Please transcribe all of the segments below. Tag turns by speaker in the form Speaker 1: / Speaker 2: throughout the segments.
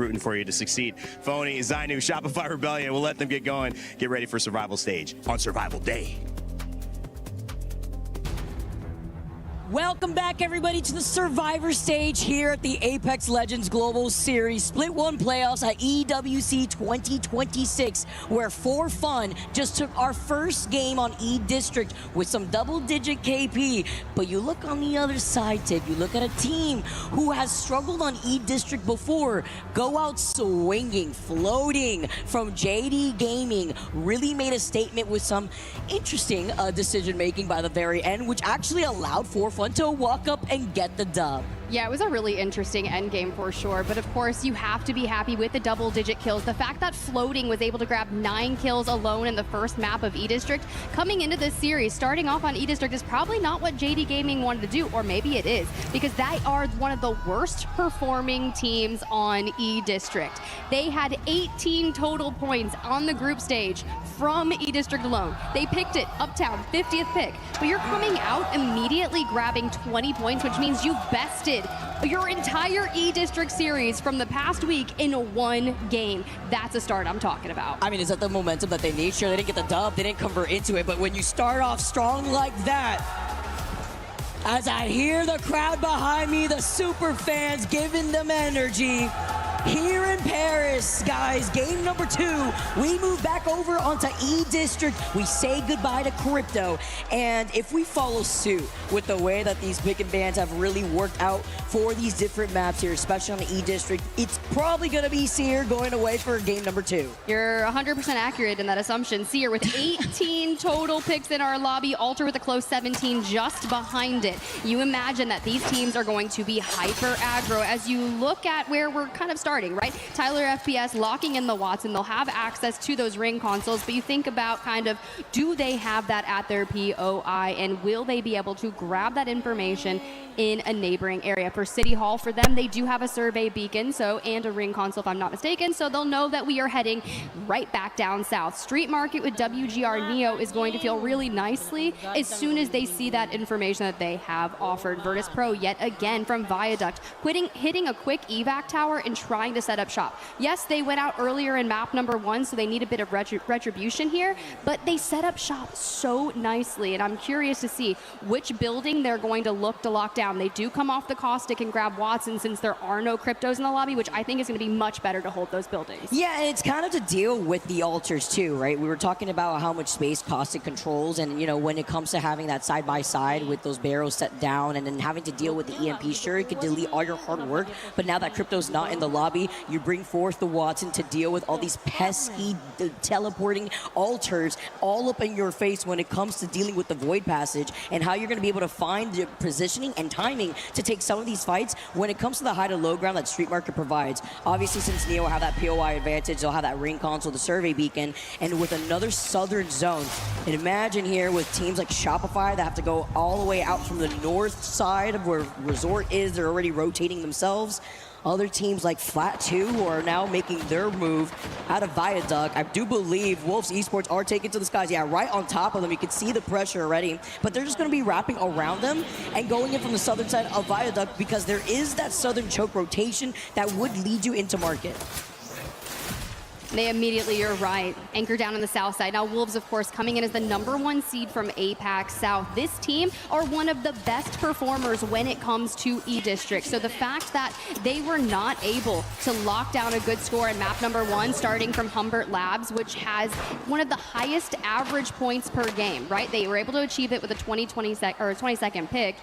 Speaker 1: rooting for you to succeed. Phony, Zainu, Shopify Rebellion, we'll let them get going. Get ready for Survival Stage on Survival Day.
Speaker 2: Welcome back, everybody, to the Survivor Stage here at the Apex Legends Global Series Split 1 Playoffs at EWC 2026, where For Fun just took our first game on E-District with some double-digit KP. But you look on the other side, Tip, you look at a team who has struggled on E-District before, go out swinging, floating from JD Gaming, really made a statement with some interesting decision-making by the very end, which actually allowed For Fun to walk up and get the dub.
Speaker 3: Yeah, it was a really interesting endgame for sure, but of course you have to be happy with the double-digit kills. The fact that Floating was able to grab 9 kills alone in the first map of E-District coming into this series, starting off on E-District, is probably not what JD Gaming wanted to do, or maybe it is, because they are one of the worst performing teams on E-District. They had 18 total points on the group stage from E-District alone. They picked it, Uptown, 50th pick, but you're coming out immediately grabbing 20 points, which means you bested your entire E-District series from the past week in one game. That's a start I'm talking about.
Speaker 2: I mean, is that the momentum that they need? Sure, they didn't get the dub, they didn't convert into it, but when you start off strong like that, as I hear the crowd behind me, the super fans giving them energy, here in Paris, guys, game number 2, we move back over onto E-District. We say goodbye to Crypto. And if we follow suit with the way that these pick and bans have really worked out for these different maps here, especially on the E-District, it's probably going to be Seer going away for game number 2.
Speaker 3: You're 100% accurate in that assumption. Seer with 18 total picks in our lobby, Alter with a close 17 just behind it. You imagine that these teams are going to be hyper aggro as you look at where we're kind of starting, right? Tyler FPS locking in the Watson. They'll have access to those ring consoles, but you think about kind of, do they have that at their POI, and will they be able to grab that information in a neighboring area? For City Hall, for them, they do have a survey beacon, and a ring console if I'm not mistaken, so they'll know that we are heading right back down south. Street Market with WGR Neo is going to feel really nicely as soon as they see that information that they have offered. Virtus Pro yet again from Viaduct, hitting a quick evac tower and trying to set up shop. Yes, they went out earlier in map number 1, so they need a bit of retribution here, but they set up shop so nicely, and I'm curious to see which building they're going to look to lock down. They do come off the caustic and grab Watson since there are no cryptos in the lobby, which I think is going to be much better to hold those buildings.
Speaker 2: Yeah, and it's kind of to deal with the altars too, right? We were talking about how much space caustic controls, and you know, when it comes to having that side by side with those barrels set down and then having to deal with the EMP, sure, it could delete all your hard work, but now that crypto's not in the lobby, you bring forth the Watson to deal with all these pesky teleporting altars all up in your face when it comes to dealing with the void passage and how you're going to be able to find the positioning and timing to take some of these fights when it comes to the high to low ground that Street Market provides. Obviously, since Neo will have that POI advantage, they'll have that ring console, the survey beacon, and with another southern zone. And imagine here with teams like Shopify that have to go all the way out from the north side of where Resort is, they're already rotating themselves. Other teams like Flat 2 who are now making their move out of Viaduct. I do believe Wolves Esports are taking to the skies. Yeah, right on top of them. You can see the pressure already. But they're just going to be wrapping around them and going in from the southern side of Viaduct because there is that southern choke rotation that would lead you into market.
Speaker 3: They immediately, you're right, anchor down on the south side. Now Wolves, of course, coming in as the #1 seed from APAC South. This team are one of the best performers when it comes to E-District. So the fact that they were not able to lock down a good score in map #1, starting from Humbert Labs, which has one of the highest average points per game, right? They were able to achieve it with a 22nd pick.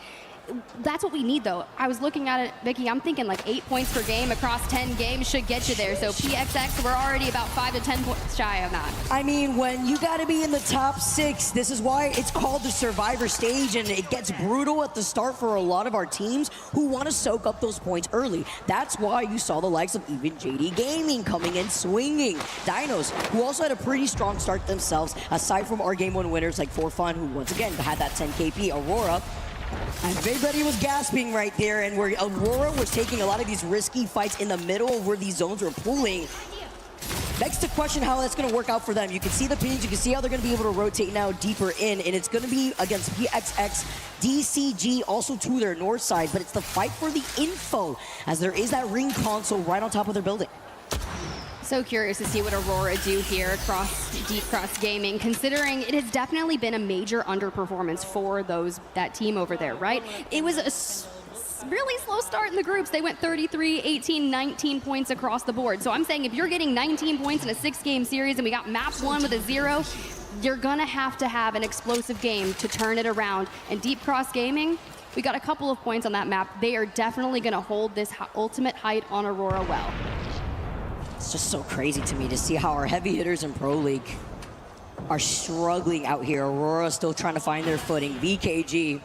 Speaker 3: That's what we need, though. I was looking at it, Vicky, I'm thinking like 8 points per game across 10 games should get you there. So PXX, we're already about 5 to 10 points shy of that.
Speaker 2: I mean, when you got to be in the top 6, this is why it's called the Survivor Stage, and it gets brutal at the start for a lot of our teams who want to soak up those points early. That's why you saw the likes of even JD Gaming coming in swinging. Dinos, who also had a pretty strong start themselves, aside from our Game 1 winners like For Fun, who once again had that 10 KP, Aurora. Everybody was gasping right there, and where Aurora was taking a lot of these risky fights in the middle of where these zones were pooling. Next to question how that's going to work out for them. You can see the pings, you can see how they're going to be able to rotate now deeper in, and it's going to be against PXX, DCG, also to their north side, but it's the fight for the info, as there is that ring console right on top of their building.
Speaker 3: So curious to see what Aurora do here across Deep Cross Gaming, considering it has definitely been a major underperformance for that team over there, right? It was a really slow start in the groups. They went 33, 18, 19 points across the board. So I'm saying if you're getting 19 points in a 6-game series and we got map 1 with a 0, you're gonna have to have an explosive game to turn it around. And Deep Cross Gaming, we got a couple of points on that map. They are definitely gonna hold this ultimate height on Aurora well.
Speaker 2: It's just so crazy to me to see how our heavy hitters in Pro League are struggling out here. Aurora still trying to find their footing. VKG,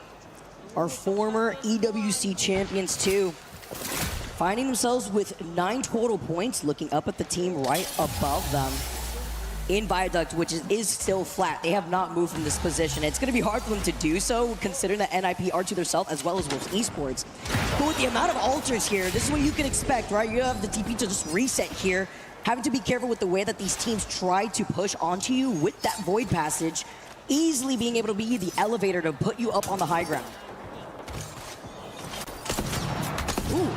Speaker 2: our former EWC champions too, finding themselves with 9 total points, looking up at the team right above them in Viaduct, which is still flat. They have not moved from this position. It's going to be hard for them to do so, considering that NIP are to themselves as well as Wolves Esports. But with the amount of altars here, this is what you can expect, right? You have the TP to just reset here, having to be careful with the way that these teams try to push onto you with that Void Passage, easily being able to be the elevator to put you up on the high ground. Ooh.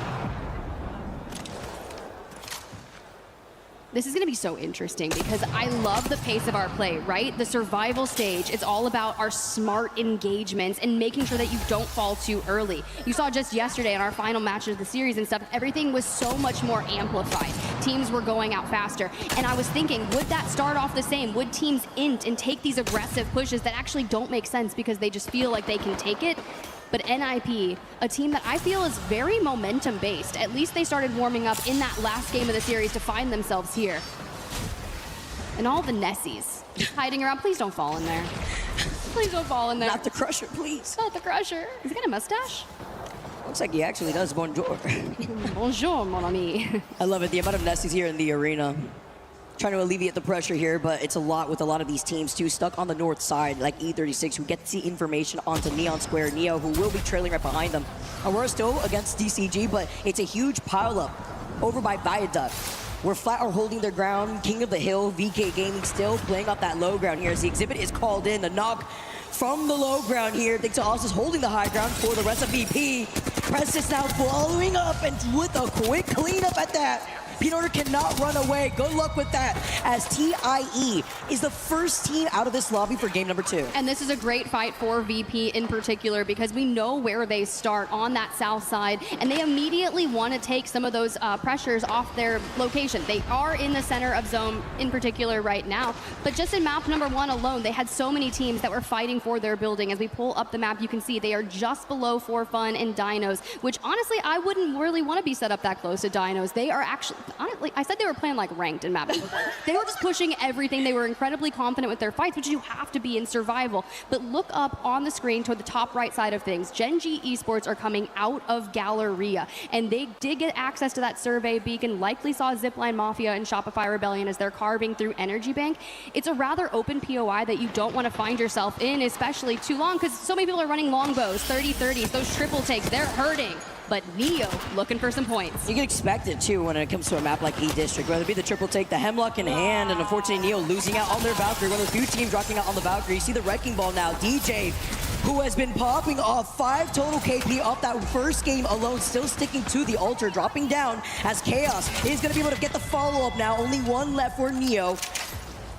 Speaker 3: This is going to be so interesting because I love the pace of our play, right? The survival stage, it's all about our smart engagements and making sure that you don't fall too early. You saw just yesterday in our final matches of the series and stuff, everything was so much more amplified. Teams were going out faster. And I was thinking, would that start off the same? Would teams int and take these aggressive pushes that actually don't make sense because they just feel like they can take it? But NIP, a team that I feel is very momentum-based. At least they started warming up in that last game of the series to find themselves here. And all the Nessies hiding around. Please don't fall in there. Please don't fall in there.
Speaker 2: Not the Crusher, please.
Speaker 3: Not the Crusher. Has he got a mustache?
Speaker 2: Looks like he actually does. Bonjour.
Speaker 3: Bonjour, mon ami.
Speaker 2: I love it. The amount of Nessies here in the arena. Trying to alleviate the pressure here, but it's a lot with a lot of these teams too, stuck on the north side, like E36, who get to see information onto Neon Square, Neo, who will be trailing right behind them. Aurora still against DCG, but it's a huge pileup over by Viaduct, where Flat are holding their ground. King of the Hill, VK Gaming still playing up that low ground here as the exhibit is called in. The knock from the low ground here. Thanks to Ossus holding the high ground for the rest of VP. Preston now following up and with a quick cleanup at that. P-Order cannot run away. Good luck with that, as TIE is the first team out of this lobby for game number 2.
Speaker 3: And this is a great fight for VP in particular because we know where they start on that south side, and they immediately want to take some of those pressures off their location. They are in the center of zone in particular right now, but just in map number 1 alone, they had so many teams that were fighting for their building. As we pull up the map, you can see they are just below For Fun and Dinos, which honestly, I wouldn't really want to be set up that close to Dinos. They are actually, honestly, I said they were playing like ranked in map number 1. They were just pushing everything. They were incredibly confident with their fights, which you have to be in survival. But look up on the screen toward the top right side of things. Gen.G Esports are coming out of Galleria, and they did get access to that survey beacon, likely saw Zipline Mafia and Shopify Rebellion as they're carving through Energy Bank. It's a rather open POI that you don't want to find yourself in, especially too long, because so many people are running longbows, 30-30s, those triple takes, they're hurting. But Neo looking for some points.
Speaker 2: You can expect it too when it comes to a map like E-District, whether it be the triple take, the Hemlock in hand, and unfortunately Neo losing out on their Valkyrie, one of the few teams dropping out on the Valkyrie. You see the Wrecking Ball now, DJ, who has been popping off 5 total KP off that first game alone, still sticking to the altar, dropping down as Chaos is going to be able to get the follow-up now. Only 1 left for Neo.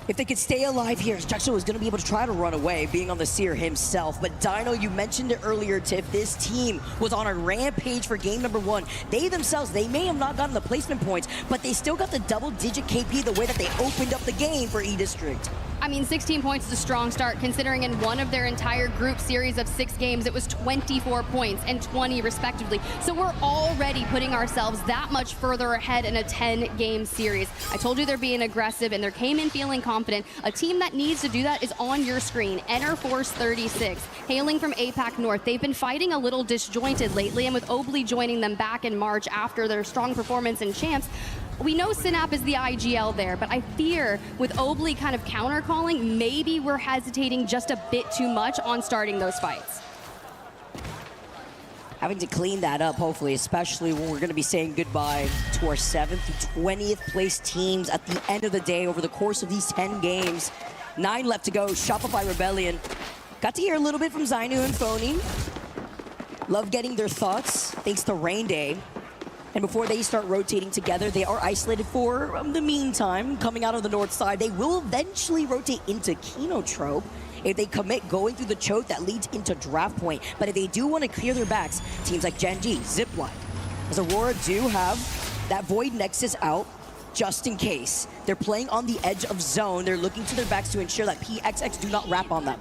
Speaker 2: If they could stay alive here, Structure is going to be able to try to run away, being on the Seer himself. But Dino, you mentioned it earlier, Tiff, this team was on a rampage for game number 1. They themselves, they may have not gotten the placement points, but they still got the double-digit KP the way that they opened up the game for E-District.
Speaker 3: I mean, 16 points is a strong start, considering in one of their entire group series of 6 games, it was 24 points and 20 respectively. So we're already putting ourselves that much further ahead in a 10-game series. I told you they're being aggressive, and they came in feeling confident. A team that needs to do that is on your screen. Enter Force 36, hailing from APAC North. They've been fighting a little disjointed lately, and with Obley joining them back in March after their strong performance in Champs, we know Synap is the IGL there, but I fear with Obley kind of counter-calling, maybe we're hesitating just a bit too much on starting those fights.
Speaker 2: Having to clean that up, hopefully, especially when we're going to be saying goodbye to our 7th to 20th place teams at the end of the day over the course of these 10 games. 9 left to go. Shopify Rebellion. Got to hear a little bit from Zainu and Phony. Love getting their thoughts, thanks to Rain Day. And before they start rotating together, they are isolated for the meantime. Coming out of the north side, they will eventually rotate into Kinotrope. If they commit going through the choke, that leads into draft point. But if they do want to clear their backs, teams like Gen.G, Zipline, as Aurora do have that Void Nexus out, just in case. They're playing on the edge of zone. They're looking to their backs to ensure that PXX do not wrap on them.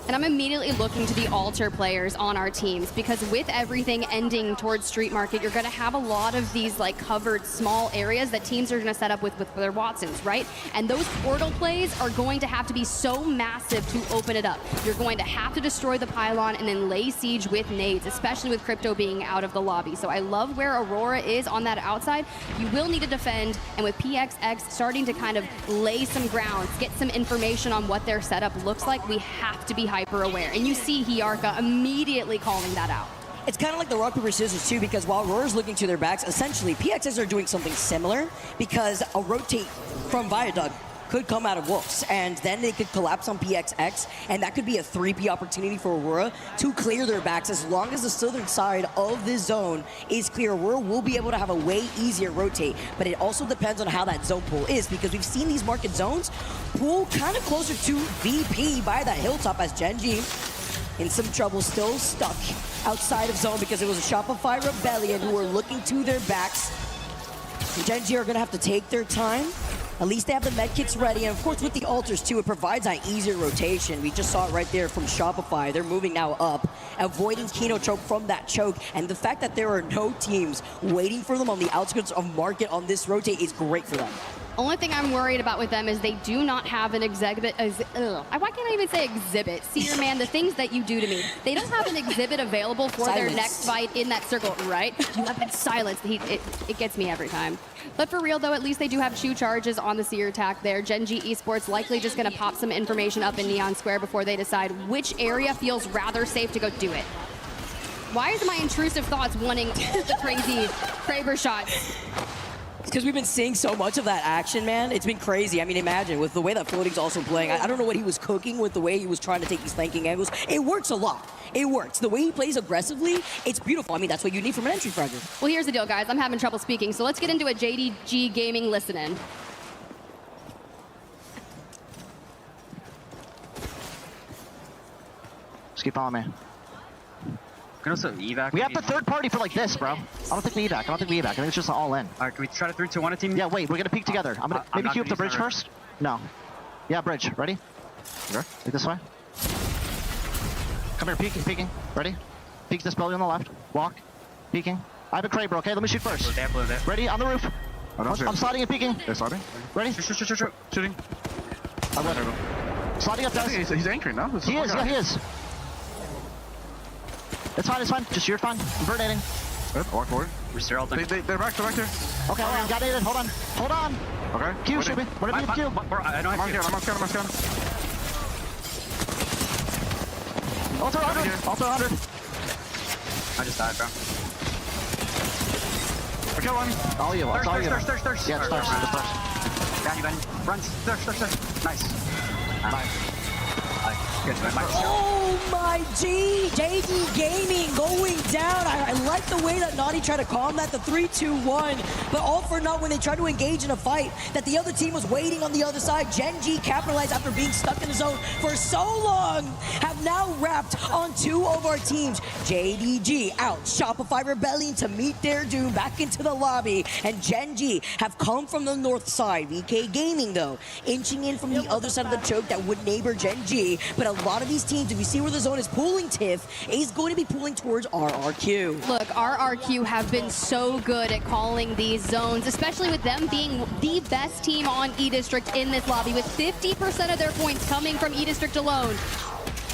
Speaker 3: And I'm immediately looking to the altar players on our teams, because with everything ending towards Street Market, you're going to have a lot of these like covered small areas that teams are going to set up with their Watsons, right? And those portal plays are going to have to be so massive to open it up. You're going to have to destroy the pylon and then lay siege with nades, especially with Crypto being out of the lobby. So I love where Aurora is on that outside. You will need to defend, and with PXX starting to kind of lay some grounds, get some information on what their setup looks like, we have to be hyper aware. And you see Hiarka immediately calling that out.
Speaker 2: It's kind of like the rock, paper, scissors too, because while Aurora's looking to their backs, essentially PXS are doing something similar, because a rotate from Viaduct could come out of Wolves, and then they could collapse on PXX, and that could be a 3P opportunity for Aurora to clear their backs. As long as the southern side of this zone is clear, Aurora will be able to have a way easier rotate, but it also depends on how that zone pool is, because we've seen these market zones pool kind of closer to VP by that hilltop, as Gen.G in some trouble, still stuck outside of zone because it was a Shopify Rebellion who are looking to their backs. Gen.G are going to have to take their time. At least they have the med kits ready, and of course with the altars too, it provides that easier rotation. We just saw it right there from Shopify. They're moving now up, avoiding Kinotrope from that choke, and the fact that there are no teams waiting for them on the outskirts of market on this rotate is great for them.
Speaker 3: Only thing I'm worried about with them is they do not have an exhibit. Why can't I even say exhibit? Seer man, the things that you do to me. They don't have an exhibit available for their next fight in that circle, right? You have been silenced. It gets me every time. But for real though, at least they do have 2 charges on the Seer attack there. Gen.G Esports likely just going to pop some information up in Neon Square before they decide which area feels rather safe to go do it. Why is my intrusive thoughts wanting the crazy Kraber shots?
Speaker 2: Because we've been seeing so much of that action, man. It's been crazy. I mean, imagine with the way that Floating's also playing. I don't know what he was cooking with the way he was trying to take these flanking angles. It works a lot. It works. The way he plays aggressively, it's beautiful. I mean, that's what you need from an entry fragger.
Speaker 3: Well, here's the deal, guys. I'm having trouble speaking, so let's get into a JDG Gaming listen-in.
Speaker 4: Just keep following me.
Speaker 5: Can also evac.
Speaker 4: We have the third party for like this, bro. I don't think we evac. I think it's just an all in.
Speaker 5: Alright, can we try to 3, 2, 1 a team?
Speaker 4: Yeah, wait, we're gonna peek together. I'm gonna maybe queue up the bridge first. No. Yeah, bridge. Ready? Sure. Peek this way. Come here, peeking. Ready? Peek this building on the left. Walk. Peeking. I have a Kraber, okay? Let me shoot first.
Speaker 5: Blue there.
Speaker 4: Ready? On the roof. I'm sliding and peeking.
Speaker 6: They're sliding?
Speaker 4: Ready?
Speaker 6: Shoot. Shooting.
Speaker 4: I went. Sliding up, guys.
Speaker 6: He's anchoring now.
Speaker 4: He is, yeah, he is. It's fine. Just you're fine. I'm burnating.
Speaker 6: Good. Walk forward.
Speaker 5: They're all done.
Speaker 6: They're back there.
Speaker 4: Okay, hold on. Got it. Hold on.
Speaker 6: Okay.
Speaker 4: Q, shoot me. Whatever you have Q.
Speaker 5: I don't have Q.
Speaker 6: I'm on scan.
Speaker 4: Also 100.
Speaker 5: I just died, bro.
Speaker 6: I kill one.
Speaker 4: All you. It's all you.
Speaker 5: Thirst.
Speaker 4: Yeah, it's thirst.
Speaker 5: Down. Runs. Thirst. Nice.
Speaker 2: Oh my G! JD Gaming going down. I like the way that Naughty tried to calm that, the 3-2-1, but all for naught when they tried to engage in a fight that the other team was waiting on the other side. Gen.G capitalized after being stuck in the zone for so long, have now wrapped on 2 of our teams. JDG out, Shopify Rebellion to meet their doom back into the lobby, and Gen.G have come from the north side. VK Gaming though, inching in from the other side of the choke that would neighbor Gen.G, but a lot of these teams, if you see where the zone is pooling, Tiff, is going to be pooling towards RRQ.
Speaker 3: Look, RRQ have been so good at calling these zones, especially with them being the best team on E-District in this lobby, with 50% of their points coming from E-District alone.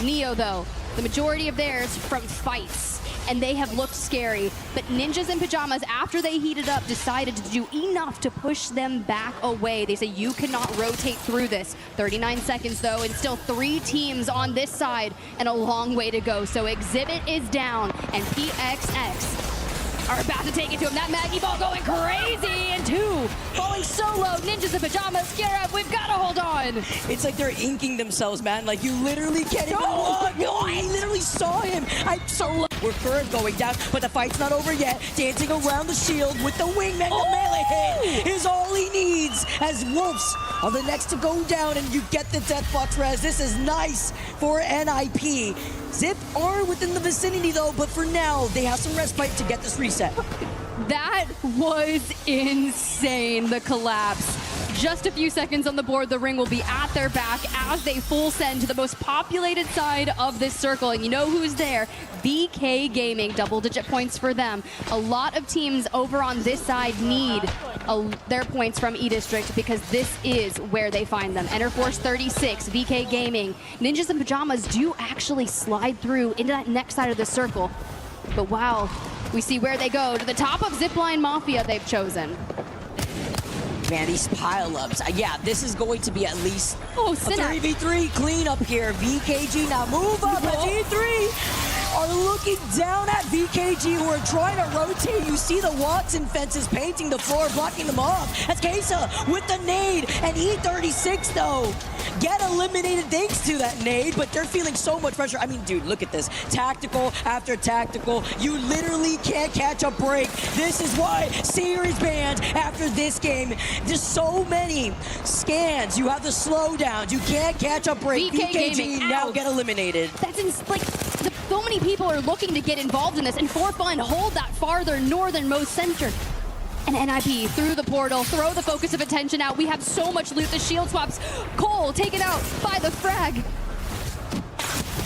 Speaker 3: Neo, though, the majority of theirs from fights, and they have looked scary. But Ninjas in Pajamas, after they heated up, decided to do enough to push them back away. They say you cannot rotate through this. 39 seconds though, and still 3 teams on this side, and a long way to go. So Exhibit is down, and PXX are about to take it to him. That Maggie ball going crazy, and 2 falling solo. Ninjas in Pajamas, scare up, we've got to hold on.
Speaker 2: It's like they're inking themselves, man. Like, you literally can't even walk. No, I literally saw him. I'm so with Current going down, but the fight's not over yet. Dancing around the shield with the wingman, the melee hit is all he needs as Wolves are the next to go down, and you get the Deathbox res. This is nice for NIP. Zip are within the vicinity though, but for now, they have some respite to get this reset.
Speaker 3: That was insane, the collapse. Just a few seconds on the board, the ring will be at their back as they full send to the most populated side of this circle. And you know who's there? VK Gaming, double-digit points for them. A lot of teams over on this side need their points from E-District because this is where they find them. Enter Force 36, VK Gaming. Ninjas in Pajamas do actually slide through into that next side of the circle. But wow, we see where they go. To the top of Zipline Mafia they've chosen.
Speaker 2: Man, these pile-ups. Yeah, this is going to be at least a
Speaker 3: Synapse.
Speaker 2: 3v3 cleanup here. VKG now move up as E3 are looking down at VKG who are trying to rotate. You see the Watson fences painting the floor, blocking them off. As Kesa with the nade, and E36 though get eliminated thanks to that nade, but they're feeling so much pressure. I mean, dude, look at this. Tactical after tactical. You literally can't catch a break. This is why Series banned after this game. There's so many scans. You have the slowdowns. You can't catch a break. VKG now get eliminated.
Speaker 3: That's like, so many people are looking to get involved in this, and for fun, hold that farther northernmost center. And NIP through the portal, throw the focus of attention out. We have so much loot, the shield swaps. Cole taken out by the frag.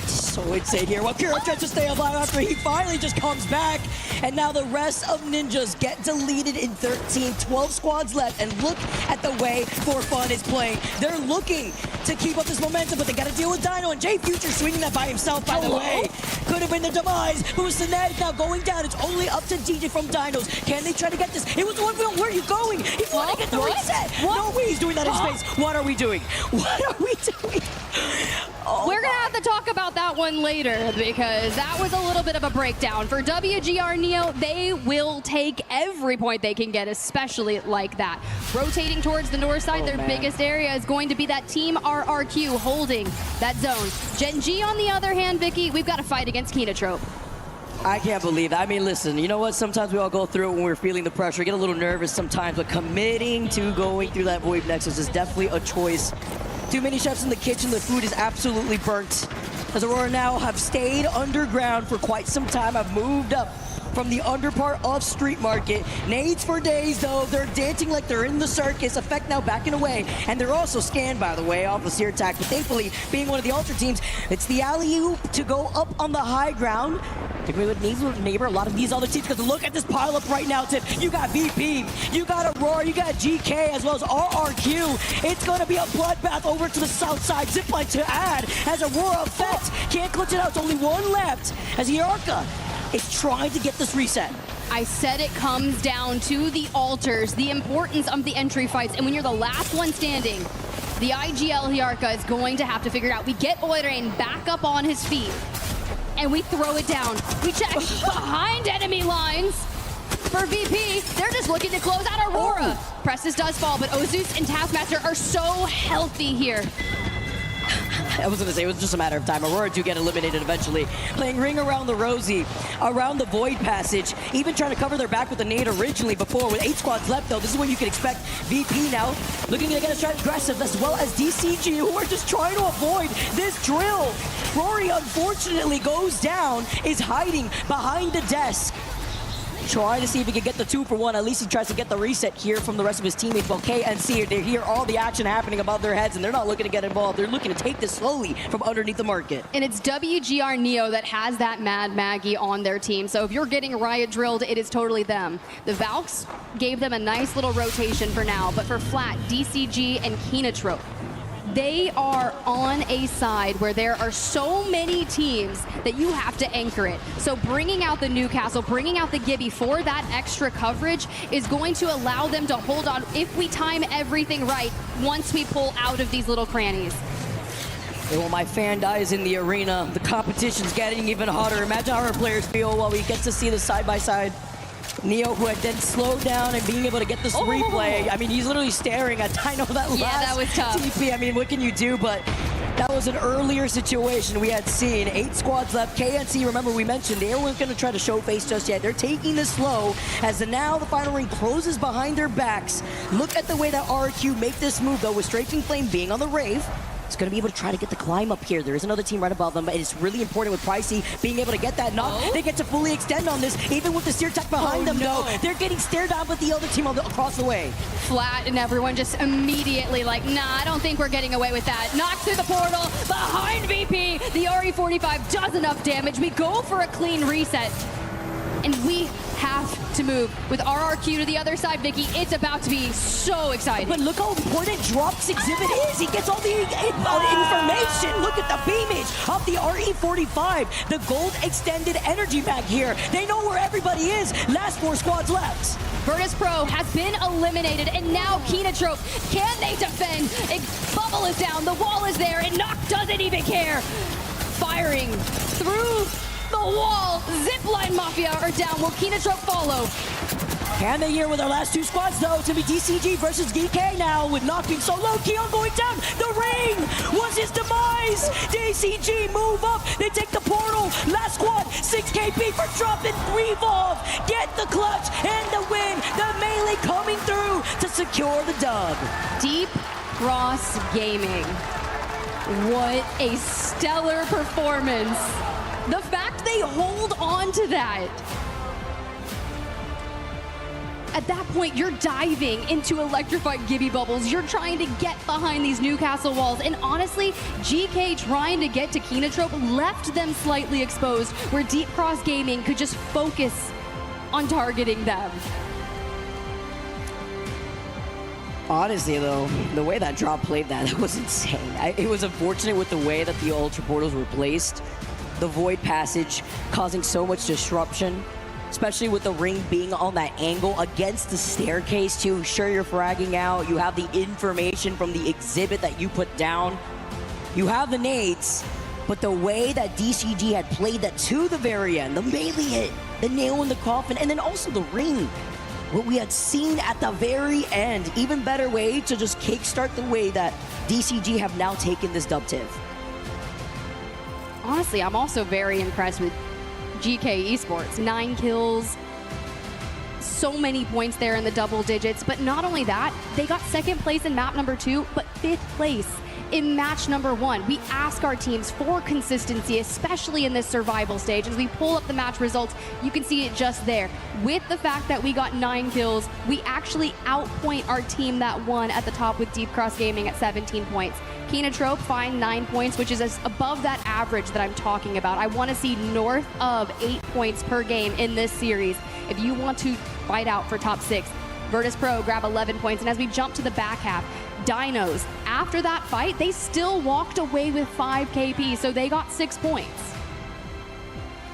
Speaker 2: So insane here. Well, Kira tries to stay alive after he finally just comes back. And now the rest of Ninjas get deleted in 13. 12 squads left. And look at the way For Fun is playing. They're looking to keep up this momentum, but they got to deal with Dino. And Jay Future swinging that by himself, by the way. Could have been the demise. But with Sinead now going down, it's only up to DJ from Dinos. Can they try to get this? It was the one where are you going? He's want to get the reset. No way he's doing that in space. What are we doing? What are we doing? Oh,
Speaker 3: we're going to have to talk about that one later because that was a little bit of a breakdown. For WGR Neo, they will take every point they can get, especially like that. Rotating towards the north side, their biggest area is going to be that Team RRQ holding that zone. Gen G, on the other hand, Vicky, we've got to fight against Kenotrope.
Speaker 2: I can't believe that. I mean, listen, you know what? Sometimes we all go through it when we're feeling the pressure, get a little nervous sometimes, but committing to going through that Void Nexus is definitely a choice. Too many chefs in the kitchen, the food is absolutely burnt. As Aurora now have stayed underground for quite some time, have moved up from the underpart of Street Market. Nades for days, though. They're dancing like they're in the circus. Effect now backing away. And they're also scanned, by the way, off the Sear attack. But thankfully, being one of the Ultra teams, it's the alley-oop to go up on the high ground. We would neighbor a lot of these other teams, because look at this pile up right now, Tip. You got VP, you got Aurora, you got GK, as well as RRQ. It's going to be a bloodbath over to the south side. Zipline to add as Aurora Effect can't clutch it out. It's only one left as AEROCOOL is trying to get this reset.
Speaker 3: I said it comes down to the altars, the importance of the entry fights, and when you're the last one standing, the IGL AEROCOOL is going to have to figure it out. We get Oirain back up on his feet, and we throw it down. We check behind enemy lines. For VP, they're just looking to close out Aurora. Prestis does fall, but Ozus and Taskmaster are so healthy here.
Speaker 2: I was going to say, it was just a matter of time. Aurora do get eliminated eventually. Playing ring around the Rosie, around the Void Passage, even trying to cover their back with the nade originally before. With 8 squads left, though, this is what you can expect. VP now looking to get aggressive, as well as DCG, who are just trying to avoid this drill. Rory, unfortunately, goes down, is hiding behind the desk. Try to see if he can get the 2-for-1. At least he tries to get the reset here from the rest of his teammates. While KNC, they hear all the action happening above their heads, and they're not looking to get involved. They're looking to take this slowly from underneath the market.
Speaker 3: And it's WGR Neo that has that Mad Maggie on their team. So if you're getting riot drilled, it is totally them. The Valks gave them a nice little rotation for now, but for Flat, DCG, and Kenotrope, they are on a side where there are so many teams that you have to anchor it. So bringing out the Newcastle, bringing out the Gibby for that extra coverage is going to allow them to hold on if we time everything right once we pull out of these little crannies.
Speaker 2: Well, my fan dies in the arena. The competition's getting even hotter. Imagine how our players feel while we get to see the side-by-side. Neo, who had then slowed down and being able to get this replay. I mean, he's literally staring at Dino that last
Speaker 3: that was tough.
Speaker 2: TP. I mean, what can you do? But That was an earlier situation we had seen. 8 squads left. KNC, remember we mentioned they weren't going to try to show face just yet. They're taking this slow as now the final ring closes behind their backs. Look at the way that RQ make this move though, with Strafing Flame being on the Rave. It's going to be able to try to get the climb up here. There is another team right above them, but it's really important with Pricey being able to get that knock. They get to fully extend on this, even with the steer tech behind them though. They're getting stared down with the other team across the way.
Speaker 3: Flat, and everyone just immediately like, nah, I don't think we're getting away with that. Knocks through the portal, behind VP. The RE45 does enough damage. We go for a clean reset, and we have to move. With RRQ to the other side, Vicky, it's about to be so exciting.
Speaker 2: But look how important Drop's exhibit is. He gets all the information. Look at the beamage of the RE45. The gold extended energy pack here. They know where everybody is. Last 4 squads left.
Speaker 3: Virtus Pro has been eliminated, and now Kenotrope. Can they defend? Bubble is down, the wall is there, and Nock doesn't even care. Firing through the wall. Zipline Mafia are down. Will Kenotrope follow?
Speaker 2: Can they here with our last 2 squads though? To be DCG versus DK now, with Nock being so low. Keon going down. The ring was his demise. DCG move up. They take the portal. Last squad, 6 KP for Drop and Revolve. Get the clutch and the win. The melee coming through to secure the dub.
Speaker 3: Deep Cross Gaming. What a stellar performance. The fact they hold on to that. At that point, you're diving into electrified Gibby Bubbles. You're trying to get behind these Newcastle walls. And honestly, GK trying to get to Kenotrope left them slightly exposed, where Deep Cross Gaming could just focus on targeting them.
Speaker 2: Honestly, though, the way that Drop played that was insane. It was unfortunate with the way that the Ultra Portals were placed. The Void Passage causing so much disruption, especially with the ring being on that angle against the staircase too. Sure, you're fragging out. You have the information from the exhibit that you put down. You have the nades, but the way that DCG had played that to the very end, the melee hit, the nail in the coffin, and then also the ring. What we had seen at the very end, even better way to just kickstart the way that DCG have now taken this dub TIV.
Speaker 3: Honestly, I'm also very impressed with GK Esports. 9 kills, so many points there in the double digits. But not only that, they got 2nd place in map number 2, but 5th place in match number 1. We ask our teams for consistency, especially in this survival stage. As we pull up the match results, you can see it just there. With the fact that we got 9 kills, we actually outpoint our team that won at the top with Deep Cross Gaming at 17 points. Kenotrope find 9 points, which is above that average that I'm talking about. I want to see north of 8 points per game in this series if you want to fight out for top 6. Virtus Pro grab 11 points, and as we jump to the back half, Dinos, after that fight, they still walked away with 5 KP, so they got 6 points.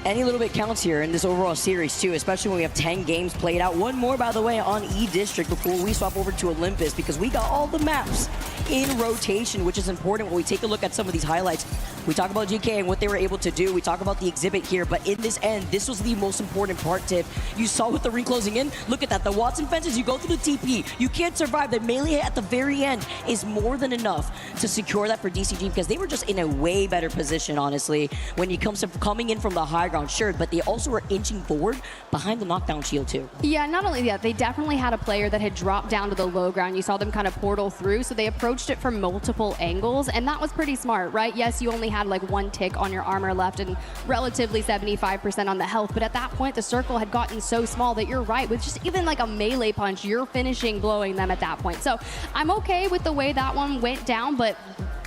Speaker 2: Any little bit counts here in this overall series too, especially when we have 10 games played out. One more, by the way, on E-District before we swap over to Olympus, because we got all the maps in rotation, which is important when we take a look at some of these highlights. We talk about GK and what they were able to do. We talk about the exhibit here, but in this end, this was the most important part, TIV. You saw with the ring closing in, look at that. The Watson fences, you go through the TP. You can't survive. The melee hit at the very end is more than enough to secure that for DCG, because they were just in a way better position, honestly, when it comes to coming in from the high ground, sure, but they also were inching forward behind the knockdown shield too.
Speaker 3: Yeah, not only that, they definitely had a player that had dropped down to the low ground. You saw them kind of portal through, so they approached it from multiple angles, and that was pretty smart, right? Yes, you only had like 1 tick on your armor left and relatively 75% on the health, but at that point, the circle had gotten so small that you're right, with just even like a melee punch, you're finishing blowing them at that point. So I'm okay with the way that one went down, but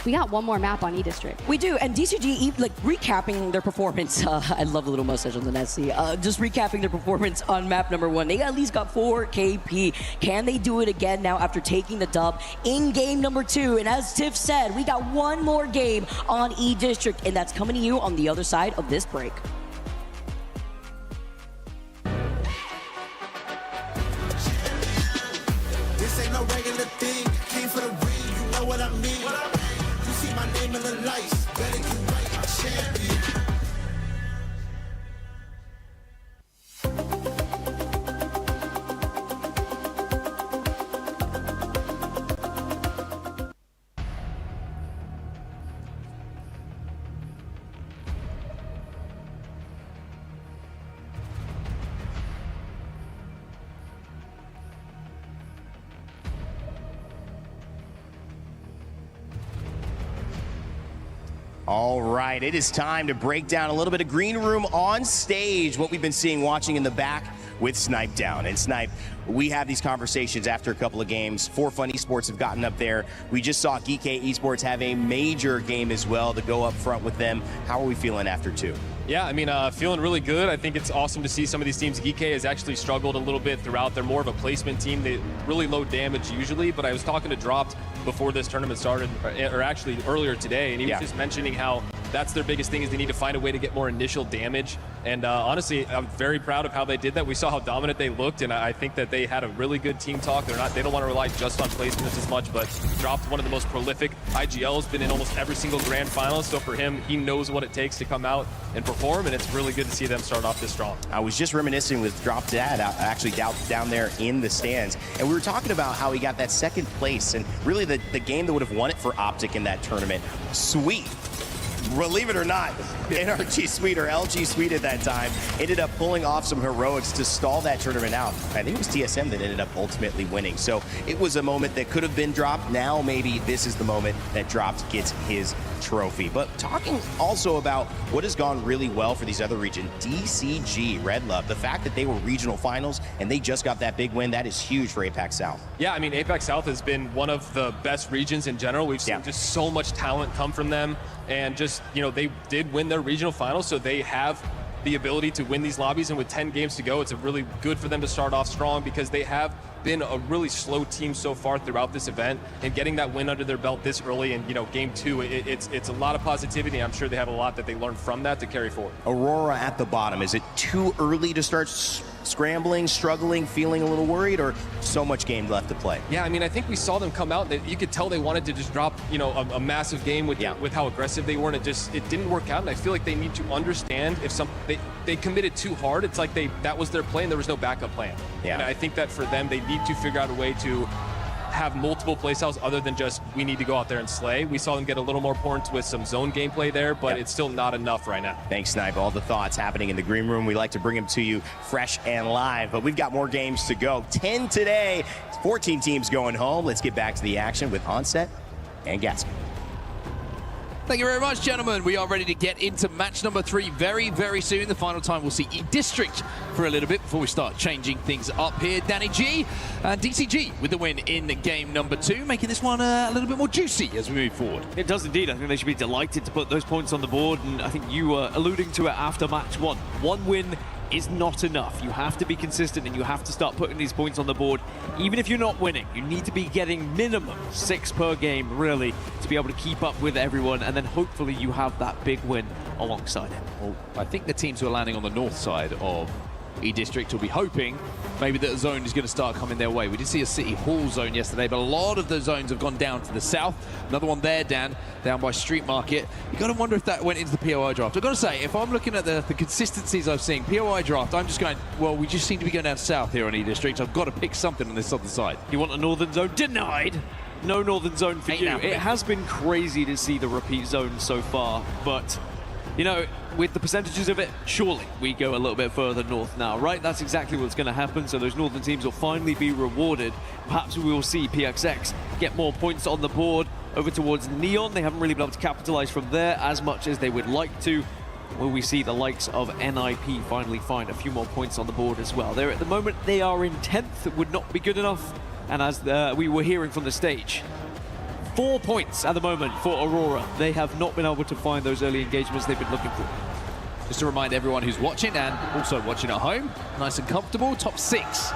Speaker 3: we got one more map on E-District.
Speaker 2: We do, and DCG, like, recapping their performance, I love the little mustache on the Nessie, just recapping their performance on map number 1. They at least got 4 KP. Can they do it again now after taking the dub in game number 2? And as Tiff said, we got one more game on E-District, and that's coming to you on the other side of this break.
Speaker 7: This ain't no regular thing. Came for the ring, you know what I mean. You see my name in the lights. Better get right, I'm champion.
Speaker 1: All right, it is time to break down a little bit of green room on stage, what we've been seeing, watching in the back with Snipe down. And Snipe, we have these conversations after a couple of games. For Fun Esports have gotten up there. We just saw Geek Esports have a major game as well to go up front with them. How are we feeling after 2?
Speaker 8: Yeah, I mean, feeling really good. I think it's awesome to see some of these teams. Geek has actually struggled a little bit throughout. They're more of a placement team. They really low damage usually, but I was talking to Dropped before this tournament started, or actually earlier today, and he was just mentioning how that's their biggest thing is they need to find a way to get more initial damage. And honestly, I'm very proud of how they did that. We saw how dominant they looked, and I think that they had a really good team talk. They don't want to rely just on placements as much, but Dropped one of the most prolific IGLs, been in almost every single grand final. So for him, he knows what it takes to come out and perform, and it's really good to see them start off this strong. I was just reminiscing with Dropped Dad, actually down there in the stands, and we were talking about how he got that second place, and really the game that would have won it for Optic in that tournament. Sweet. Believe it or not, NRG Suite or LG Suite at that time ended up pulling off some heroics to stall that tournament out. I think it was TSM that ended up ultimately winning. So it was a moment that could have been Dropped. Now maybe this is the moment that Dropped gets his trophy. But talking also about what has gone really well for these other regions, DCG, Red Love, the fact that they were regional finals and they just got that big win, that is huge for APEX South. Yeah, I mean, APEX South has been one of the best regions in general. We've seen just so much talent come from them, and just, you know, they did win their regional finals, so they have the ability to win these lobbies, and with 10 games to go, it's a really good for them to start off strong because they have been a really slow team so far throughout this event, and getting that win under their belt this early in, you know, game 2, it's a lot of positivity. I'm sure they have a lot that they learned from that to carry forward. Aurora at the bottom, is it too early to start scrambling, struggling, feeling a little worried, or so much game left to play? Yeah, I mean, I think we saw them come out, you could tell they wanted to just drop, you know, a massive game with how aggressive they were, and it didn't work out, and I feel like they need to understand if they committed too hard. It's like that was their plan, there was no backup plan. Yeah. And I think that for them, they need to figure out a way to have multiple playstyles other than just we need to go out there and slay. We saw them get a little more points with some zone gameplay there, but it's still not enough right now. Thanks, Snipe. All the thoughts happening in the green room. We like to bring them to you fresh and live, but we've got more games to go. 10 today, 14 teams going home. Let's get back to the action with Onset and Gaskin.
Speaker 9: Thank you very much, gentlemen. We are ready to get into match number 3 very, very soon. The final time we'll see E-District for a little bit before we start changing things up here. Danny G and DCG with the win in game number 2, making this one a little bit more juicy as we move forward.
Speaker 10: It does indeed. I think they should be delighted to put those points on the board, and I think you were alluding to it after match 1. One win is not enough. You have to be consistent and you have to start putting these points on the board. Even if you're not winning, you need to be getting minimum 6 per game, really, to be able to keep up with everyone, and then hopefully you have that big win alongside it.
Speaker 9: Well, I think the teams who are landing on the north side of E-District will be hoping maybe that a zone is going to start coming their way. We did see a City Hall zone yesterday, but a lot of the zones have gone down to the south. Another one there, Dan, down by Street Market. You got to wonder if that went into the POI draft. I've got to say, if I'm looking at the consistencies I've seen, POI draft, I'm just going, well, we just seem to be going down south here on E-District. I've got to pick something on this other side.
Speaker 10: You want a northern zone? Denied! No northern zone for you. It has been crazy to see the repeat zone so far, but you know, with the percentages of it, surely we go a little bit further north now, right? That's exactly what's going to happen, so those northern teams will finally be rewarded. Perhaps we will see PXX get more points on the board over towards Neon. They haven't really been able to capitalize from there as much as they would like to. Will we see the likes of NIP finally find a few more points on the board as well? They're at the moment, they are in 10th, it would not be good enough. And as we were hearing from the stage, 4 points at the moment for Aurora. They have not been able to find those early engagements they've been looking for.
Speaker 9: Just to remind everyone who's watching and also watching at home, nice and comfortable, top 6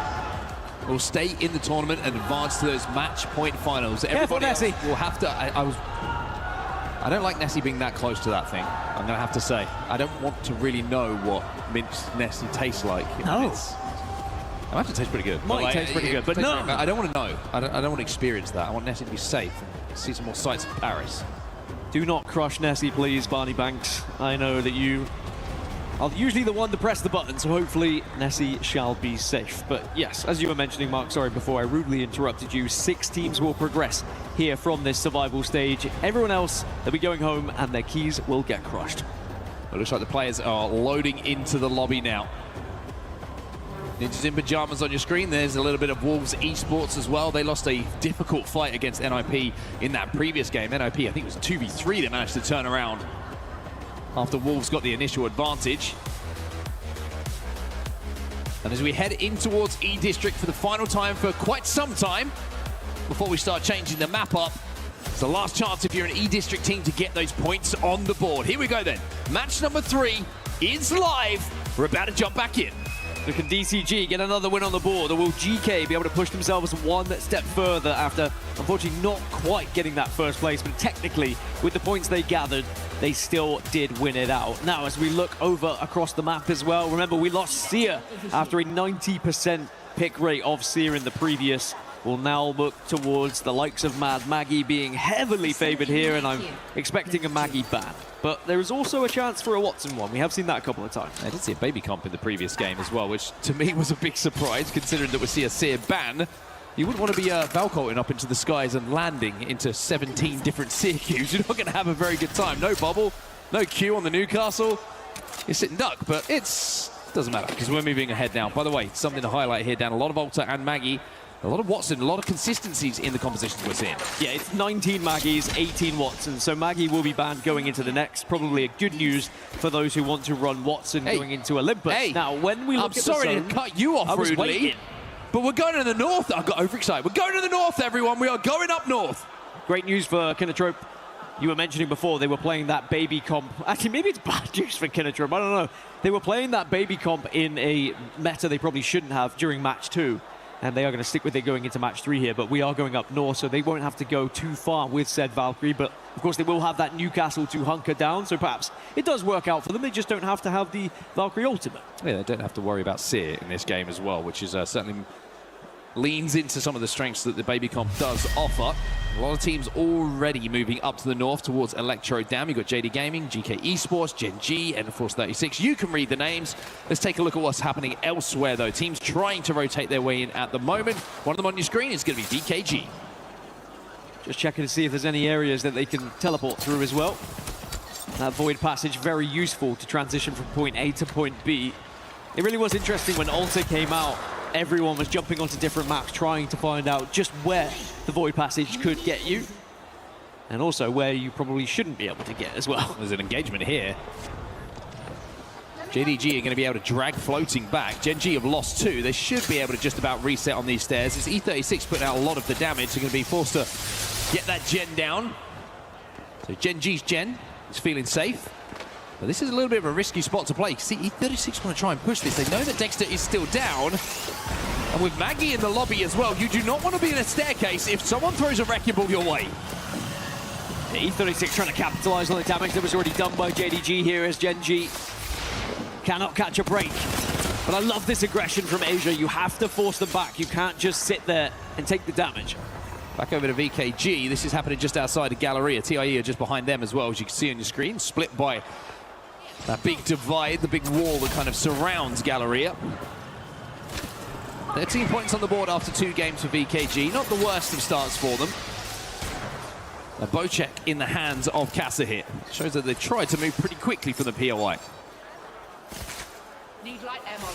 Speaker 9: will stay in the tournament and advance to those match point finals. Everybody else will have to. I don't like Nessie being that close to that thing. I'm going to have to say. I don't want to really know what minced Nessie tastes like.
Speaker 10: No.
Speaker 9: It might taste pretty good.
Speaker 10: Might taste pretty good, but no.
Speaker 9: I don't want to know. I don't want to experience that. I want Nessie to be safe and see some more sights of Paris.
Speaker 10: Do not crush Nessie, please, Barney Banks. I know that you are usually the one to press the button, so hopefully Nessie shall be safe. But yes, as you were mentioning, Mark, sorry, before I rudely interrupted you, 6 teams will progress here from this survival stage. Everyone else, they'll be going home and their keys will get crushed.
Speaker 9: It looks like the players are loading into the lobby now. Ninjas in pajamas on your screen. There's a little bit of Wolves Esports as well. They lost a difficult fight against NIP in that previous game. NIP, I think it was 2v3 that managed to turn around after Wolves got the initial advantage. And as we head in towards E District for the final time for quite some time, before we start changing the map up, it's the last chance if you're an E District team to get those points on the board. Here we go then. Match number 3 is live. We're about to jump back in.
Speaker 10: Look, can DCG get another win on the board, or will GK be able to push themselves one step further after, unfortunately, not quite getting that first place, but technically, with the points they gathered, they still did win it out. Now, as we look over across the map as well, remember, we lost Seer after a 90% pick rate of Seer in the previous. We'll now look towards the likes of Mad Maggie being heavily favored here, and I'm expecting a Maggie ban. But there is also a chance for a Watson one. We have seen that a couple of times.
Speaker 9: I did see a baby comp in the previous game as well, which to me was a big surprise, considering that we see a Seer ban. You wouldn't want to be Valcolting up into the skies and landing into 17 different Seer queues. You're not going to have a very good time. No bubble, no queue on the Newcastle. You're sitting duck, but doesn't matter because we're moving ahead now. By the way, something to highlight here, Dan, a lot of Alta and Maggie. A lot of Watson, a lot of consistencies in the compositions we're seeing.
Speaker 10: Yeah, it's 19 Maggies, 18 Watsons. So Maggie will be banned going into the next. Probably a good news for those who want to run Watson going into Olympus.
Speaker 9: Hey,
Speaker 10: now, when we look
Speaker 9: I'm
Speaker 10: at
Speaker 9: sorry
Speaker 10: the zone,
Speaker 9: to cut you off rudely, but we're going to the north. I got overexcited. We're going to the north, everyone. We are going up north.
Speaker 10: Great news for Kinatrope. You were mentioning before they were playing that baby comp. Actually, maybe it's bad news for Kinatrope. I don't know. They were playing that baby comp in a meta they probably shouldn't have during match 2. And they are going to stick with it going into match 3 here, but we are going up north, so they won't have to go too far with said Valkyrie, but of course they will have that Newcastle to hunker down, so perhaps it does work out for them. They just don't have to have the Valkyrie ultimate.
Speaker 9: Yeah, they don't have to worry about Seer in this game as well, which is certainly leans into some of the strengths that the baby comp does offer. A lot of teams already moving up to the north towards Electro Dam. You've got JD Gaming, GK Esports, Gen G, and Force 36. You can read the names. Let's take a look at what's happening elsewhere, though. Teams trying to rotate their way in at the moment. One of them on your screen is going to be VKG.
Speaker 10: Just checking to see if there's any areas that they can teleport through as well. That void passage, very useful to transition from point A to point B. It really was interesting when Alta came out. Everyone was jumping onto different maps trying to find out just where the void passage could get you, and also where you probably shouldn't be able to get as well.
Speaker 9: There's an engagement here. JDG are going to be able to drag floating back. Gen G have lost 2. They should be able to just about reset on these stairs. It's E36 putting out a lot of the damage. They're going to be forced to get that Gen down. So Gen G's Gen is feeling safe. But this is a little bit of a risky spot to play. See, E36 want to try and push this. They know that Dexter is still down. And with Maggie in the lobby as well, you do not want to be in a staircase if someone throws a wrecking ball your way.
Speaker 10: E36 trying to capitalize on the damage that was already done by JDG here as Gen G cannot catch a break. But I love this aggression from Asia. You have to force them back. You can't just sit there and take the damage.
Speaker 9: Back over to VKG. This is happening just outside of Galleria. TIE are just behind them as well, as you can see on your screen. Split by that big divide, the big wall that kind of surrounds Galleria. 13 points on the board after 2 games for VKG. Not the worst of starts for them. A bow check in the hands of Casa here. Shows that they've tried to move pretty quickly from the POI.
Speaker 11: Need light ammo.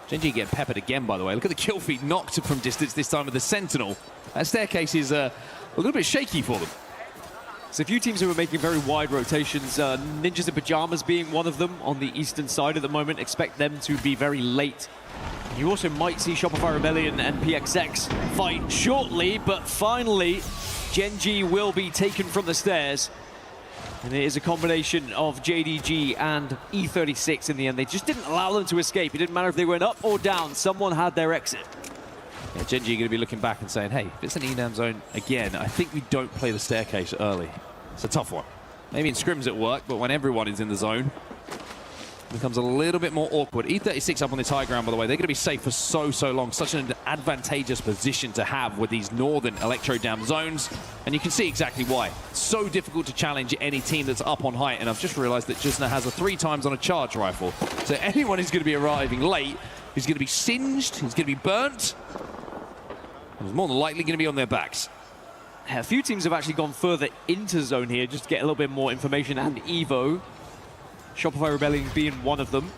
Speaker 9: Gen G getting peppered again, by the way. Look at the kill feed knocked from distance, this time with the Sentinel. That staircase is a little bit shaky for them.
Speaker 10: So a few teams who are making very wide rotations, Ninjas in Pajamas being one of them on the eastern side at the moment. Expect them to be very late. You also might see Shopify Rebellion and PXX fight shortly, but finally, Gen G will be taken from the stairs. And it is a combination of JDG and E36 in the end. They just didn't allow them to escape. It didn't matter if they went up or down. Someone had their exit.
Speaker 9: Yeah, Gen G going to be looking back and saying, hey, if it's an ENAM zone again, I think we don't play the staircase early. It's a tough one. Maybe in scrims at work, but when everyone is in the zone, it becomes a little bit more awkward. E36 up on this high ground, by the way. They're going to be safe for so long. Such an advantageous position to have with these northern Electro Dam zones. And you can see exactly why. It's so difficult to challenge any team that's up on height. And I've just realized that Jisna has a 3 times on a charge rifle. So anyone who's going to be arriving late is going to be singed, he's going to be burnt. And more than likely going to be on their backs.
Speaker 10: A few teams have actually gone further into zone here just to get a little bit more information and Evo. Shopify Rebellion being one of them.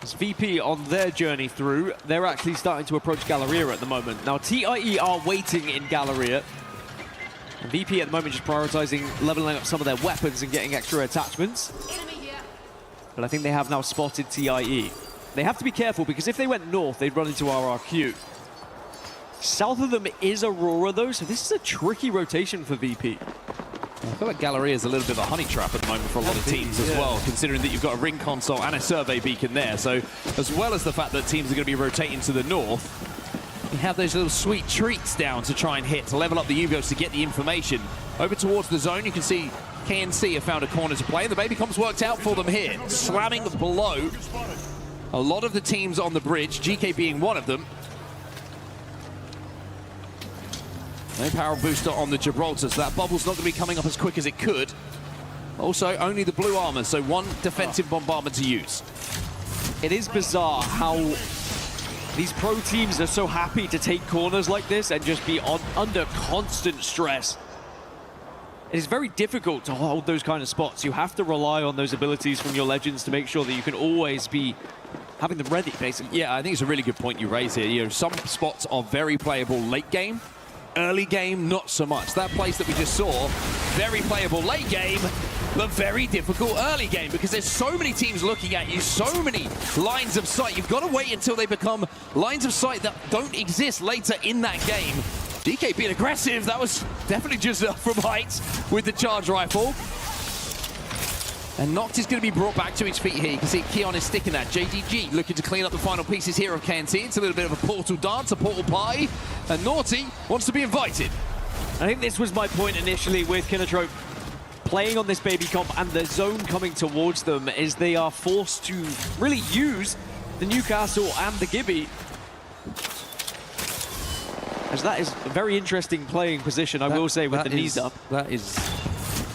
Speaker 10: As VP on their journey through, they're actually starting to approach Galleria at the moment. Now, TIE are waiting in Galleria. And VP at the moment just prioritizing leveling up some of their weapons and getting extra attachments. But I think they have now spotted TIE. They have to be careful because if they went north, they'd run into RRQ. South of them is Aurora though, so this is a tricky rotation for VP.
Speaker 9: I feel like Galleria is a little bit of a honey trap at the moment for a lot of teams as well, considering that you've got a ring console and a survey beacon there. So as well as the fact that teams are going to be rotating to the north, you have those little sweet treats down to try and hit, to level up the U-boats to get the information. Over towards the zone, you can see KNC have found a corner to play. The baby comp's worked out for them here, slamming below a lot of the teams on the bridge, GK being one of them. No power booster on the Gibraltar, so that bubble's not going to be coming up as quick as it could. Also, only the blue armor, so one defensive bombardment to use.
Speaker 10: It is bizarre how these pro teams are so happy to take corners like this and just be under constant stress. It is very difficult to hold those kind of spots. You have to rely on those abilities from your legends to make sure that you can always be having them ready, basically.
Speaker 9: Yeah, I think it's a really good point you raise here. You know, some spots are very playable late game. Early game, not so much. That place that we just saw, very playable late game, but very difficult early game because there's so many teams looking at you, so many lines of sight. You've got to wait until they become lines of sight that don't exist later in that game. DK being aggressive, that was definitely just from height with the charge rifle. And Noct is going to be brought back to his feet here. You can see Keon is sticking that. JDG looking to clean up the final pieces here of KNT. It's a little bit of a portal dance, a portal pie. And Naughty wants to be invited.
Speaker 10: I think this was my point initially with Kinatrope playing on this baby comp and the zone coming towards them is they are forced to really use the Newcastle and the Gibby. As that is a very interesting playing position, I will say, with the knees up.
Speaker 9: That is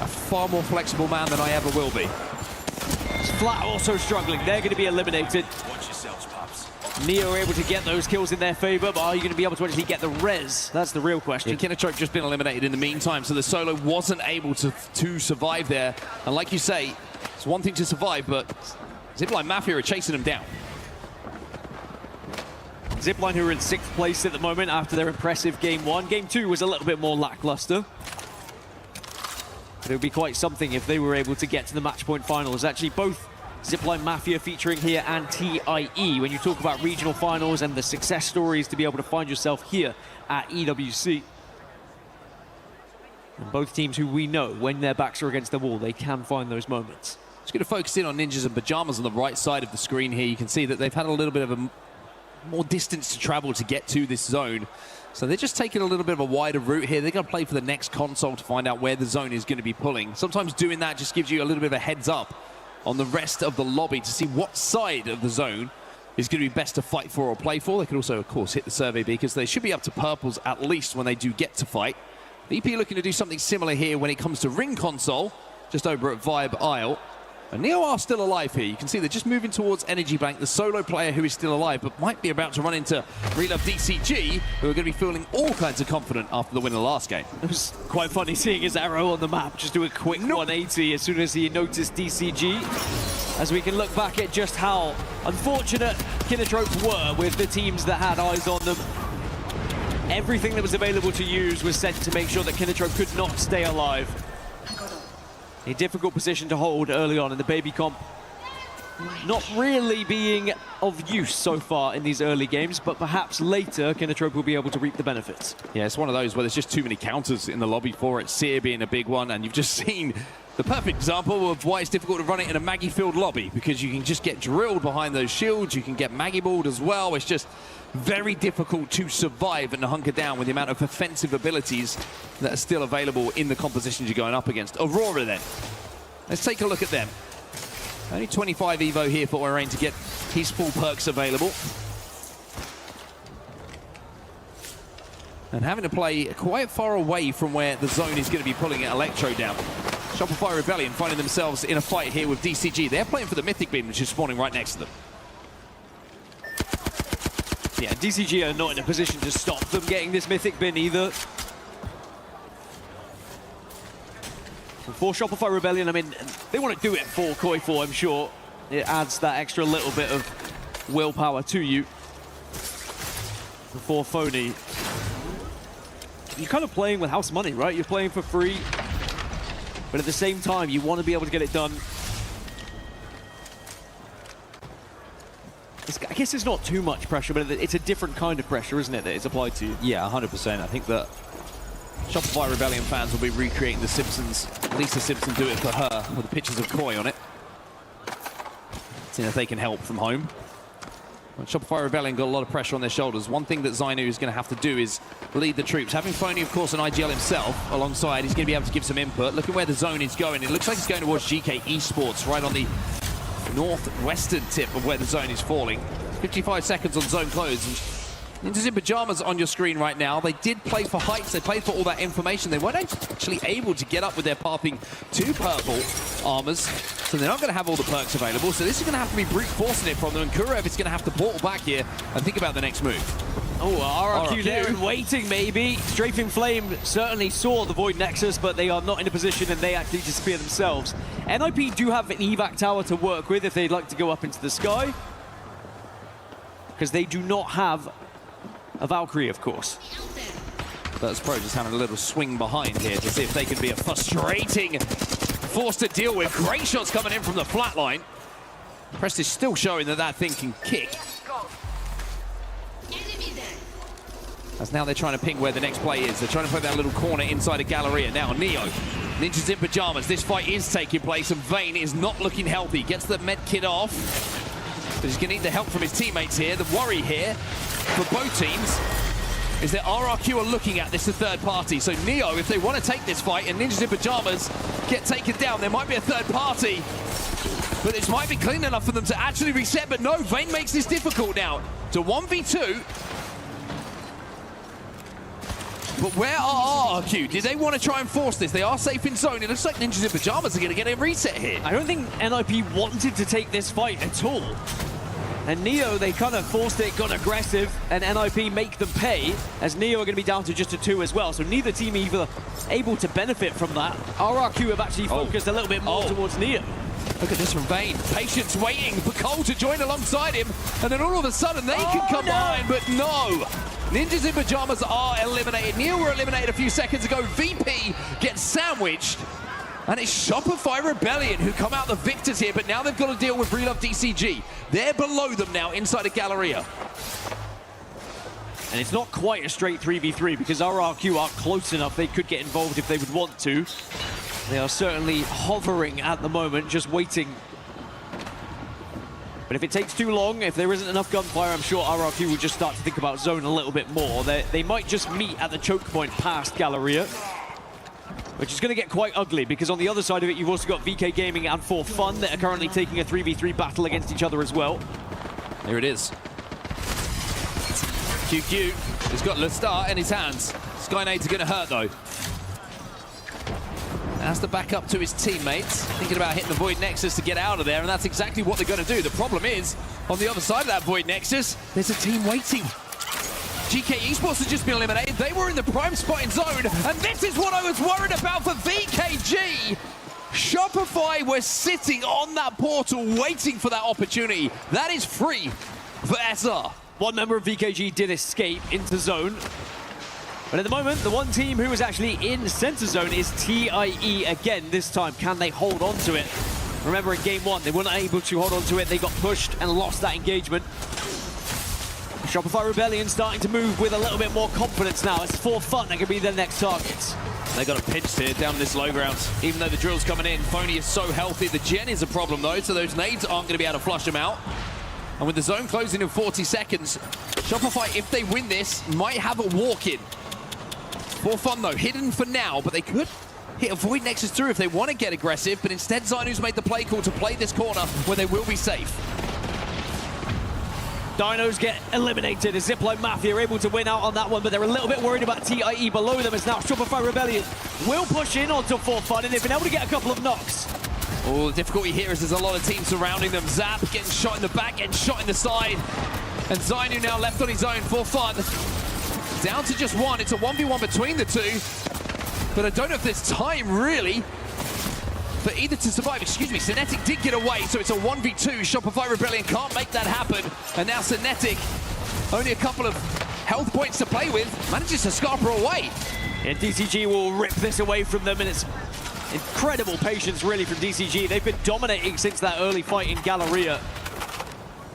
Speaker 9: a far more flexible man than I ever will be.
Speaker 10: Flat also struggling. They're going to be eliminated.
Speaker 7: Watch yourselves, Pops.
Speaker 10: Neo are able to get those kills in their favor, but are you going to be able to actually get the res? That's the real question.
Speaker 9: Yeah, Kinatrope just been eliminated in the meantime, so the solo wasn't able to survive there. And like you say, it's one thing to survive, but Zipline Mafia are chasing him down.
Speaker 10: Zipline, who are in 6th place at the moment after their impressive Game 1. Game 2 was a little bit more lackluster. It would be quite something if they were able to get to the match point finals. Actually, both Zipline Mafia featuring here and TIE, when you talk about regional finals and the success stories to be able to find yourself here at EWC. And both teams who we know, when their backs are against the wall, they can find those moments.
Speaker 9: Just going to focus in on Ninjas and Pajamas on the right side of the screen here. You can see that they've had a little bit of a more distance to travel to get to this zone. So they're just taking a little bit of a wider route here. They're going to play for the next console to find out where the zone is going to be pulling. Sometimes doing that just gives you a little bit of a heads up on the rest of the lobby to see what side of the zone is going to be best to fight for or play for. They could also, of course, hit the survey because they should be up to purples at least when they do get to fight. VP looking to do something similar here when it comes to ring console, just over at Vibe Isle. And Neo are still alive here. You can see they're just moving towards Energy Bank, the solo player who is still alive, but might be about to run into Relove DCG, who are going to be feeling all kinds of confident after the win of the last game.
Speaker 10: It was quite funny seeing his arrow on the map just do a quick 180 as soon as he noticed DCG. As we can look back at just how unfortunate Kinatrope were with the teams that had eyes on them. Everything that was available to use was sent to make sure that Kinatrope could not stay alive. A difficult position to hold early on in the baby comp. Not really being of use so far in these early games, but perhaps later Kinatrope will be able to reap the benefits.
Speaker 9: Yeah, it's one of those where there's just too many counters in the lobby for it. Sear being a big one, and you've just seen the perfect example of why it's difficult to run it in a Maggie-filled lobby, because you can just get drilled behind those shields, you can get Maggie-balled as well. It's just very difficult to survive and hunker down with the amount of offensive abilities that are still available in the compositions you're going up against. Aurora then. Let's take a look at them. Only 25 Evo here for Orain to get his full perks available. And having to play quite far away from where the zone is going to be pulling at Electro down. Shopify Rebellion finding themselves in a fight here with DCG. They're playing for the Mythic Beam, which is spawning right next to them.
Speaker 10: Yeah, DCG are not in a position to stop them getting this Mythic Bin either. For Shopify Rebellion, I mean, they want to do it for Koi4, I'm sure. It adds that extra little bit of willpower to you. For Phony, you're kind of playing with house money, right? You're playing for free, but at the same time, you want to be able to get it done. I guess it's not too much pressure, but it's a different kind of pressure, isn't it, that is applied to you?
Speaker 9: Yeah, 100%. I think that Shopify Rebellion fans will be recreating The Simpsons. Lisa Simpson do it for her with the pictures of Koi on it. Seeing if they can help from home. Well, Shopify Rebellion got a lot of pressure on their shoulders. One thing that Zainu is going to have to do is lead the troops. Having Phony, of course, an IGL himself alongside, he's going to be able to give some input. Look at where the zone is going. It looks like it's going towards GK Esports, right on the northwestern tip of where the zone is falling. 55 seconds on zone close. Ninjas in Pajamas on your screen right now. They did play for heights. They played for all that information. They weren't actually able to get up with their pathing to purple armors, so they're not going to have all the perks available. So this is going to have to be brute forcing it from them, and Kurev is going to have to portal back here and think about the next move.
Speaker 10: Oh, AEROCOOL there and waiting, maybe. Strafing Flame certainly saw the Void Nexus, but they are not in a position and they actually disappear themselves. NIP do have an evac tower to work with if they'd like to go up into the sky, because they do not have a Valkyrie, of course.
Speaker 9: Virtus Pro just having a little swing behind here to see if they can be a frustrating force to deal with. Great shots coming in from the flat line. Prest is still showing that that thing can kick. As now they're trying to ping where the next play is. They're trying to put that little corner inside a Galleria. Now Neo, Ninjas in Pajamas. This fight is taking place and Vayne is not looking healthy. Gets the med kit off. But he's going to need the help from his teammates here. The worry here for both teams is that AEROCOOL are looking at this as third party. So Neo, if they want to take this fight and Ninjas in Pajamas get taken down, there might be a third party. But this might be clean enough for them to actually reset. But no, Vayne makes this difficult now. To 1v2. But where are AEROCOOL? Did they want to try and force this? They are safe in zone. It looks like Ninjas in Pajamas are going to get a reset here.
Speaker 10: I don't think NIP wanted to take this fight at all. And Neo, they kind of forced it, got aggressive, and NIP make them pay, as Neo are going to be down to just a 2 as well. So neither team either able to benefit from that. AEROCOOL have actually focused a little bit more towards Neo.
Speaker 9: Look at this from Vayne. Patience waiting for Cole to join alongside him. And then all of a sudden they can come behind, but no. Ninjas in Pajamas are eliminated. Neo were eliminated a few seconds ago. VP gets sandwiched. And it's Shopify Rebellion who come out the victors here, but now they've got to deal with Relove DCG. They're below them now inside a Galleria.
Speaker 10: And it's not quite a straight 3v3 because AEROCOOL are close enough. They could get involved if they would want to. They are certainly hovering at the moment, just waiting. But if it takes too long, if there isn't enough gunfire, I'm sure AEROCOOL will just start to think about zone a little bit more. They might just meet at the choke point past Galleria, which is going to get quite ugly because on the other side of it, you've also got VK Gaming and For Fun that are currently taking a 3v3 battle against each other as well.
Speaker 9: Here it is. QQ has got Lestar in his hands. Skynades are going to hurt though. Has to back up to his teammates, thinking about hitting the Void Nexus to get out of there, and that's exactly what they're going to do. The problem is, on the other side of that Void Nexus, there's a team waiting. GK Esports has just been eliminated. They were in the prime spot in zone, and this is what I was worried about for VKG. Shopify were sitting on that portal waiting for that opportunity. That is free for SR.
Speaker 10: One member of VKG did escape into zone. But at the moment, the one team who is actually in center zone is TIE again. This time, can they hold on to it? Remember in game 1, they weren't able to hold on to it. They got pushed and lost that engagement. Shopify Rebellion starting to move with a little bit more confidence now. It's For Fun that could be their next targets.
Speaker 9: They got a pinch here down this low ground. Even though the drill's coming in, Phony is so healthy. The gen is a problem though, so those nades aren't going to be able to flush them out. And with the zone closing in 40 seconds, Shopify, if they win this, might have a walk-in. For Fun though, hidden for now, but they could hit a Void Nexus through if they want to get aggressive, but instead Zainu's made the play call to play this corner where they will be safe.
Speaker 10: Dinos get eliminated. The Zipline Mafia are able to win out on that one, but they're a little bit worried about TIE below them as now Shopify Rebellion will push in onto For Fun, and they've been able to get a couple of knocks.
Speaker 9: Oh, the difficulty here is there's a lot of teams surrounding them. Zap getting shot in the back, getting shot in the side. And Zainu now left on his own. For Fun down to just one. It's a 1v1 between the two. But I don't know if there's time, really, for either to survive. Excuse me, Synetic did get away, so it's a 1v2. Shopify Rebellion can't make that happen. And now Synetic, only a couple of health points to play with, manages to scarper away.
Speaker 10: And DCG will rip this away from them, and it's incredible patience, really, from DCG. They've been dominating since that early fight in Galleria,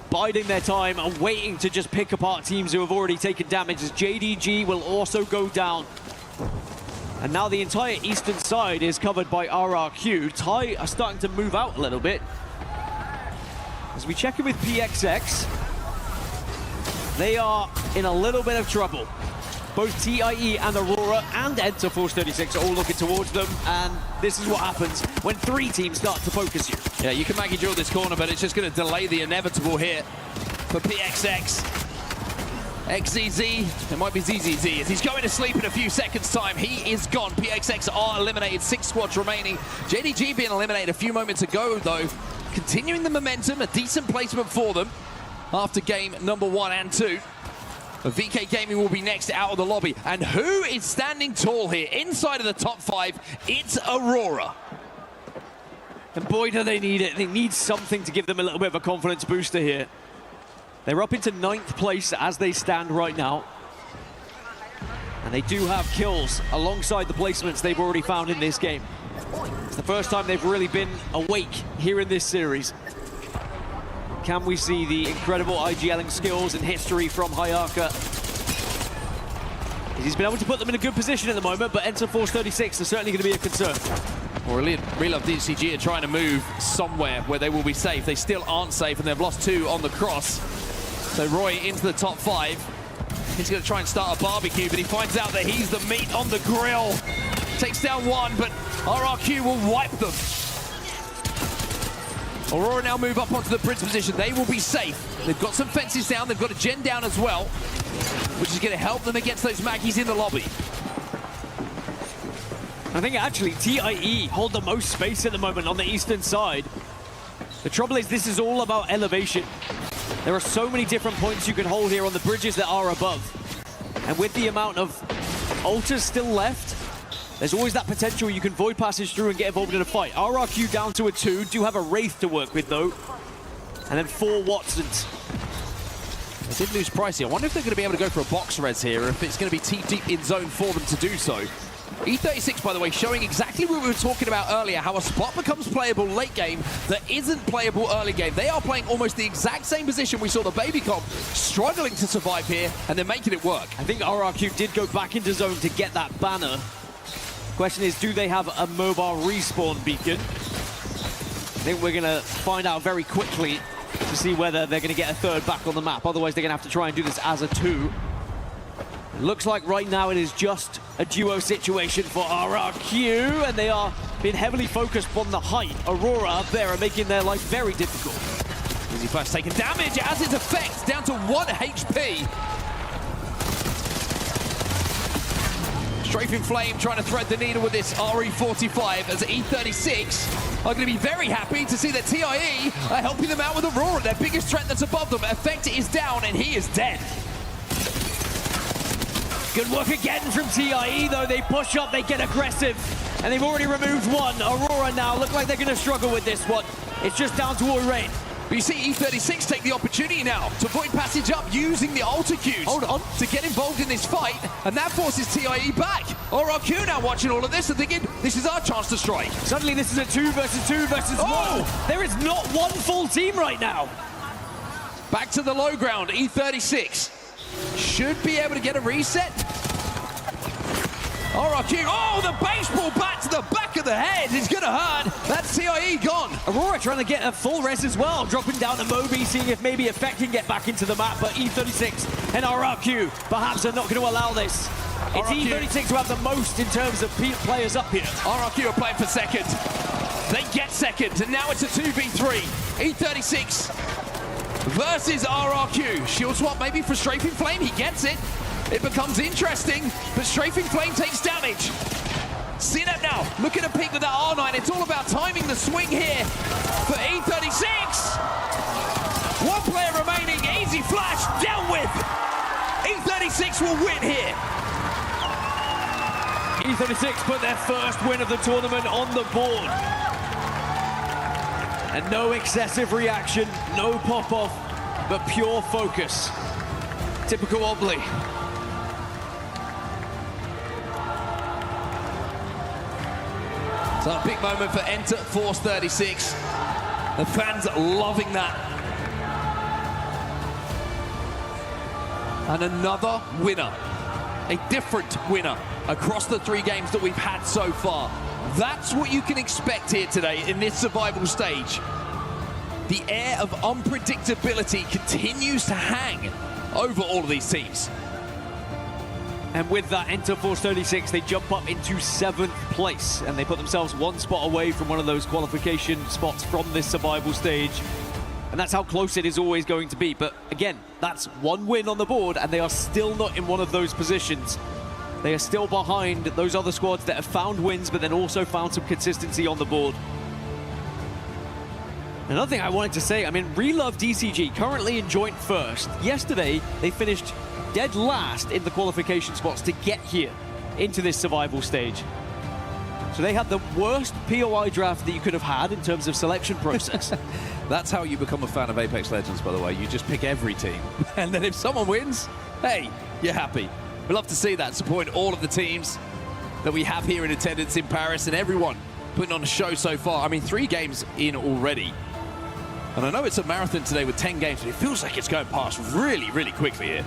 Speaker 10: biding their time and waiting to just pick apart teams who have already taken damage, as JDG will also go down. And now the entire eastern side is covered by RRQ. TIE are starting to move out a little bit. As we check in with PXX, they are in a little bit of trouble. Both TIE and Aurora and Enter Force 36 are all looking towards them, and this is what happens when 3 teams start to focus you.
Speaker 9: Yeah, you can Maggie drill this corner, but it's just going to delay the inevitable here for PXX. XZZ, it might be ZZZ, as he's going to sleep in a few seconds' time. He is gone. PXX are eliminated, 6 squads remaining. JDG being eliminated a few moments ago, though, continuing the momentum, a decent placement for them after game number 1 and 2. VK Gaming will be next out of the lobby. And who is standing tall here inside of the top 5? It's Aurora.
Speaker 10: And boy, do they need it. They need something to give them a little bit of a confidence booster here. They're up into 9th place as they stand right now. And they do have kills alongside the placements they've already found in this game. It's the first time they've really been awake here in this series. Can we see the incredible IGLing skills and history from Hayaka? He's been able to put them in a good position at the moment, but Enter Force 36 is certainly going to be a concern.
Speaker 9: Well, Real of DCG are trying to move somewhere where they will be safe. They still aren't safe, and they've lost 2 on the cross. So Roy into the top 5. He's going to try and start a barbecue, but he finds out that he's the meat on the grill. Takes down 1, but RRQ will wipe them. Aurora now move up onto the Prince position. They will be safe. They've got some fences down. They've got a gen down as well, which is going to help them against those Maggies in the lobby.
Speaker 10: I think actually TIE hold the most space at the moment on the eastern side. The trouble is this is all about elevation. There are so many different points you can hold here on the bridges that are above. And with the amount of altars still left, there's always that potential you can void passage through and get involved in a fight. RRQ down to a 2, do have a Wraith to work with though. And then 4 Watsons.
Speaker 9: They did lose Pricey. I wonder if they're going to be able to go for a box res here, or if it's going to be too deep in zone for them to do so. E36, by the way, showing exactly what we were talking about earlier, how a spot becomes playable late game that isn't playable early game. They are playing almost the exact same position we saw the Baby Comp struggling to survive here, and they're making it work.
Speaker 10: I think RRQ did go back into zone to get that banner. Question is, do they have a mobile respawn beacon? I think we're going to find out very quickly to see whether they're going to get a 3rd back on the map. Otherwise, they're going to have to try and do this as a 2. It looks like right now it is just a duo situation for RRQ, and they are being heavily focused on the height. Aurora up there are making their life very difficult.
Speaker 9: Easy Flash taking damage as its effect down to 1 HP. Strafing Flame trying to thread the needle with this RE45 as E36 are going to be very happy to see that TIE are helping them out with Aurora, their biggest threat that's above them. Effect is down and he is dead.
Speaker 10: Good work again from TIE, though. They push up, they get aggressive, and they've already removed 1. Aurora now look like they're going to struggle with this one. It's just down to Rain.
Speaker 9: But you see E36 take the opportunity now to void passage up using the alter cues. Hold on. To get involved in this fight, and that forces TIE back. RRQ now watching all of this and thinking, this is our chance to strike.
Speaker 10: Suddenly this is a 2 versus 2 versus 1. There is not one full team right now.
Speaker 9: Back to the low ground, E36. Should be able to get a reset. RRQ, oh, the baseball bat to the back of the head is going to hurt. That's TIE gone.
Speaker 10: Aurora trying to get a full res as well, dropping down to Moby, seeing if maybe Effect can get back into the map, but E36 and RRQ perhaps are not going to allow this. It's E36 who have the most in terms of players up here.
Speaker 9: RRQ are playing for second. They get second, and now it's a 2v3. E36 versus RRQ. Shield swap maybe for Strafing Flame, he gets it. It becomes interesting, but Strafing Flame takes damage. Synap now, looking to peek with that R9. It's all about timing the swing here for E36. 1 player remaining, easy flash, dealt with. E36 will win here.
Speaker 10: E36 put their first win of the tournament on the board. And no excessive reaction, no pop-off, but pure focus. Typical Obley.
Speaker 9: So a big moment for Enter Force 36. The fans loving that. And another winner, a different winner across the 3 games that we've had so far. That's what you can expect here today in this survival stage. The air of unpredictability continues to hang over all of these teams.
Speaker 10: And with that, Enter Force 36, they jump up into 7th place, and they put themselves 1 spot away from one of those qualification spots from this survival stage. And that's how close it is always going to be. But again, that's 1 win on the board, and they are still not in one of those positions. They are still behind those other squads that have found wins, but then also found some consistency on the board. Another thing I wanted to say, I mean, Relove DCG currently in joint first. Yesterday, they finished dead last in the qualification spots to get here into this survival stage. So they had the worst POI draft that you could have had in terms of selection process.
Speaker 9: That's how you become a fan of Apex Legends, by the way. You just pick every team. And then if someone wins, hey, you're happy. We love to see that, supporting all of the teams that we have here in attendance in Paris, and everyone putting on a show so far. I mean, 3 games in already. And I know it's a marathon today with 10 games, but it feels like it's going past really, really quickly here.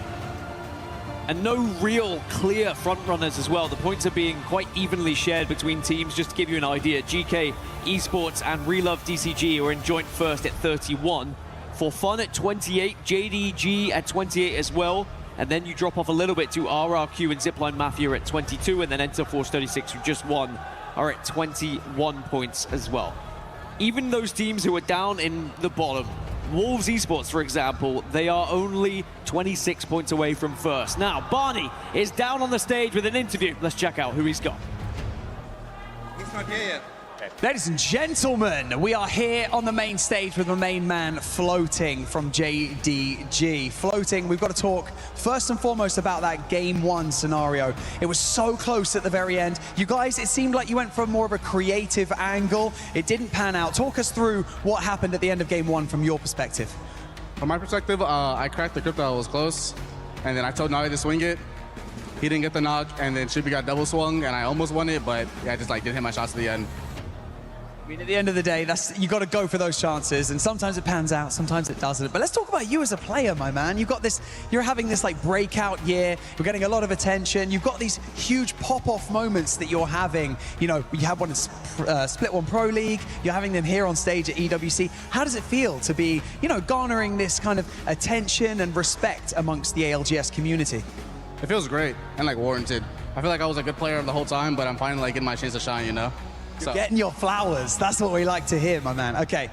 Speaker 10: And no real clear front runners as well. The points are being quite evenly shared between teams. Just to give you an idea, GK Esports and Relove DCG are in joint first at 31. For Fun at 28, JDG at 28 as well. And then you drop off a little bit to RRQ and Zipline Mafia at 22, and then Enter Force 36, who just won, are at 21 points as well. Even those teams who are down in the bottom, Wolves Esports, for example, they are only 26 points away from first. Now, Barney is down on the stage with an interview. Let's check out who he's got.
Speaker 11: He's not here yet.
Speaker 12: Ladies and gentlemen, we are here on the main stage with the main man, Floating from JDG. Floating, we've got to talk first and foremost about that Game 1 scenario. It was so close at the very end. You guys, it seemed like you went for more of a creative angle. It didn't pan out. Talk us through what happened at the end of Game 1 from your perspective.
Speaker 11: From my perspective, I cracked the crypto, I was close, and then I told Nari to swing it. He didn't get the knock, and then Shippy got double swung, and I almost won it, but yeah, I just didn't hit my shots at the end.
Speaker 12: I mean, at the end of the day, you got to go for those chances, and sometimes it pans out, sometimes it doesn't. But let's talk about you as a player, my man. You've got this, you're having this breakout year. You're getting a lot of attention. You've got these huge pop-off moments that you're having. You know, you have one in Split 1 Pro League. You're having them here on stage at EWC. How does it feel to be, garnering this kind of attention and respect amongst the ALGS community?
Speaker 11: It feels great and warranted. I feel like I was a good player the whole time, but I'm finally getting my chance to shine,
Speaker 12: You're getting your flowers. That's what we like to hear, my man. Okay.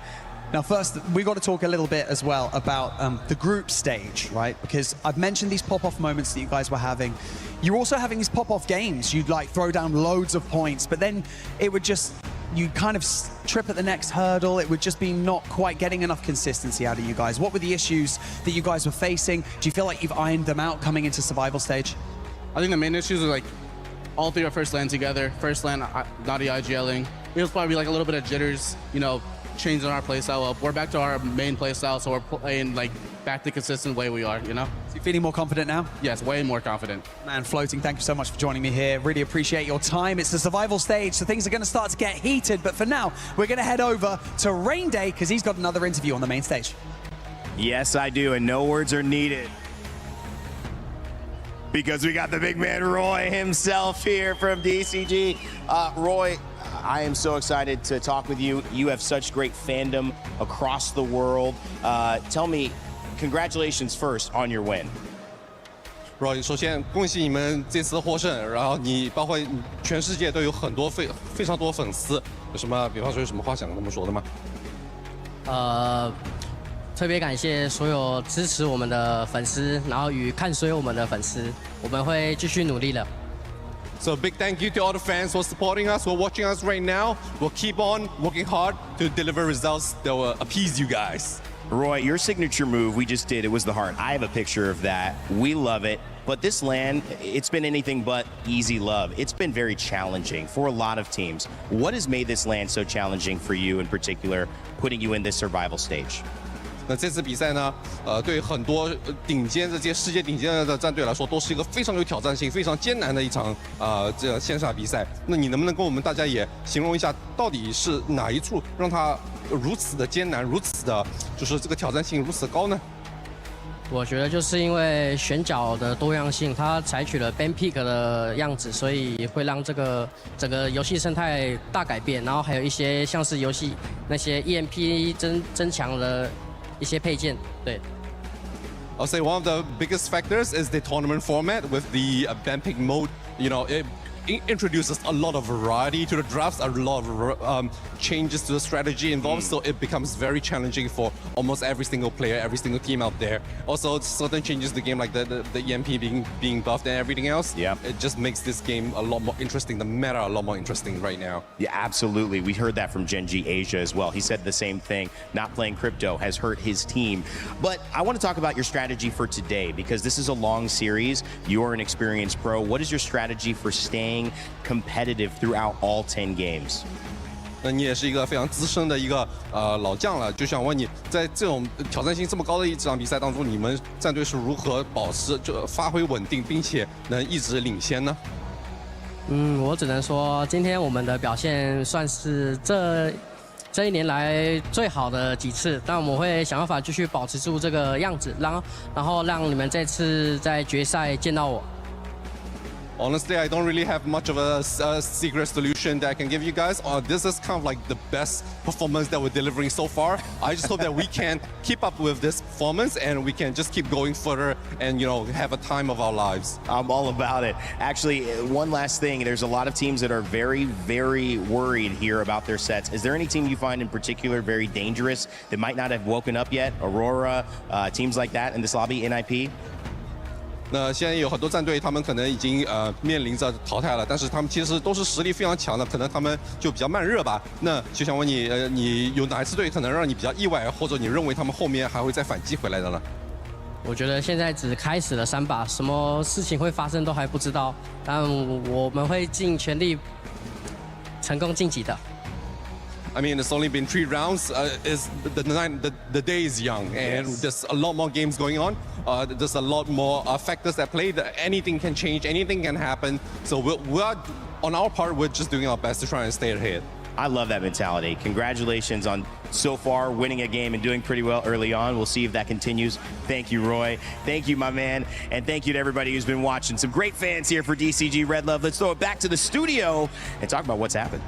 Speaker 12: Now, first, we've got to talk a little bit as well about the group stage, right? Because I've mentioned these pop-off moments that you guys were having. You're also having these pop-off games. You'd throw down loads of points, but then it would just, you'd kind of trip at the next hurdle. It would just be not quite getting enough consistency out of you guys. What were the issues that you guys were facing? Do you feel like you've ironed them out coming into survival stage?
Speaker 11: I think the main issues are all 3 are first land together. First land, Naughty IGLing. It was probably a little bit of jitters, changing our playstyle up. We're back to our main playstyle, so we're playing back the consistent way we are, So
Speaker 12: you feeling more confident now?
Speaker 11: Yes, way more confident.
Speaker 12: Man, Floating, thank you so much for joining me here. Really appreciate your time. It's the survival stage, so things are going to start to get heated. But for now, we're going to head over to Rain Day because he's got another interview on the main stage.
Speaker 1: Yes, I do, and no words are needed. Because we got the big man Roy himself here from DCG. Roy, I am so excited to talk with you. You have such great fandom across the world. Tell me, congratulations first on your win.
Speaker 13: Roy, 首先恭喜你们这次获胜，然后你包括全世界都有很多非常多粉丝，有什么，比方说有什么话想跟他们说的吗？
Speaker 14: 特别感谢所有支持我们的粉丝，然后与看衰我们的粉丝，我们会继续努力的。
Speaker 13: So a big thank you to all the fans who are supporting us, who are watching us right now. We'll keep on working hard to deliver results that will appease you guys.
Speaker 1: Roy, your signature move we just did, it was the heart. I have a picture of that. We love it. But this LAN, it's been anything but easy love. It's been very challenging for a lot of teams. What has made this LAN so challenging for you in particular, putting you in this survival stage?
Speaker 13: 那这次比赛呢，对很多顶尖这些世界顶尖的战队来说，都是一个非常有挑战性、非常艰难的一场这个线下比赛。那你能不能跟我们大家也形容一下，到底是哪一处让它如此的艰难，如此的就是这个挑战性如此高呢？
Speaker 14: 我觉得就是因为选角的多样性，它采取了 band pick 的样子，所以会让这个整个游戏生态大改变。然后还有一些像是游戏那些 EMP 增强的一些配件，对。
Speaker 13: I'll say one of the biggest factors is the tournament format with the band pick mode. You know, it introduces a lot of variety to the drafts, a lot of changes to the strategy involved, so it becomes very challenging for almost every single player, every single team out there. Also, certain changes to the game, like the EMP being buffed and everything else, it just makes this game a lot more interesting, the meta a lot more interesting right now.
Speaker 1: Yeah, absolutely. We heard that from Genji Asia as well. He said the same thing. Not playing crypto has hurt his team. But I want to talk about your strategy for today, because this is a long series. You're an experienced pro. What is your strategy for staying competitive throughout all 10 games?
Speaker 13: 那你也是一个非常资深的一个老将了，就想问你，在这种挑战性这么高的一场比赛当中，你们战队是如何保持就发挥稳定，并且能一直领先呢？
Speaker 14: 我只能说，今天我们的表现算是这一年来最好的几次，但我们会想办法继续保持住这个样子，然后让你们这次在决赛见到我。
Speaker 13: Honestly, I don't really have much of a secret solution that I can give you guys. This is kind of like the best performance that we're delivering so far. I just hope that we can keep up with this performance and we can just keep going further and, you know, have a time of our lives.
Speaker 1: I'm all about it. Actually, one last thing. There's a lot of teams that are very, very worried here about their sets. Is there any team you find in particular very dangerous that might not have woken up yet? Aurora, teams like that in this lobby, NIP?
Speaker 13: 那现在有很多战队，他们可能已经面临着淘汰了，但是他们其实都是实力非常强的，可能他们就比较慢热吧。那就想问你，你有哪一支队可能让你比较意外，或者你认为他们后面还会再反击回来的呢？
Speaker 14: 我觉得现在只开始了3把，什么事情会发生都还不知道，但我们会尽全力成功晋级的。
Speaker 13: I mean, it's only been 3 rounds. The day is young, and there's a lot more games going on. There's a lot more factors at play. Anything can change, anything can happen. So we're on our part, we're just doing our best to try and stay ahead.
Speaker 1: I love that mentality. Congratulations on so far winning a game and doing pretty well early on. We'll see if that continues. Thank you, Roy. Thank you, my man. And thank you to everybody who's been watching. Some great fans here for DCG Red Love. Let's throw it back to the studio and talk about what's happened.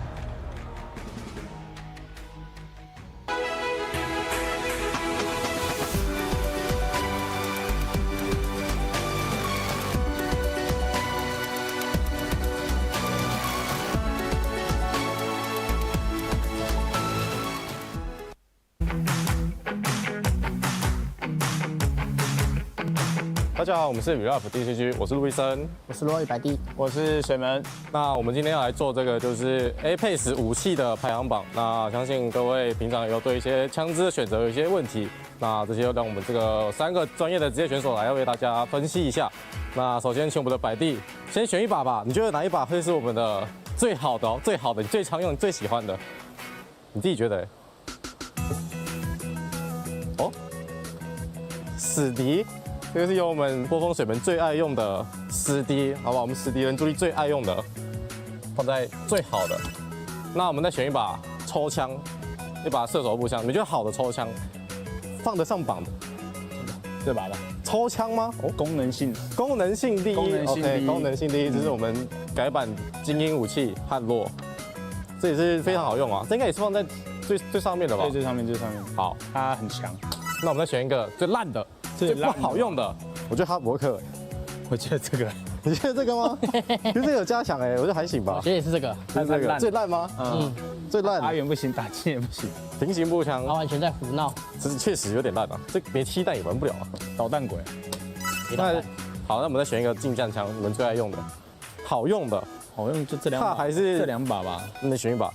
Speaker 15: Hello 大家好，我们是 ALGS DCG， 我是陆医生，
Speaker 16: 我是罗宇白帝，
Speaker 15: 我是水门。那我们今天要来做这个就是 APEX 武器的排行榜。那相信各位平常有对一些枪支的选择有一些问题，那这些让我们这个3个专业的职业选手来为大家分析一下。那首先请我们的白帝先选一把吧，你觉得哪一把会是我们的最好的、最好的、你最常用、你最喜欢的？你自己觉得？哦，死敌。这个是由我们波风水门最爱用的死敌，好不好？我们死敌人助力最爱用的，放在最好的。那我们再选一把抽枪，一把射手步枪。你们觉得好的抽枪，放得上榜的，这把吧？抽枪吗？哦，功能性第一 ，OK， 功能性第一，这是我们改版精英武器汉洛，这也是非常好用啊。这应该也是放在最上面的吧？
Speaker 16: 对，最上面。
Speaker 15: 好，
Speaker 16: 它很强。
Speaker 15: 那我们再选一个最烂的。最不好用的，我觉得哈伯克，
Speaker 16: 我觉得这个，
Speaker 15: 你觉得这个吗？其实这个有加强哎，我觉得还行吧。
Speaker 14: 我觉得也是这个，
Speaker 15: 是这个最烂吗？最烂。
Speaker 16: 打远不行，打近也不行。
Speaker 15: 平行步枪，
Speaker 14: 他完全在胡闹。
Speaker 15: 这确实有点烂啊，这连7弹也玩不了啊，
Speaker 16: 导弹鬼。
Speaker 15: 那好，那我们再选一个近战枪，你们最爱用的，好用
Speaker 16: 就这2把，
Speaker 15: 还是
Speaker 16: 这2把吧？
Speaker 15: 你们选一把。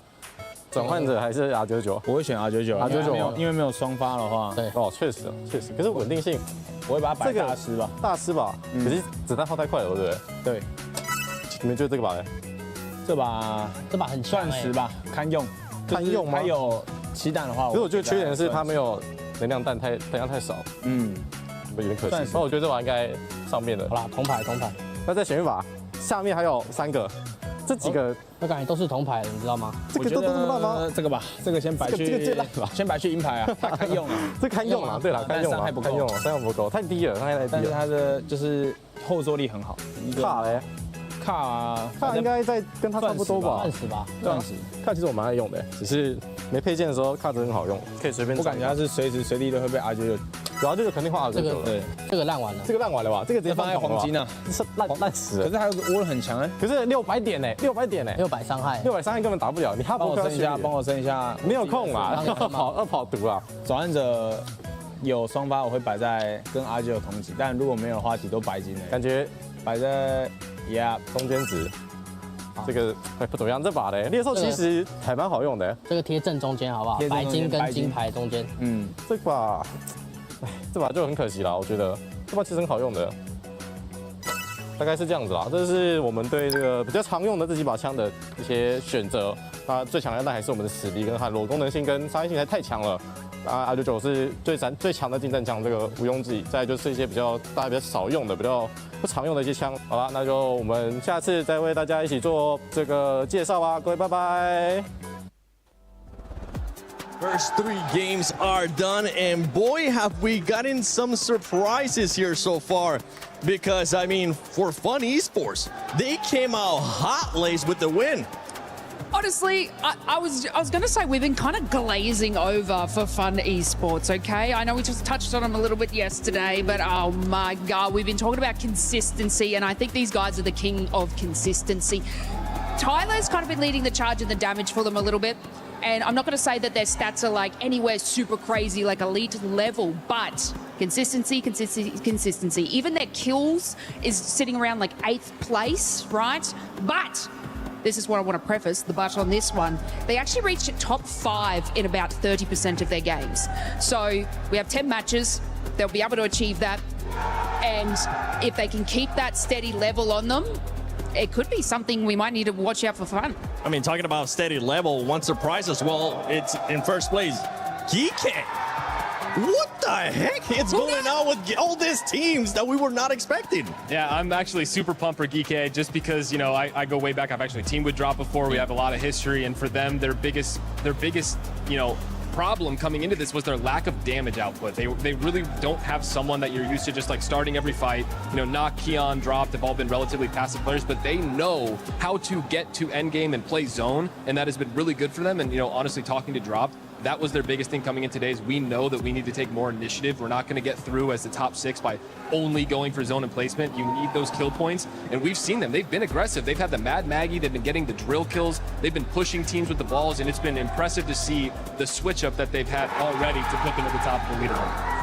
Speaker 15: 转换者还是 R99？
Speaker 16: 我会选 R99， 因为没有双发的话。
Speaker 14: 对。
Speaker 15: 哦，确实，可是稳定性，
Speaker 16: 我会把它摆大师吧。
Speaker 15: 大师吧，可是子弹耗太快了，对不对？
Speaker 16: 对。
Speaker 15: 你们觉得这个把呢？
Speaker 16: 这把很
Speaker 14: 算
Speaker 16: 10吧，堪用。
Speaker 15: 堪用吗？
Speaker 16: 它有7弹的话，
Speaker 15: 可是我觉得缺点是它没有能量弹太少，有点可惜。那我觉得这把应该上面的。
Speaker 16: 好啦，铜牌。
Speaker 15: 那再选一把，下面还有3个，这几个
Speaker 16: 我感觉都是铜牌的，你知道吗？
Speaker 15: 这个都这么烂吗？
Speaker 16: 这个吧，这个先摆去，
Speaker 15: 这个最烂吧，
Speaker 16: 先摆去银牌啊，堪用啊，
Speaker 15: 这堪用啊，对了，堪用啊，
Speaker 16: 伤害不够，
Speaker 15: 伤害不够，太低了，伤害太低了。
Speaker 16: 但是它的就是后坐力很好。
Speaker 15: 卡嘞？卡应该在跟它差不多吧？
Speaker 16: 钻石吧，钻石。
Speaker 15: 卡其实我蛮爱用的，只是没配件的时候，卡真的很好用，可以随便。
Speaker 16: 我感觉它是随时随地都会被R99，
Speaker 15: 主要就是肯定画
Speaker 16: 这个对，这个烂完了，
Speaker 15: 这个烂完了吧？这个直接
Speaker 16: 放在黄金啊，
Speaker 15: 是烂死了。
Speaker 16: 可是它有个涡很强哎，
Speaker 15: 可是600点呢，600点呢
Speaker 16: ，600伤害
Speaker 15: 根本打不了。你哈不
Speaker 16: 帮我升一下，
Speaker 15: 没有空啊，二跑毒啊。
Speaker 16: 转换者有双发，我会摆在跟R99同级，但如果没有的话，都白金的，
Speaker 15: 感觉
Speaker 16: 摆在
Speaker 15: 中间值。这个不怎么样，这把嘞猎兽其实还蛮好用的。
Speaker 16: 这个贴正中间好不好？白金跟金牌中间。
Speaker 15: 这把就很可惜啦，我觉得这把其实很好用的，大概是这样子啦。这是我们对这个比较常用的这几把枪的一些选择。那最强的但还是我们的实力跟悍弱，功能性跟杀伤性还太强了。R99是最强的近战枪，这个毋庸置疑。再来就是一些大家比较少用的、比较不常用的一些枪。好了，那就我们下次再为大家一起做这个介绍吧。各位，拜拜。
Speaker 17: First 3 games are done, and boy, have we gotten some surprises here so far. Because, I mean, for Fun Esports, they came out hot laced with the win.
Speaker 18: Honestly, I was going to say we've been kind of glazing over for Fun Esports, okay? I know we just touched on them a little bit yesterday, but oh my God, we've been talking about consistency, and I think these guys are the king of consistency. Tyler's kind of been leading the charge in the damage for them a little bit, and I'm not going to say that their stats are like anywhere super crazy, like elite level, but consistency. Even their kills is sitting around like 8th place, right? But this is what I want to preface, the but on this one. They actually reached top 5 in about 30% of their games. So we have 10 matches. They'll be able to achieve that. And if they can keep that steady level on them, it could be something we might need to watch out for fun.
Speaker 17: I mean, talking about steady level, one surprise as well, it's in first place, GK. What the heck? It's going on with all these teams that we were not expecting.
Speaker 8: Yeah, I'm actually super pumped for GK just because, you know, I go way back. I've actually teamed with Drop before. We have a lot of history, and for them, their biggest, you know, problem coming into this was their lack of damage output. They really don't have someone that you're used to just like starting every fight. You know, Nock, Keon, Drop, they've all been relatively passive players, but they know how to get to endgame and play zone, and that has been really good for them. And, you know, honestly, talking to Drop, that was their biggest thing coming in today is we know that we need to take more initiative. We're not going to get through as the top 6 by only going for zone and placement. You need those kill points, and we've seen them. They've been aggressive. They've had the Mad Maggie. They've been getting the drill kills. They've been pushing teams with the balls, and it's been impressive to see the switch up that they've had already to put them at the top of the leaderboard.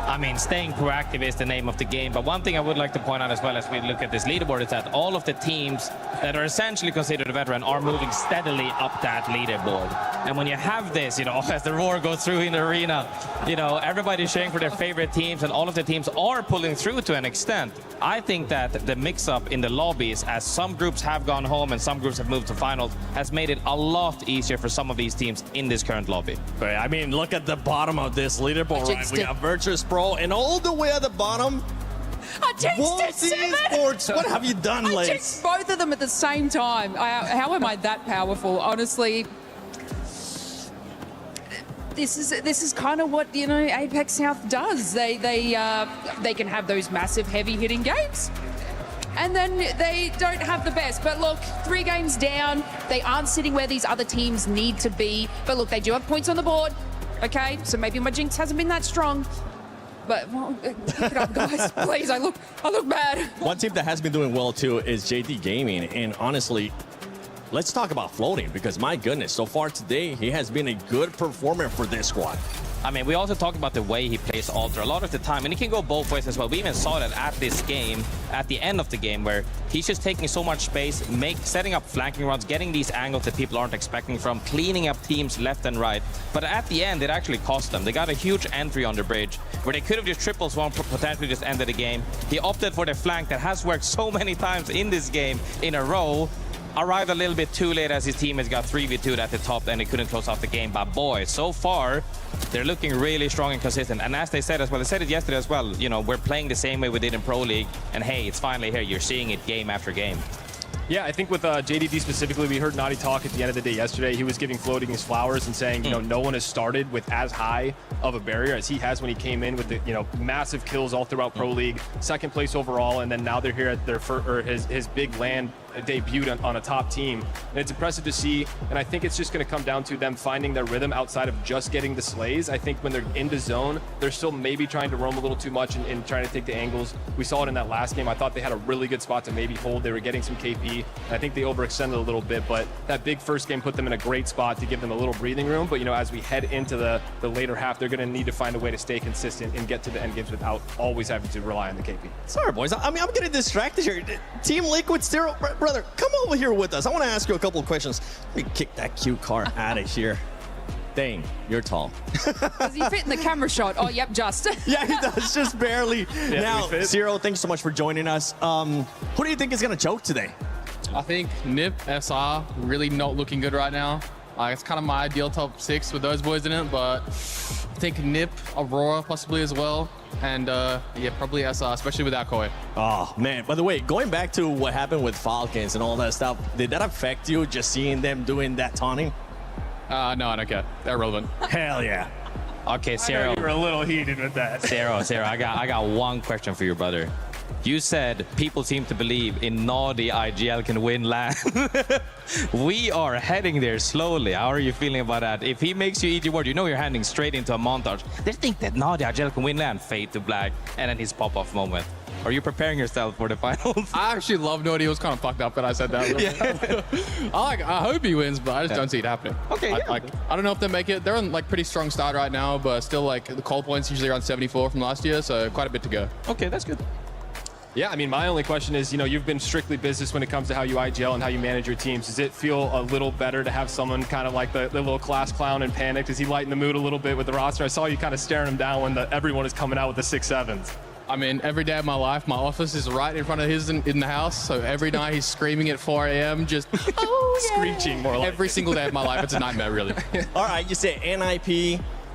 Speaker 19: I mean, staying proactive is the name of the game, but one thing I would like to point out as well as we look at this leaderboard is that all of the teams that are essentially considered a veteran are moving steadily up that leaderboard. And when you have this, you know, as the roar goes through in the arena, you know, everybody's cheering for their favorite teams, and all of the teams are pulling through to an extent. I think that the mix-up in the lobbies, as some groups have gone home and some groups have moved to finals, has made it a lot easier for some of these teams in this current lobby.
Speaker 17: Right, I mean, look at the bottom of this leaderboard, right? We got Virtus Pro, and all the way at the bottom,
Speaker 18: I jinxed it,
Speaker 17: Esports. What have you done, Lace?
Speaker 18: I jinxed both of them at the same time. How am I that powerful? Honestly, this is kind of what, you know, Apex South does. They can have those massive heavy hitting games, and then they don't have the best. But look, 3 games down, they aren't sitting where these other teams need to be. But look, they do have points on the board. Okay, so maybe my jinx hasn't been that strong. But well, keep it up, guys. Please, I look bad.
Speaker 17: One team that has been doing well too is JD Gaming, and honestly, let's talk about floating, because my goodness, so far today he has been a good performer for this squad.
Speaker 19: I mean, we also talked about the way he plays Alter a lot of the time, and he can go both ways as well. We even saw that at this game, at the end of the game, where he's just taking so much space, setting up flanking runs, getting these angles that people aren't expecting from, cleaning up teams left and right. But at the end, it actually cost them. They got a huge entry on the bridge, where they could have just triple swung, potentially just ended the game. He opted for the flank that has worked so many times in this game in a row. arrived a little bit too late as his teammates got 3v2'd at the top and they couldn't close off the game. But boy, so far, they're looking really strong and consistent. And as they said as well, they said it yesterday as well, you know, we're playing the same way we did in Pro League. And hey, it's finally here. You're seeing it game after game.
Speaker 8: Yeah, I think with JDD specifically, we heard Naughty talk at the end of the day yesterday. He was giving Floating his flowers and saying, you know, no one has started with as high of a barrier as he has when he came in with the, you know, massive kills all throughout Pro League, second place overall, and then now they're here at their his big LAN debut on a top team. And it's impressive to see, and I think it's just going to come down to them finding their rhythm outside of just getting the slays. I think when they're in the zone, they're still maybe trying to roam a little too much and trying to take the angles. We saw it in that last game. I thought they had a really good spot to maybe hold. They were getting some KP. I think they overextended a little bit, but that big first game put them in a great spot to give them a little breathing room. But, you know, as we head into the later half, they're going to need to find a way to stay consistent and get to the end games without always having to rely on the KP.
Speaker 17: Sorry, boys. I mean, I'm getting distracted here. Team Liquid, brother, come over here with us. I want to ask you a couple of questions. Let me kick that cute car out of here. Dang, you're tall.
Speaker 18: Does he fit in the camera shot? Oh, yep, just.
Speaker 17: Yeah, he does, just barely.
Speaker 8: Yeah,
Speaker 17: now, Zero, thanks so much for joining us. Who do you think is going to choke today?
Speaker 11: I think Nip, SR, really not looking good right now. It's kind of my ideal top 6 with those boys in it, but I think Nip, Aurora possibly as well, and yeah, probably SR, especially without Koi.
Speaker 17: Oh, man. By the way, going back to what happened with Falcons and all that stuff, did that affect you just seeing them doing that taunting?
Speaker 11: No, I don't care. They're relevant.
Speaker 17: Hell yeah.
Speaker 19: Okay, Zero.
Speaker 8: You were a little heated with that.
Speaker 19: Zero, I got one question for you, brother. You said people seem to believe in Naughty IGL can win LAN. We are heading there slowly. How are you feeling about that? If he makes you eat your word, you know you're heading straight into a montage. They think that Naughty IGL can win LAN. Fade to black, and then his pop-off moment. Are you preparing yourself for the finals?
Speaker 11: I actually love Naughty. It was kind of fucked up that I said that. Yeah. I hope he wins, but I just don't see it happening.
Speaker 19: Okay,
Speaker 11: I don't know if they make it. They're on like pretty strong start right now, but still like the call points usually around 74 from last year, so quite a bit to go.
Speaker 19: Okay, that's good.
Speaker 8: Yeah, I mean, my only question is, you know, you've been strictly business when it comes to how you IGL and how you manage your teams. Does it feel a little better to have someone kind of like the little class clown and panicked? Does he lighten the mood a little bit with the roster? I saw you kind of staring him down when everyone is coming out with the 6-7s.
Speaker 11: I mean, every day of my life, my office is right in front of his in the house. So every night he's screaming at 4 a.m. just
Speaker 8: screeching more like.
Speaker 11: Every single day of my life. It's a nightmare, really.
Speaker 17: All right, you said NIP,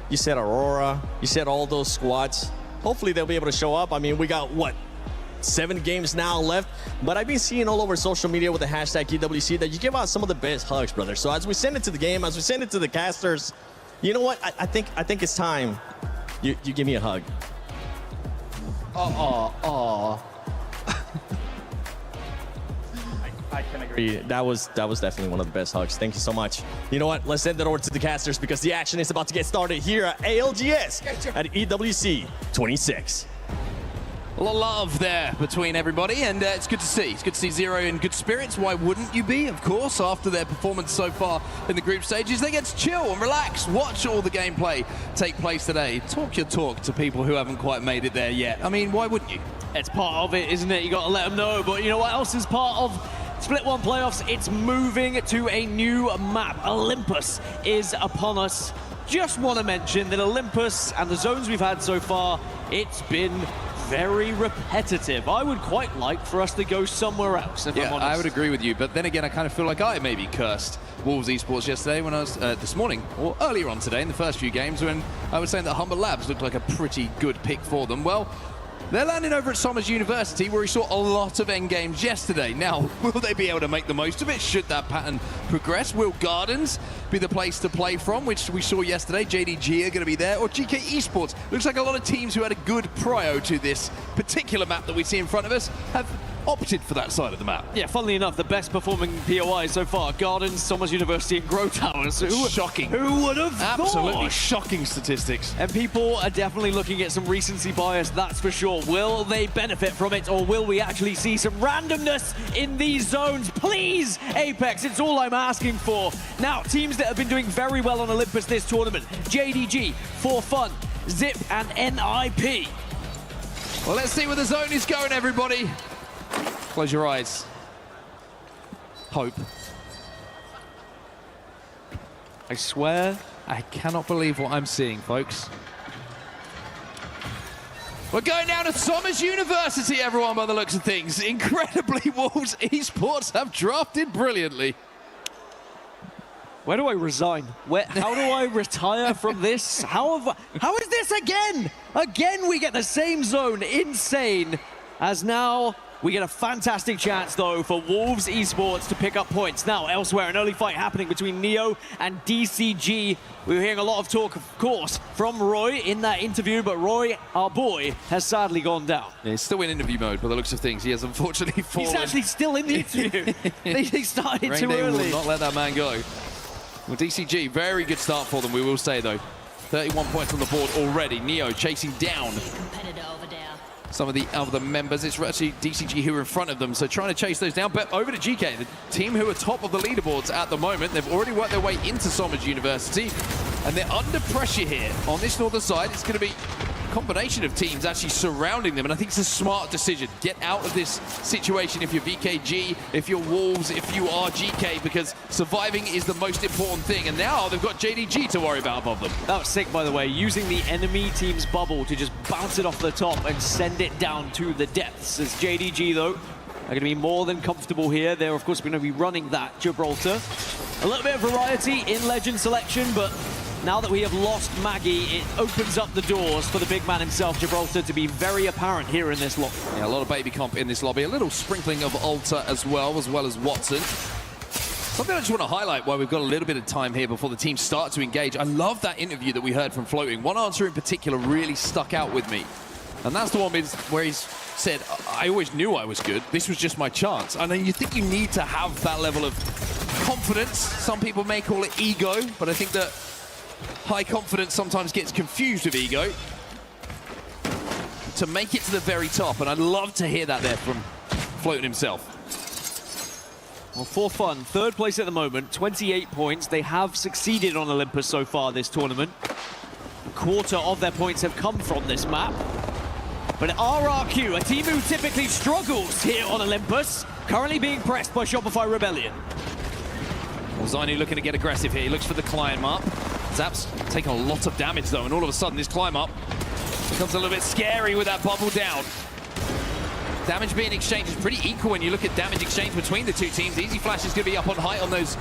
Speaker 17: you said Aurora, you said all those squads. Hopefully they'll be able to show up. I mean, we got, what, 7 games now left, but I've been seeing all over social media with the hashtag EWC that you give out some of the best hugs, brother. So as we send it to the game, as we send it to the casters, you know what? I think it's time you give me a hug.
Speaker 11: Oh.
Speaker 17: I can agree. That was definitely one of the best hugs. Thank you so much. You know what? Let's send it over to the casters because the action is about to get started here at ALGS at EWC 26.
Speaker 9: A lot of love there between everybody, and it's good to see. It's good to see Zero in good spirits. Why wouldn't you be, of course, after their performance so far in the group stages? They get to chill and relax, watch all the gameplay take place today. Talk your talk to people who haven't quite made it there yet. I mean, why wouldn't you?
Speaker 10: It's part of it, isn't it? You got to let them know. But you know what else is part of Split 1 playoffs? It's moving to a new map. Olympus is upon us. Just want to mention that Olympus and the zones we've had so far, it's been very repetitive. I would quite like for us to go somewhere else, if I'm honest.
Speaker 9: I would agree with you, but then again, I kind of feel like I maybe cursed Wolves Esports yesterday when I was, this morning, or earlier on today in the first few games, when I was saying that Humber Labs looked like a pretty good pick for them. Well, they're landing over at Somers University, where we saw a lot of end games yesterday. Now, will they be able to make the most of it? Should that pattern progress? Will Gardens be the place to play from, which we saw yesterday? JDG are going to be there, or GK Esports? Looks like a lot of teams who had a good prio to this particular map that we see in front of us have opted for that side of the map.
Speaker 10: Yeah, funnily enough, the best performing POI so far, Gardens, Somers University, and Grow Towers.
Speaker 9: Shocking.
Speaker 10: Who would have thought?
Speaker 9: Absolutely shocking statistics.
Speaker 10: And people are definitely looking at some recency bias, that's for sure. Will they benefit from it, or will we actually see some randomness in these zones? Please, Apex, it's all I'm asking for. Now, teams that have been doing very well on Olympus this tournament, JDG, For Fun, Zip, and NIP.
Speaker 9: Well, let's see where the zone is going, everybody. Close your eyes. Hope. I swear, I cannot believe what I'm seeing, folks. We're going down to Somers University, everyone, by the looks of things. Incredibly, Wolves Esports have drafted brilliantly.
Speaker 10: Where do I resign? How do I retire from this? How is this again? Again, we get the same zone. Insane. As now, we get a fantastic chance, though, for Wolves Esports to pick up points. Now, elsewhere, an early fight happening between Neo and DCG. We were hearing a lot of talk, of course, from Roy in that interview, but Roy, our boy, has sadly gone down.
Speaker 9: Yeah, he's still in interview mode by the looks of things. He has unfortunately fallen.
Speaker 10: He's actually still in the interview. They started too
Speaker 9: Rain
Speaker 10: early.
Speaker 9: will not let that man go. Well, DCG, very good start for them, we will say, though. 31 points on the board already. Neo chasing down some of the other members. It's actually DCG who are in front of them, so trying to chase those down. But over to GK, the team who are top of the leaderboards at the moment. They've already worked their way into Somers University, and they're under pressure here. On this northern side, it's going to be a combination of teams actually surrounding them, and I think it's a smart decision. Get out of this situation if you're VKG, if you're Wolves, if you are GK, because surviving is the most important thing. And now they've got JDG to worry about above them.
Speaker 10: That was sick, by the way, using the enemy team's bubble to just bounce it off the top and send it down to the depths. As JDG, though, are going to be more than comfortable here. They're, of course, going to be running that Gibraltar. A little bit of variety in Legend selection, but now that we have lost Maggie, it opens up the doors for the big man himself, Gibraltar, to be very apparent here in this lobby.
Speaker 9: Yeah, a lot of baby comp in this lobby. A little sprinkling of Alta as well as Watson. Something I just want to highlight while we've got a little bit of time here before the teams start to engage. I love that interview that we heard from Floating. One answer in particular really stuck out with me. And that's the one where he's said, I always knew I was good. This was just my chance. And then you think you need to have that level of confidence. Some people may call it ego, but I think that high confidence sometimes gets confused with ego. To make it to the very top, and I'd love to hear that there from Floating himself.
Speaker 10: Well, for fun, third place at the moment, 28 points. They have succeeded on Olympus so far this tournament. A quarter of their points have come from this map. But RRQ, a team who typically struggles here on Olympus, currently being pressed by Shopify Rebellion.
Speaker 9: Well, Zainu looking to get aggressive here. He looks for the climb up. Zap's taking a lot of damage, though, and all of a sudden this climb up becomes a little bit scary with that bubble down. Damage being exchanged is pretty equal when you look at damage exchange between the two teams. Easy Flash is going to be up on height on those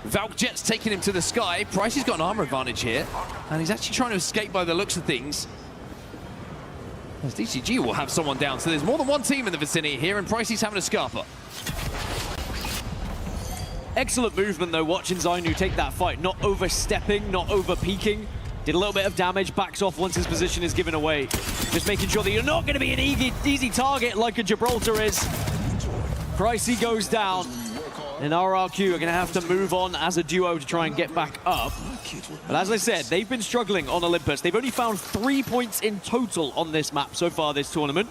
Speaker 9: Valk Jets taking him to the sky. Price has got an armor advantage here, and he's actually trying to escape by the looks of things. As DCG will have someone down, so there's more than one team in the vicinity here, and Pricey's having a scarper.
Speaker 10: Excellent movement, though, watching Zainu take that fight. Not overstepping, not over-peaking. Did a little bit of damage, backs off once his position is given away. Just making sure that you're not going to be an easy target like a Gibraltar is. Pricey goes down, and RRQ are going to have to move on as a duo to try and get back up. But as I said, they've been struggling on Olympus. They've only found 3 points in total on this map so far this tournament.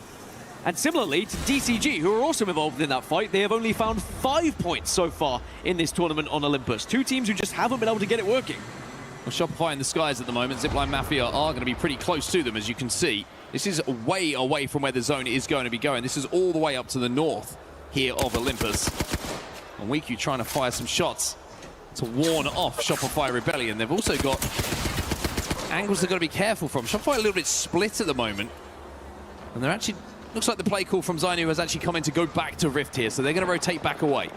Speaker 10: And similarly to DCG, who are also involved in that fight, they have only found 5 points so far in this tournament on Olympus. Two teams who just haven't been able to get it working.
Speaker 9: Well, Shopify in the skies at the moment. Zipline Mafia are going to be pretty close to them, as you can see. This is way away from where the zone is going to be going. This is all the way up to the north here of Olympus. And Wiku trying to fire some shots to warn off Shopify Rebellion. They've also got angles they've got to be careful from. Shopify a little bit split at the moment. And they're actually... Looks like the play call from Zainu has actually come in to go back to Rift here, so they're going to rotate back away.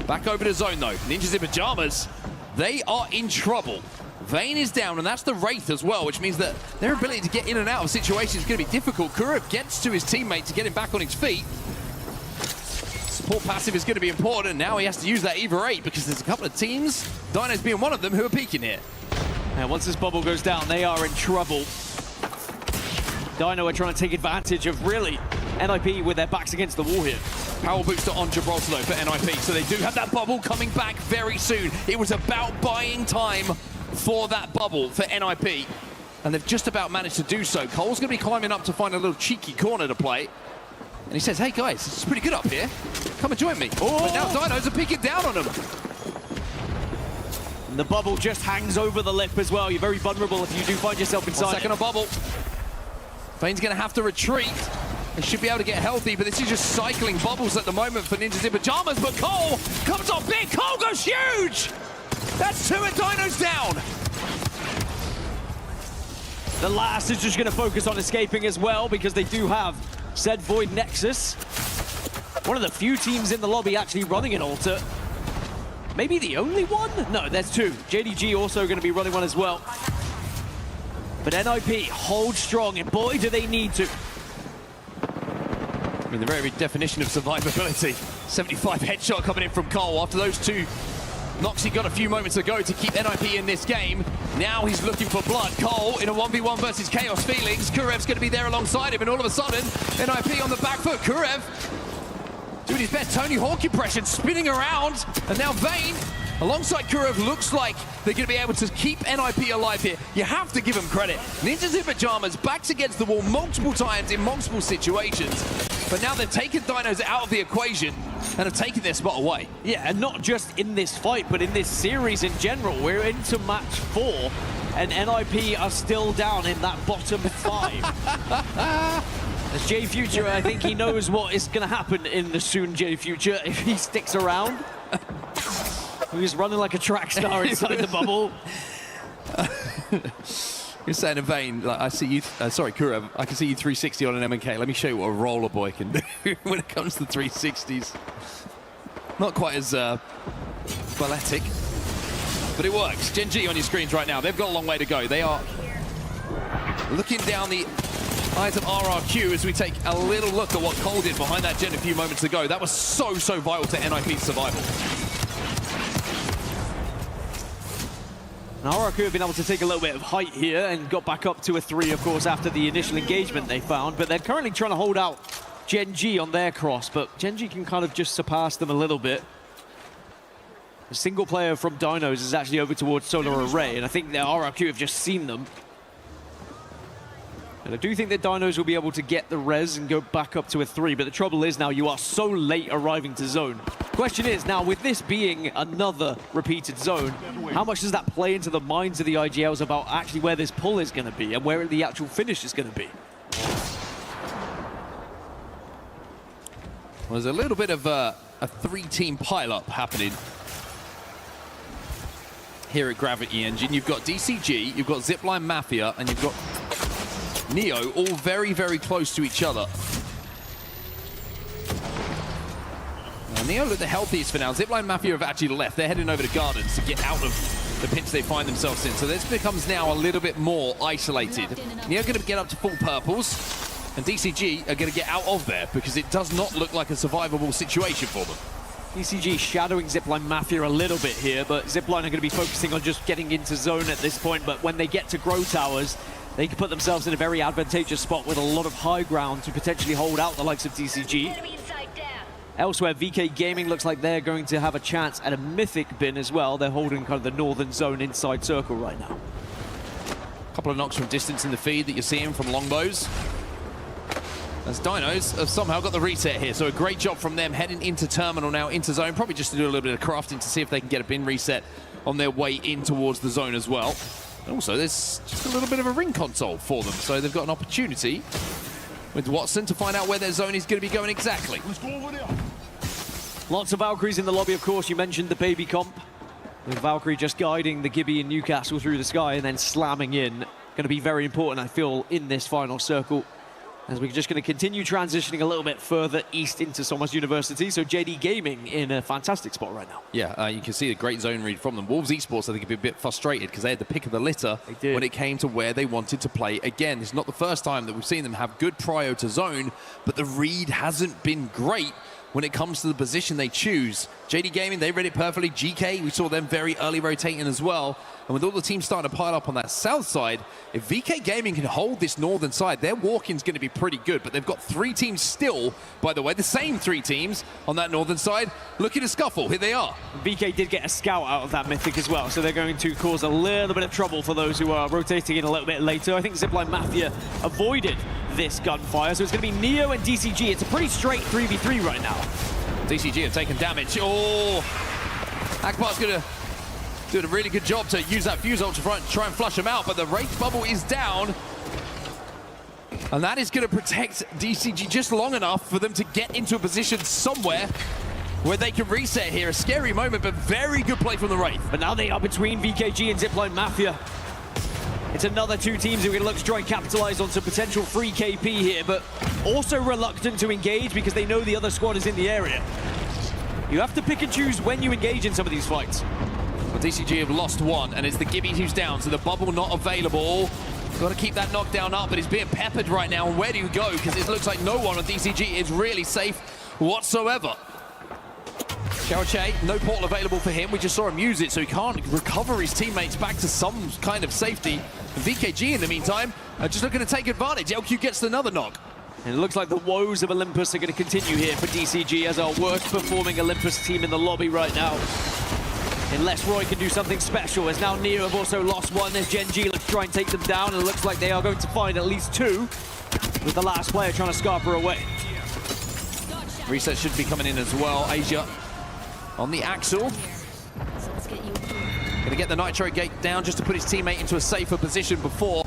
Speaker 9: Back over to zone, though. Ninjas in pajamas, they are in trouble. Vayne is down, and that's the Wraith as well, which means that their ability to get in and out of situations is going to be difficult. Kurev gets to his teammate to get him back on his feet. Support passive is going to be important, and now he has to use that Eva 8 because there's a couple of teams, Dino's being one of them, who are peeking here.
Speaker 10: And once this bubble goes down, they are in trouble. Dino are trying to take advantage of, really, NIP with their backs against the wall here.
Speaker 9: Power booster on Gibraltar, though, for NIP, so they do have that bubble coming back very soon. It was about buying time for that bubble for NIP, and they've just about managed to do so. Cole's going to be climbing up to find a little cheeky corner to play, and he says, hey, guys, this is pretty good up here. Come and join me. Oh. But now Dinos are peeking down on him.
Speaker 10: And the bubble just hangs over the lip as well. You're very vulnerable if you do find yourself inside.
Speaker 9: 1 second of bubble. Vayne's going to have to retreat. They should be able to get healthy, but this is just cycling bubbles at the moment for Ninjas in Pajamas. But Cole comes off big. Cole goes huge. That's 2 and Dino's down.
Speaker 10: The last is just going to focus on escaping as well because they do have said Void Nexus. One of the few teams in the lobby actually running an altar. Maybe the only one? No, there's two. JDG also going to be running one as well. But NIP hold strong, and boy, do they need to.
Speaker 9: I mean, the very definition of survivability. 75 headshot coming in from Cole after those two knocks he got a few moments ago to keep NIP in this game. Now he's looking for blood. Cole in a 1v1 versus Chaos Feelings. Kurev's going to be there alongside him, and all of a sudden, NIP on the back foot. Kurev doing his best Tony Hawk impression, spinning around, and now Vayne alongside Kurev looks like they're going to be able to keep NIP alive here. You have to give them credit. Ninjas in Pajamas, backs against the wall multiple times in multiple situations, but now they've taken Dinos out of the equation and have taken their spot away.
Speaker 10: Yeah, and not just in this fight, but in this series in general. We're into match 4, and NIP are still down in that bottom 5. As J Future, I think he knows what is going to happen in the soon J Future if he sticks around. He's running like a track star inside the bubble.
Speaker 9: You're saying in vain, like, I see you, sorry, Kurev, I can see you 360 on an M&K. Let me show you what a roller boy can do when it comes to 360s. Not quite as balletic, but it works. Gen G on your screens right now. They've got a long way to go. They are looking down the eyes of RRQ as we take a little look at what Cole did behind that gen a few moments ago. That was so vital to NIP's survival.
Speaker 10: Now RRQ have been able to take a little bit of height here and got back up to a 3, of course, after the initial engagement they found, but they're currently trying to hold out Gen G on their cross, but Gen G can kind of just surpass them a little bit. A single player from Dinos is actually over towards Solar Array, and I think that RRQ have just seen them. And I do think that Dinos will be able to get the res and go back up to a 3, but the trouble is now you are so late arriving to zone. Question is, now with this being another repeated zone, how much does that play into the minds of the IGLs about actually where this pull is going to be and where the actual finish is going to be?
Speaker 9: Well, there's a little bit of a 3-team pile-up happening here at Gravity Engine. You've got DCG, you've got Zipline Mafia, and you've got Neo, all very close to each other. Now, Neo look the healthiest for now. Zipline Mafia have actually left. They're heading over to Gardens to get out of the pinch they find themselves in. So this becomes now a little bit more isolated. Neo going to get up to full purples, and DCG are going to get out of there because it does not look like a survivable situation for them.
Speaker 10: DCG shadowing Zipline Mafia a little bit here, but Zipline are going to be focusing on just getting into zone at this point, but when they get to Grow Towers, they can put themselves in a very advantageous spot with a lot of high ground to potentially hold out the likes of DCG. Elsewhere, VK Gaming looks like they're going to have a chance at a Mythic bin as well. They're holding kind of the northern zone inside circle right now.
Speaker 9: A couple of knocks from distance in the feed that you're seeing from longbows. As Dinos have somehow got the reset here, so a great job from them heading into terminal now, into zone, probably just to do a little bit of crafting to see if they can get a bin reset on their way in towards the zone as well. And also, there's just a little bit of a ring console for them, so they've got an opportunity with Watson to find out where their zone is going to be going exactly.
Speaker 10: Lots of Valkyries in the lobby, of course. You mentioned the baby comp. With Valkyrie just guiding the Gibby and Newcastle through the sky and then slamming in. Going to be very important, I feel, in this final circle. As we're just going to continue transitioning a little bit further east into Somos University. So JD Gaming in a fantastic spot right now.
Speaker 9: Yeah, you can see a great zone read from them. Wolves Esports, I think, would be a bit frustrated because they had the pick of the litter when it came to where they wanted to play again. It's not the first time that we've seen them have good prio to zone, but the read hasn't been great when it comes to the position they choose. JD Gaming, they read it perfectly. GK, we saw them very early rotating as well. And with all the teams starting to pile up on that south side, if VK Gaming can hold this northern side, their walk-in's going to be pretty good. But they've got 3 teams still, by the way, the same 3 teams on that northern side, looking to scuffle. Here they are.
Speaker 10: VK did get a scout out of that Mythic as well, so they're going to cause a little bit of trouble for those who are rotating in a little bit later. I think Zipline Mafia avoided this gunfire, so it's going to be Neo and DCG. It's a pretty straight 3v3 right now.
Speaker 9: DCG have taken damage. Oh, Akbar's going to do a really good job to use that fuse ult to try and flush him out, but the Wraith bubble is down. And that is going to protect DCG just long enough for them to get into a position somewhere where they can reset here. A scary moment, but very good play from the Wraith.
Speaker 10: But now they are between VKG and Zipline Mafia. It's another two teams who are going to look to try and capitalize on some potential free KP here, but also reluctant to engage because they know the other squad is in the area. You have to pick and choose when you engage in some of these fights.
Speaker 9: Well, DCG have lost one, and it's the Gibby who's down, so the bubble not available. Got to keep that knockdown up, but he's being peppered right now. And where do you go? Because it looks like no one on DCG is really safe whatsoever. Che, no portal available for him. We just saw him use it, so he can't recover his teammates back to some kind of safety. VKG, in the meantime, are just looking to take advantage. LQ gets another knock.
Speaker 10: And it looks like the woes of Olympus are going to continue here for DCG as our worst performing Olympus team in the lobby right now. Unless Roy can do something special, as now Neo have also lost one as Gen G looks to try and take them down, and it looks like they are going to find at least two, with the last player trying to scarper away.
Speaker 9: Reset should be coming in as well. Asia on the Axel. Gonna get the Nitro Gate down just to put his teammate into a safer position before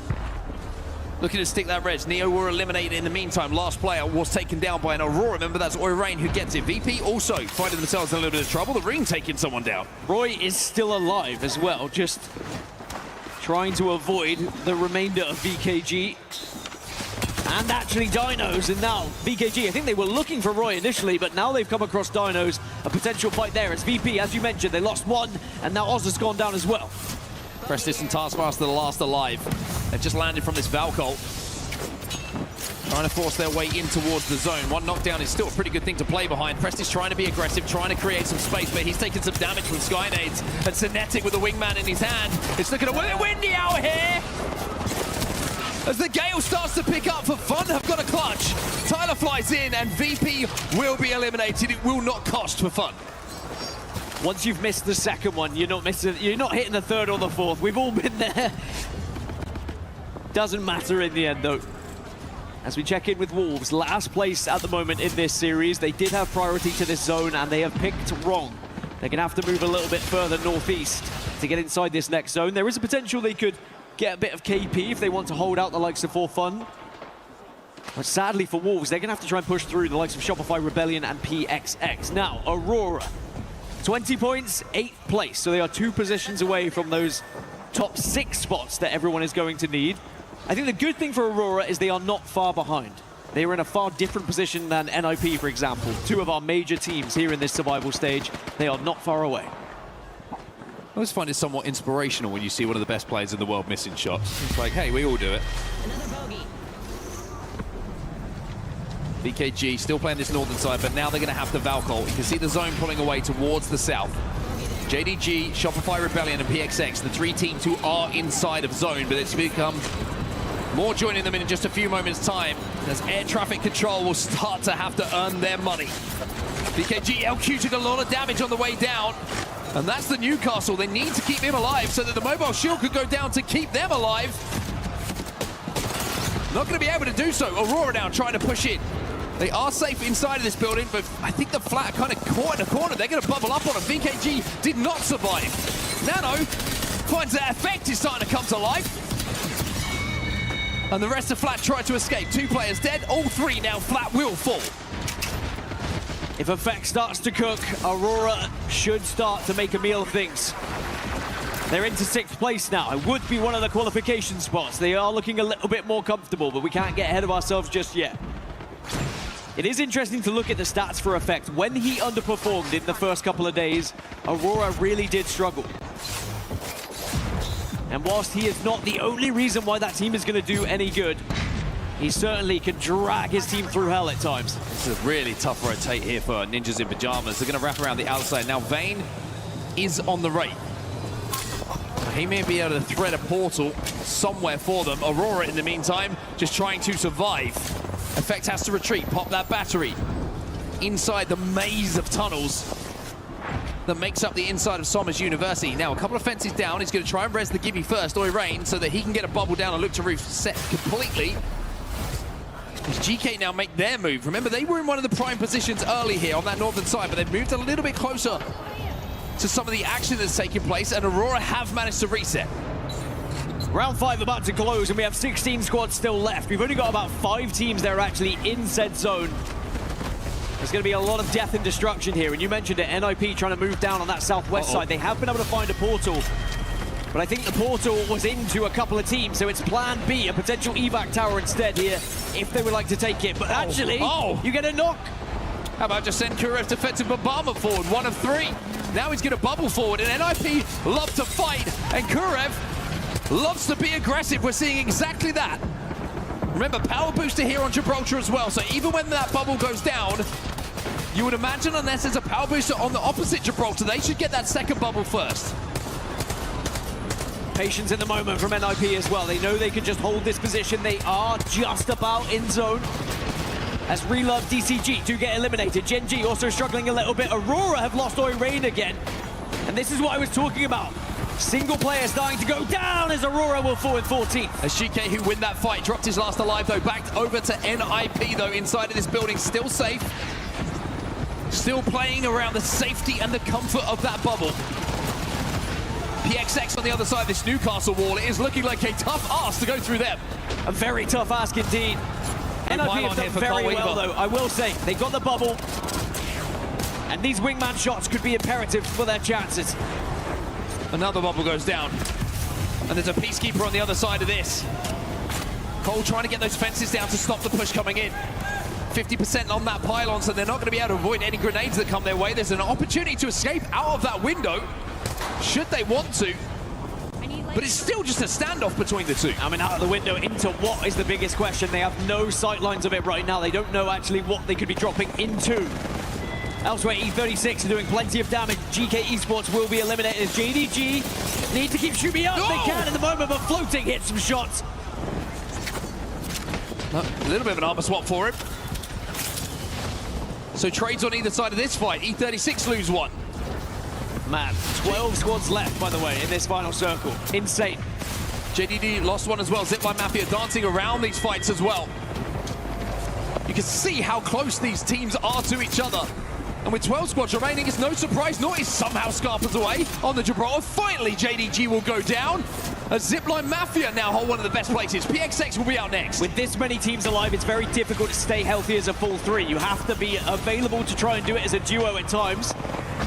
Speaker 9: looking to stick that res. Neo were eliminated in the meantime. Last player was taken down by an Aurora. Remember, that's Oirain who gets it. VP also finding themselves in a little bit of trouble. The Ring taking someone down.
Speaker 10: Roy is still alive as well, just trying to avoid the remainder of VKG. And actually Dinos, and now VKG, I think they were looking for Roy initially, but now they've come across Dinos. A potential fight there. It's VP, as you mentioned, they lost one, and now Oz has gone down as well.
Speaker 9: Prestis and Taskmaster the last alive. They've just landed from this Valcolt. Trying to force their way in towards the zone. One knockdown is still a pretty good thing to play behind. Prestis trying to be aggressive, trying to create some space, but he's taking some damage from Skynades. And Cinetic with the wingman in his hand. It's looking a bit windy out here. As the Gale starts to pick up for Fun, have got a clutch. Tyler flies in and VP will be eliminated. It will not cost for Fun.
Speaker 10: Once you've missed the second one, you're not hitting the third or the fourth. We've all been there. Doesn't matter in the end though. As we check in with Wolves, last place at the moment in this series. They did have priority to this zone and they have picked wrong. They're gonna have to move a little bit further northeast to get inside this next zone. There is a potential they could get a bit of KP if they want to hold out the likes of For Fun. But sadly for Wolves, they're gonna have to try and push through the likes of Shopify Rebellion and PXX. Now, Aurora, 20 points, 8th place. So they are 2 positions away from those top 6 spots that everyone is going to need. I think the good thing for Aurora is they are not far behind. They are in a far different position than NIP, for example. 2 of our major teams here in this survival stage. They are not far away.
Speaker 9: I always find it somewhat inspirational when you see one of the best players in the world missing shots. It's like, hey, we all do it. VKG still playing this northern side, but now they're going to have the Valcolt. You can see the zone pulling away towards the south. JDG, Shopify Rebellion, and PXX, the 3 teams who are inside of zone, but it's become more joining them in just a few moments' time as air traffic control will start to have to earn their money. VKG, LQ took a lot of damage on the way down, and that's the Newcastle. They need to keep him alive so that the mobile shield could go down to keep them alive. Not going to be able to do so. Aurora now trying to push in. They are safe inside of this building, but I think the flat are kind of caught in a corner. They're going to bubble up on him. VKG did not survive. Nano finds that effect is starting to come to life. And the rest of flat try to escape. 2 players dead, all 3 now flat will fall.
Speaker 10: If effect starts to cook, Aurora should start to make a meal of things. They're into 6th place now. It would be one of the qualification spots. They are looking a little bit more comfortable, but we can't get ahead of ourselves just yet. It is interesting to look at the stats for Effect. When he underperformed in the first couple of days, Aurora really did struggle. And whilst he is not the only reason why that team is going to do any good, he certainly can drag his team through hell at times.
Speaker 9: This is a really tough rotate here for Ninjas in Pajamas. They're going to wrap around the outside. Now Vayne is on the right. He may be able to thread a portal somewhere for them. Aurora, in the meantime, just trying to survive. Effect has to retreat, pop that battery inside the maze of tunnels that makes up the inside of Somers University. Now, a couple of fences down. He's going to try and res the Gibby first, Oirain, so that he can get a bubble down and look to reset completely. As GK now make their move. Remember, they were in one of the prime positions early here on that northern side, but they've moved a little bit closer to some of the action that's taking place, and Aurora have managed to reset.
Speaker 10: Round 5 about to close, and we have 16 squads still left. We've only got about 5 teams that are actually in said zone. There's going to be a lot of death and destruction here, and you mentioned it, NIP trying to move down on that southwest side. They have been able to find a portal. But I think the portal was into a couple of teams, so it's plan B, a potential evac tower instead here, if they would like to take it. But actually, you get a knock.
Speaker 9: How about just send Kurev's defensive bombardment forward, 1 of 3. Now he's going to bubble forward, and NIP love to fight, and Kurev loves to be aggressive. We're seeing exactly that. Remember, power booster here on Gibraltar as well, so even when that bubble goes down, you would imagine unless there's a power booster on the opposite Gibraltar, they should get that second bubble first.
Speaker 10: Patience in the moment from NIP as well. They know they can just hold this position. They are just about in zone. As Relove DCG do get eliminated. Gen G also struggling a little bit. Aurora have lost Oirain again. And this is what I was talking about. Single player starting to go down as Aurora will fall in 14th.
Speaker 9: As GK, who win that fight, dropped his last alive though, back over to NIP though, inside of this building, still safe. Still playing around the safety and the comfort of that bubble. PXX on the other side of this Newcastle wall. It is looking like a tough ask to go through them.
Speaker 10: A very tough ask indeed. NIP have done very well though, I will say. They got the bubble. And these wingman shots could be imperative for their chances.
Speaker 9: Another bubble goes down. And there's a Peacekeeper on the other side of this. Cole trying to get those fences down to stop the push coming in. 50% on that pylon, so they're not going to be able to avoid any grenades that come their way. There's an opportunity to escape out of that window, should they want to. But it's still just a standoff between the two.
Speaker 10: I mean, out of the window into what is the biggest question? They have no sight lines of it right now. They don't know actually what they could be dropping into. Elsewhere, E36 are doing plenty of damage. GK Esports will be eliminated as JDG need to keep shooting up. They can at the moment, but floating hits some shots.
Speaker 9: A little bit of an armor swap for him. So trades on either side of this fight. E36 lose one.
Speaker 10: Man, 12 squads left, by the way, in this final circle. Insane.
Speaker 9: JDD lost one as well. Zipline Mafia dancing around these fights as well. You can see how close these teams are to each other. And with 12 squads remaining, it's no surprise Naughty somehow scarpers away on the Gibraltar. Finally, JDG will go down. A Zipline Mafia now hold one of the best places. PXX will be out next.
Speaker 10: With this many teams alive, it's very difficult to stay healthy as a full 3. You have to be available to try and do it as a duo at times.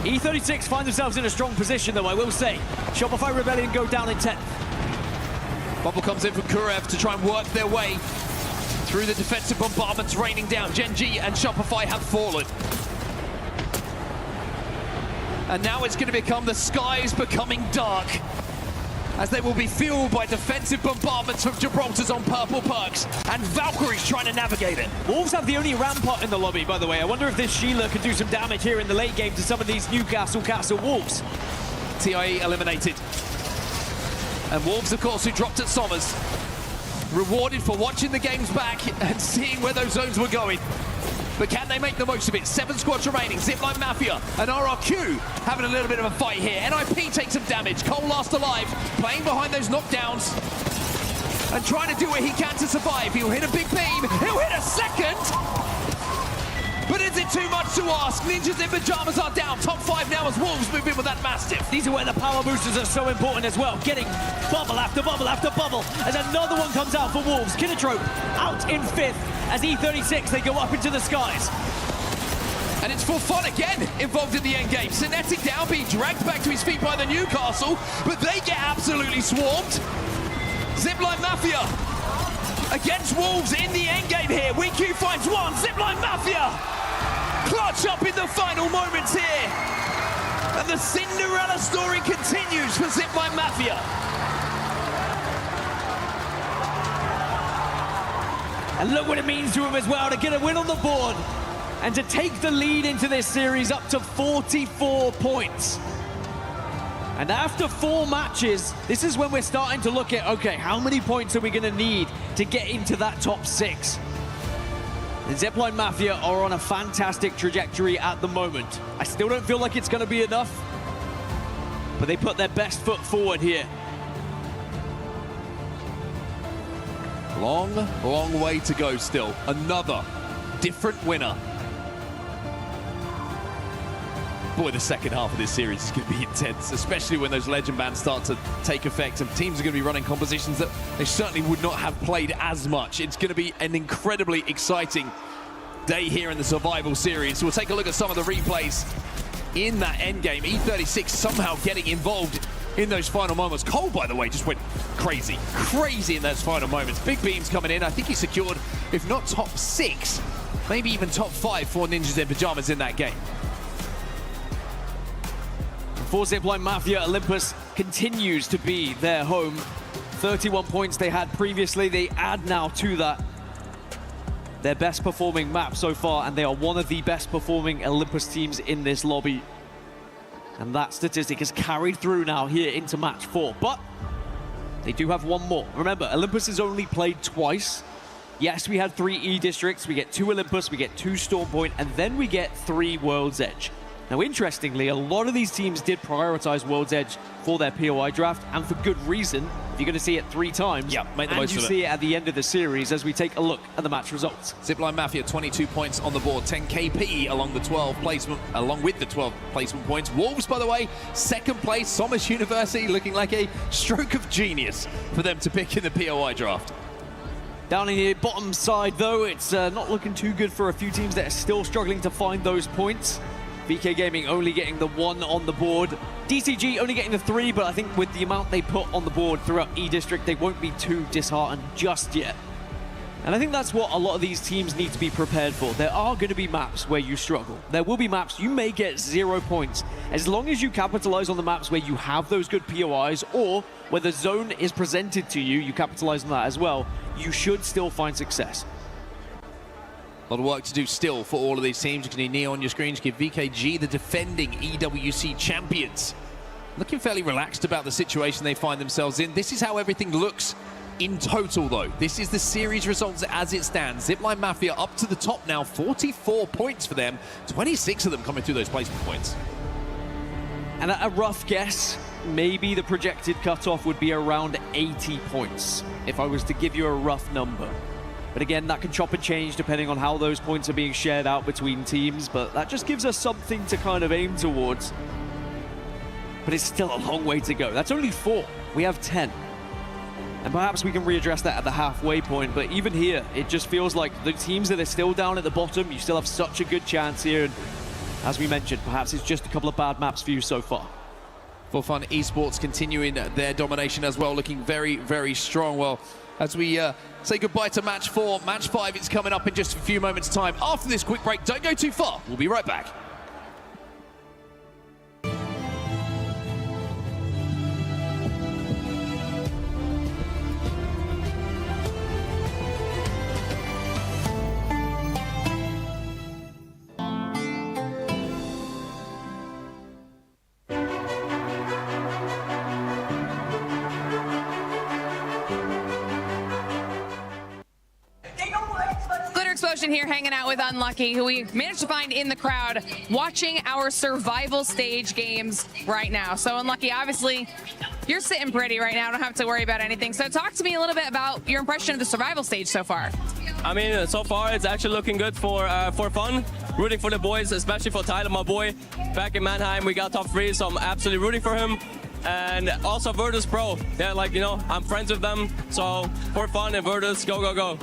Speaker 10: E36 find themselves in a strong position, though, I will say. Shopify Rebellion go down in 10th.
Speaker 9: Bubble comes in from Kurev to try and work their way through the defensive bombardments raining down. Gen G and Shopify have fallen. And now it's going to become the skies becoming dark, as they will be fueled by defensive bombardments from Gibraltar's on purple perks, and Valkyrie's trying to navigate it.
Speaker 10: Wolves have the only rampart in the lobby, by the way. I wonder if this Sheila can do some damage here in the late game to some of these Newcastle Castle Wolves.
Speaker 9: TIE eliminated. And Wolves, of course, who dropped at Sommers, rewarded for watching the games back and seeing where those zones were going. But can they make the most of it? 7 squads remaining. Zipline Mafia and AEROCOOL having a little bit of a fight here. NIP takes some damage. Cole last alive, playing behind those knockdowns and trying to do what he can to survive. He'll hit a big beam. He'll hit a second. But is it too much to ask? Ninjas in pajamas are down. Top 5 now as Wolves move in with that Mastiff.
Speaker 10: These are where the power boosters are so important as well. Getting bubble after bubble after bubble as another one comes out for Wolves. Kinatrope out in 5th as E36, they go up into the skies.
Speaker 9: And it's full fun again involved in the end game. Cinetic down, being dragged back to his feet by the Newcastle, but they get absolutely swarmed. Zipline Mafia against Wolves in the end game here. WinQ finds one. Zipline Mafia clutch up in the final moments here. And the Cinderella story continues for Zipline Mafia.
Speaker 10: And look what it means to him as well to get a win on the board and to take the lead into this series up to 44 points. And after 4 matches, this is when we're starting to look at, okay, how many points are we going to need to get into that top 6? The Zipline Mafia are on a fantastic trajectory at the moment. I still don't feel like it's going to be enough, but they put their best foot forward here.
Speaker 9: Long, long way to go still. Another different winner. Boy, the second half of this series is going to be intense, especially when those legend bans start to take effect and teams are going to be running compositions that they certainly would not have played as much. It's going to be an incredibly exciting day here in the Survival Series. So we'll take a look at some of the replays in that endgame. E36 somehow getting involved in those final moments. Cole, by the way, just went crazy in those final moments. Big beams coming in. I think he secured, if not top 6, maybe even top 5 for Ninjas in Pajamas in that game.
Speaker 10: For Zipline Mafia, Olympus continues to be their home. 31 points they had previously. They add now to that their best performing map so far, and they are one of the best performing Olympus teams in this lobby. And that statistic is carried through now here into match 4. But they do have one more. Remember, Olympus has only played twice. Yes, we had 3 E districts. We get 2 Olympus, we get 2 Stormpoint, and then we get 3 World's Edge. Now, interestingly, a lot of these teams did prioritize World's Edge for their POI draft, and for good reason. If you're going to see it 3 times,
Speaker 9: make the most
Speaker 10: and
Speaker 9: of
Speaker 10: you
Speaker 9: it.
Speaker 10: see it at the end of the series as we take a look at the match results.
Speaker 9: Zipline Mafia, 22 points on the board, 10 KP along with the 12 placement points. Wolves, by the way, 2nd place. Somers University looking like a stroke of genius for them to pick in the POI draft.
Speaker 10: Down in the bottom side, though, it's not looking too good for a few teams that are still struggling to find those points. VK Gaming only getting the 1 on the board. DCG only getting the 3, but I think with the amount they put on the board throughout E-District, they won't be too disheartened just yet. And I think that's what a lot of these teams need to be prepared for. There are going to be maps where you struggle. There will be maps you may get 0 points. As long as you capitalize on the maps where you have those good POIs, or where the zone is presented to you, you capitalize on that as well, you should still find success.
Speaker 9: A lot of work to do still for all of these teams. You can see Neo on your screen. You give VKG, the defending EWC champions, looking fairly relaxed about the situation they find themselves in. This is how everything looks in total, though. This is the series results as it stands. Zipline Mafia up to the top now, 44 points for them, 26 of them coming through those placement points.
Speaker 10: And at a rough guess, maybe the projected cutoff would be around 80 points, if I was to give you a rough number. But again, that can chop and change depending on how those points are being shared out between teams, but that just gives us something to kind of aim towards. But it's still a long way to go. That's only 4. We have 10. And perhaps we can readdress that at the halfway point, but even here, it just feels like the teams that are still down at the bottom, you still have such a good chance here. And as we mentioned, perhaps it's just a couple of bad maps for you so far.
Speaker 9: For Fun Esports continuing their domination as well, looking very, very strong. Well, as we say goodbye to match 4, match 5 is coming up in just a few moments' time. After this quick break, don't go too far. We'll be right back.
Speaker 20: Here hanging out with Unlucky, who we managed to find in the crowd watching our survival stage games right now. So Unlucky, obviously you're sitting pretty right now, don't have to worry about anything. So talk to me a little bit about your impression of the survival stage so far.
Speaker 21: I mean, so far it's actually looking good for fun. Rooting for the boys, especially for Tyler, my boy. Back in Mannheim, we got top 3, so I'm absolutely rooting for him. And also Virtus Pro, yeah, like, you know, I'm friends with them, so for fun and Virtus, go, go, go.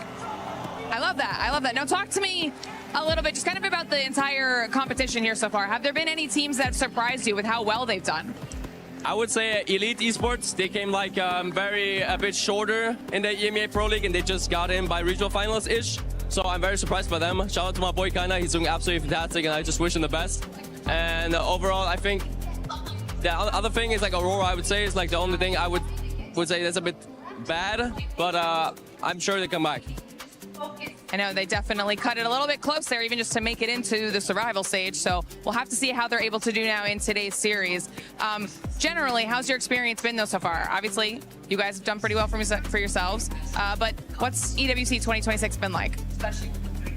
Speaker 20: I love that. I love that. Now talk to me a little bit just kind of about the entire competition here so far. Have there been any teams that surprised you with how well they've done?
Speaker 21: I would say Elite Esports, they came like a bit shorter in the EMEA Pro League and they just got in by regional finals-ish. So I'm very surprised by them. Shout out to my boy Karena, he's doing absolutely fantastic and I just wish him the best. And overall, I think the other thing is like Aurora, I would say, is like the only thing I would say that's a bit bad, but I'm sure they come back.
Speaker 20: I know they definitely cut it a little bit close there, even just to make it into the survival stage. So we'll have to see how they're able to do now in today's series. Generally, how's your experience been though so far? Obviously, you guys have done pretty well for yourselves, but what's EWC 2026 been like?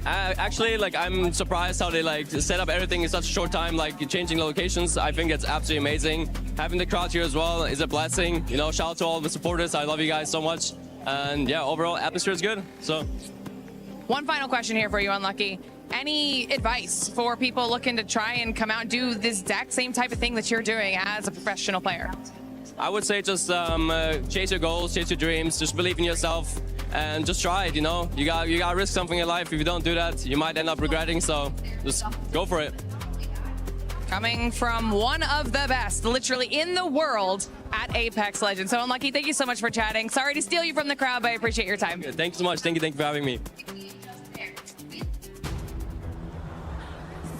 Speaker 21: Actually, like, I'm surprised how they like set up everything in such a short time, like changing locations. I think it's absolutely amazing. Having the crowd here as well is a blessing. You know, shout out to all the supporters. I love you guys so much. And yeah, overall atmosphere is good. So.
Speaker 20: One final question here for you, Unlucky. Any advice for people looking to try and come out and do this exact same type of thing that you're doing as a professional player?
Speaker 21: I would say just chase your goals, chase your dreams, just believe in yourself, and just try it. You know, you got to risk something in life. If you don't do that, you might end up regretting. So just go for it.
Speaker 20: Coming from one of the best, literally in the world, at Apex Legends. So Unlucky, thank you so much for chatting. Sorry to steal you from the crowd, but I appreciate your time.
Speaker 21: Yeah, thank you so much. Thank you for having me.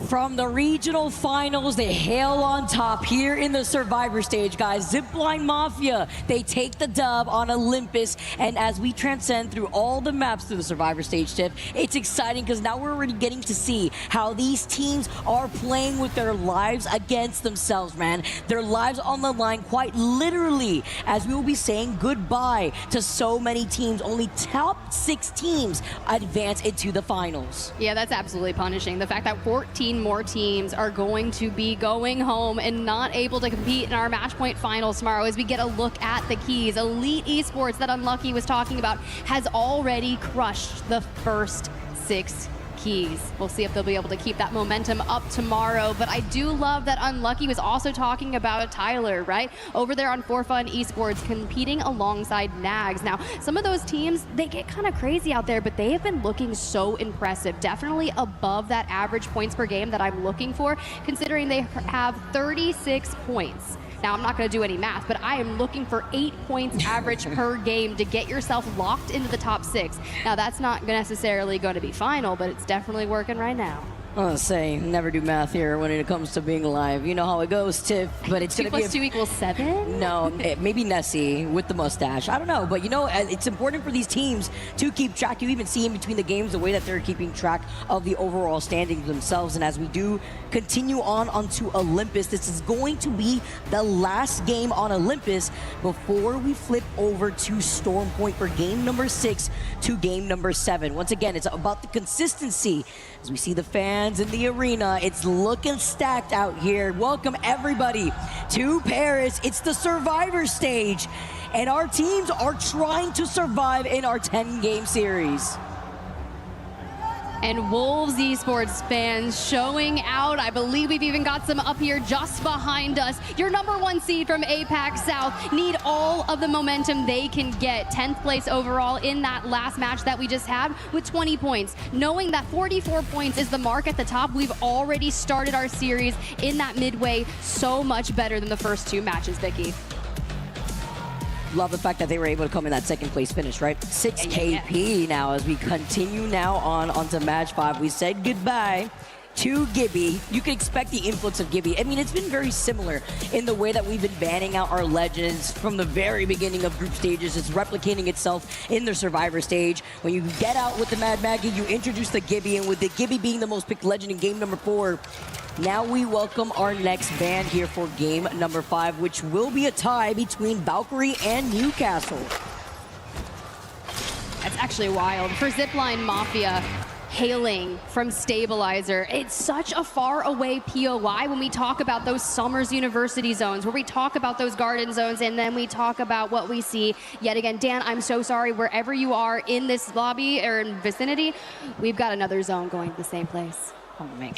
Speaker 2: From the regional finals, they hail on top here in the Survivor stage, guys. Zipline Mafia, they take the dub on Olympus. And as we transcend through all the maps through the Survivor stage, Tiff, it's exciting because now we're already getting to see how these teams are playing with their lives against themselves, man. Their lives on the line, quite literally, as we will be saying goodbye to so many teams. Only top 6 teams advance into the finals.
Speaker 3: Yeah, that's absolutely punishing. The fact that 14 more teams are going to be going home and not able to compete in our match point finals tomorrow as we get a look at the keys. Elite Esports that Unlucky was talking about has already crushed the first 6 keys. We'll see if they'll be able to keep that momentum up tomorrow, but I do love that Unlucky was also talking about Tyler, right? Over there on For Fun Esports, competing alongside Nags. Now, some of those teams, they get kind of crazy out there, but they have been looking so impressive. Definitely above that average points per game that I'm looking for, considering they have 36 points. Now, I'm not going to do any math, but I am looking for 8 points average per game to get yourself locked into the top 6. Now, that's not necessarily going to be final, but it's definitely working right now.
Speaker 2: I was say, never do math here when it comes to being live. You know how it goes, Tiff, but it's going to be
Speaker 3: 2 + 2 equals 7?
Speaker 2: No, maybe Nessie with the mustache. I don't know, but you know, it's important for these teams to keep track. You even see in between the games the way that they're keeping track of the overall standings themselves. And as we do continue on onto Olympus, this is going to be the last game on Olympus before we flip over to Storm Point for game number 6 to game number 7. Once again, it's about the consistency. As we see the fans in the arena, it's looking stacked out here. Welcome everybody to Paris. It's the Survivor stage, and our teams are trying to survive in our 10-game series.
Speaker 3: And Wolves Esports fans showing out. I believe we've even got some up here just behind us. Your #1 seed from APAC South need all of the momentum they can get. 10th place overall in that last match that we just had with 20 points. Knowing that 44 points is the mark at the top, we've already started our series in that midway so much better than the first 2 matches, Vicky.
Speaker 2: Love the fact that they were able to come in that 2nd place finish, right? 6 KP now as we continue now onto match 5. We said goodbye to Gibby. You can expect the influx of Gibby. I mean, it's been very similar in the way that we've been banning out our legends from the very beginning of group stages. It's replicating itself in the Survivor stage. When you get out with the Mad Maggie, you introduce the Gibby, and with the Gibby being the most picked legend in game number 4, now we welcome our next ban here for game number 5, which will be a tie between Valkyrie and Newcastle.
Speaker 3: That's actually wild. For Zipline Mafia, hailing from Stabilizer, it's such a far away POI when we talk about those Summers University zones, where we talk about those garden zones, and then we talk about what we see yet again. Dan, I'm so sorry, wherever you are in this lobby or in vicinity, we've got another zone going to the same place.
Speaker 2: Oh man.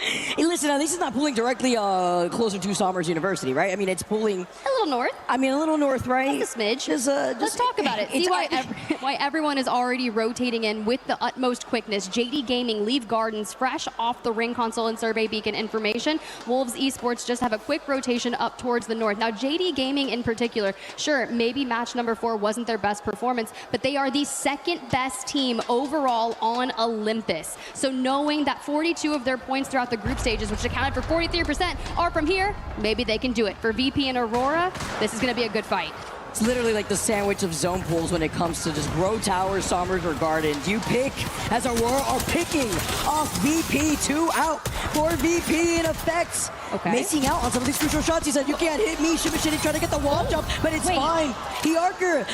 Speaker 2: Hey, listen, at least it's not pulling directly closer to Summers University, right? I mean, it's pulling
Speaker 3: a little north.
Speaker 2: I mean, a little north, right?
Speaker 3: Just a smidge. Let's talk about it. See why everyone is already rotating in with the utmost quickness. JD Gaming leave gardens fresh off the ring console and survey beacon information. Wolves Esports just have a quick rotation up towards the north. Now, JD Gaming in particular, sure, maybe match number 4 wasn't their best performance, but they are the 2nd best team overall on Olympus. So knowing that 42 of their points throughout the group stages, which accounted for 43%, are from here, maybe they can do it. For VP and Aurora, this is going to be a good fight.
Speaker 2: It's literally like the sandwich of zone pools when it comes to just grow towers, Summers, or gardens. You pick, as Aurora are picking off VP. 2 out for VP in effect.
Speaker 3: Okay.
Speaker 2: Missing out on some of these crucial shots. He said, you can't hit me. Shimashini trying to get the wall jump, but it's fine. Hiarker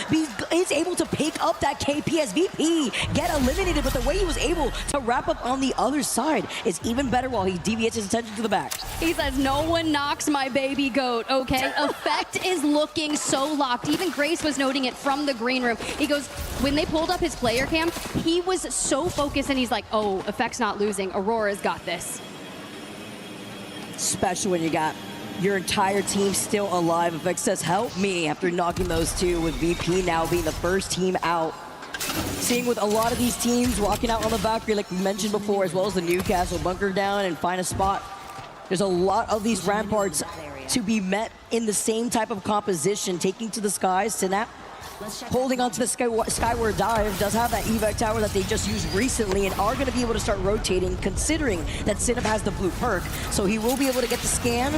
Speaker 2: is able to pick up that KP as VP get eliminated, but the way he was able to wrap up on the other side is even better while he deviates his attention to the back.
Speaker 3: He says, no one knocks my baby goat, okay? Effect is looking so locked. Even Grace was noting it from the green room. He goes, when they pulled up his player cam, he was so focused and he's like, oh, Effect's not losing. Aurora's got this.
Speaker 2: Especially when you got your entire team still alive. Effect says, help me, after knocking those 2, with VP now being the first team out. Seeing with a lot of these teams walking out on the Valkyrie, like we mentioned before, as well as the Newcastle bunker down and find a spot There's a lot of these ramparts to be met in the same type of composition, taking to the skies. Synap holding onto the skyward dive, does have that evac tower that they just used recently and are going to be able to start rotating, considering that Synap has the blue perk. So he will be able to get the scan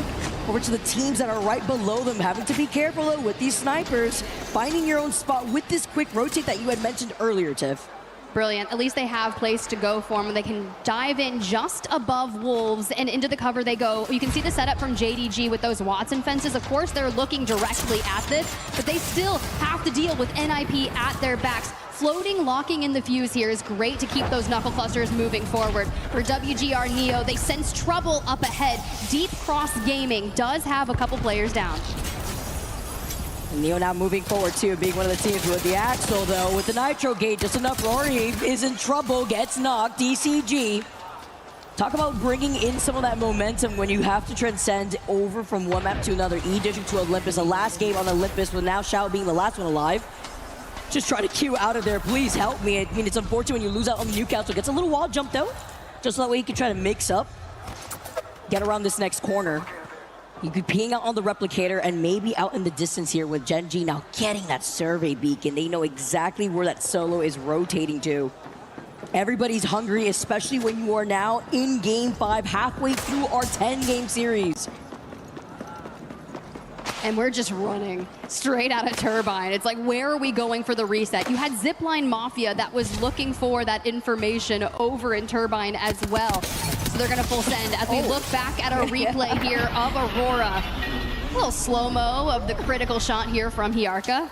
Speaker 2: over to the teams that are right below them, having to be careful though with these snipers, finding your own spot with this quick rotate that you had mentioned earlier, Tiff.
Speaker 3: Brilliant. At least they have place to go for them. They can dive in just above Wolves and into the cover they go. You can see the setup from JDG with those Watson fences. Of course, they're looking directly at this, but they still have to deal with NIP at their backs. Floating, locking in the fuse here is great to keep those knuckle clusters moving forward. For WGR Neo, they sense trouble up ahead. Deep Cross Gaming does have a couple players down.
Speaker 2: Neo now moving forward too, being one of the teams with the Axel though. With the Nitro Gate, just enough. Rory is in trouble, gets knocked. DCG. Talk about bringing in some of that momentum when you have to transcend over from one map to another. E-District to Olympus. The last game on Olympus with now Shao being the last one alive. Just try to queue out of there. Please help me. I mean, it's unfortunate when you lose out on the new council. Gets a little wall jumped out. Just so that way you can try to mix up. Get around this next corner. You could ping out on the replicator and maybe out in the distance here with Gen.G now getting that survey beacon. They know exactly where that solo is rotating to. Everybody's hungry, especially when you are now in Game 5, halfway through our 10-game series.
Speaker 3: And we're just running straight out of Turbine. It's like, where are we going for the reset? You had Zipline Mafia that was looking for that information over in Turbine as well. So they're going to full send as we look back at our replay here of Aurora. A little slow-mo of the critical shot here from Hiarka.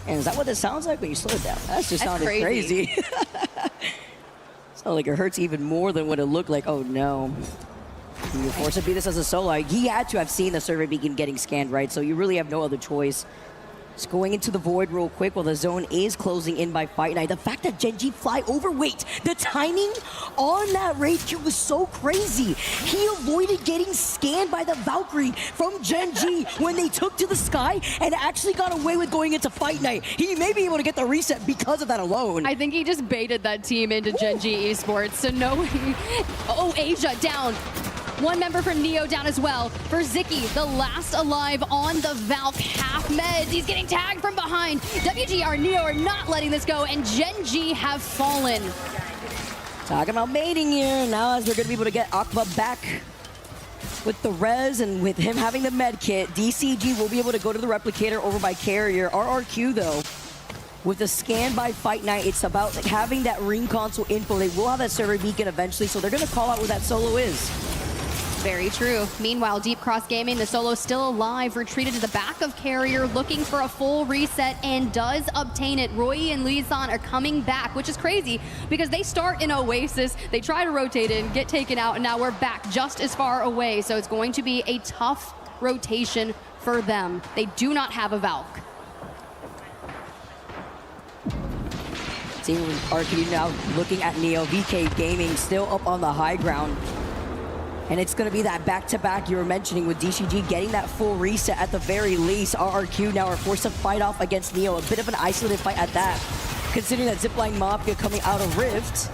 Speaker 2: And is that what this sounds like when you slow it down? That's just sounded crazy. Sounded like it hurts even more than what it looked like. Oh no. You were forced to beat this as a solo. He had to have seen the survey beacon getting scanned, right? So you really have no other choice. Just going into the void real quick while the zone is closing in by Fight Night. The fact that Gen.G fly over, wait, the timing on that Wraith Q was so crazy. He avoided getting scanned by the Valkyrie from Gen.G when they took to the sky and actually got away with going into Fight Night. He may be able to get the reset because of that alone.
Speaker 3: I think he just baited that team into Gen.G Esports. So no, oh, Asia down. One member from Neo down as well. For Ziki, the last alive on the Valk, half meds. He's getting tagged from behind. WGR Neo are not letting this go, and Gen.G have fallen.
Speaker 2: Talking about mating here. Now as they're going to be able to get Aqua back with the res and with him having the med kit, DCG will be able to go to the replicator over by Carrier. RRQ though, with the scan by Fight Night, it's about having that ring console info. They will have that server beacon eventually, so they're going to call out where that solo is.
Speaker 3: Very true. Meanwhile, Deep Cross Gaming, the solo still alive, retreated to the back of Carrier, looking for a full reset, and does obtain it. Roy and Lizan are coming back, which is crazy because they start in Oasis, they try to rotate in, get taken out, and now we're back just as far away. So it's going to be a tough rotation for them. They do not have a Valk.
Speaker 2: Team RQ now looking at Neo. VK Gaming still up on the high ground. And it's going to be that back-to-back you were mentioning with DCG getting that full reset at the very least. RRQ now are forced to fight off against Neo. A bit of an isolated fight at that. Considering that Zipline Mafia coming out of Rift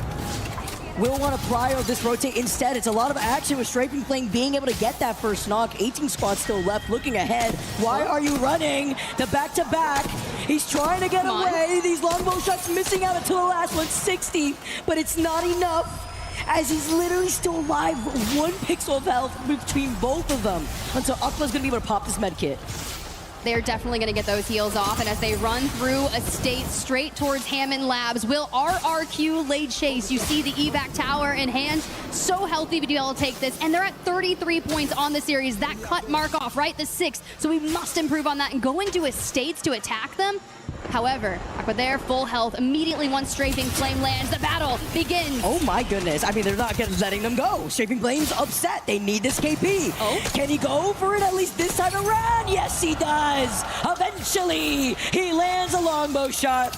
Speaker 2: will want to prio this rotate instead. It's a lot of action with Strafing Flame being able to get that first knock. 18 squads still left, looking ahead. Why are you running? The back-to-back. He's trying to get away. These longbow shots missing out until the last one, 60. But it's not enough, as he's literally still alive, 1 pixel of health between both of them until Aqua's gonna be able to pop this med kit.
Speaker 3: They're definitely going to get those heals off, and as they run through Estate straight towards Hammond Labs, will RRQ lay chase? You see the evac tower in hand, so healthy to be able to take this, and they're at 33 points on the series. That cut mark off, right? The 6th, so we must improve on that, and going to Estates to attack them. However, Aqua there, full health, immediately once Strafing Flame lands, the battle begins.
Speaker 2: Oh my goodness, I mean, they're not letting them go. Strafing Flame's upset, they need this KP. Oh, can he go for it at least this time around? Yes, he does. Eventually, he lands a longbow shot.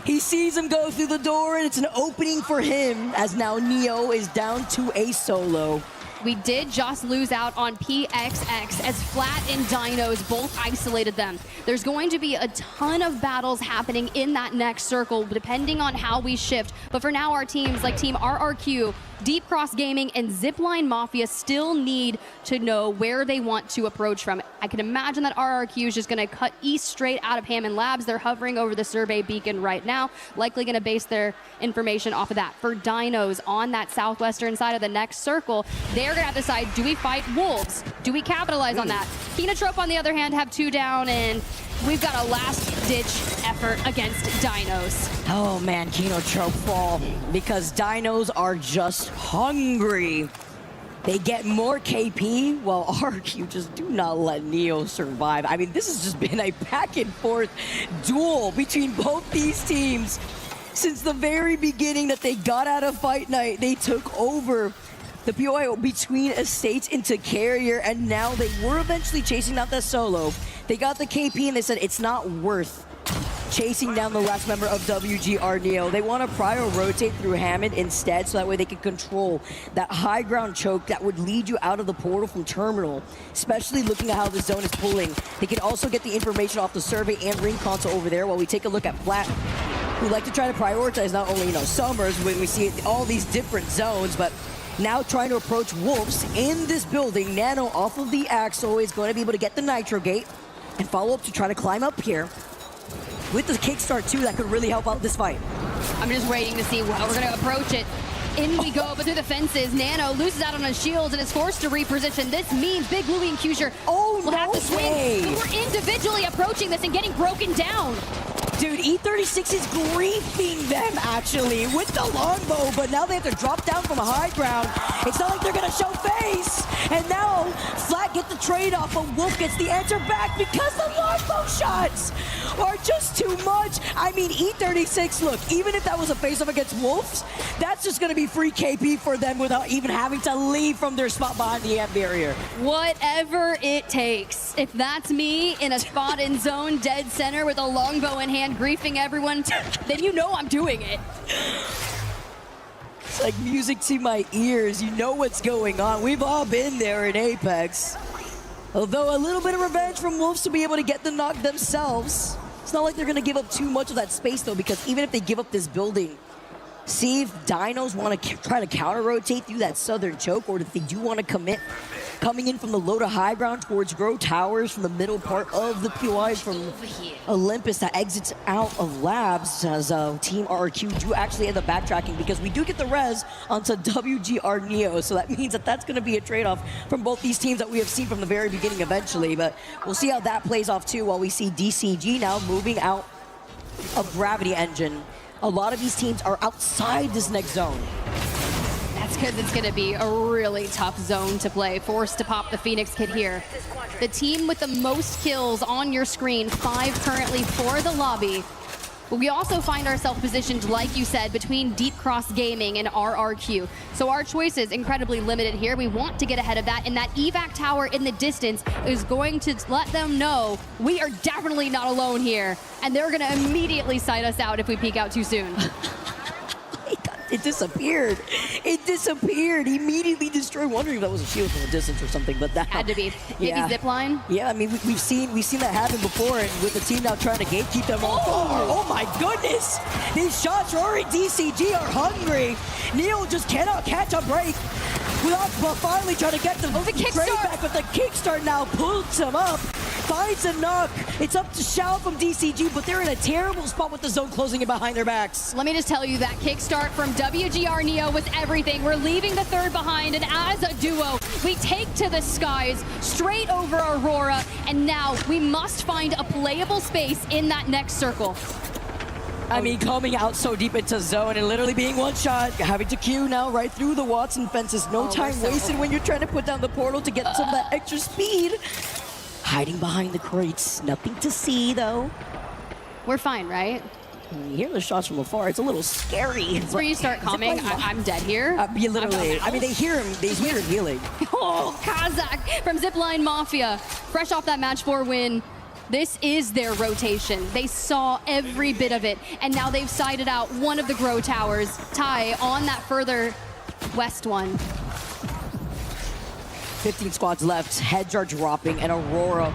Speaker 2: He sees him go through the door, and it's an opening for him, as now Neo is down to a solo.
Speaker 3: We did just lose out on PXX as Flat and Dinos both isolated them. There's going to be a ton of battles happening in that next circle, depending on how we shift. But for now, our teams, like Team RRQ, Deep Cross Gaming and Zipline Mafia still need to know where they want to approach from. I can imagine that RRQ is just going to cut east straight out of Hammond Labs. They're hovering over the survey beacon right now, likely going to base their information off of that. For Dinos on that southwestern side of the next circle, they're going to have to decide, do we fight Wolves? Do we capitalize on that? Kenotrope, on the other hand, have 2 down, and we've got a last-ditch effort against Dinos.
Speaker 2: Oh man, Kenotrope fall, because Dinos are just hungry. They get more KP, while RQ just do not let Neo survive. I mean, this has just been a back-and-forth duel between both these teams. Since the very beginning that they got out of Fight Night, they took over the POI between Estates into Carrier, and now they were eventually chasing out that solo. They got the KP, and they said it's not worth chasing down the last member of WGR Neo. They want to prior rotate through Hammond instead, so that way they can control that high ground choke that would lead you out of the portal from Terminal, especially looking at how the zone is pulling. They can also get the information off the survey and ring console over there, while we take a look at Flat, who like to try to prioritize not only, Summers when we see all these different zones, but now trying to approach Wolves in this building. Nano off of the Axo is going to be able to get the Nitro Gate and follow up to try to climb up here with the kickstart too. That could really help out this fight.
Speaker 3: I'm just waiting to see how we're going to approach it. In we go, but through the fences, Nano loses out on his shields and is forced to reposition. This means Big Louie and Kuser will have to swing. But we're individually approaching this and getting broken down.
Speaker 2: Dude, E36 is griefing them, actually, with the longbow, but now they have to drop down from a high ground. It's not like they're going to show face. And now, Flat gets the trade-off, but Wolf gets the answer back because the longbow shots are just too much. I mean, E36, look, even if that was a face-off against Wolves, that's just going to be free KP for them without even having to leave from their spot behind the amp barrier.
Speaker 3: Whatever it takes. If that's me in a spot in zone dead center with a longbow in hand, griefing everyone, then you know I'm doing it.
Speaker 2: It's like music to my ears. You know what's going on. We've all been there in Apex. Although a little bit of revenge from Wolves to be able to get the knock themselves. It's not like they're going to give up too much of that space, though, because even if they give up this building, see if Dinos want to try to counter-rotate through that southern choke, or if they do want to commit coming in from the low to high ground towards Grow Towers from the middle part of the POI from Olympus that exits out of Labs, as Team RRQ do actually end up backtracking, because we do get the res onto WGR Neo, so that means that that's going to be a trade-off from both these teams that we have seen from the very beginning eventually, but we'll see how that plays off too, while we see DCG now moving out of Gravity Engine. A lot of these teams are outside this next zone.
Speaker 3: That's because it's going to be a really tough zone to play. Forced to pop the Phoenix kit here. The team with the most kills on your screen, 5 currently for the lobby. But we also find ourselves positioned, like you said, between Deep Cross Gaming and RRQ. So our choice is incredibly limited here. We want to get ahead of that, and that evac tower in the distance is going to let them know we are definitely not alone here, and they're going to immediately sight us out if we peek out too soon.
Speaker 2: It disappeared. It disappeared. Immediately destroyed. Wondering if that was a shield from a distance or something, but that
Speaker 3: had to be. Maybe zipline.
Speaker 2: Yeah, I mean we've seen that happen before, and with the team now trying to gatekeep them all. Oh my goodness! These shots for DCG are hungry. Neo just cannot catch a break. Without finally trying to get the trade back, but the kickstart now pulls him up. Finds a knock. It's up to Shao from DCG, but they're in a terrible spot with the zone closing in behind their backs.
Speaker 3: Let me just tell you, that kickstart from WGR Neo was everything. We're leaving the third behind, and as a duo, we take to the skies, straight over Aurora, and now we must find a playable space in that next circle.
Speaker 2: I mean, coming out so deep into zone and literally being one shot, having to queue now right through the Watson fences. No time wasted when you're trying to put down the portal to get some of that extra speed. Hiding behind the crates. Nothing to see, though.
Speaker 3: We're fine, right?
Speaker 2: You hear the shots from afar. It's a little scary.
Speaker 3: That's where you start calming. I'm dead here.
Speaker 2: Yeah, literally. I mean, they hear him. They hear him healing.
Speaker 3: Oh, Kazakh from Zipline Mafia. Fresh off that match 4 win. This is their rotation. They saw every bit of it, and now they've sighted out one of the Grow Towers. Ty on that further west one.
Speaker 2: 15 squads left. Heads are dropping, and Aurora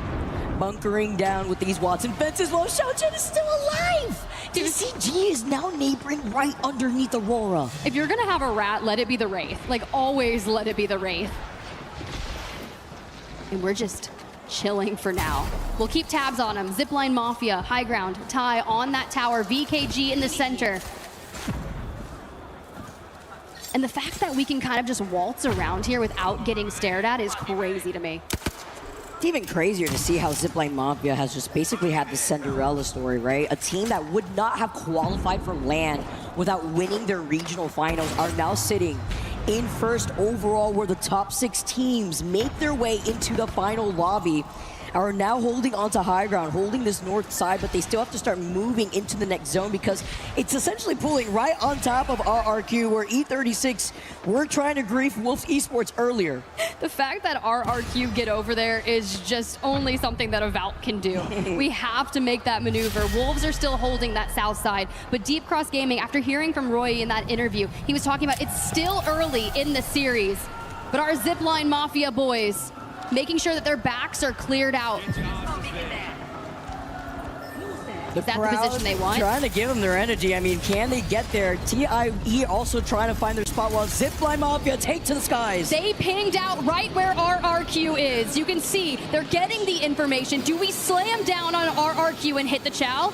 Speaker 2: bunkering down with these Watson fences while Xiaochen is still alive. DCG is now neighboring right underneath Aurora.
Speaker 3: If you're gonna have a rat, let it be the Wraith. Like, always let it be the Wraith. And we're just chilling for now. We'll keep tabs on him. Zipline Mafia, high ground, Ty on that tower, VKG in the center. And the fact that we can kind of just waltz around here without getting stared at is crazy to me.
Speaker 2: It's even crazier to see how Zipline Mafia has just basically had the Cinderella story, right? A team that would not have qualified for LAN without winning their regional finals are now sitting in first overall, where the top 6 teams make their way into the final lobby, are now holding onto high ground, holding this north side, but they still have to start moving into the next zone because it's essentially pulling right on top of RRQ, where E36 were trying to grief Wolves Esports earlier.
Speaker 3: The fact that RRQ get over there is just only something that a Valk can do. We have to make that maneuver. Wolves are still holding that south side, but Deep Cross Gaming, after hearing from Roy in that interview, he was talking about it's still early in the series, but our Zipline Mafia boys making sure that their backs are cleared out. Is that the position they want?
Speaker 2: Trying to give them their energy. I mean, can they get there? TIE also trying to find their spot while Zipline Mafia take to the skies.
Speaker 3: They pinged out right where RRQ is. You can see they're getting the information. Do we slam down on RRQ and hit the chow?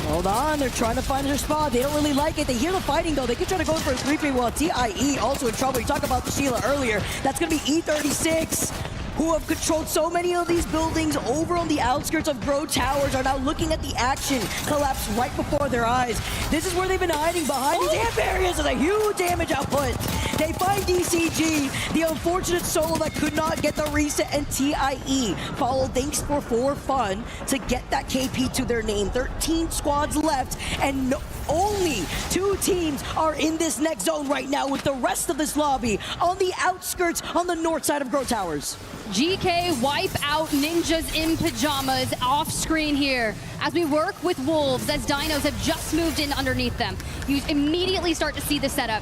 Speaker 2: Hold on, they're trying to find their spot. They don't really like it. They hear the fighting though. They could try to go for a 3-3 while TIE also in trouble. You talked about the Sheila earlier. That's gonna be E36. Who have controlled so many of these buildings over on the outskirts of Grow Towers, are now looking at the action collapse right before their eyes. This is where they've been hiding behind these amp barriers. There's a huge damage output. They find DCG, the unfortunate solo that could not get the reset, and TIE followed thanks for fun to get that KP to their name. 13 squads left, and only 2 teams are in this next zone right now, with the rest of this lobby on the outskirts on the north side of Grow Towers.
Speaker 3: GK wipe out ninjas in pajamas off screen here as we work with Wolves, as Dinos have just moved in underneath them. You immediately start to see the setup,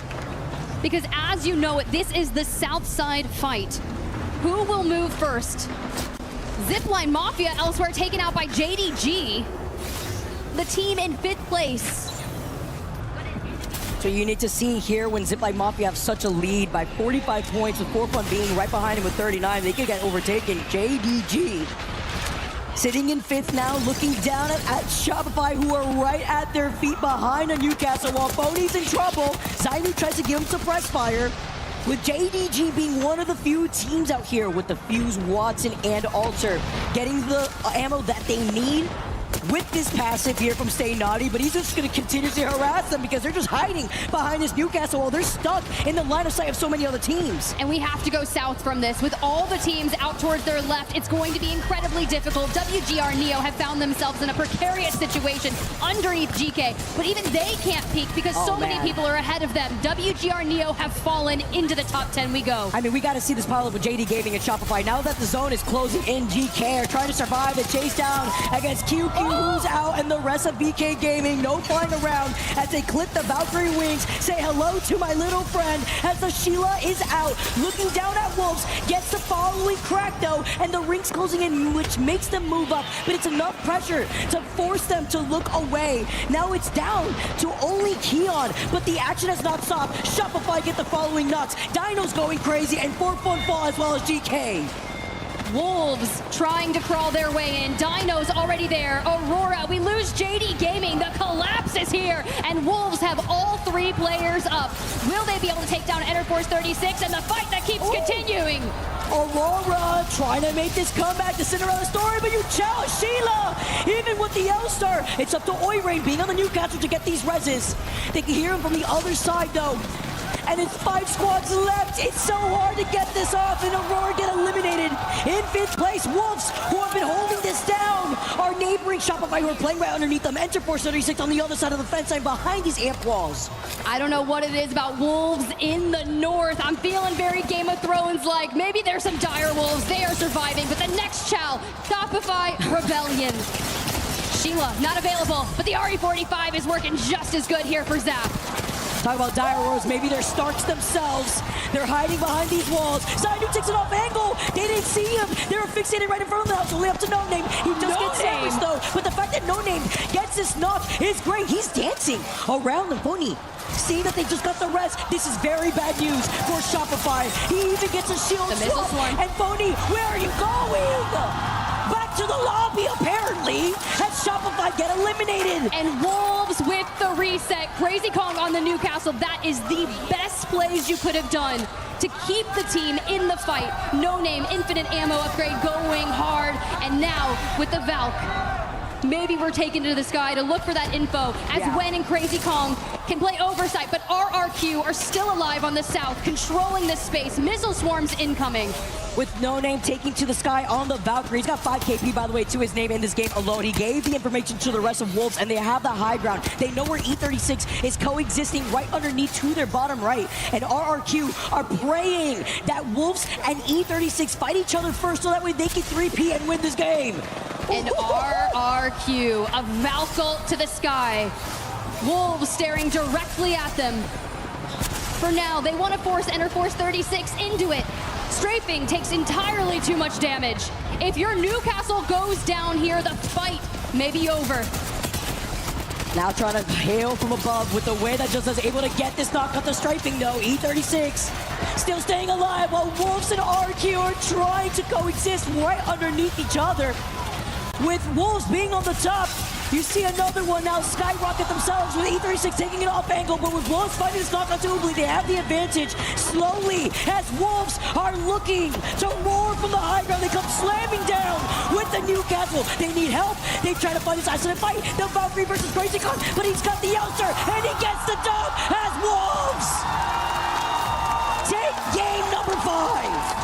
Speaker 3: because as you know it, this is the south side fight. Who will move first? Zipline Mafia elsewhere taken out by JDG, the team in 5th place.
Speaker 2: So you need to see here, when Zipline Mafia have such a lead by 45 points, with 4Fun being right behind him with 39, they could get overtaken. JDG sitting in 5th now, looking down at Shopify, who are right at their feet behind a Newcastle, while Phony's in trouble. Zainu tries to give him suppress fire, with JDG being one of the few teams out here with the Fuse, Watson, and Alter getting the ammo that they need with this passive here from Stay Naughty, but he's just going to continue to harass them because they're just hiding behind this Newcastle while they're stuck in the line of sight of so many other teams.
Speaker 3: And we have to go south from this. With all the teams out towards their left, it's going to be incredibly difficult. WGR Neo have found themselves in a precarious situation underneath GK, but even they can't peek because so many people are ahead of them. WGR Neo have fallen into the top 10 we go.
Speaker 2: I mean, we got to see this pile up with JD Gaming and Shopify. Now that the zone is closing in, GK are trying to survive the chase down against QQ, who's out, and the rest of BK Gaming, no flying around as they clip the Valkyrie wings. Say hello to my little friend as the Sheila is out. Looking down at Wolves, gets the following crack though, and the ring's closing in, which makes them move up, but it's enough pressure to force them to look away. Now it's down to only Keon, but the action has not stopped. Shopify get the following knocks. Dino's going crazy, and 4Fun fall as well as GK.
Speaker 3: Wolves trying to crawl their way in. Dino's already there. Aurora, we lose JD Gaming. The collapse is here, and Wolves have all 3 players up. Will they be able to take down Enterforce 36, and the fight that keeps continuing?
Speaker 2: Aurora trying to make this comeback, the Cinderella story, but you challenge Sheila, even with the L-Star. It's up to Oirain being on the Newcastle to get these reses. They can hear him from the other side though. And it's 5 squads left. It's so hard to get this off, and Aurora get eliminated. In 5th place, Wolves, who have been holding this down, are neighboring Shopify, who are playing right underneath them. Enterforce 36 on the other side of the fence line behind these amp walls.
Speaker 3: I don't know what it is about Wolves in the north. I'm feeling very Game of Thrones-like. Maybe there's some dire wolves. They are surviving, but the next chow, Shopify Rebellion. Sheila, not available, but the RE45 is working just as good here for Zap.
Speaker 2: Talk about dire wolves. Maybe they're Starks themselves. They're hiding behind these walls. Satu takes it off angle. They didn't see him. They were fixated right in front of the house. Only up to No Name. He just gets sandwiched though. But the fact that No Name gets this knock is great. He's dancing around the pony. See that they just got the rest. This is very bad news for Shopify. He even gets a shield swap. And Phony, where are you going? Back to the lobby, apparently, as Shopify get eliminated.
Speaker 3: And Wolves with the reset. Crazy Kong on the Newcastle. That is the best plays you could have done to keep the team in the fight. No Name, infinite ammo upgrade going hard. And now with the Valk, maybe we're taken to the sky to look for that info as Wen and Crazy Kong can play oversight, but RRQ are still alive on the south, controlling this space. Missile swarms incoming.
Speaker 2: With No Name taking to the sky on the Valkyrie. He's got 5 KP, by the way, to his name in this game alone. He gave the information to the rest of Wolves, and they have the high ground. They know where E36 is coexisting right underneath to their bottom right. And RRQ are praying that Wolves and E36 fight each other first so that way they can 3P and win this game.
Speaker 3: And RRQ, a Valkyrie to the sky. Wolves staring directly at them. For now, they want to force Enter Force 36 into it. Strafing takes entirely too much damage. If your Newcastle goes down here, the fight may be over.
Speaker 2: Now trying to hail from above with the way that just is able to get this knock off the strafing though. E36 still staying alive while Wolves and RQ are trying to coexist right underneath each other. With Wolves being on the top, you see another one now skyrocket themselves with E36 taking it off angle, but with Wolves fighting this knockout to Ubli, they have the advantage slowly as Wolves are looking to roar from the high ground. They come slamming down with the Newcastle. They need help. They try to find this isolated fight. The Valkyrie versus Crazy Kong, but he's got the ouster and he gets the dub as Wolves take game number 5.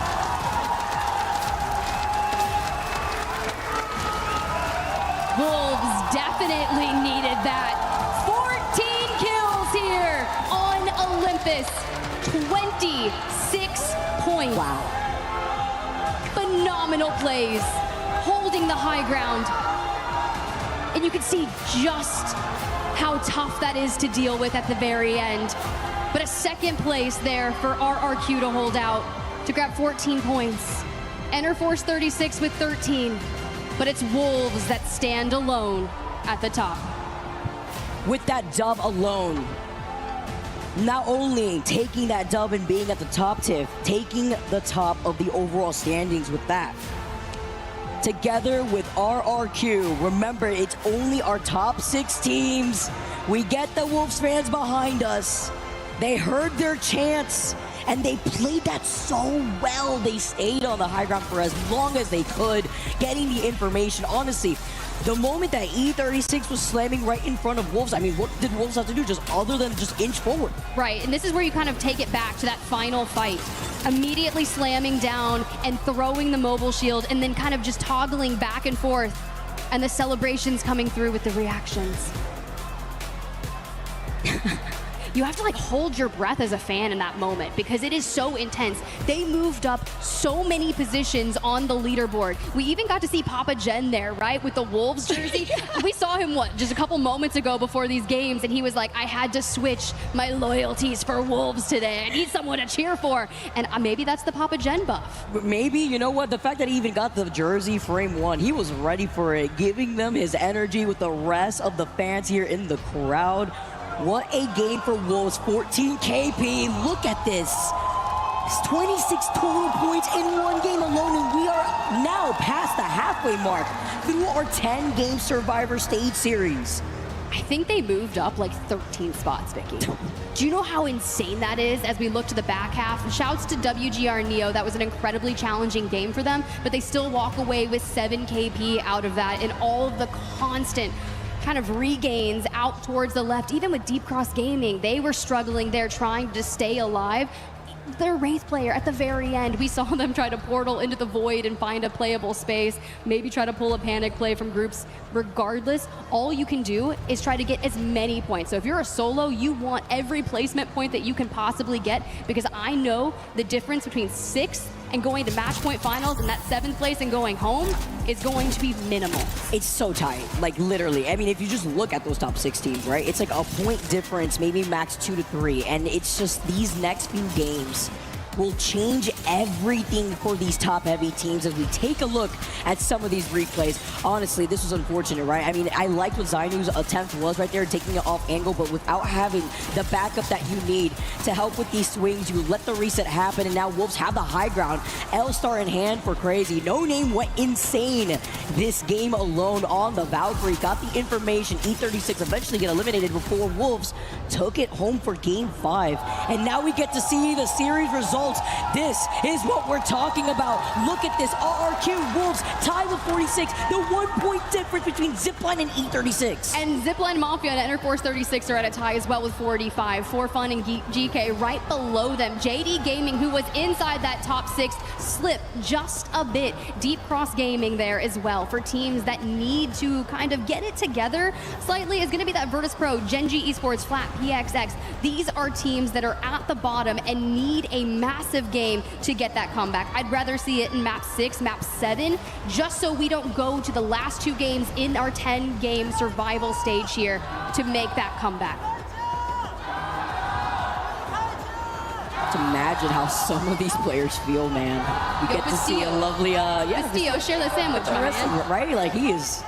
Speaker 3: Wolves definitely needed that. 14 kills here on Olympus. 26 points.
Speaker 2: Wow.
Speaker 3: Phenomenal plays, holding the high ground. And you can see just how tough that is to deal with at the very end. But a second place there for RRQ to hold out, to grab 14 points. Enter Force 36 with 13. But it's Wolves that stand alone at the top.
Speaker 2: With that dub alone, not only taking that dub and being at the top, Tiff, taking the top of the overall standings with that. Together with RRQ, remember, it's only our top 6 teams. We get the Wolves fans behind us. They heard their chants. And they played that so well. They stayed on the high ground for as long as they could, getting the information. Honestly, the moment that E36 was slamming right in front of Wolves, I mean, what did Wolves have to do just other than just inch forward?
Speaker 3: Right, and this is where you kind of take it back to that final fight. Immediately slamming down and throwing the mobile shield and then kind of just toggling back and forth. And the celebrations coming through with the reactions. You have to like hold your breath as a fan in that moment because it is so intense. They moved up so many positions on the leaderboard. We even got to see Papa Gen there, right? With the Wolves jersey. We saw him, just a couple moments ago before these games, and he was like, I had to switch my loyalties for Wolves today. I need someone to cheer for. And maybe that's the Papa Gen buff.
Speaker 2: Maybe, you know what? The fact that he even got the jersey frame 1, he was ready for it, giving them his energy with the rest of the fans here in the crowd. What a game for Wolves, 14 KP. Look at this. It's 26 total points in one game alone, and we are now past the halfway mark through our 10-game Survivor Stage series.
Speaker 3: I think they moved up like 13 spots, Vicky. Do you know how insane that is as we look to the back half? Shouts to WGR Neo. That was an incredibly challenging game for them, but they still walk away with 7 KP out of that, and all of the constant kind of regains out towards the left. Even with Deep Cross Gaming, they were struggling there trying to stay alive. Their Wraith player at the very end, we saw them try to portal into the void and find a playable space, maybe try to pull a panic play from groups. Regardless, all you can do is try to get as many points. So if you're a solo, you want every placement point that you can possibly get, because I know the difference between 6th and going to match point finals and that 7th place and going home is going to be minimal.
Speaker 2: It's so tight, like literally. I mean, if you just look at those top 6 teams, right? It's like a point difference, maybe max 2 to 3. And it's just these next few games will change everything for these top-heavy teams as we take a look at some of these replays. Honestly, this was unfortunate, right? I mean, I liked what Zainu's attempt was right there, taking it off angle, but without having the backup that you need to help with these swings, you let the reset happen, and now Wolves have the high ground. L-Star in hand for Crazy. No Name went insane this game alone on the Valkyrie. Got the information. E36 eventually get eliminated before Wolves took it home for Game 5. And now we get to see the series results. This is what we're talking about. Look at this. RRQ Wolves tie with 46. The 1 point difference between Zipline and E36.
Speaker 3: And Zipline Mafia and Enterforce 36 are at a tie as well with 45. For Fun and GK right below them. JD Gaming, who was inside that top 6, slipped just a bit. Deep Cross Gaming there as well for teams that need to kind of get it together slightly is going to be that Virtus Pro, Genji Esports, Flat, PXX. These are teams that are at the bottom and need a massive game to get that comeback. I'd rather see it in map 6, map 7, just so we don't go to the last 2 games in our 10-game survival stage here to make that comeback.
Speaker 2: To imagine how some of these players feel, man. We get to see a lovely,
Speaker 3: Castillo, share the sandwich, my man.
Speaker 2: Right, like he is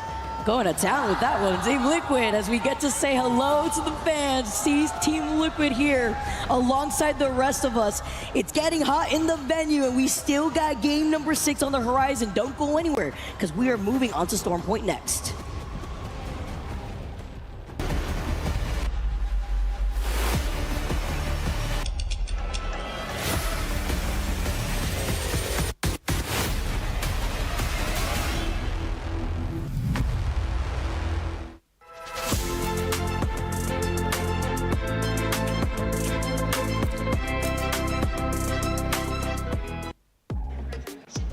Speaker 2: going to town with that one. Team Liquid, as we get to say hello to the fans. See Team Liquid here alongside the rest of us. It's getting hot in the venue, and we still got game number 6 on the horizon. Don't go anywhere, because we are moving on to Storm Point next.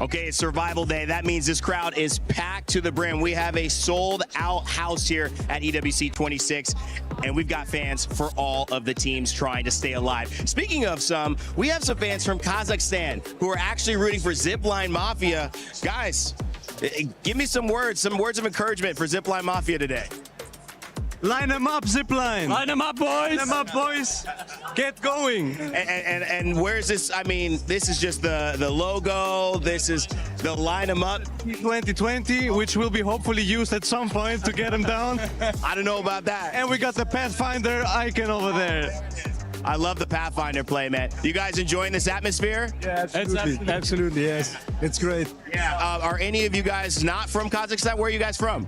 Speaker 1: Okay, it's survival day. That means this crowd is packed to the brim. We have a sold-out house here at EWC 26, and we've got fans for all of the teams trying to stay alive. Speaking of some, we have some fans from Kazakhstan who are actually rooting for Zipline Mafia. Guys, give me some words of encouragement for Zipline Mafia today.
Speaker 6: Line them up, Zipline.
Speaker 21: Line them up, boys.
Speaker 6: Line them up, boys. Get going.
Speaker 1: And where's this? I mean, this is just the logo. This is the line them up.
Speaker 6: 2020, which will be hopefully used at some point to get them down.
Speaker 1: I don't know about that.
Speaker 6: And we got the Pathfinder icon over there.
Speaker 1: I love the Pathfinder play, man. You guys enjoying this atmosphere?
Speaker 6: Yeah, absolutely. Absolutely, yes. It's great.
Speaker 1: Yeah. Are any of you guys not from Kazakhstan? Where are you guys from?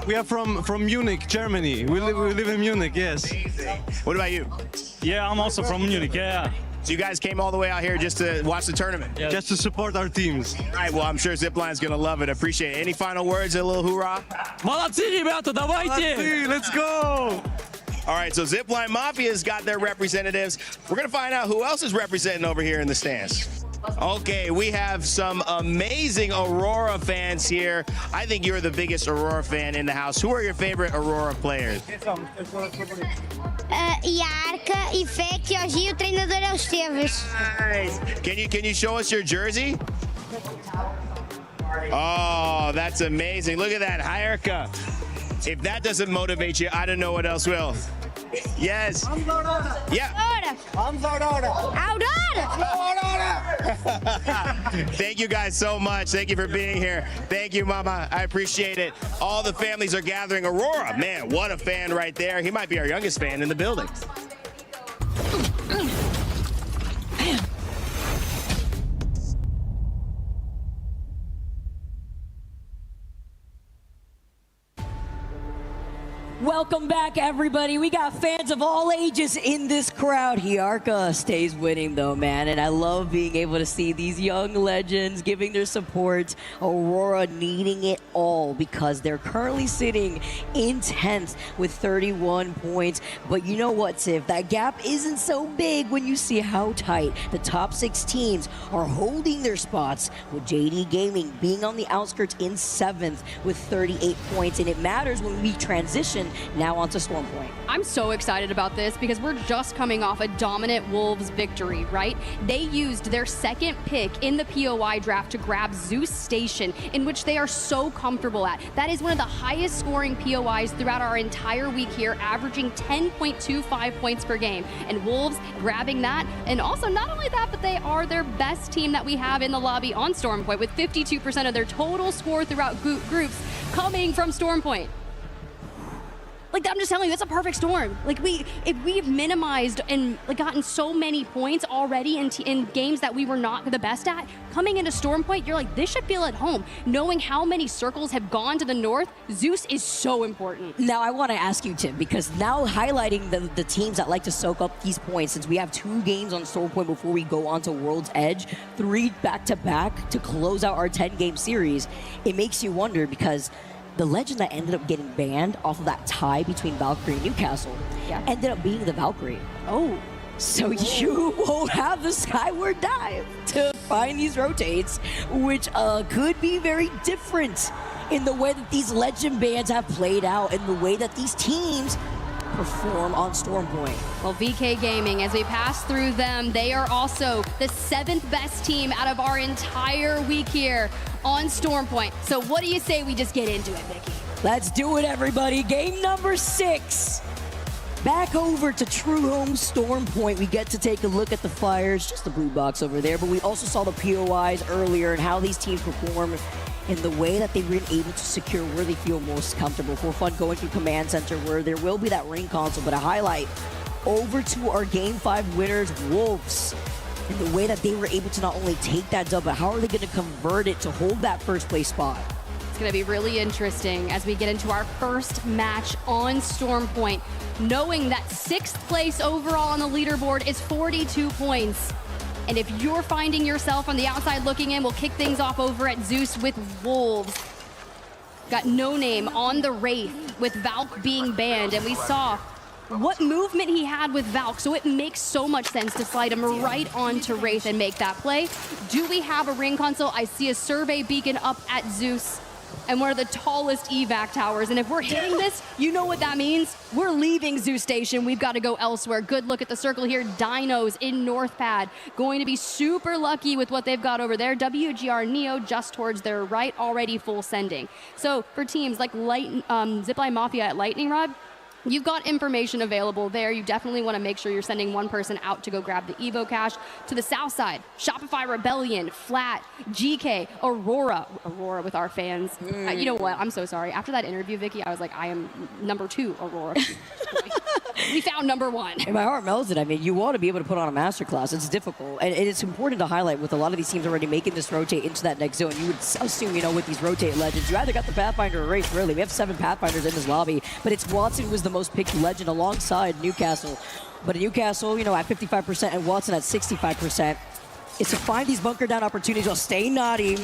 Speaker 6: We are from Munich, Germany. We live in Munich, yes.
Speaker 1: What about you?
Speaker 6: Yeah, I'm also from Munich, yeah.
Speaker 1: So you guys came all the way out here just to watch the tournament?
Speaker 6: Yeah. Just to support our teams.
Speaker 1: All right, well, I'm sure Zipline's going to love it. Appreciate it. Any final words, a little hoorah?
Speaker 21: Молодцы, ребята, давайте!
Speaker 6: Let's go!
Speaker 1: All right, so Zipline Mafia's got their representatives. We're going to find out who else is representing over here in the stands. Okay, we have some amazing Aurora fans here. I think you're the biggest Aurora fan in the house. Who are your favorite Aurora players?
Speaker 22: Yark, Effect, e hoje o treinador é o Esteves.
Speaker 1: Nice. Can you show us your jersey? Oh, that's amazing. Look at that, Hayarka. If that doesn't motivate you, I don't know what else will. Yes. Yeah. Thank you guys so much. Thank you for being here. Thank you, Mama. I appreciate it. All the families are gathering. Aurora, man, what a fan right there. He might be our youngest fan in the building.
Speaker 2: Welcome back, everybody. We got fans of all ages in this crowd. Hiarka stays winning, though, man. And I love being able to see these young legends giving their support. Aurora needing it all because they're currently sitting in 10th with 31 points. But you know what, Tiff? That gap isn't so big when you see how tight the top 6 teams are holding their spots, with JD Gaming being on the outskirts in 7th with 38 points. And it matters when we transition Now on to Storm Point.
Speaker 3: I'm so excited about this because we're just coming off a dominant Wolves victory, right? They used their second pick in the POI draft to grab Zeus Station, in which they are so comfortable at. That is one of the highest scoring POIs throughout our entire week here, averaging 10.25 points per game. And Wolves grabbing that, and also not only that, but they are their best team that we have in the lobby on Storm Point, with 52% of their total score throughout groups coming from Storm Point. Like, I'm just telling you, it's a perfect storm. Like, if we've minimized and gotten so many points already in games that we were not the best at, coming into Storm Point, you're like, this should feel at home. Knowing how many circles have gone to the north, Zeus is so important.
Speaker 2: Now, I want to ask you, Tim, because now highlighting the teams that like to soak up these points, since we have 2 games on Storm Point before we go on to World's Edge, 3 back-to-back to close out our 10-game series, it makes you wonder, because the legend that ended up getting banned off of that tie between Valkyrie and Newcastle ended up being the Valkyrie.
Speaker 3: Oh.
Speaker 2: So you won't have the Skyward Dive to find these rotates, which could be very different in the way that these legend bans have played out and the way that these teams perform on Storm Point.
Speaker 3: Well, VK Gaming, as we pass through them, they are also the 7th best team out of our entire week here on Storm Point. So what do you say we just get into it, Vicky?
Speaker 2: Let's do it, everybody. Game number 6. Back over to True Home Storm Point. We get to take a look at the Flyers, just the blue box over there, but we also saw the POIs earlier and how these teams perform in the way that they were able to secure where they feel most comfortable. For fun, going through Command Center, where there will be that ring console, but a highlight over to our Game 5 winners, Wolves, and the way that they were able to not only take that dub, but how are they going to convert it to hold that first place spot?
Speaker 3: It's going to be really interesting as we get into our first match on Storm Point, knowing that 6th place overall on the leaderboard is 42 points. And if you're finding yourself on the outside looking in, we'll kick things off over at Zeus with Wolves. Got No Name on the Wraith with Valk being banned, and we saw what movement he had with Valk, so it makes so much sense to slide him right onto Wraith and make that play. Do we have a ring console? I see a survey beacon up at Zeus and one of the tallest evac towers, and if we're hitting this, you know what that means. We're leaving Zeus Station. We've got to go elsewhere. Good look at the circle here. Dinos in North Pad, going to be super lucky with what they've got over there. WGR Neo just towards their right, already full sending. So for teams like Zipline Mafia at Lightning Rod, you've got information available there. You definitely want to make sure you're sending one person out to go grab the Evo cash. To the south side, Shopify Rebellion, Flat, GK, Aurora with our fans. You know what? I'm so sorry. After that interview, Vicky, I was like, I am number 2, Aurora. We found number 1.
Speaker 2: And my heart melted. I mean, you want to be able to put on a masterclass. It's difficult. And it's important to highlight with a lot of these teams already making this rotate into that next zone. You would assume, you know, with these rotate legends, you either got the Pathfinder or Wraith, really. We have 7 Pathfinders in this lobby, but it's Watson who was the most picked legend alongside Newcastle. But Newcastle, you know, at 55% and Watson at 65%. It's to find these bunker down opportunities while staying naughty.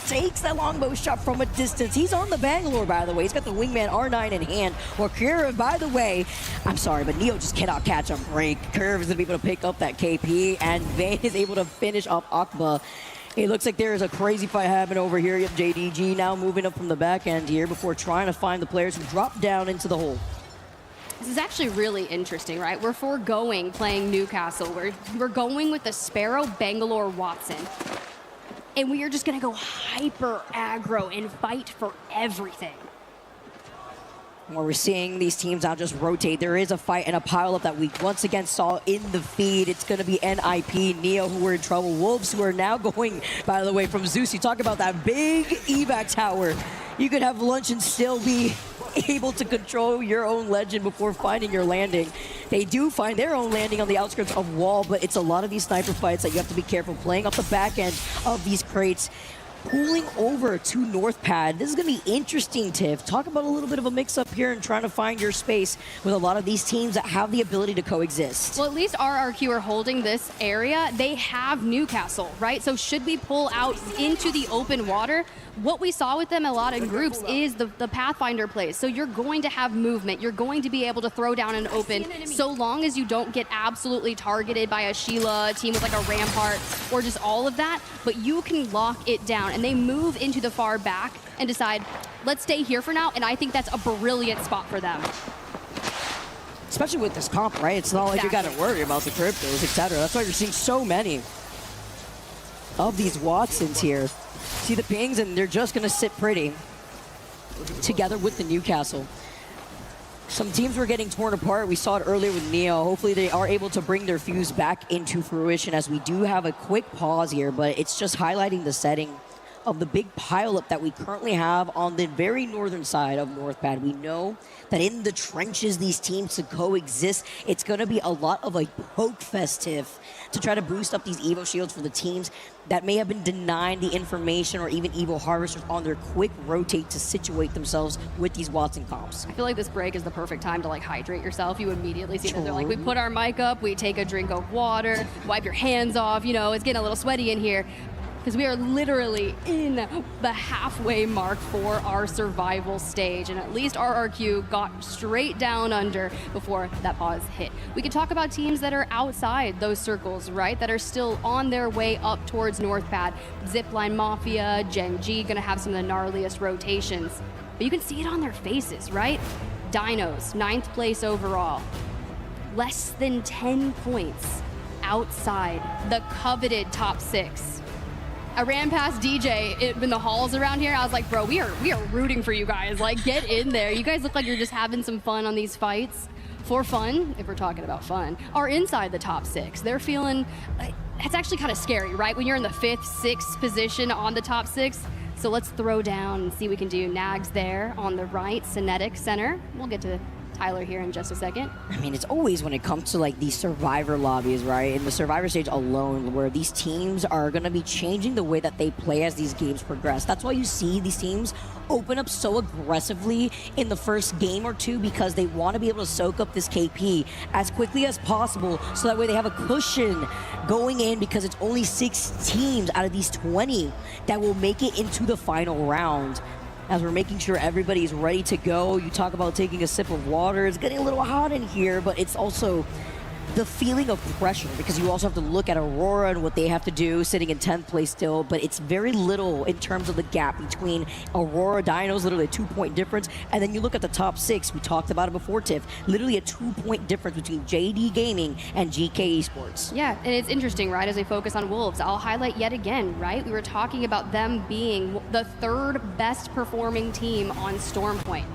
Speaker 2: Takes that longbow shot from a distance. He's on the Bangalore, by the way. He's got the wingman R9 in hand. Or Karena, by the way, I'm sorry, but Neo just cannot catch a break. Curve is going to be able to pick up that KP, and Vane is able to finish off Akba. It looks like there is a crazy fight happening over here. You have JDG now moving up from the back end here before trying to find the players who drop down into the hole.
Speaker 3: This is actually really interesting, right? We're foregoing playing Newcastle. We're going with the Sparrow, Bangalore, Watson. And we are just going to go hyper aggro and fight for everything.
Speaker 2: Where we're seeing these teams now just rotate. There is a fight and a pileup that we once again saw in the feed. It's going to be NIP, Neo, who are in trouble. Wolves, who are now going, by the way, from Zeus. You talk about that big evac tower. You could have lunch and still be able to control your own legend before finding your landing. They do find their own landing on the outskirts of Wall, but it's a lot of these sniper fights that you have to be careful playing off the back end of these crates. Pulling over to North Pad. This is going to be interesting, Tiff. Talk about a little bit of a mix-up here and trying to find your space with a lot of these teams that have the ability to coexist.
Speaker 3: Well, at least RRQ are holding this area. They have Newcastle, right? So should we pull out into the open water, what we saw with them a lot in groups is the Pathfinder plays. So you're going to have movement. You're going to be able to throw down an open so long as you don't get absolutely targeted by a Sheila, a team with like a Rampart, or just all of that. But you can lock it down. And they move into the far back and decide, let's stay here for now, and I think that's a brilliant spot for them.
Speaker 2: Especially with this comp, right? It's not like you got to worry about the cryptos, etc. That's why you're seeing so many of these Watsons here. See the pings, and they're just going to sit pretty together with the Newcastle. Some teams were getting torn apart. We saw it earlier with Neo. Hopefully they are able to bring their fuse back into fruition, as we do have a quick pause here, but it's just highlighting the setting of the big pileup that we currently have on the very northern side of Northpad. We know that in the trenches, these teams to coexist, it's going to be a lot of a poke festive to try to boost up these Evo shields for the teams that may have been denied the information, or even Evo harvesters on their quick rotate to situate themselves with these Watson comps.
Speaker 3: I feel like this break is the perfect time to like hydrate yourself. You immediately see that they're like, we put our mic up, we take a drink of water, wipe your hands off, you know, it's getting a little sweaty in here. Because we are literally in the halfway mark for our survival stage, and at least RRQ got straight down under before that pause hit. We could talk about teams that are outside those circles, right? That are still on their way up towards Northpad. Zipline Mafia, Gen G, gonna have some of the gnarliest rotations. But you can see it on their faces, right? Dinos, 9th place overall. Less than 10 points outside the coveted top 6. I ran past DJ in the halls around here. I was like, bro, we are rooting for you guys. Like, get in there. You guys look like you're just having some fun on these fights. For fun, if we're talking about fun, are inside the top 6. They're feeling, it's actually kind of scary, right? When you're in the 5th, 6th position on the top 6. So let's throw down and see what we can do. Nags there on the right, Cinetic center. We'll get to Tyler here in just a second.
Speaker 2: I mean, it's always when it comes to like these survivor lobbies, right? In the survivor stage alone, where these teams are going to be changing the way that they play as these games progress. That's why you see these teams open up so aggressively in the first game or two, because they want to be able to soak up this KP as quickly as possible, so that way they have a cushion going in, because it's only 6 teams out of these 20 that will make it into the final round. As we're making sure everybody's ready to go. You talk about taking a sip of water. It's getting a little hot in here, but it's also the feeling of pressure, because you also have to look at Aurora and what they have to do, sitting in 10th place still, but it's very little in terms of the gap between Aurora Dinos, literally a 2-point difference, and then you look at the top 6, we talked about it before, Tiff, literally a 2-point difference between JD Gaming and GK Esports.
Speaker 3: Yeah, and it's interesting, right, as we focus on Wolves, I'll highlight yet again, right, we were talking about them being the 3rd best performing team on Stormpoint.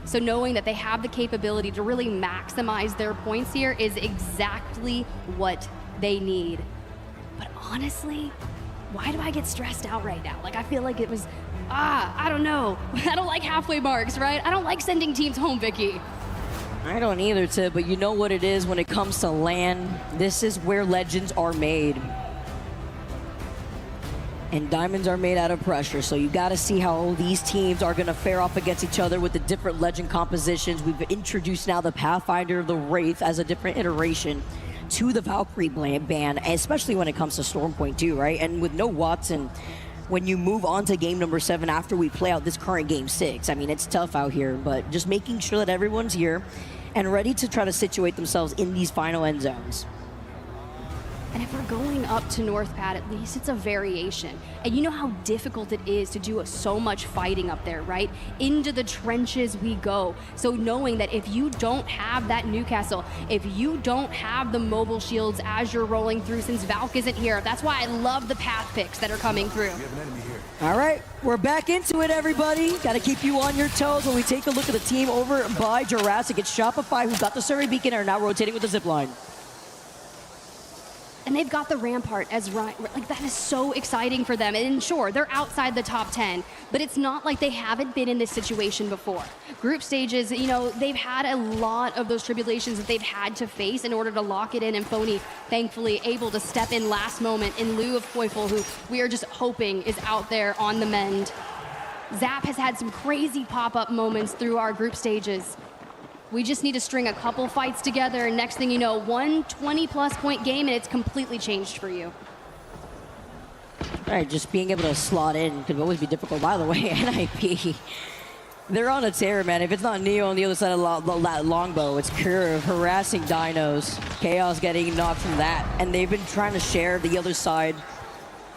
Speaker 3: So knowing that they have the capability to really maximize their points here is exactly what they need. But honestly, why do I get stressed out right now? Like, I feel like it was, I don't know. I don't like halfway marks, right? I don't like sending teams home, Vicky.
Speaker 2: I don't either, Tib, but you know what it is when it comes to LAN. This is where legends are made. And diamonds are made out of pressure, so you got to see how these teams are going to fare off against each other with the different legend compositions. We've introduced now the Pathfinder, the Wraith as a different iteration to the Valkyrie ban, especially when it comes to Stormpoint too, right? And with no Watson, when you move on to game number 7 after we play out this current game 6, I mean, it's tough out here, but just making sure that everyone's here and ready to try to situate themselves in these final end zones.
Speaker 3: And if we're going up to Northpad, at least it's a variation. And you know how difficult it is to do so much fighting up there, right? Into the trenches we go. So knowing that if you don't have that Newcastle, if you don't have the mobile shields as you're rolling through, since Valk isn't here, that's why I love the path picks that are coming through.
Speaker 2: All right, we're back into it, everybody. Got to keep you on your toes when we take a look at the team over by Jurassic. It's Shopify, who got the survey beacon and are now rotating with the zipline.
Speaker 3: And they've got the Rampart as right. Like, that is so exciting for them. And sure, they're outside the top 10, but it's not like they haven't been in this situation before. Group stages, you know, they've had a lot of those tribulations that they've had to face in order to lock it in, and Phony, thankfully, able to step in last moment in lieu of Koifel, who we are just hoping is out there on the mend. Zap has had some crazy pop-up moments through our group stages. We just need to string a couple fights together, and next thing you know, 1 20-plus point game, and it's completely changed for you.
Speaker 2: All right, just being able to slot in could always be difficult. By the way, NIP, they're on a tear, man. If it's not Neo on the other side of that longbow, it's Curve harassing Dinos. Chaos getting knocked from that, and they've been trying to share the other side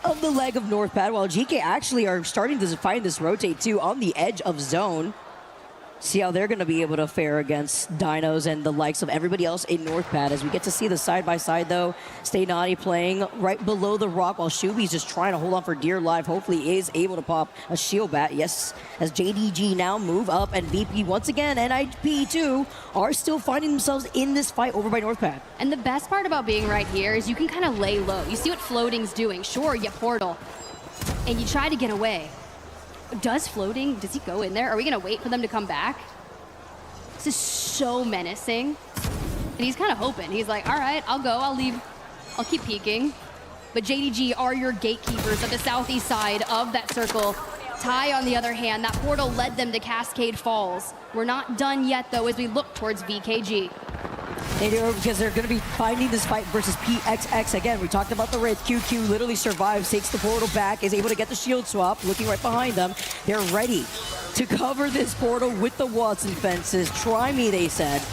Speaker 2: of the leg of Northpad, while GK actually are starting to find this rotate too on the edge of zone. See how they're going to be able to fare against Dinos and the likes of everybody else in Northpad. As we get to see the side-by-side, though, Stay Naughty playing right below the rock while Shubi's just trying to hold on for dear life. Hopefully is able to pop a shield bat. Yes, as JDG now move up, and VP once again, and IP too, are still finding themselves in this fight over by Northpad.
Speaker 3: And the best part about being right here is you can kind of lay low. You see what Floating's doing. Sure, you portal, and you try to get away. Does Floating, does he go in there? Are we gonna wait for them to come back? This is so menacing. And he's kind of hoping. He's like, all right, I'll go, I'll leave. I'll keep peeking. But JDG are your gatekeepers of the southeast side of that circle. Ty, on the other hand, that portal led them to Cascade Falls. We're not done yet, though, as we look towards VKG.
Speaker 2: They do, because they're going to be finding this fight versus PXX. Again, we talked about the Wraith. QQ literally survives, takes the portal back, is able to get the shield swap, looking right behind them. They're ready to cover this portal with the Watson fences. Try me, they said.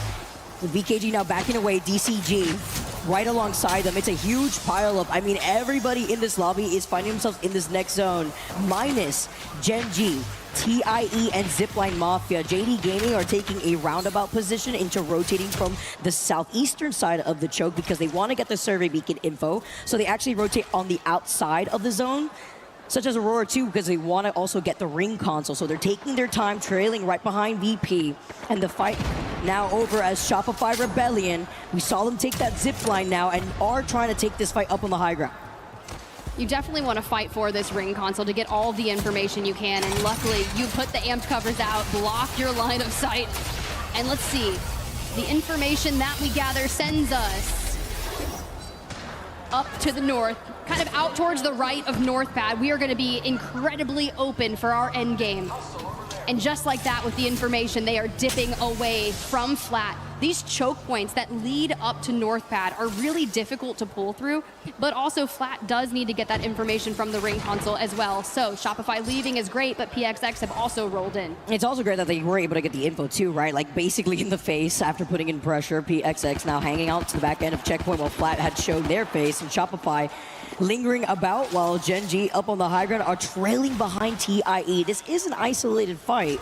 Speaker 2: The VKG now backing away, DCG right alongside them. It's a huge pileup. I mean, everybody in this lobby is finding themselves in this next zone, minus Gen.G, TIE, and Zipline Mafia. JD Gaming are taking a roundabout position into rotating from the southeastern side of the choke because they want to get the survey beacon info. So they actually rotate on the outside of the zone, such as Aurora 2, because they want to also get the ring console. So they're taking their time, trailing right behind VP. And the fight now over as Shopify Rebellion. We saw them take that zip line now and are trying to take this fight up on the high ground.
Speaker 3: You definitely want to fight for this ring console to get all the information you can, and luckily you put the amped covers out, block your line of sight, and let's see. The information that we gather sends us up to the north, kind of out towards the right of Northpad. We are going to be incredibly open for our end game. And just like that, with the information, they are dipping away from flat. These choke points that lead up to Northpad are really difficult to pull through, but also flat does need to get that information from the ring console as well. So Shopify leaving is great, but PXX have also rolled in.
Speaker 2: It's also great that they were able to get the info too, right? Like basically in the face after putting in pressure. PXX now hanging out to the back end of checkpoint while flat had shown their face, and Shopify lingering about while Gen.G up on the high ground are trailing behind TIE. This is an isolated fight.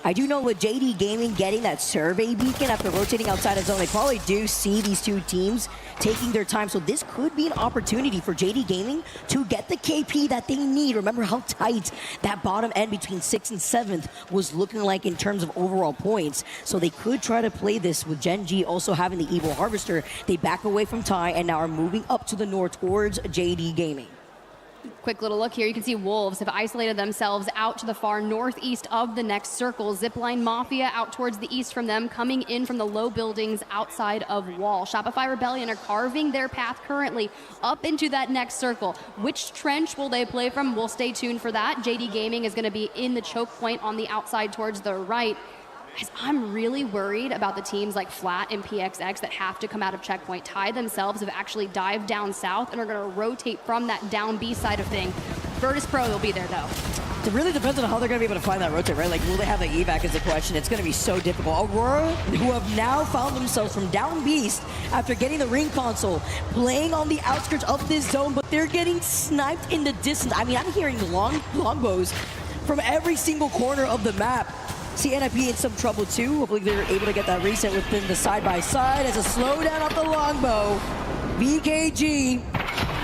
Speaker 2: I do know with JD Gaming getting that survey beacon after rotating outside of zone, they probably do see these two teams taking their time. So this could be an opportunity for JD Gaming to get the KP that they need. Remember how tight that bottom end between 6th and 7th was looking like in terms of overall points. So they could try to play this with Gen.G also having the Evil Harvester. They back away from Ty and now are moving up to the north towards JD Gaming.
Speaker 3: Quick little look here. You can see Wolves have isolated themselves out to the far northeast of the next circle. Zipline Mafia out towards the east from them, coming in from the low buildings outside of Wall. Shopify Rebellion are carving their path currently up into that next circle. Which trench will they play from? We'll stay tuned for that. JD Gaming is going to be in the choke point on the outside towards the right. Guys, I'm really worried about the teams like Flat and PXX that have to come out of checkpoint. Ty themselves have actually dived down south and are going to rotate from that down B side of thing. Virtus Pro will be there, though.
Speaker 2: It really depends on how they're going to be able to find that rotate, right? Like, will they have the evac is the question. It's going to be so difficult. Aurora, who have now found themselves from down beast after getting the ring console, playing on the outskirts of this zone, but they're getting sniped in the distance. I mean, I'm hearing longbows from every single corner of the map. See NIP in some trouble too. Hopefully they're able to get that reset within the side-by-side as a slowdown of the longbow. VKG,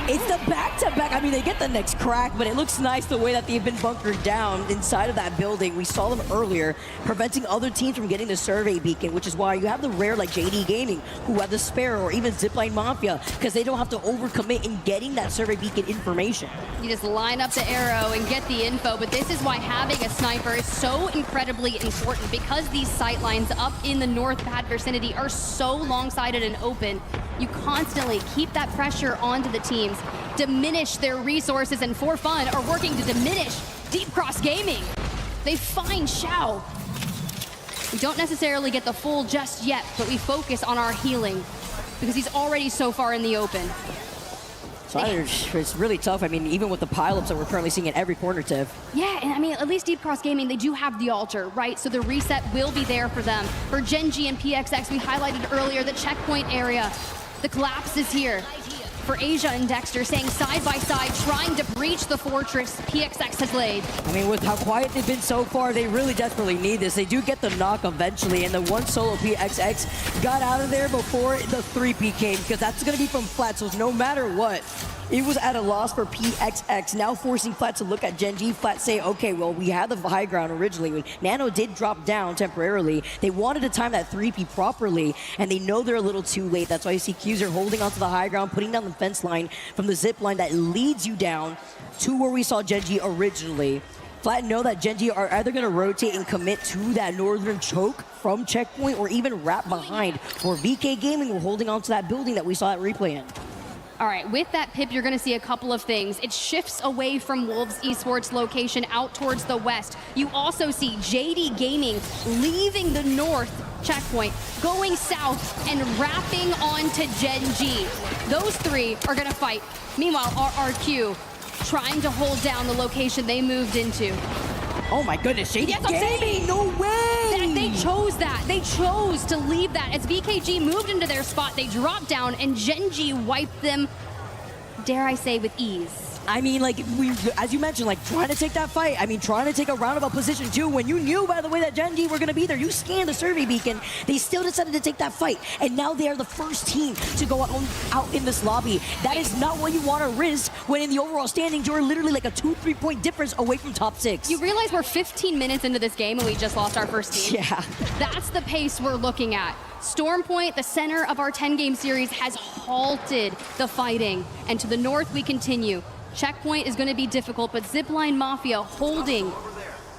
Speaker 2: it's the back-to-back. I mean, they get the next crack, but it looks nice the way that they've been bunkered down inside of that building. We saw them earlier, preventing other teams from getting the survey beacon, which is why you have the rare like JD Gaming, who have the spare, or even Zipline Mafia, because they don't have to overcommit in getting that survey beacon information.
Speaker 3: You just line up the arrow and get the info, but this is why having a sniper is so incredibly important, because these sight lines up in the Northpad vicinity are so long-sided and open. You constantly keep that pressure onto the teams, diminish their resources, and for fun are working to diminish Deep Cross Gaming. They find Xiao. We don't necessarily get the full just yet, but we focus on our healing because he's already so far in the open.
Speaker 2: So it's really tough. I mean, even with the pileups that we're currently seeing in every corner, Tiff.
Speaker 3: Yeah, and I mean, at least Deep Cross Gaming, they do have the altar, right? So the reset will be there for them. For Gen.G and PXX, we highlighted earlier the checkpoint area. The collapse is here. for Asia and Dexter, staying side by side, trying to breach the fortress PXX has laid.
Speaker 2: I mean, with how quiet they've been so far, they really desperately need this. They do get the knock eventually, and the one solo PXX got out of there before the 3P came, because that's going to be from Flat, so no matter what, it was at a loss for PXX, now forcing Flat to look at Gen G. Flat say, okay, well, we had the high ground originally. When Nano did drop down temporarily, they wanted to time that 3P properly, and they know they're a little too late. That's why you see Qzer holding onto the high ground, putting down the fence line from the zip line that leads you down to where we saw Gen G originally. Flat know that Gen G are either going to rotate and commit to that northern choke from checkpoint or even wrap behind. For VK Gaming, we're holding on to that building that we saw at replay in.
Speaker 3: All right, with that pip, you're going to see a couple of things. It shifts away from Wolves Esports location out towards the west. You also see JD Gaming leaving the north checkpoint, going south and wrapping onto Gen G. Those three are going to fight. Meanwhile, RRQ trying to hold down the location they moved into.
Speaker 2: Oh my goodness, JD Gaming, no way!
Speaker 3: They chose that. They chose to leave that. As VKG moved into their spot, they dropped down, and Gen G wiped them, dare I say, with ease.
Speaker 2: I mean, like, as you mentioned, like, trying to take that fight. I mean, trying to take a roundabout position, too. When you knew, by the way, that Gen G were going to be there, you scanned the survey beacon. They still decided to take that fight. And now they are the first team to go out in this lobby. That is not what you want to risk when in the overall standings, you're literally like a 2-3 point difference away from top 6.
Speaker 3: You realize we're 15 minutes into this game and we just lost our first team?
Speaker 2: Yeah.
Speaker 3: That's the pace we're looking at. Stormpoint, the center of our 10-game series, has halted the fighting. And to the north, we continue. Checkpoint is going to be difficult, but Zipline Mafia holding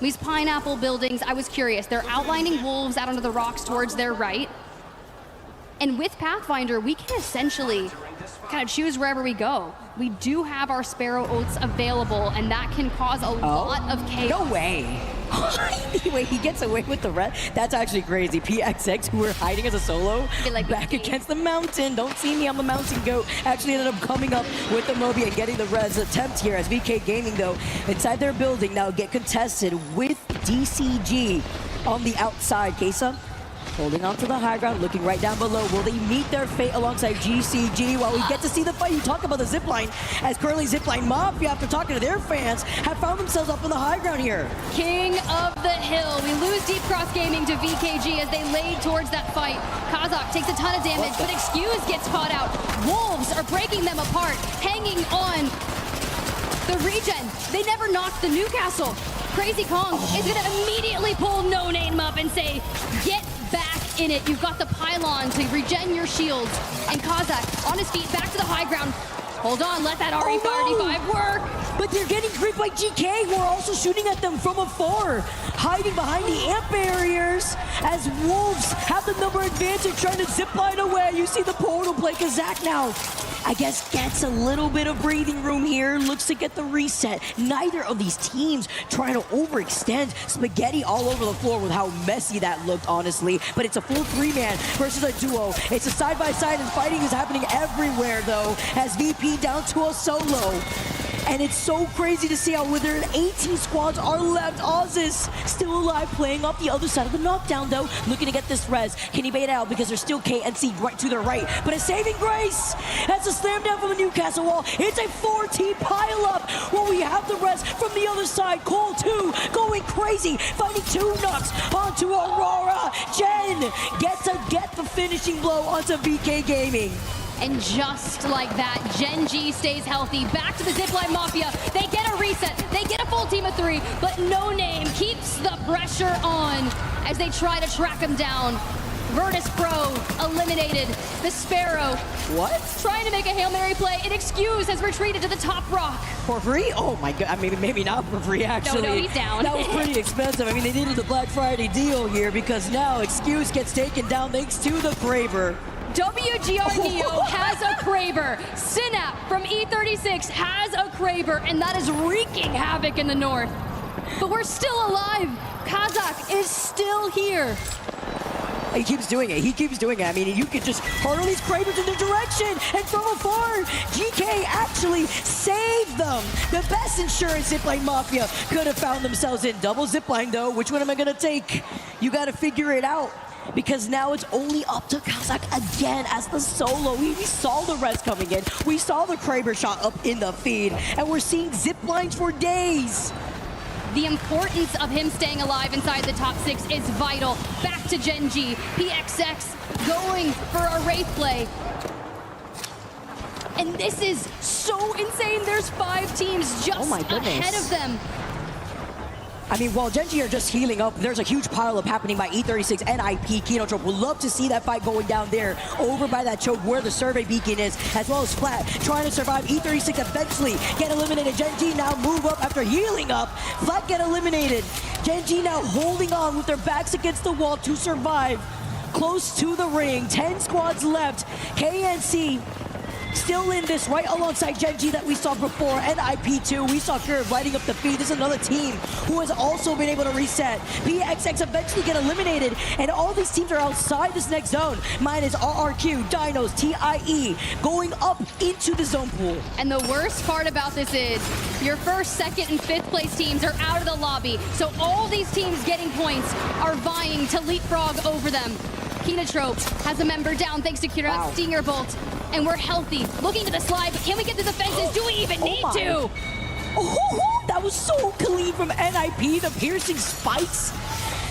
Speaker 3: these pineapple buildings. I was curious. They're outlining wolves out onto the rocks towards their right. And with Pathfinder, we can essentially kind of choose wherever we go. We do have our Sparrow Oats available, and that can cause a lot of chaos.
Speaker 2: No way. Wait, he gets away with the red? That's actually crazy. PXX, who were hiding as a solo, back against the mountain. Don't see me, I'm the mountain goat. Actually ended up coming up with the Moby and getting the res attempt here as VK Gaming, though, inside their building now get contested with DCG on the outside. Kesa holding on to the high ground, looking right down below. Will they meet their fate alongside GCG while we get to see the fight? You talk about the zipline, as currently Zipline Mafia, after talking to their fans, have found themselves up on the high ground here.
Speaker 3: King of the hill. We lose Deep Cross Gaming to VKG as they laid towards that fight. Kazakh takes a ton of damage, but Excuse gets caught out. Wolves are breaking them apart, hanging on the regen. They never knocked the Newcastle. Crazy Kong is going to immediately pull No Name up and say, get back in it. You've got the pylon to regen your shields. And Kazakh on his feet, back to the high ground. Hold on, let that RE35 work.
Speaker 2: But they're getting creeped by GK, who are also shooting at them from afar, hiding behind the amp barriers as Wolves have the number advantage, trying to zipline away. You see the portal play. Kazakh now, I guess, gets a little bit of breathing room here, looks to get the reset. Neither of these teams trying to overextend. Spaghetti all over the floor with how messy that looked, honestly. But it's a full 3-man versus a duo. It's a side-by-side, and fighting is happening everywhere, though, as VP down to a solo. And it's so crazy to see how within 18 squads are left. Ozis still alive, playing off the other side of the knockdown, though, looking to get this res. Can he bait out? Because there's still KNC right to their right. But a saving grace. That's a slam down from the Newcastle wall. It's a 4-team pile-up. Well, we have the res from the other side. Cole, too, going crazy, finding 2 knocks onto Aurora. Jen gets to get the finishing blow onto VK Gaming.
Speaker 3: And just like that, Gen G stays healthy. Back to the Zipline Mafia. They get a reset. They get a full team of 3, but No Name keeps the pressure on as they try to track him down. Virtus Pro eliminated. The Sparrow.
Speaker 2: What?
Speaker 3: Trying to make a Hail Mary play. And Excuse has retreated to the top rock.
Speaker 2: For free? Oh my god. I mean, maybe not for free, actually.
Speaker 3: No, he's down.
Speaker 2: That was pretty expensive. I mean, they needed the Black Friday deal here because now Excuse gets taken down thanks to the Kraber.
Speaker 3: WGR Neo has a Kraber. Synap from E36 has a Kraber, and that is wreaking havoc in the north. But we're still alive. Kazakh is still here.
Speaker 2: He keeps doing it. He keeps doing it. I mean, you could just hurl these Kravers in their direction, and from afar, GK actually saved them. The best insurance Zipline Mafia could have found themselves in. Double zipline, though. Which one am I going to take? You got to figure it out. because now it's only up to Kazakh again as the solo. We saw the rest coming in. We saw the Kraber shot up in the feed, and we're seeing zip lines for days.
Speaker 3: The importance of him staying alive inside the top 6 is vital. Back to Genji. PXX going for a Wraith play. And this is so insane. There's 5 teams just ahead of them.
Speaker 2: I mean, while Genji are just healing up, there's a huge pileup happening by E36 and IP. Kinotrope would love to see that fight going down there, over by that choke where the survey beacon is, as well as Flat trying to survive. E36 eventually get eliminated. Genji now move up after healing up. Flat get eliminated. Genji now holding on with their backs against the wall to survive. Close to the ring, 10 squads left. KNC still in this right alongside Genji that we saw before, and IP2. We saw Curve lighting up the feed. This is another team who has also been able to reset. PXX eventually get eliminated, and all these teams are outside this next zone. Minus RRQ, Dinos, TIE, going up into the zone pool.
Speaker 3: And the worst part about this is your first, second, and fifth place teams are out of the lobby. So all these teams getting points are vying to leapfrog over them. Kinotrope has a member down thanks to Kira's Stinger Bolt. And we're healthy. Looking to the slide, but can we get to the fences? Do we even need to?
Speaker 2: Oh, that was so clean from NIP. The piercing spikes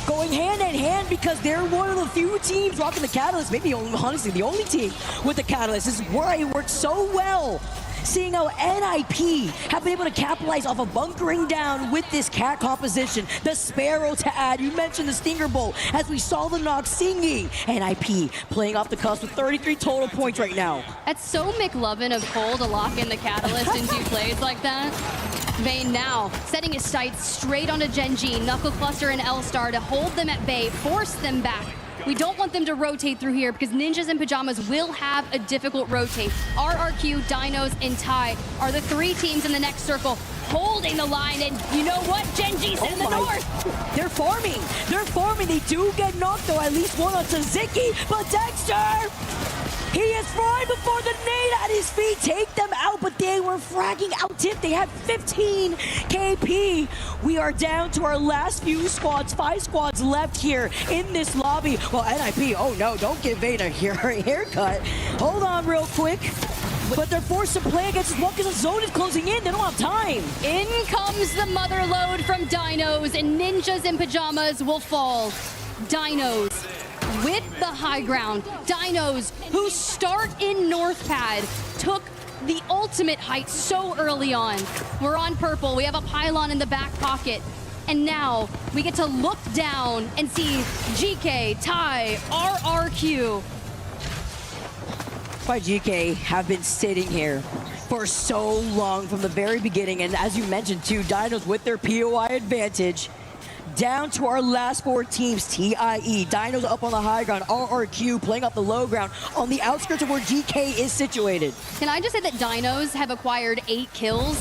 Speaker 2: going hand in hand because they're one of the few teams rocking the Catalyst. Maybe honestly the only team with the Catalyst. This is where it worked so well. Seeing how NIP have been able to capitalize off of bunkering down with this cat composition. The Sparrow to add. You mentioned the Stinger Bolt as we saw the Nox singing. NIP playing off the cusp with 33 total points right now.
Speaker 3: That's so McLovin of Cole to lock in the Catalyst and do plays like that. Vayne now setting his sights straight onto Genji, Knuckle Cluster, and L-Star to hold them at bay, force them back. We don't want them to rotate through here because Ninjas in Pajamas will have a difficult rotate. RRQ, Dinos, and Tai are the 3 teams in the next circle holding the line. And you know what? Genji's in the north.
Speaker 2: They're farming. They're farming. They do get knocked, though. At least one on Suzuki. But Dexter, he is fried before the nade at his feet. Take them out, but they were fragging out tip. They had 15 KP. We are down to our last few squads. 5 squads left here in this lobby. Well, NIP, oh no, don't give Vayne a haircut. Hold on real quick. But they're forced to play against this one because the zone is closing in. They don't have time.
Speaker 3: In comes the mother load from Dinos, and Ninjas in Pajamas will fall. Dinos with the high ground. Dinos, who start in North Pad, took the ultimate height so early on. We're on purple. We have a pylon in the back pocket. And now we get to look down and see GK, Tai, RRQ.
Speaker 2: Why GK have been sitting here for so long from the very beginning. And as you mentioned too, Dinos with their POI advantage. Down to our last 4 teams, TIE, Dinos up on the high ground, RRQ playing up the low ground on the outskirts of where GK is situated.
Speaker 3: Can I just say that Dinos have acquired 8 kills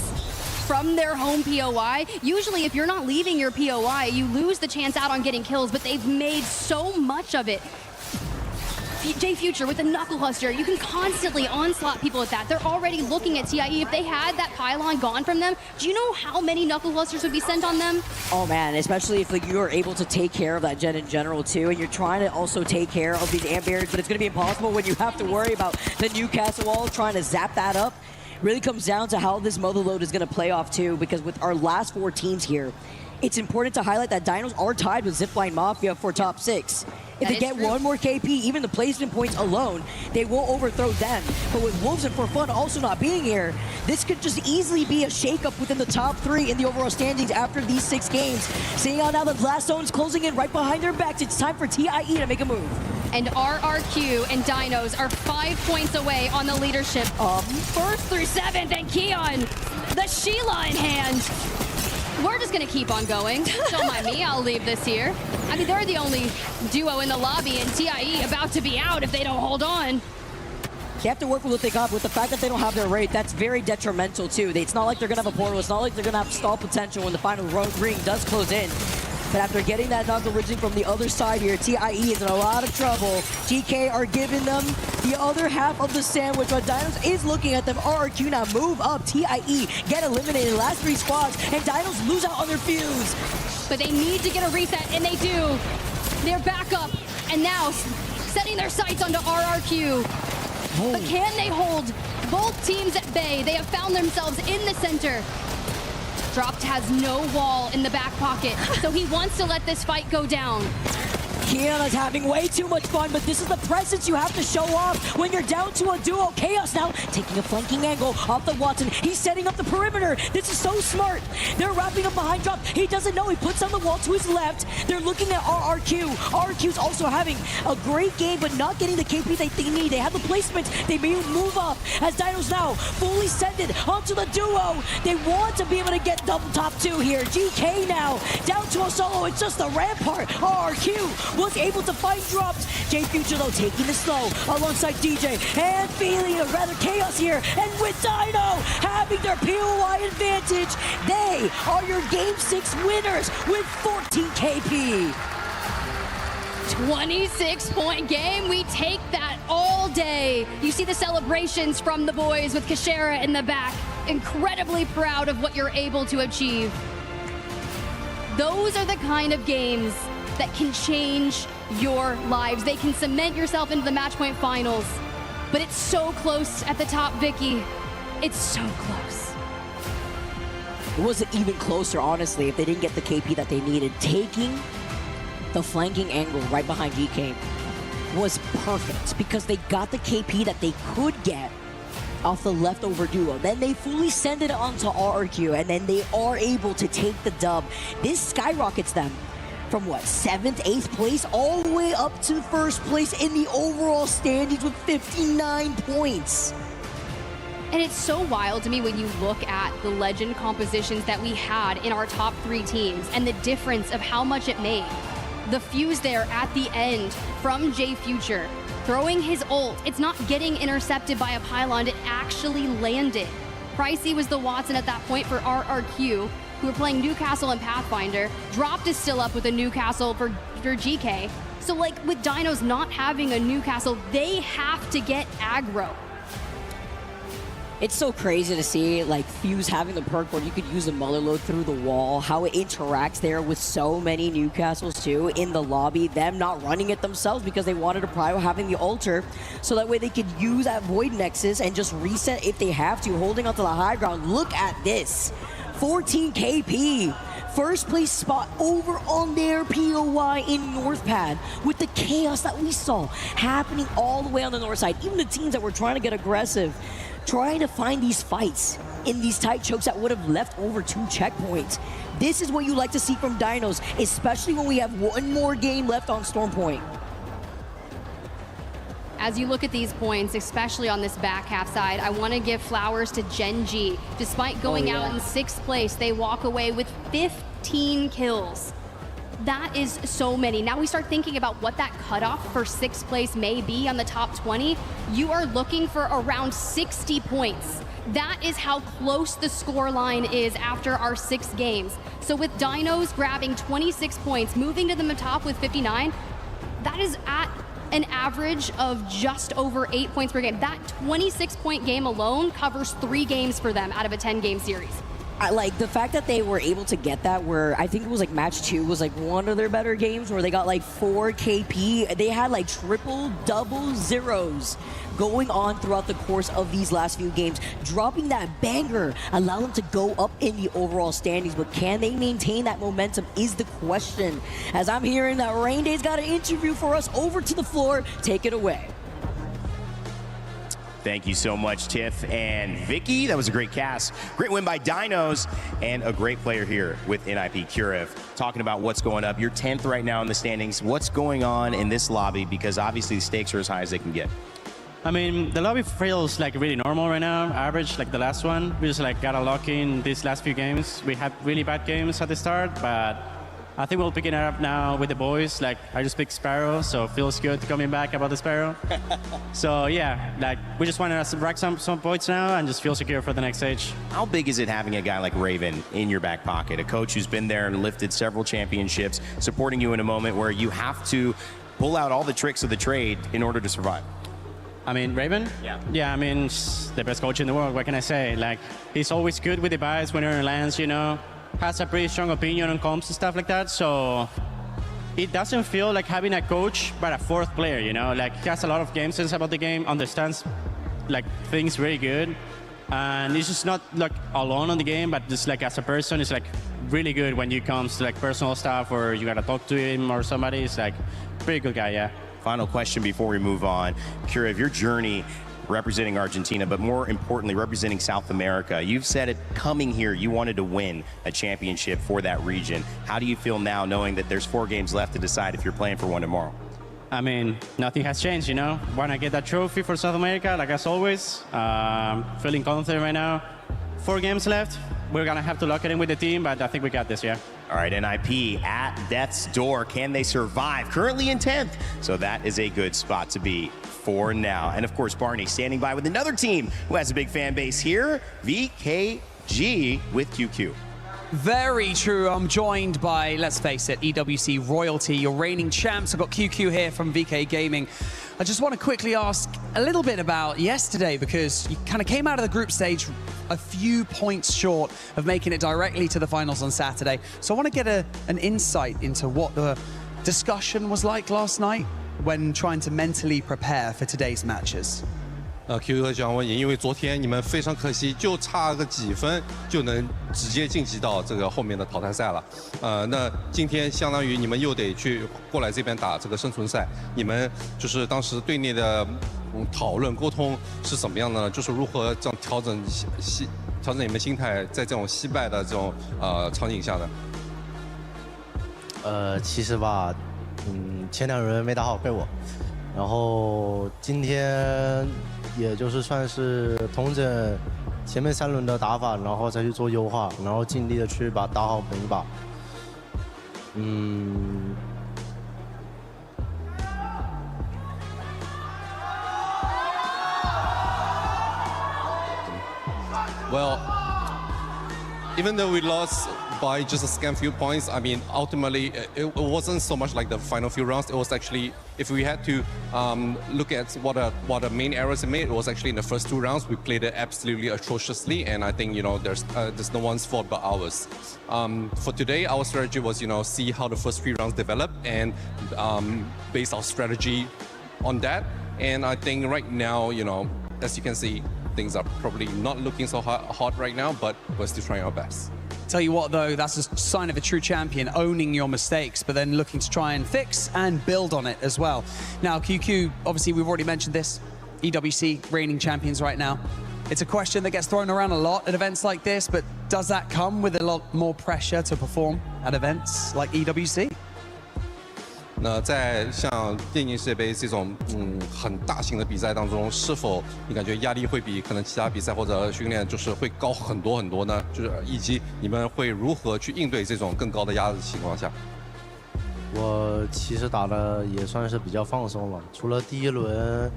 Speaker 3: from their home POI? Usually if you're not leaving your POI, you lose the chance out on getting kills, but they've made so much of it. J Future with the Knuckle Cluster, you can constantly onslaught people with that. They're already looking at TIE. If they had that pylon gone from them, do you know how many Knuckle Clusters would be sent on them?
Speaker 2: Oh man, especially if you are able to take care of that gen in general too, and you're trying to also take care of these amp barriers, but it's going to be impossible when you have to worry about the Newcastle wall trying to zap that up. Really comes down to how this mother load is going to play off too, because with our last 4 teams here, it's important to highlight that Dinos are tied with Zipline Mafia for top 6. If they get one more KP, even the placement points alone, they will overthrow them. But with Wolves and For Fun also not being here, this could just easily be a shakeup within the top 3 in the overall standings after these 6 games. Seeing how now the last zone's closing in right behind their backs, it's time for TIE to make a move.
Speaker 3: And RRQ and Dinos are 5 points away on the leadership. 1st through 7th, and Keon, the Sheila in hand. We're just gonna keep on going. Don't mind me, I'll leave this here. I mean, they're the only duo in the lobby, and TIE about to be out if they don't hold on.
Speaker 2: They have to work with what they got. With the fact that they don't have their rate, that's very detrimental too. It's not like they're gonna have a portal. It's not like they're gonna have stall potential when the final ring does close in. But after getting that knuckle ridging from the other side here, TIE is in a lot of trouble. GK are giving them the other half of the sandwich, but Dinos is looking at them. RRQ now move up. TIE get eliminated. Last 3 squads, and Dinos lose out on their fuse.
Speaker 3: But they need to get a reset, and they do. They're back up, and now setting their sights onto RRQ. But can they hold both teams at bay? They have found themselves in the center. Dropped has no wall in the back pocket, so he wants to let this fight go down.
Speaker 2: Kiana's having way too much fun, but this is the presence you have to show off when you're down to a duo. Chaos now taking a flanking angle off the Watson. He's setting up the perimeter. This is so smart. They're wrapping up behind Drop. He doesn't know. He puts on the wall to his left. They're looking at RRQ. RRQ's also having a great game, but not getting the KP that they need. They have the placement. They may move up as Dinos now fully send it onto the duo. They want to be able to get double top 2 here. GK now down to a solo. It's just the Rampart. RRQ was able to find Dropped. J Future though taking the slow alongside DJ and feeling a rather chaos here. And with Dino having their POI advantage, they are your Game 6 winners with 14 KP.
Speaker 3: 26-point game. We take that all day. You see the celebrations from the boys with Kashera in the back. Incredibly proud of what you're able to achieve. Those are the kind of games that can change your lives. They can cement yourself into the match point finals. But it's so close at the top, Vicky. It's so close.
Speaker 2: It wasn't even closer, honestly, if they didn't get the KP that they needed. Taking the flanking angle right behind GK was perfect because they got the KP that they could get off the leftover duo. Then they fully send it onto RRQ, and then they are able to take the dub. This skyrockets them from what, 7th, 8th place, all the way up to 1st place in the overall standings with 59 points.
Speaker 3: And it's so wild to me when you look at the legend compositions that we had in our top 3 teams and the difference of how much it made. The fuse there at the end from J Future, throwing his ult. It's not getting intercepted by a pylon, it actually landed. Pricey was the Watson at that point for RRQ, who are playing Newcastle and Pathfinder. Dropped is still up with a Newcastle for GK. So like with Dinos not having a Newcastle, they have to get aggro.
Speaker 2: It's so crazy to see like Fuse having the perk where you could use the Muller load through the wall, how it interacts there with so many Newcastles too in the lobby, them not running it themselves because they wanted to prio having the altar so that way they could use that Void Nexus and just reset if they have to, holding onto the high ground. Look at this. 14 KP. First place spot over on their POI in North Pad with the chaos that we saw happening all the way on the north side. Even the teams that were trying to get aggressive, trying to find these fights in these tight chokes that would have left over 2 checkpoints. This is what you like to see from Dinos, especially when we have one more game left on Storm Point.
Speaker 3: As you look at these points, especially on this back half side, I want to give flowers to Genji. Despite going out in 6th place, they walk away with 15 kills. That is so many. Now we start thinking about what that cutoff for 6th place may be on the top 20. You are looking for around 60 points. That is how close the score line is after our 6 games. So with Dinos grabbing 26 points, moving to the top with 59, that is at an average of just over 8 points per game. That 26-point game alone covers 3 games for them out of a 10-game series.
Speaker 2: I like the fact that they were able to get that where I think it was like match 2 was like one of their better games where they got like 4 KP. They had like triple, double zeros going on throughout the course of these last few games. Dropping that banger allow them to go up in the overall standings, but can they maintain that momentum is the question. As I'm hearing that Rain Day's got an interview for us, over to the floor. Take it away.
Speaker 1: Thank you so much, Tiff and Vicky. That was a great cast. Great win by Dinos and a great player here with NIP Curiv. Talking about what's going up. You're 10th right now in the standings. What's going on in this lobby? Because obviously the stakes are as high as they can get.
Speaker 4: I mean, the lobby feels like really normal right now, average like the last one. We just like got unlucky in these last few games. We had really bad games at the start, but I think we'll pick it up now with the boys. Like, I just picked Sparrow, so it feels good coming back about the Sparrow. So yeah, like we just want to rack some points now and just feel secure for the next stage.
Speaker 1: How big is it having a guy like Raven in your back pocket, a coach who's been there and lifted several championships, supporting you in a moment where you have to pull out all the tricks of the trade in order to survive?
Speaker 4: I mean, Raven? Yeah, I mean, the best coach in the world, what can I say? Like, he's always good with the buys when he lands, you know. Has a pretty strong opinion on comps and stuff like that, so it doesn't feel like having a coach but a fourth player, you know? Like, he has a lot of game sense about the game, understands like things very good. And he's just not like alone on the game, but just like as a person, it's like really good when it comes to like personal stuff or you gotta talk to him or somebody. It's like pretty good guy, yeah.
Speaker 1: Final question before we move on. Kira, of your journey representing Argentina, but more importantly, representing South America, you've said it coming here, you wanted to win a championship for that region. How do you feel now knowing that there's 4 games left to decide if you're playing for one tomorrow?
Speaker 4: I mean, nothing has changed, you know? Want to get that trophy for South America, like as always. Feeling confident right now. 4 games left. We're going to have to lock it in with the team, but I think we got this, yeah.
Speaker 1: All right, NIP at death's door. Can they survive? Currently in 10th, so that is a good spot to be for now. And of course, Barney standing by with another team who has a big fan base here, VKG with QQ.
Speaker 12: Very true. I'm joined by, let's face it, EWC royalty, your reigning champs. I've got QQ here from VK Gaming. I just want to quickly ask a little bit about yesterday, because you kind of came out of the group stage a few points short of making it directly to the finals on Saturday. So I want to get an insight into what the discussion was like last night when trying to mentally prepare for today's matches.
Speaker 13: QQ 和想问你，因为昨天你们非常可惜，就差个几分就能直接晋级到这个后面的淘汰赛了。那今天相当于你们又得去过来这边打这个生存赛，你们就是当时队内的讨论沟通是怎么样的呢？就是如何这样调整你们心态，在这种惜败的这种场景下呢？
Speaker 5: 其实吧，前2轮没打好被我，然后今天。也就是算是统整前面3轮的打法，然后再去做优化，然后尽力的去打好每一把。
Speaker 13: Well, even though we lost by just a scant few points, I mean, ultimately, it wasn't so much like the final few rounds. It was actually, if we had to look at what the main errors it made, it was actually in the first 2 rounds. We played it absolutely atrociously, and I think, you know, there's no one's fault but ours. For today, our strategy was, you know, see how the first 3 rounds develop and base our strategy on that. And I think right now, you know, as you can see, things are probably not looking so hot right now, but we're still trying our best.
Speaker 12: Tell you what, though, that's a sign of a true champion, owning your mistakes, but then looking to try and fix and build on it as well. Now, QQ, obviously, we've already mentioned this, EWC reigning champions right now. It's a question that gets thrown around a lot at events like this, but does that come with a lot more pressure to perform at events like EWC?
Speaker 13: 那在像电竞世界杯这种很大型的比赛当中，是否你感觉压力会比可能其他比赛或者训练就是会高很多很多呢？就是以及你们会如何去应对这种更高的压力的情况下？
Speaker 5: 我其实打的也算是比较放松了，除了第一轮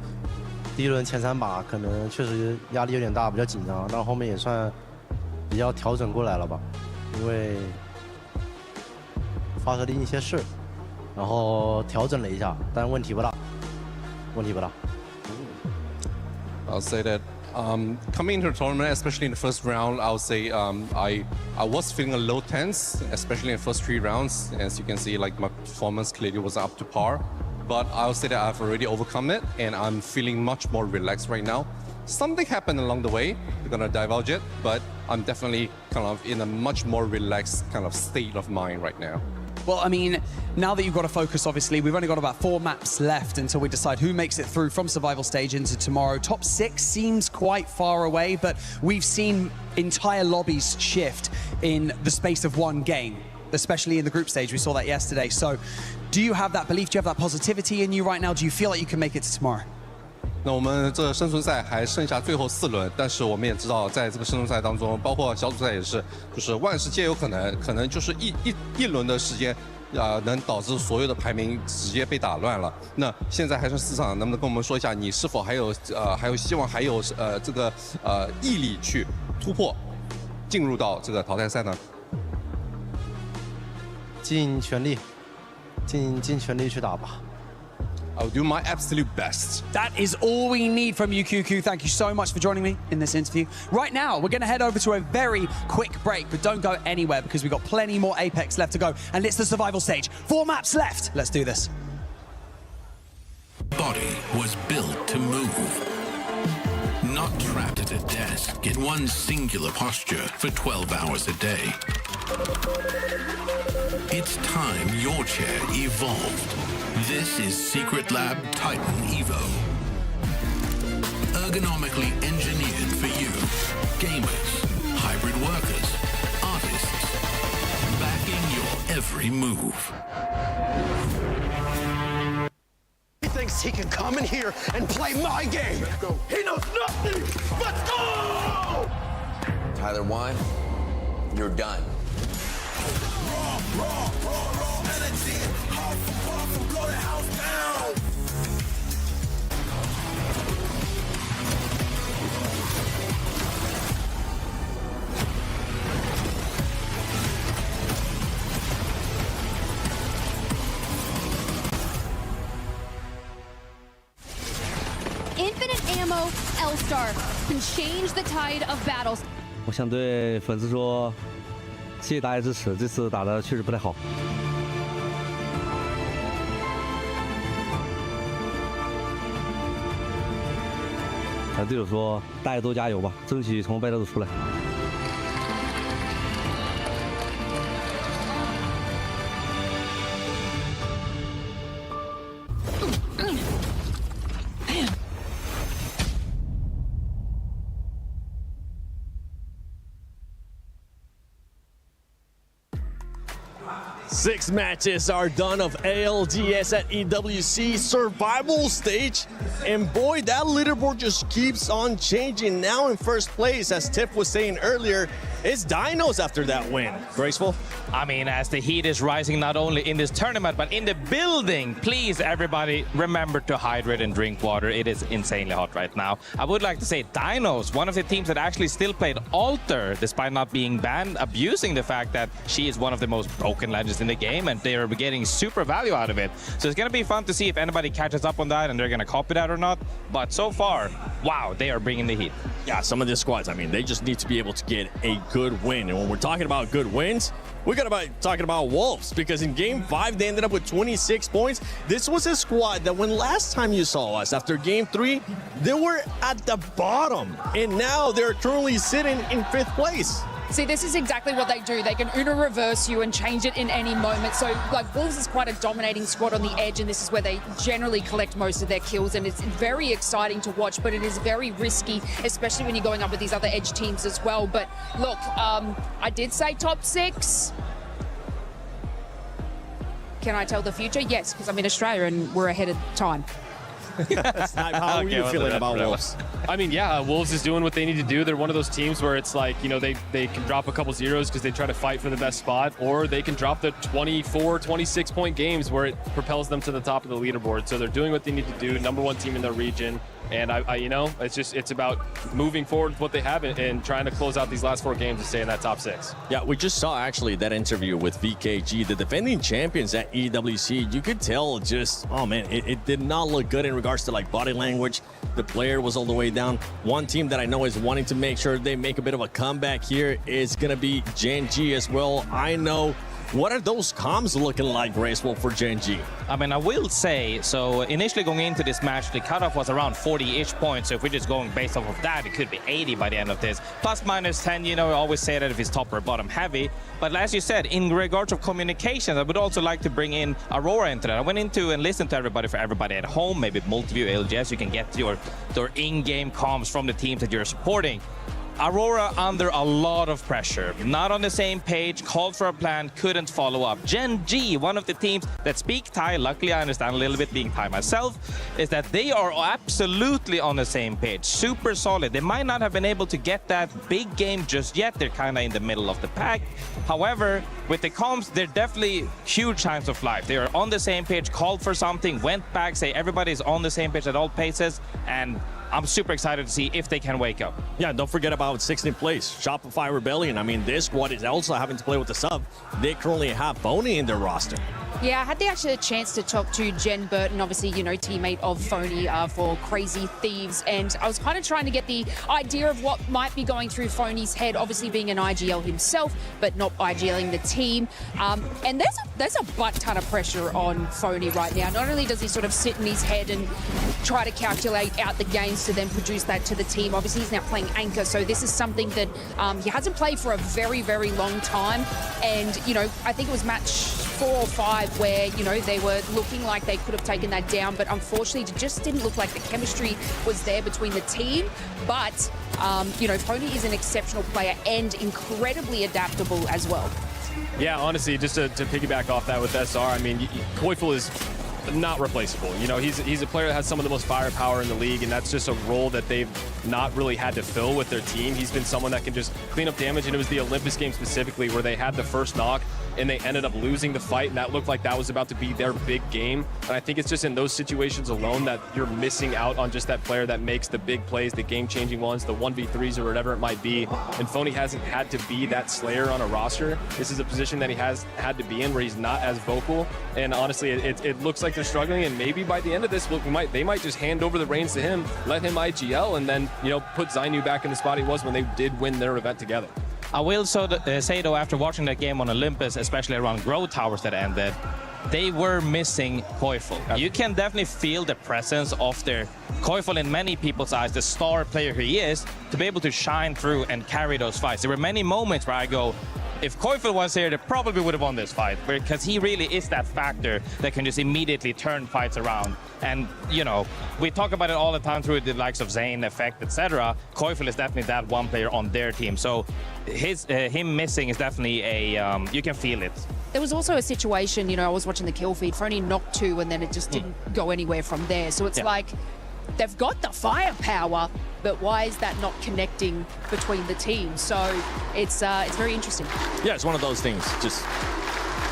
Speaker 5: 前3把可能确实压力有点大，比较紧张，但后面也算比较调整过来了吧，因为发生了一些事。 然后调整了一下，但问题不大，问题不大。
Speaker 13: I'll say that coming into the tournament, especially in the first round, I'll say I was feeling a little tense, especially in the first 3 rounds. As you can see, like my performance clearly wasn't up to par. But I'll say that I've already overcome it, and I'm feeling much more relaxed right now. Something happened along the way. We're gonna divulge it, but I'm definitely kind of in a much more relaxed kind of state of mind right now.
Speaker 12: Well, I mean, now that you've got to focus, obviously, we've only got about 4 maps left until we decide who makes it through from survival stage into tomorrow. Top 6 seems quite far away, but we've seen entire lobbies shift in the space of 1 game, especially in the group stage. We saw that yesterday. So do you have that belief? Do you have that positivity in you right now? Do you feel like you can make it to tomorrow?
Speaker 13: 那我们这生存赛还剩下最后4轮，但是我们也知道，在这个生存赛当中，包括小组赛也是，就是万事皆有可能，可能就是一轮的时间，能导致所有的排名直接被打乱了。那现在还剩4场，能不能跟我们说一下，你是否还有希望，还有这个毅力去突破，进入到这个淘汰赛呢？
Speaker 5: 尽全力，尽全力去打吧。
Speaker 13: I'll do my absolute best.
Speaker 12: That is all we need from you, QQ. Thank you so much for joining me in this interview. Right now, we're going to head over to a very quick break, but don't go anywhere because we've got plenty more Apex left to go, and it's the survival stage. 4 maps left. Let's do this.
Speaker 7: Body was built to move. Not trapped at a desk in one singular posture for 12 hours a day. It's time your chair evolved. This is Secret Lab Titan Evo. Ergonomically engineered for you, gamers, hybrid workers, artists, backing your every move.
Speaker 14: He thinks he can come in here and play my game. He knows nothing. Let's go!
Speaker 23: Tyler 1, you're done.
Speaker 14: Raw energy. Hard from blow the house down.
Speaker 3: Infinite ammo L-Star can change the tide of battles.
Speaker 24: 我想对粉丝说，谢谢大家支持，这次打的确实不太好。队友说，大家都加油吧，争取从败斗出来。
Speaker 17: Six matches are done of ALGS at EWC survival stage. And boy, that leaderboard just keeps on changing. Now in first place, as Tiff was saying earlier, it's Dinos after that win. Graceful?
Speaker 19: I mean, as the heat is rising not only in this tournament, but in the building, please, everybody, remember to hydrate and drink water. It is insanely hot right now. I would like to say Dinos, one of the teams that actually still played Alter, despite not being banned, abusing the fact that she is one of the most broken legends in the game, and they are getting super value out of it. So it's going to be fun to see if anybody catches up on that and they're going to copy that or not. But so far, wow, they are bringing the heat.
Speaker 17: Yeah, some of the squads, I mean, they just need to be able to get a good win. And when we're talking about good wins, we got to be talking about Wolves, because in Game 5, they ended up with 26 points. This was a squad that when last time you saw us, after Game 3, they were at the bottom. And now they're currently sitting in 5th place.
Speaker 18: See, this is exactly what they do. They can Uno reverse you and change it in any moment. So, like, Wolves is quite a dominating squad on the edge, and this is where they generally collect most of their kills, and it's very exciting to watch, but it is very risky, especially when you're going up with these other edge teams as well. But look, I did say top 6. Can I tell the future? Yes, because I'm in Australia and we're ahead of time.
Speaker 17: How are you feeling about Wolves?
Speaker 8: I mean, yeah, Wolves is doing what they need to do. They're one of those teams where it's like, you know, they can drop a couple zeros because they try to fight for the best spot, or they can drop the 24, 26-point games where it propels them to the top of the leaderboard. So they're doing what they need to do, #1 team in their region. And I you know, it's about moving forward with what they have and trying to close out these last 4 games to stay in that top 6.
Speaker 17: Yeah, we just saw actually that interview with VKG, the defending champions at EWC. You could tell just, oh man, it did not look good in regards to like body language. The player was all the way down. One team that I know is wanting to make sure they make a bit of a comeback here is going to be Gen G as well. I know. What are those comms looking like, Graceful, for Gen G?
Speaker 19: I mean, I will say, so initially going into this match, the cutoff was around 40-ish points. So if we're just going based off of that, it could be 80 by the end of this. Plus, minus 10, you know, I always say that if it's top or bottom heavy. But as you said, in regards of communications, I would also like to bring in Aurora into that. I went into and listened to everybody, for everybody at home, maybe multi-view, ALGS, you can get your in-game comms from the teams that you're supporting. Aurora under a lot of pressure, not on the same page, called for a plan, couldn't follow up. Gen G, one of the teams that speak Thai, luckily I understand a little bit being Thai myself, is that they are absolutely on the same page, super solid. They might not have been able to get that big game just yet, they're kind of in the middle of the pack. However, with the comms, they're definitely huge signs of life. They are on the same page, called for something, went back, say everybody's on the same page at all paces, and I'm super excited to see if they can wake up.
Speaker 17: Yeah, don't forget about 16th place, Shopify Rebellion. I mean, this squad is also having to play with the sub. They currently have Boney in their roster.
Speaker 18: Yeah, I had actually a chance to talk to Jen Burton, obviously, you know, teammate of Phony for Crazy Thieves, and I was kind of trying to get the idea of what might be going through Phony's head, obviously being an IGL himself, but not IGLing the team. And there's a butt ton of pressure on Phony right now. Not only does he sort of sit in his head and try to calculate out the games to then produce that to the team, obviously he's now playing Anchor, so this is something that he hasn't played for a very, very long time. And, you know, I think it was match 4 or 5 where, you know, they were looking like they could have taken that down, but unfortunately it just didn't look like the chemistry was there between the team. But, you know, Phony is an exceptional player and incredibly adaptable as well.
Speaker 8: Yeah, honestly, just to piggyback off that with SR, I mean, Koifel is not replaceable. You know, he's a player that has some of the most firepower in the league, and that's just a role that they've not really had to fill with their team. He's been someone that can just clean up damage, and it was the Olympus game specifically where they had the first knock and they ended up losing the fight, and that looked like that was about to be their big game. And I think it's just in those situations alone that you're missing out on just that player that makes the big plays, the game-changing ones, the 1v3s or whatever it might be. And Phony hasn't had to be that slayer on a roster. This is a position that he has had to be in where he's not as vocal. And honestly, it looks like they're struggling, and maybe by the end of this, they might just hand over the reins to him, let him IGL, and then, you know, put Zainu back in the spot he was when they did win their event together.
Speaker 19: I will say, though, after watching that game on Olympus, especially around Grow Towers that ended, they were missing Koifel. You can definitely feel the presence of their Koifel in many people's eyes, the star player he is, to be able to shine through and carry those fights. There were many moments where I go, if Koifel was here, they probably would have won this fight, because he really is that factor that can just immediately turn fights around. And, you know, we talk about it all the time through the likes of Zane, Effect, etc. Koifel is definitely that one player on their team. So him missing is definitely you can feel it.
Speaker 18: There was also a situation, you know, I was watching the kill feed, Phony knocked 2 and then it just didn't go anywhere from there. So it's like, they've got the firepower, but why is that not connecting between the teams? So it's very interesting.
Speaker 17: Yeah, it's one of those things. Just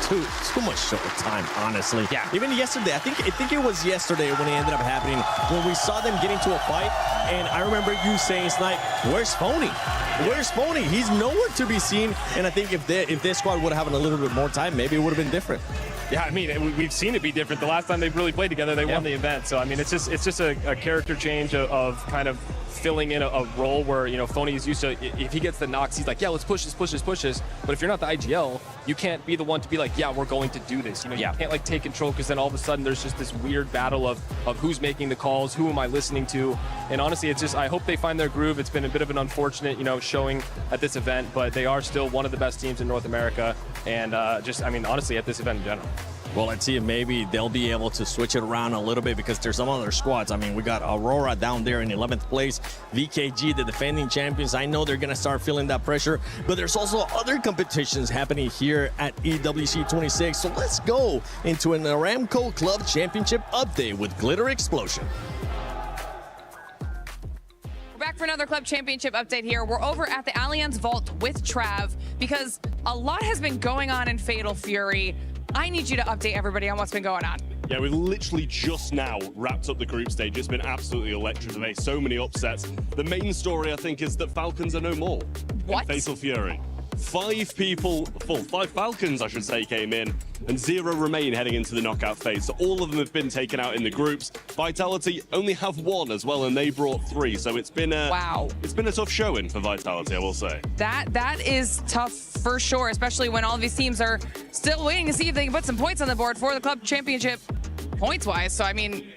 Speaker 17: too much short time, honestly.
Speaker 19: Yeah.
Speaker 17: Even yesterday, I think it was yesterday when it ended up happening, when we saw them get into a fight, and I remember you saying, Snipe, where's Phony? Where's Phony? He's nowhere to be seen. And I think if this squad would have had a little bit more time, maybe it would have been different.
Speaker 8: Yeah, I mean, we've seen it be different. The last time they really played together, they won the event. So, I mean, it's just a character change of kind of filling in a role where, you know, Phony is used to, if he gets the knocks, he's like, yeah, let's push this. But if you're not the IGL, you can't be the one to be like, yeah, we're going to do this. You know, you can't like take control, because then all of a sudden there's just this weird battle of who's making the calls, who am I listening to? And honestly, it's just, I hope they find their groove. It's been a bit of an unfortunate, you know, showing at this event, but they are still one of the best teams in North America. And just, I mean, honestly, at this event in general.
Speaker 17: Well, let's see if maybe they'll be able to switch it around a little bit, because there's some other squads. I mean, we got Aurora down there in 11th place, VKG, the defending champions. I know they're going to start feeling that pressure, but there's also other competitions happening here at EWC 26. So let's go into an Aramco Club Championship update with Glitter Explosion.
Speaker 20: We're back for another Club Championship update here. We're over at the Allianz Vault with Trav, because a lot has been going on in Fatal Fury. I need you to update everybody on what's been going on.
Speaker 10: Yeah, we've literally just now wrapped up the group stage. It's been absolutely electric today. So many upsets. The main story, I think, is that Falcons are no more.
Speaker 20: What?
Speaker 10: In Fatal Fury. 5 Falcons, I should say, came in, and 0 remain heading into the knockout phase. So all of them have been taken out in the groups. Vitality only have 1 as well, and they brought 3. So it's been a It's been a tough showing for Vitality, I will say.
Speaker 20: That is tough for sure, especially when all of these teams are still waiting to see if they can put some points on the board for the Club Championship points-wise. So I mean,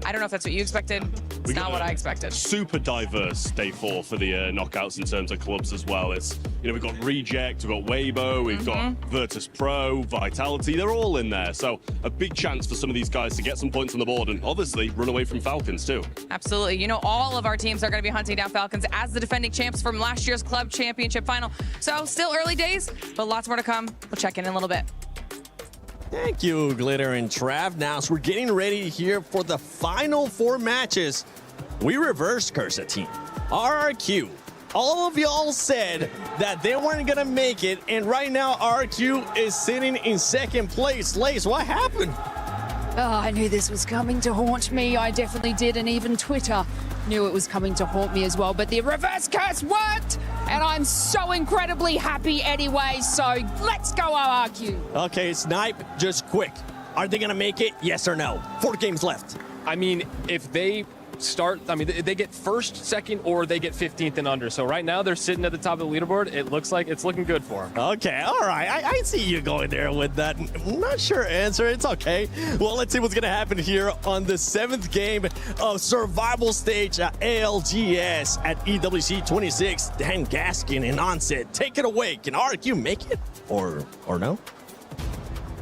Speaker 20: I don't know if that's what you expected. It's not what I expected.
Speaker 10: Super diverse day 4 for the knockouts in terms of clubs as well. It's, you know, we've got Reject, we've got Weibo, we've got Virtus Pro, Vitality. They're all in there. So a big chance for some of these guys to get some points on the board and obviously run away from Falcons too.
Speaker 20: Absolutely. You know, all of our teams are going to be hunting down Falcons as the defending champs from last year's Club Championship final. So still early days, but lots more to come. We'll check in a little bit.
Speaker 17: Thank you, Glitter and Trav. Now, so we're getting ready here for the final 4 matches. We reversed Cursa team. RRQ. All of y'all said that they weren't going to make it, and right now RRQ is sitting in 2nd place. Lace, what happened?
Speaker 18: Oh, I knew this was coming to haunt me. I definitely did, and even Twitter knew it was coming to haunt me as well. But the reverse curse worked, and I'm so incredibly happy anyway, so let's go AEROCOOL.
Speaker 17: Okay, Snipe, just quick. Are they going to make it? Yes or no? 4 games left.
Speaker 8: I mean, if they start, I mean, they get first, second, or they get 15th and under. So right now they're sitting at the top of the leaderboard. It looks like it's looking good for them.
Speaker 17: Okay, all right. I see you going there with that. Not sure answer. It's okay. Well, let's see what's going to happen here on the 7th game of survival stage at ALGS at EWC 26. Dan Gaskin and Onset. Take it away. Can AEROCOOL make it or no?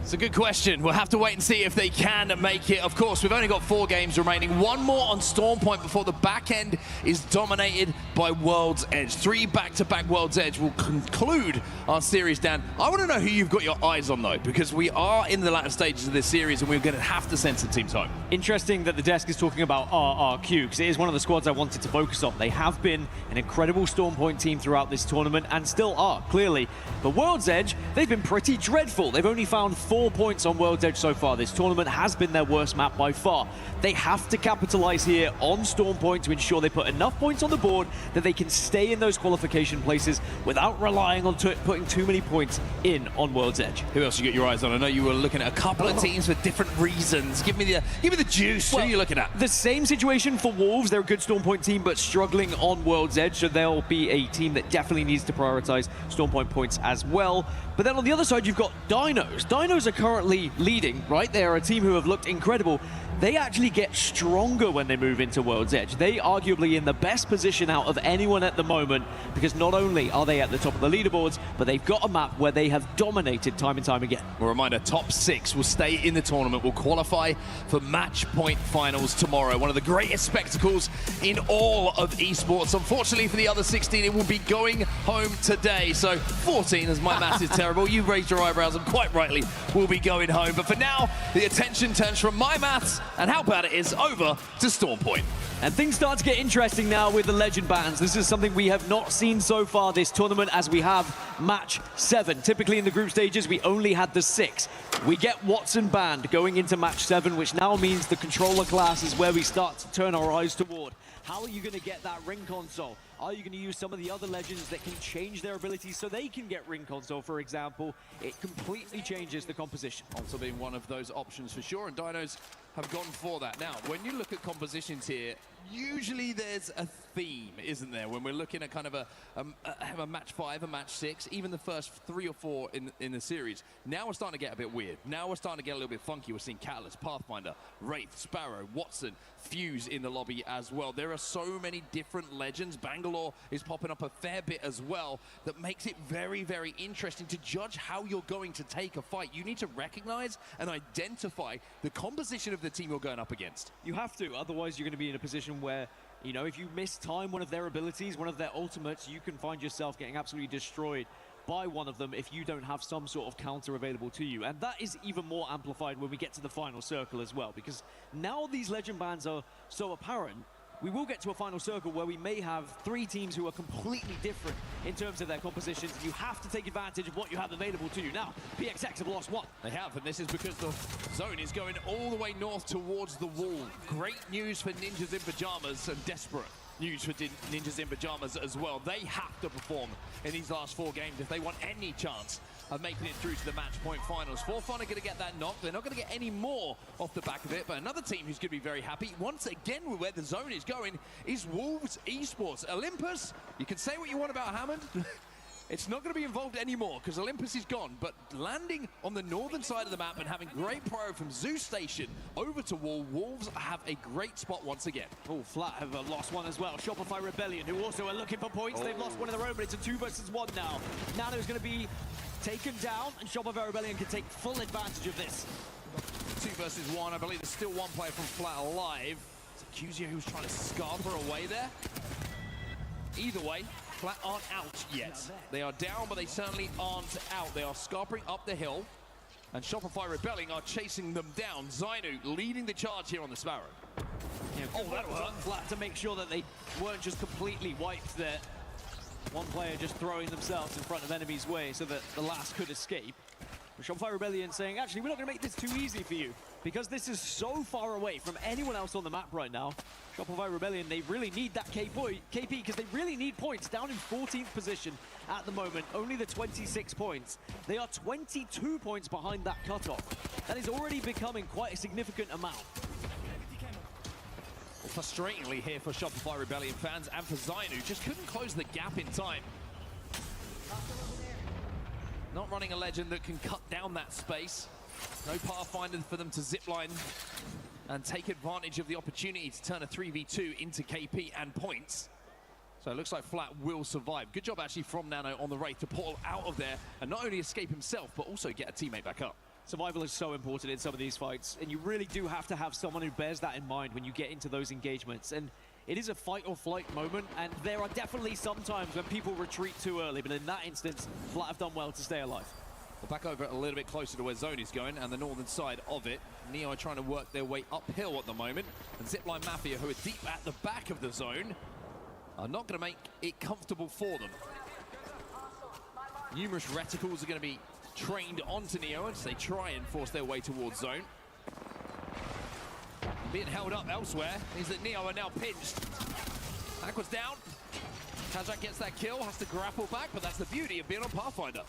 Speaker 9: It's a good question. We'll have to wait and see if they can make it. Of course, we've only got 4 games remaining. 1 more on Storm Point before the back end is dominated by World's Edge. 3 back-to-back World's Edge will conclude our series, Dan. I want to know who you've got your eyes on, though, because we are in the latter stages of this series and we're going to have to send some teams home.
Speaker 11: Interesting that the desk is talking about AEROCOOL, because it is one of the squads I wanted to focus on. They have been an incredible Storm Point team throughout this tournament and still are, clearly. But World's Edge, they've been pretty dreadful. They've only found 4 points on World's Edge so far. This tournament has been their worst map by far. They have to capitalize here on Storm Point to ensure they put enough points on the board that they can stay in those qualification places without relying on putting too many points in on World's Edge.
Speaker 9: Who else you got your eyes on? I know you were looking at a couple of teams for different reasons. Give me the juice.
Speaker 11: Well,
Speaker 9: who are you looking at?
Speaker 11: The same situation for Wolves. They're a good Storm Point team, but struggling on World's Edge, so they'll be a team that definitely needs to prioritize Storm Point points as well. But then on the other side, you've got Dinos. Dinos are currently leading, right? They are a team who have looked incredible. They actually get stronger when they move into World's Edge. They arguably in the best position out of anyone at the moment, because not only are they at the top of the leaderboards, but they've got a map where they have dominated time and time again.
Speaker 9: A reminder, top 6 will stay in the tournament, will qualify for match point finals tomorrow. One of the greatest spectacles in all of esports. Unfortunately for the other 16, it will be going home today. So 14, as my math is terrible. You raised your eyebrows and quite rightly will be going home. But for now, the attention turns from my maths and how bad it is over to Storm Point.
Speaker 11: And things start to get interesting now with the legend bans. This is something we have not seen so far this tournament, as we have match 7. Typically in the group stages, we only had the 6. We get Watson banned going into match 7, which now means the controller class is where we start to turn our eyes toward. How are you going to get that ring console? Are you going to use some of the other legends that can change their abilities so they can get ring console, for example? It completely changes the composition.
Speaker 9: Also being one of those options for sure, and Dinos have gone for that. Now, when you look at compositions here, usually there's a theme, isn't there? When we're looking at kind of a match 5, a match 6, even the first 3 or 4 in the series. Now we're starting to get a bit weird. Now we're starting to get a little bit funky. We're seeing Catalyst, Pathfinder, Wraith, Sparrow, Watson, Fuse in the lobby as well. There are so many different legends. Bangalore is popping up a fair bit as well. That makes it very, very interesting to judge how you're going to take a fight. You need to recognize and identify the composition of the team you're going up against.
Speaker 11: You have to, otherwise you're going to be in a position where, you know, if you miss time one of their abilities, one of their ultimates, you can find yourself getting absolutely destroyed by one of them if you don't have some sort of counter available to you. And that is even more amplified when we get to the final circle as well, because now these legend bans are so apparent. We will get to a final circle where we may have 3 teams who are completely different in terms of their compositions. You have to take advantage of what you have available to you. Now, PXX have lost 1.
Speaker 9: They have, and this is because the zone is going all the way north towards the wall. Great news for Ninjas in Pajamas, and desperate news for Ninjas in Pajamas as well. They have to perform in these last 4 games if they want any chance of making it through to the match point finals. For Fun are going to get that knock. They're not going to get any more off the back of it, but another team who's going to be very happy, once again with where the zone is going, is Wolves Esports. Olympus, you can say what you want about Hammond. It's not going to be involved anymore because Olympus is gone, but landing on the northern side of the map and having great pro from Zeus Station over to Wall, Wolves have a great spot once again.
Speaker 11: Oh, Flat have lost 1 as well. Shopify Rebellion, who also are looking for points. They've lost 1 in their own, but it's a 2 versus 1 now. Nano's going to be taken down, and Shopify Rebellion can take full advantage of this.
Speaker 9: 2 versus 1. I believe there's still 1 player from Flat alive. It's Accusio who's trying to scarper away there. Either way, Flat aren't out yet. They are down, but they certainly aren't out. They are scarpering up the hill, and Shopify Rebelling are chasing them down. Zainu leading the charge here on the Sparrow.
Speaker 11: Yeah, that was on Flat to make sure that they weren't just completely wiped there. 1 player just throwing themselves in front of enemies' way so that the last could escape. Shopify Rebellion saying, actually, we're not going to make this too easy for you because this is so far away from anyone else on the map right now. Shopify Rebellion, they really need that KP because they really need points. Down in 14th position at the moment, only the 26 points. They are 22 points behind that cutoff. That is already becoming quite a significant amount.
Speaker 9: Well, frustratingly here for Shopify Rebellion fans and for Zainu, who just couldn't close the gap in time. Not running a legend that can cut down that space. No Pathfinder for them to zipline and take advantage of the opportunity to turn a 3v2 into KP and points. So it looks like Flat will survive. Good job actually from Nano on the Wraith to pull out of there and not only escape himself, but also get a teammate back up.
Speaker 11: Survival is so important in some of these fights, and you really do have to have someone who bears that in mind when you get into those engagements. And it is a fight or flight moment, and there are definitely some times when people retreat too early, but in that instance, Flat have done well to stay alive.
Speaker 9: Well, back over a little bit closer to where Zone is going and the northern side of it. Neo are trying to work their way uphill at the moment, and Zipline Mafia, who are deep at the back of the zone, are not going to make it comfortable for them. Numerous reticles are going to be trained onto Neo as they try and force their way towards zone. Being held up elsewhere means that Neo are now pinched. Aqua's down. Kazak gets that kill, has to grapple back, but that's the beauty of being on Pathfinder.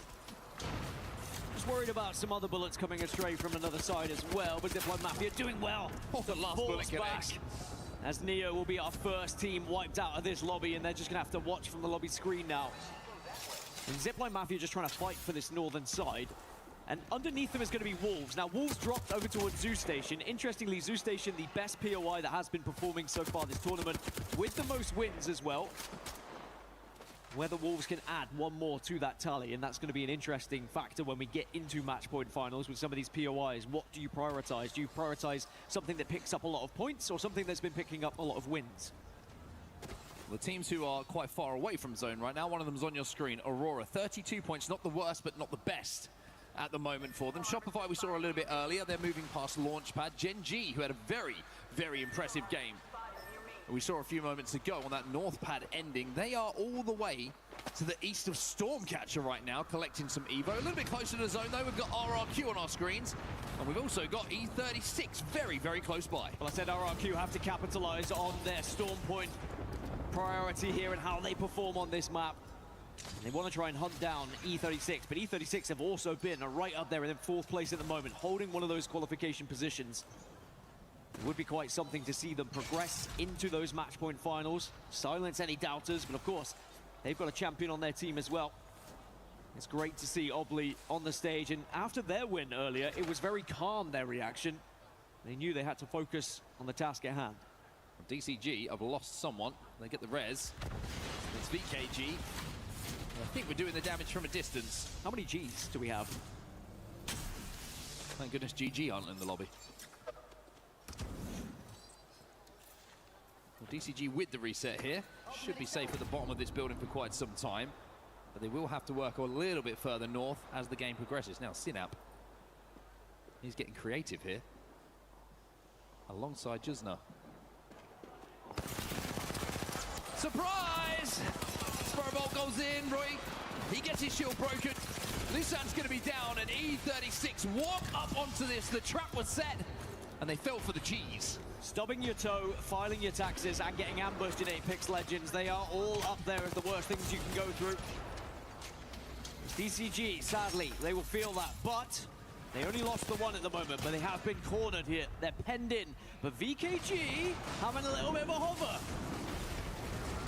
Speaker 11: Just worried about some other bullets coming astray from another side as well, but Zipline Mafia doing well.
Speaker 9: Oh, the last bullet connects.
Speaker 11: As Neo will be our first team wiped out of this lobby, and they're just going to have to watch from the lobby screen now. And Zipline Mafia just trying to fight for this northern side. And underneath them is going to be Wolves. Now, Wolves dropped over towards Zoo Station. Interestingly, Zoo Station, the best POI that has been performing so far this tournament, with the most wins as well. Whether Wolves can add one more to that tally, and that's going to be an interesting factor when we get into match point finals with some of these POIs. What do you prioritize? Do you prioritize something that picks up a lot of points or something that's been picking up a lot of wins?
Speaker 9: The teams who are quite far away from zone right now, one of them is on your screen, Aurora. 32 points, not the worst, but not the best at the moment for them. Shopify we saw a little bit earlier. They're moving past Launchpad. Gen G, who had a very, very impressive game. We saw a few moments ago on that North pad ending. They are all the way to the east of Stormcatcher right now, collecting some Evo. A little bit closer to the zone, though. We've got RRQ on our screens. And we've also got E36 very, very close by.
Speaker 11: Well, I said RRQ have to capitalize on their Storm Point priority here and how they perform on this map. And they want to try and hunt down E36, but E36 have also been right up there in 4th place at the moment, holding one of those qualification positions. It would be quite something to see them progress into those match point finals, silence any doubters, but of course, they've got a champion on their team as well. It's great to see Obley on the stage, and after their win earlier, it was very calm, their reaction. They knew they had to focus on the task at hand.
Speaker 9: DCG have lost someone. They get the res. It's VKG. I think we're doing the damage from a distance.
Speaker 11: How many Gs do we have?
Speaker 9: Thank goodness GG aren't in the lobby. Well, DCG with the reset here. Should be safe at the bottom of this building for quite some time. But they will have to work a little bit further north as the game progresses. Now, Synap. He's getting creative here. Alongside Jusna. Surprise! Spurbolt goes in, Roy. He gets his shield broken. Lusan's going to be down, and E36 walk up onto this. The trap was set, and they fell for the G's.
Speaker 11: Stubbing your toe, filing your taxes, and getting ambushed in Apex Legends. They are all up there as the worst things you can go through. DCG, sadly, they will feel that, but they only lost the one at the moment, but they have been cornered here. They're penned in, but VKG having a little bit of a hover.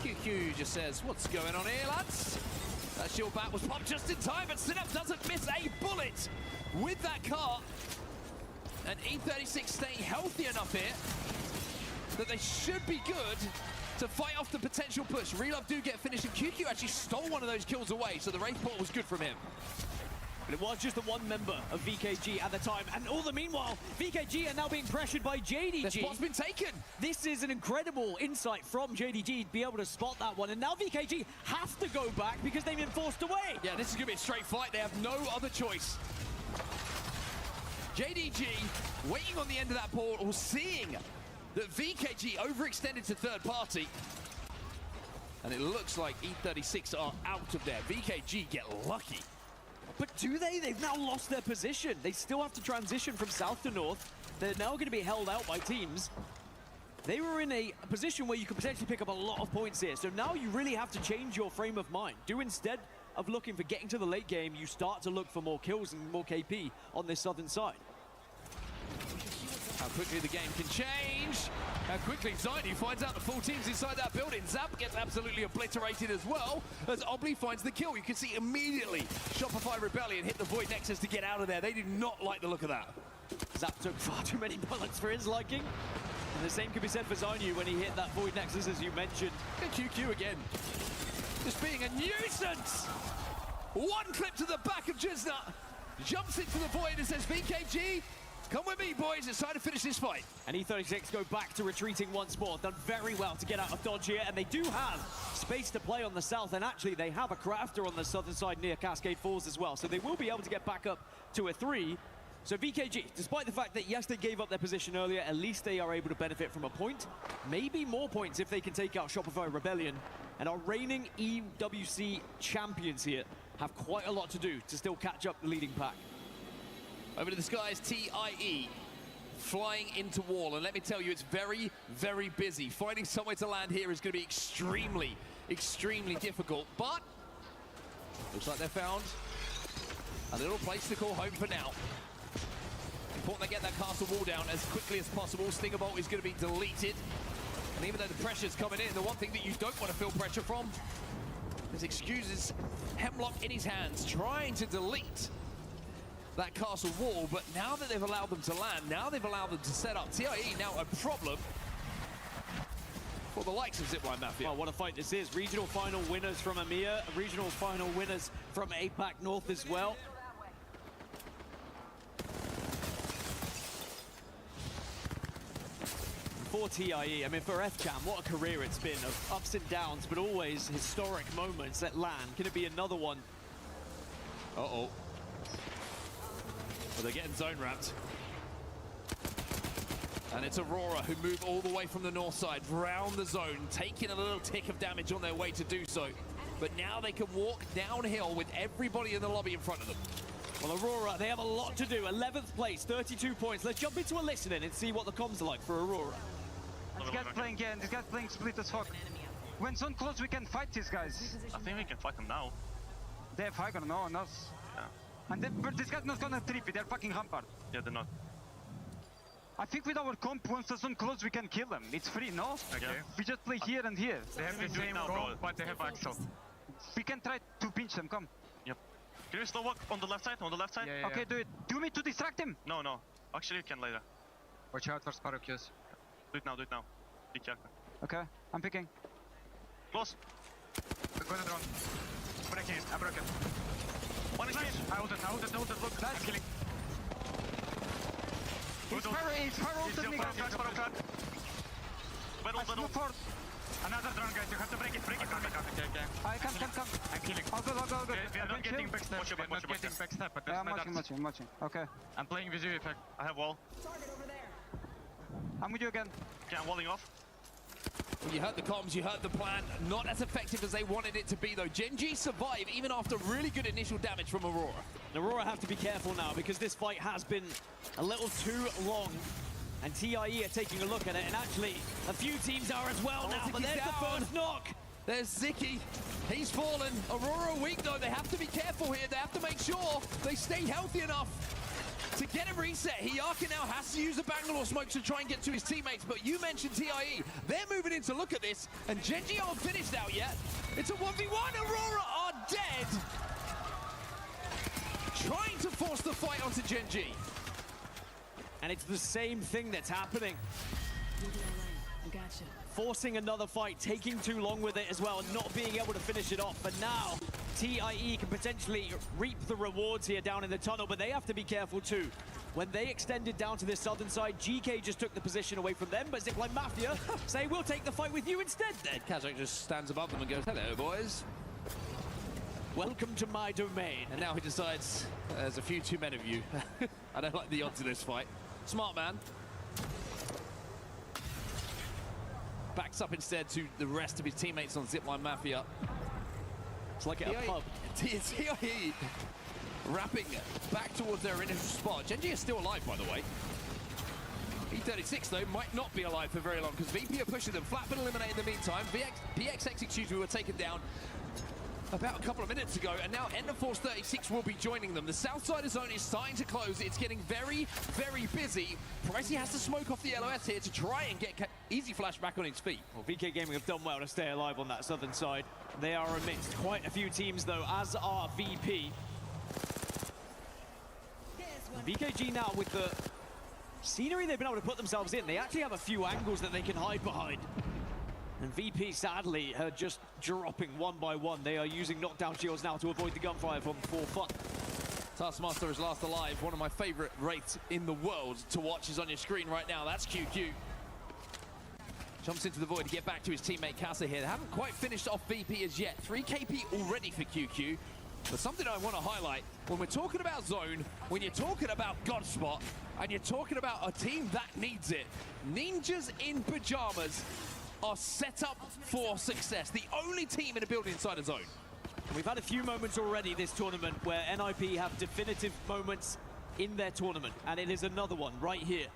Speaker 9: QQ just says, what's going on here, lads? That shield bat was popped just in time, but Synap doesn't miss a bullet with that car. And E36 staying healthy enough here that they should be good to fight off the potential push. Relove do get finished, and QQ actually stole one of those kills away, so the Wraith Port was good from him.
Speaker 11: But it was just the one member of VKG at the time. And all the meanwhile, VKG are now being pressured by JDG.
Speaker 9: The spot's been taken.
Speaker 11: This is an incredible insight from JDG to be able to spot that one. And now VKG have to go back because they've been forced away.
Speaker 9: Yeah, this is going to be a straight fight. They have no other choice. JDG waiting on the end of that portal, seeing that VKG overextended to third party. And it looks like E36 are out of there. VKG get lucky.
Speaker 11: But do they? They've now lost their position. They still have to transition from south to north. They're now going to be held out by teams. They were in a position where you could potentially pick up a lot of points here. So now you really have to change your frame of mind. Instead of looking for getting to the late game, you start to look for more kills and more KP on this southern side.
Speaker 9: How quickly the game can change. How quickly Ziny finds out the full team's inside that building. Zap gets absolutely obliterated as well as Obli finds the kill. You can see immediately Shopify Rebellion hit the Void Nexus to get out of there. They did not like the look of that.
Speaker 11: Zap took far too many bullets for his liking. And the same could be said for Zonu when he hit that Void Nexus, as you mentioned.
Speaker 9: And QQ again. Just being a nuisance. One clip to the back of Jizna. Jumps into the Void and says, VKG, come with me, boys. It's time to finish this fight.
Speaker 11: And E36 go back to retreating once more. Done very well to get out of dodge here. And they do have space to play on the south. And actually, they have a crafter on the southern side near Cascade Falls as well. So they will be able to get back up to a 3. So VKG, despite the fact that, yes, they gave up their position earlier, at least they are able to benefit from a point. Maybe more points if they can take out Shopify Rebellion. And our reigning EWC champions here have quite a lot to do to still catch up the leading pack.
Speaker 9: Over to the skies, TIE flying into wall. And let me tell you, it's very, very busy. Finding somewhere to land here is going to be extremely, extremely difficult. But looks like they've found a little place to call home for now. Important they get that castle wall down as quickly as possible. Stinger Bolt is going to be deleted. And even though the pressure's coming in, the one thing that you don't want to feel pressure from is Excuses Hemlock in his hands, trying to delete that castle wall. But now that they've allowed them to land, now they've allowed them to set up TIE, now a problem for the likes of Zipline Mafia.
Speaker 11: Well, what a fight this is. Regional final winners from EMEA, regional final winners from APAC North as well. For TIE, I mean, for FCAM, what a career it's been of ups and downs, but always historic moments at LAN. Can it be another one?
Speaker 9: Uh-oh. Well, they're getting zone wrapped. And it's Aurora who move all the way from the north side, round the zone, taking a little tick of damage on their way to do so. But now they can walk downhill with everybody in the lobby in front of them.
Speaker 11: Well, Aurora, they have a lot to do. 11th place, 32 points. Let's jump into a listening and see what the comms are like for Aurora.
Speaker 6: This guy's playing here, and this guy's playing split as fuck. When zone close, we can fight these guys.
Speaker 15: I think we can fight them now.
Speaker 6: They're fighting on us.
Speaker 15: Yeah.
Speaker 6: And but this guy's not gonna trip it, they're fucking rampart.
Speaker 15: Yeah, they're not.
Speaker 6: I think with our comp, once the zone close, we can kill them. It's free, no?
Speaker 15: Okay.
Speaker 6: We just play here and here.
Speaker 15: They have the same comp, but they have Axel.
Speaker 6: We can try to pinch them, come.
Speaker 15: Yep. Can you slow walk on the left side? On the left side?
Speaker 6: Yeah, okay, do it. Do me to distract him?
Speaker 15: No, no. Actually, you can later.
Speaker 6: Watch out for Sparrows.
Speaker 15: Do it now, do it now. Be careful.
Speaker 6: Okay, I'm picking.
Speaker 15: Close.
Speaker 6: I'm gonna drone. Breaking it, I broke it.
Speaker 15: One is nice.
Speaker 6: I ulted, look. Nice. I'm killing. He's ulted me, guys.
Speaker 15: Another drone, guys. You have to break it. Okay.
Speaker 6: I come.
Speaker 15: I'm killing.
Speaker 6: All good.
Speaker 15: We are not getting backstep. Watch your back, watch your back.
Speaker 6: Yeah, I'm watching. Okay.
Speaker 15: I'm playing with you, Effect. I have wall.
Speaker 6: I'm with you again.
Speaker 15: Okay, I'm walling off.
Speaker 9: Well, you heard the comms, you heard the plan. Not as effective as they wanted it to be, though. Gen.G survive even after really good initial damage from Aurora.
Speaker 11: Aurora have to be careful now because this fight has been a little too long. And TIE are taking a look at it, and actually a few teams are as well now, but there's the first knock.
Speaker 9: There's Ziki. He's fallen. Aurora weak, though. They have to be careful here. They have to make sure they stay healthy enough to get a reset. Hiyaka now has to use the Bangalore smoke to try and get to his teammates, but you mentioned TIE. They're moving in to look at this, and Gen.G aren't finished out yet. It's a 1v1. Aurora are dead. Trying to force the fight onto Gen.G.
Speaker 11: And it's the same thing that's happening.
Speaker 18: Gotcha.
Speaker 11: Forcing another fight, taking too long with it as well, and not being able to finish it off. But now, TIE can potentially reap the rewards here down in the tunnel, but they have to be careful too. When they extended down to this southern side, GK just took the position away from them, but Zipline Mafia say, we'll take the fight with you instead then.
Speaker 9: Kazakh just stands above them and goes, hello, boys.
Speaker 11: Welcome to my domain.
Speaker 9: And now he decides, there's a few too many of you. I don't like the odds of this fight. Smart man. Backs up instead to the rest of his teammates on Zipline Mafia.
Speaker 11: It's like at a pub.
Speaker 9: TIE wrapping back towards their initial spot. Genji is still alive, by the way. E36, though, might not be alive for very long because VP are pushing them. Flat been eliminated in the meantime. PXX, excuse me, were taken down about a couple of minutes ago, and now End of Force 36 will be joining them. The south side of zone is starting to close. It's getting very, very busy. Pricey has to smoke off the LOS here to try and get Easy Flash back on his feet.
Speaker 11: Well, VK Gaming have done well to stay alive on that southern side. They are amidst quite a few teams, though, as are VP. VKG now with the scenery they've been able to put themselves in. They actually have a few angles that they can hide behind. And VP, sadly, are just dropping one by one. They are using knockdown shields now to avoid the gunfire from For Fun.
Speaker 9: Taskmaster is last alive. One of my favorite wraiths in the world to watch is on your screen right now. That's QQ. Jumps into the void to get back to his teammate Casa here. They haven't quite finished off VP as yet. 3 KP already for QQ. But something I want to highlight, when we're talking about zone, when you're talking about Godspot, and you're talking about a team that needs it, Ninjas in Pajamas are set up for success. The only team in a building inside a zone.
Speaker 11: We've had a few moments already this tournament where NIP have definitive moments in their tournament, and it is another one right here.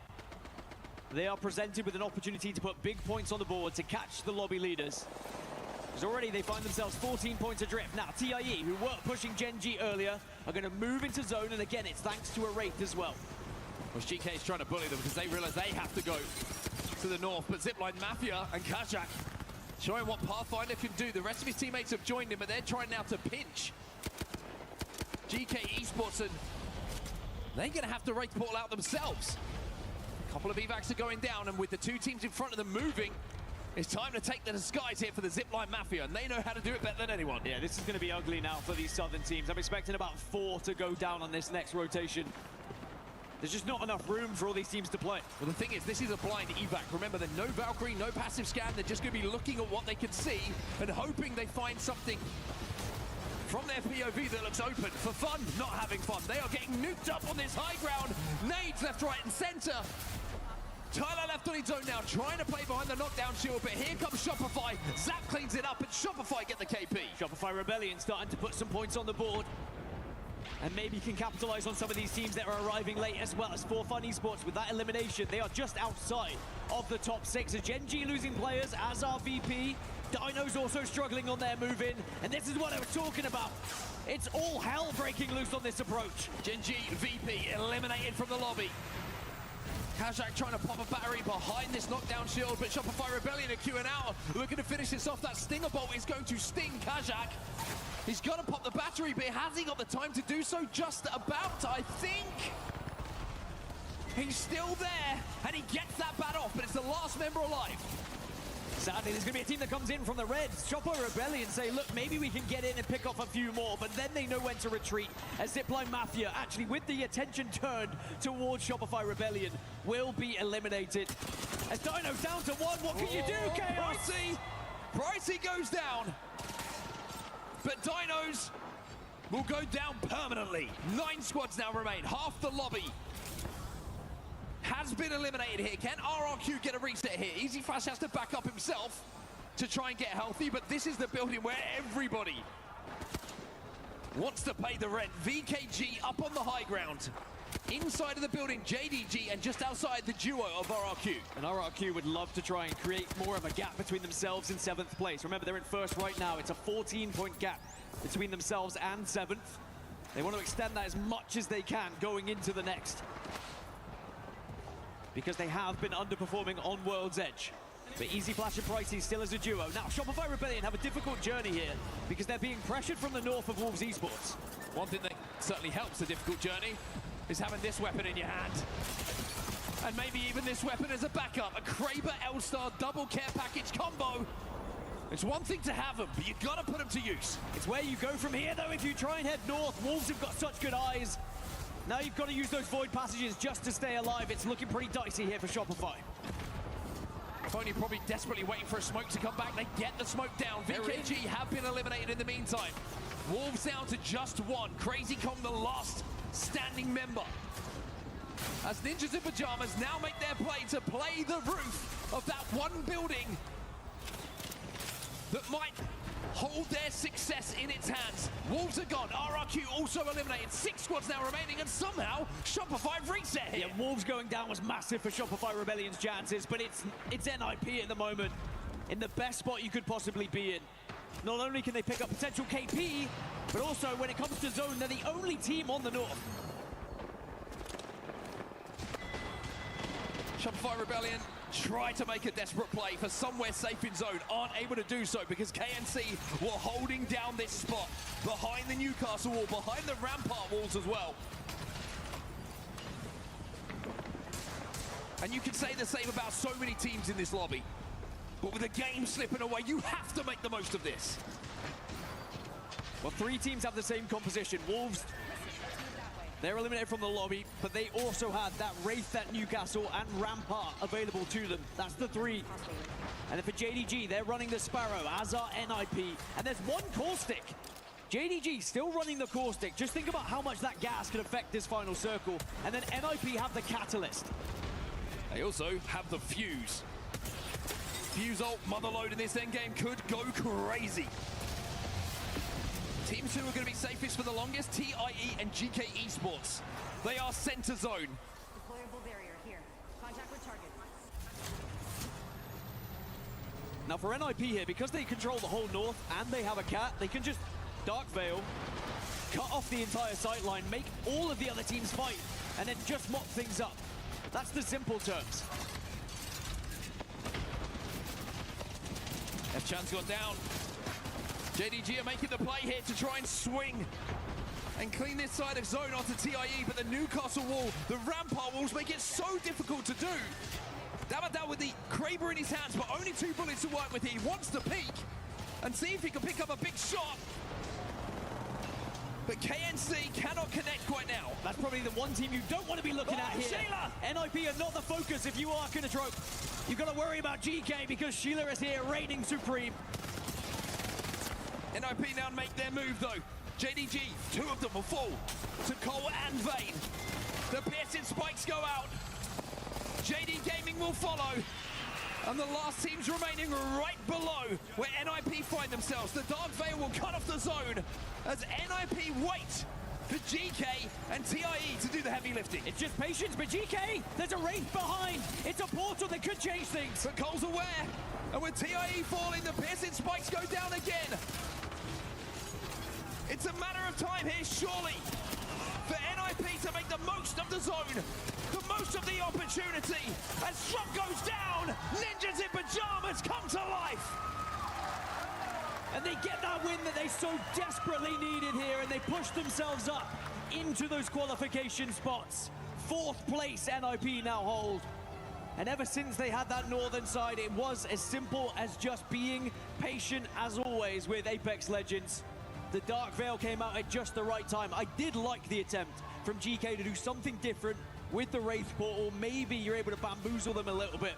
Speaker 11: They are presented with an opportunity to put big points on the board to catch the lobby leaders. Because already they find themselves 14 points adrift. Now TIE, who were pushing Genji earlier, are going to move into zone, and again it's thanks to a Wraith as well.
Speaker 9: Well, GK is trying to bully them because they realize they have to go to the north, but Zipline Mafia and Kajak showing what Pathfinder can do. The rest of his teammates have joined him, but they're trying now to pinch GK Esports, and they're going to have to Wraith portal out themselves. A couple of evacs are going down, and with the two teams in front of them moving, it's time to take the disguise here for the Zipline Mafia, and they know how to do it better than anyone.
Speaker 11: Yeah, this is going to be ugly now for these southern teams. I'm expecting about 4 to go down on this next rotation. There's just not enough room for all these teams to play.
Speaker 9: Well, the thing is, this is a blind evac. Remember, there's no Valkyrie, no passive scan. They're just going to be looking at what they can see and hoping they find something from their POV that looks open. For fun, not having fun. They are getting nuked up on this high ground. Nades left, right, and center. Tyler left on his own now, trying to play behind the knockdown shield, but here comes Shopify. Zap cleans it up, and Shopify get the KP.
Speaker 11: Shopify Rebellion starting to put some points on the board, and maybe can capitalize on some of these teams that are arriving late as well. As For Fun Esports, with that elimination, they are just outside of the top 6. Genji losing players, as are VP. Dino's also struggling on their move in, and this is what I was talking about. It's all hell breaking loose on this approach.
Speaker 9: Genji, VP eliminated from the lobby. Kajak trying to pop a battery behind this knockdown shield, but Shopify Rebellion are queuing out. Looking to finish this off. That Stinger Bolt is going to sting Kajak. He's got to pop the battery, but has he got the time to do so? Just about, I think. He's still there, and he gets that bat off, but it's the last member alive.
Speaker 11: Sadly, there's going to be a team that comes in from the Reds. Shopify Rebellion say, look, maybe we can get in and pick off a few more, but then they know when to retreat. As Zipline Mafia, actually with the attention turned towards Shopify Rebellion, will be eliminated. As Dino's down to 1, what can you do, Chaos?
Speaker 9: Pricey goes down, but Dinos will go down permanently. 9 squads now remain, half the lobby has been eliminated here. Can AEROCOOL get a reset here? Easy Flash has to back up himself to try and get healthy, but this is the building where everybody wants to pay the rent. VKG up on the high ground. Inside of the building, JDG, and just outside the duo of AEROCOOL.
Speaker 11: And AEROCOOL would love to try and create more of a gap between themselves and 7th place. Remember, they're in first right now. It's a 14-point gap between themselves and 7th. They want to extend that as much as they can going into the next, because they have been underperforming on World's Edge. But Easy Flash and Pricey still as a duo. Now, Shopify Rebellion have a difficult journey here because they're being pressured from the north of Wolves Esports.
Speaker 9: One thing that certainly helps the difficult journey is having this weapon in your hand. And maybe even this weapon as a backup. A Kraber L-Star double care package combo. It's one thing to have them, but you've got to put them to use.
Speaker 11: It's where you go from here, though, if you try and head north. Wolves have got such good eyes. Now you've got to use those void passages just to stay alive. It's looking pretty dicey here for Shopify.
Speaker 9: Only probably desperately waiting for a smoke to come back. They get the smoke down. VKG have been eliminated in the meantime. Wolves down to just 1. Crazy Kong, the last standing member. As Ninjas in Pajamas now make their play to play the roof of that one building that might hold their success in its hands. Wolves are gone. RRQ also eliminated. 6 squads now remaining, and somehow Shopify reset here.
Speaker 11: Yeah, Wolves going down was massive for Shopify Rebellion's chances, but it's NIP at the moment in the best spot you could possibly be in. Not only can they pick up potential KP, but also when it comes to zone, they're the only team on the north.
Speaker 9: Shopify Rebellion try to make a desperate play for somewhere safe in zone, aren't able to do so because KNC were holding down this spot behind the Newcastle wall, behind the Rampart walls as well. And you can say the same about so many teams in this lobby. But with the game slipping away, you have to make the most of this.
Speaker 11: Well, 3 teams have the same composition. Wolves, they're eliminated from the lobby, but they also had that Wraith, that Newcastle, and Rampart available to them. That's the 3. And then for JDG, they're running the Sparrow, as are NIP. And there's 1 Caustic. JDG still running the Caustic. Just think about how much that gas could affect this final circle. And then NIP have the Catalyst.
Speaker 9: They also have the Fuse. Fuse ult, Motherload in this endgame could go crazy. Teams who are going to be safest for the longest, TIE and GK Esports. They are center zone.
Speaker 2: Deployable barrier here. Contact with target.
Speaker 11: Now for NIP here, because they control the whole north and they have a cat, they can just Dark Veil, cut off the entire sight line, make all of the other teams fight, and then just mop things up. That's the simple terms.
Speaker 9: F-Chan's gone down. JDG are making the play here to try and swing and clean this side of zone onto TIE, but the Newcastle wall, the Rampart walls make it so difficult to do. Damadal with the Kraber in his hands, but only 2 bullets to work with here. He wants to peek and see if he can pick up a big shot. But KNC cannot connect quite now.
Speaker 11: That's probably the one team you don't want to be looking at here.
Speaker 9: Sheila!
Speaker 11: NIP are not the focus if you are Kinatrope. You've got to worry about GK because Sheila is here reigning supreme.
Speaker 9: NIP now make their move though. JDG, 2 of them will fall to Cole and Vayne. The piercing spikes go out. JD Gaming will follow. And the last teams remaining right below where NIP find themselves. The Dark Veil will cut off the zone as NIP wait for GK and TIE to do the heavy lifting.
Speaker 11: It's just patience, but GK, there's a Wraith behind. It's a portal that could change things.
Speaker 9: But Cole's aware. And with TIE falling, the piercing spikes go down again. It's a matter of time here, surely, for NIP to make the most of the zone, the most of the opportunity. As SroK goes down, Ninjas in Pajamas come to life.
Speaker 11: And they get that win that they so desperately needed here, and they push themselves up into those qualification spots. 4th place NIP now hold. And ever since they had that northern side, it was as simple as just being patient as always with Apex Legends. The Dark Veil came out at just the right time. I did like the attempt from GK to do something different with the Wraith portal. Maybe you're able to bamboozle them a little bit.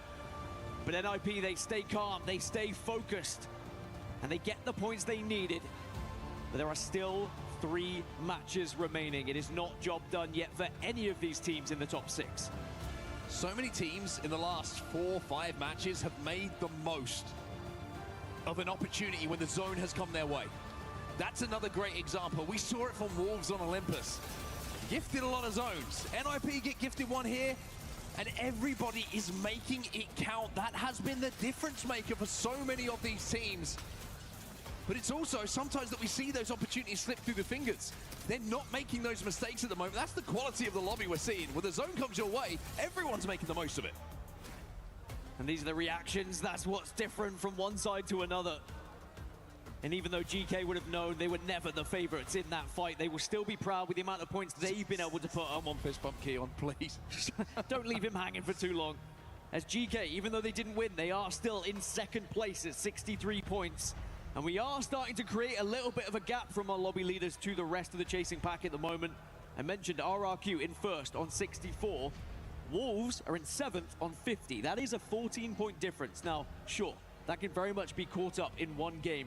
Speaker 11: But NIP, they stay calm, they stay focused, and they get the points they needed. But there are still 3 matches remaining. It is not job done yet for any of these teams in the top 6.
Speaker 9: So many teams in the last 4 or 5 matches have made the most of an opportunity when the zone has come their way. That's another great example. We saw it from Wolves on Olympus. Gifted a lot of zones. NIP get gifted one here, and everybody is making it count. That has been the difference maker for so many of these teams. But it's also sometimes that we see those opportunities slip through the fingers. They're not making those mistakes at the moment. That's the quality of the lobby we're seeing. When the zone comes your way, everyone's making the most of it.
Speaker 11: And these are the reactions. That's what's different from one side to another. And even though GK would have known they were never the favorites in that fight, they will still be proud with the amount of points they've been able to put on.
Speaker 9: One fist bump key on, please.
Speaker 11: Don't leave him hanging for too long. As GK, even though they didn't win, they are still in 2nd place at 63 points. And we are starting to create a little bit of a gap from our lobby leaders to the rest of the chasing pack at the moment. I mentioned RRQ in 1st on 64. Wolves are in 7th on 50. That is a 14-point difference. Now, sure, that can very much be caught up in one game.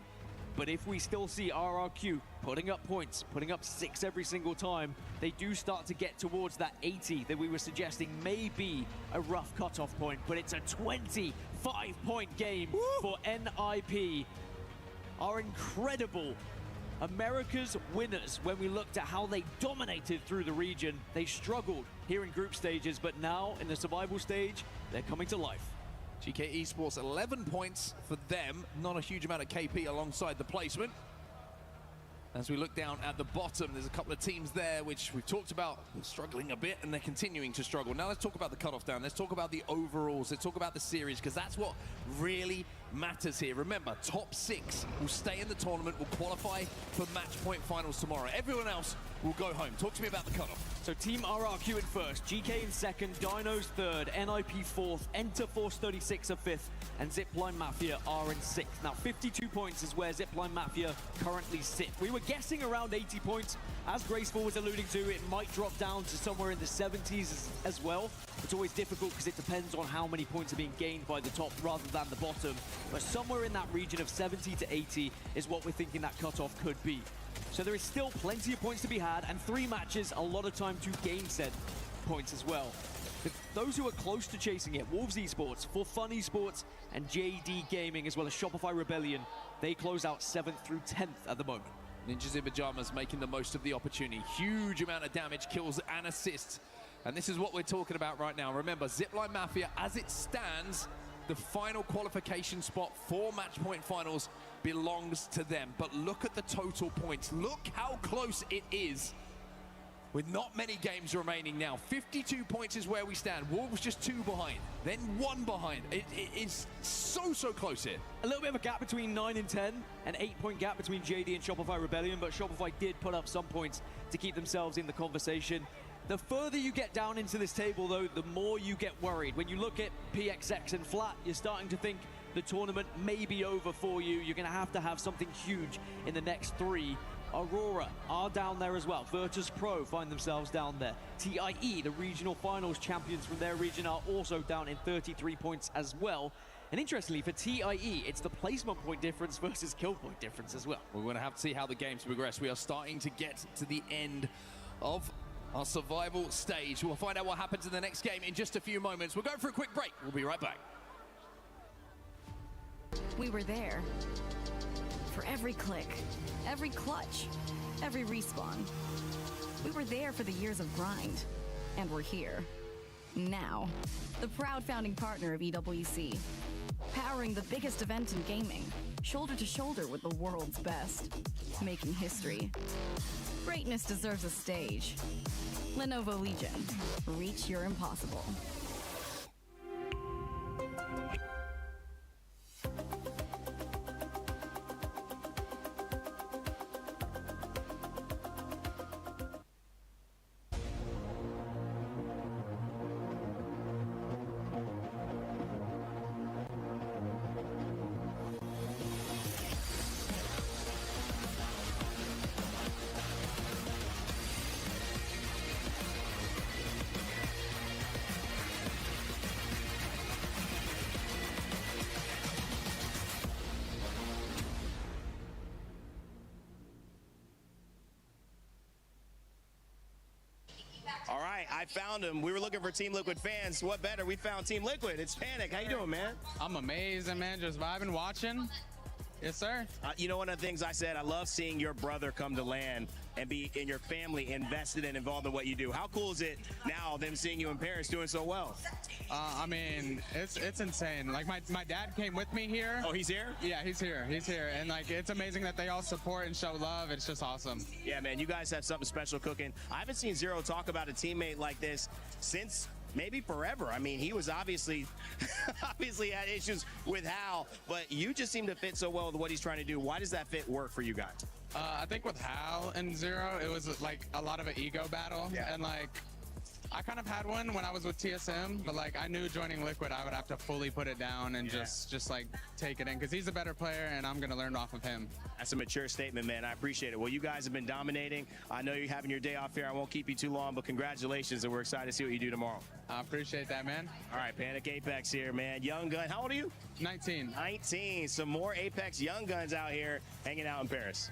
Speaker 11: But if we still see RRQ putting up points, putting up 6 every single time, they do start to get towards that 80 that we were suggesting may be a rough cutoff point. But it's a 25-point game for NIP. are incredible. America's winners, when we looked at how they dominated through the region, they struggled here in group stages, but now in the survival stage, they're coming to life.
Speaker 9: GK Esports, 11 points for them. Not a huge amount of KP alongside the placement. As we look down at the bottom, there's a couple of teams there which we've talked about struggling a bit, and they're continuing to struggle. Now let's talk about the cutoff down. Let's talk about the overalls. Let's talk about the series, because that's what really matters here. Remember, top 6 will stay in the tournament, will qualify for match point finals tomorrow. Everyone else will go home. Talk to me about the cutoff.
Speaker 11: So Team RRQ in first, GK in second, Dinos third, NIP fourth, Enter Force 36 are fifth, and Zipline Mafia are in sixth. Now 52 points is where Zipline Mafia currently sit. We were guessing around 80 points. As Graceful was alluding to, it might drop down to somewhere in the 70s as well. It's always difficult because it depends on how many points are being gained by the top rather than the bottom. But somewhere in that region of 70 to 80 is what we're thinking that cutoff could be. So there is still plenty of points to be had, and 3 matches, a lot of time to gain said points as well. But those who are close to chasing it, Wolves Esports, For Fun Esports, and JD Gaming, as well as Shopify Rebellion, they close out 7th through 10th at the moment.
Speaker 9: Ninjas in Pajamas making the most of the opportunity. Huge amount of damage, kills and assists. And this is what we're talking about right now. Remember, Zipline Mafia, as it stands, the final qualification spot for match point finals belongs to them. But look at the total points. Look how close it is with not many games remaining now. 52 points is where we stand. Wolves just 2 behind, then 1 behind. It is so close here.
Speaker 11: A little bit of a gap between 9 and 10, an 8-point gap between JD and Shopify Rebellion, but Shopify did put up some points to keep themselves in the conversation. The further you get down into this table, though, the more you get worried. When you look at PXX and Flat, you're starting to think the tournament may be over for you. You're going to have something huge in the next 3. Aurora are down there as well. Virtus Pro find themselves down there. TIE, the regional finals champions from their region, are also down in 33 points as well. And interestingly, for TIE, it's the placement point difference versus kill point difference as well.
Speaker 9: We're going to have to see how the games progress. We are starting to get to the end of our survival stage. We'll find out what happens in the next game in just a few moments. We'll go for a quick break. We'll be right back.
Speaker 2: We were there. For every click, every clutch, every respawn. We were there for the years of grind. And we're here. Now. The proud founding partner of EWC. Powering the biggest event in gaming. Shoulder to shoulder with the world's best. Making history. Greatness deserves a stage. Lenovo Legion. Reach your impossible.
Speaker 1: All right, I found him. We were looking for Team Liquid fans. What better? We found Team Liquid. It's Panic. How you doing, man?
Speaker 4: I'm amazing, man. Just vibing, watching. Yes, sir.
Speaker 1: You know, one of the things I said, I love seeing your brother come to LAN and be in your family invested and involved in what you do. How cool is it now, them seeing you in Paris doing so well?
Speaker 4: I mean, it's insane. Like, my dad came with me here.
Speaker 1: Oh, he's here?
Speaker 4: Yeah, he's here. He's here. And, like, it's amazing that they all support and show love. It's just awesome.
Speaker 1: Yeah, man, you guys have something special cooking. I haven't seen Zero talk about a teammate like this since maybe forever. I mean, he was obviously had issues with Hal, but you just seem to fit so well with what he's trying to do. Why does that fit work for you guys?
Speaker 4: I think with Hal and Zero, it was like a lot of an ego battle.
Speaker 1: Yeah.
Speaker 4: And like, I kind of had one when I was with TSM, but like I knew joining Liquid, I would have to fully put it down and just like take it in, because he's a better player and I'm going to learn off of him.
Speaker 1: That's a mature statement, man. I appreciate it. Well, you guys have been dominating. I know you're having your day off here. I won't keep you too long, but congratulations, and we're excited to see what you do tomorrow.
Speaker 4: I appreciate that, man.
Speaker 1: All right, Panic Apex here, man. Young gun. How old are you?
Speaker 4: 19.
Speaker 1: 19. Some more Apex young guns out here hanging out in Paris.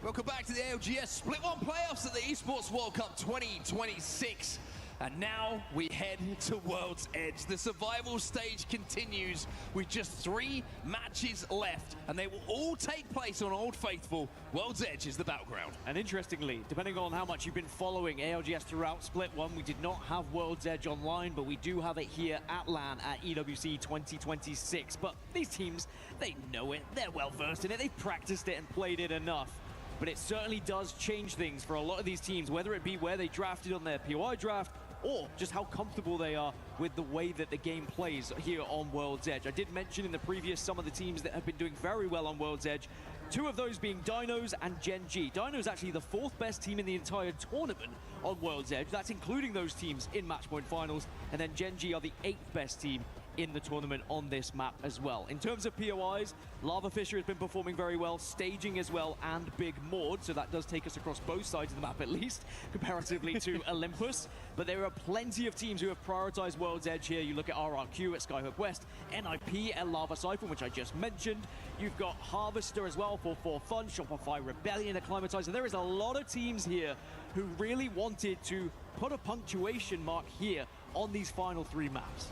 Speaker 9: Welcome back to the ALGS Split 1 playoffs at the Esports World Cup 2026. And now we head to World's Edge. The survival stage continues with just 3 matches left, and they will all take place on Old Faithful. World's Edge is the battleground.
Speaker 11: And interestingly, depending on how much you've been following ALGS throughout Split 1, we did not have World's Edge online, but we do have it here at LAN at EWC 2026. But these teams, they know it, they're well versed in it, they've practiced it and played it enough. But it certainly does change things for a lot of these teams, whether it be where they drafted on their POI draft or just how comfortable they are with the way that the game plays here on World's Edge. I did mention in the previous some of the teams that have been doing very well on World's Edge, 2 of those being Dinos and Gen G. Dino's actually the 4th best team in the entire tournament on World's Edge. That's including those teams in match point finals. And then Gen G are the 8th best team in the tournament on this map as well. In terms of POIs, Lava Fisher has been performing very well, staging as well, and Big Maud, so that does take us across both sides of the map at least, comparatively to Olympus. But there are plenty of teams who have prioritized World's Edge here. You look at AEROCOOL at Skyhook West, NIP at Lava Siphon, which I just mentioned. You've got Harvester as well for Fun, Shopify Rebellion, Acclimatizer. There is a lot of teams here who really wanted to put a punctuation mark here on these final 3 maps.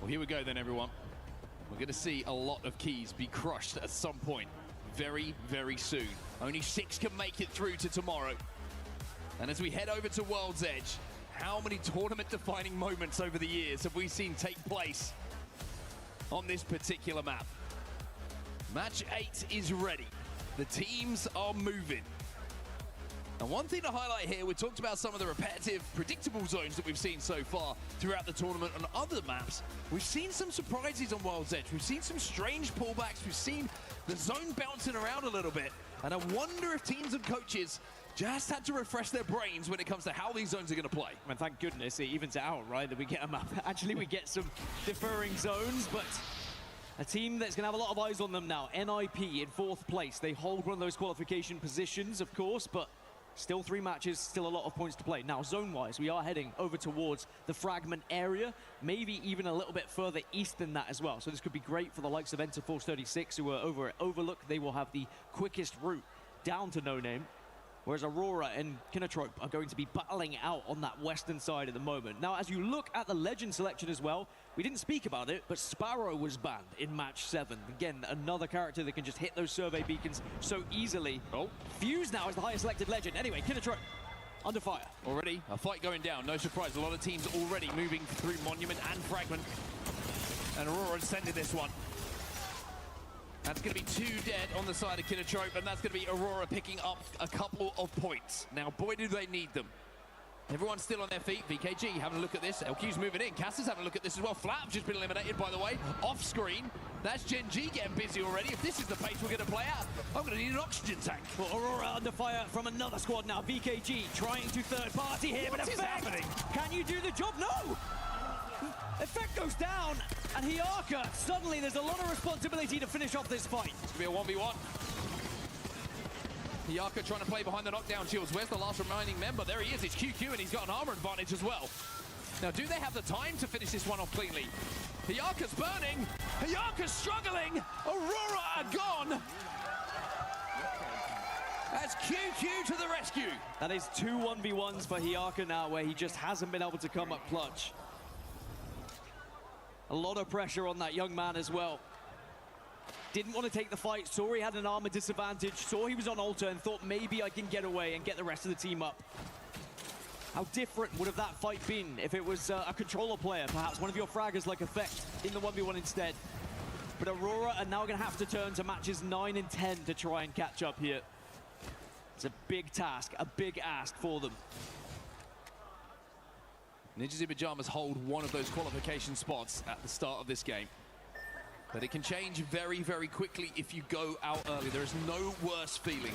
Speaker 9: Well, here we go then, everyone. We're going to see a lot of keys be crushed at some point very, very soon. Only 6 can make it through to tomorrow. And as we head over to World's Edge, how many tournament-defining moments over the years have we seen take place on this particular map? Match 8 is ready. The teams are moving. And one thing to highlight here, we talked about some of the repetitive, predictable zones that we've seen so far throughout the tournament on other maps. We've seen some surprises on World's Edge. We've seen some strange pullbacks. We've seen the zone bouncing around a little bit. And I wonder if teams and coaches just had to refresh their brains when it comes to how these zones are going to play.
Speaker 11: I mean, thank goodness it evens it out, right? That we get a map. Actually, we get some differing zones, but a team that's going to have a lot of eyes on them now. NIP in 4th place. They hold one of those qualification positions, of course, but still 3 matches, still a lot of points to play. Now, zone-wise, we are heading over towards the fragment area, maybe even a little bit further east than that as well. So this could be great for the likes of Enter Force 36, who are over at Overlook. They will have the quickest route down to No Name, whereas Aurora and Kinotrope are going to be battling out on that western side at the moment. Now, as you look at the legend selection as well, we didn't speak about it, but Sparrow was banned in match 7. Again, another character that can just hit those survey beacons so easily. Oh, Fuse now is the highest selected legend. Anyway, Kinotrope under fire.
Speaker 9: Already a fight going down, no surprise. A lot of teams already moving through Monument and Fragment. And Aurora sending this one. That's going to be 2 dead on the side of Kinotrope, and that's going to be Aurora picking up a couple of points. Now, boy, do they need them. Everyone's still on their feet. VKG having a look at this. LQ's moving in. Caster's having a look at this as well. Flap's just been eliminated, by the way. Off screen. That's Gen G getting busy already. If this is the pace we're going to play out, I'm going to need an oxygen tank.
Speaker 11: Well, Aurora under fire from another squad now. VKG trying to third party here, but
Speaker 9: What is happening?
Speaker 11: Can you do the job? No! Effect goes down, and Hiarka, suddenly there's a lot of responsibility to finish off this fight.
Speaker 9: It's going to be a 1v1. Hiarka trying to play behind the knockdown shields. Where's the last remaining member? There he is, it's QQ, and he's got an armor advantage as well. Now, do they have the time to finish this one off cleanly? Hiarka's burning, Hiarka's struggling, Aurora are gone. That's QQ to the rescue.
Speaker 11: That is 2 1v1s for Hiarka now, where he just hasn't been able to come up clutch. A lot of pressure on that young man as well. Didn't want to take the fight, saw he had an armor disadvantage, saw he was on altar and thought maybe I can get away and get the rest of the team up. How different would have that fight been if it was a controller player, perhaps one of your fraggers like Effect in the 1v1 instead. But Aurora are now going to have to turn to matches 9 and 10 to try and catch up here. It's a big task, a big ask for them.
Speaker 9: Ninjas in Pajamas hold one of those qualification spots at the start of this game. But it can change very, very quickly if you go out early. There is no worse feeling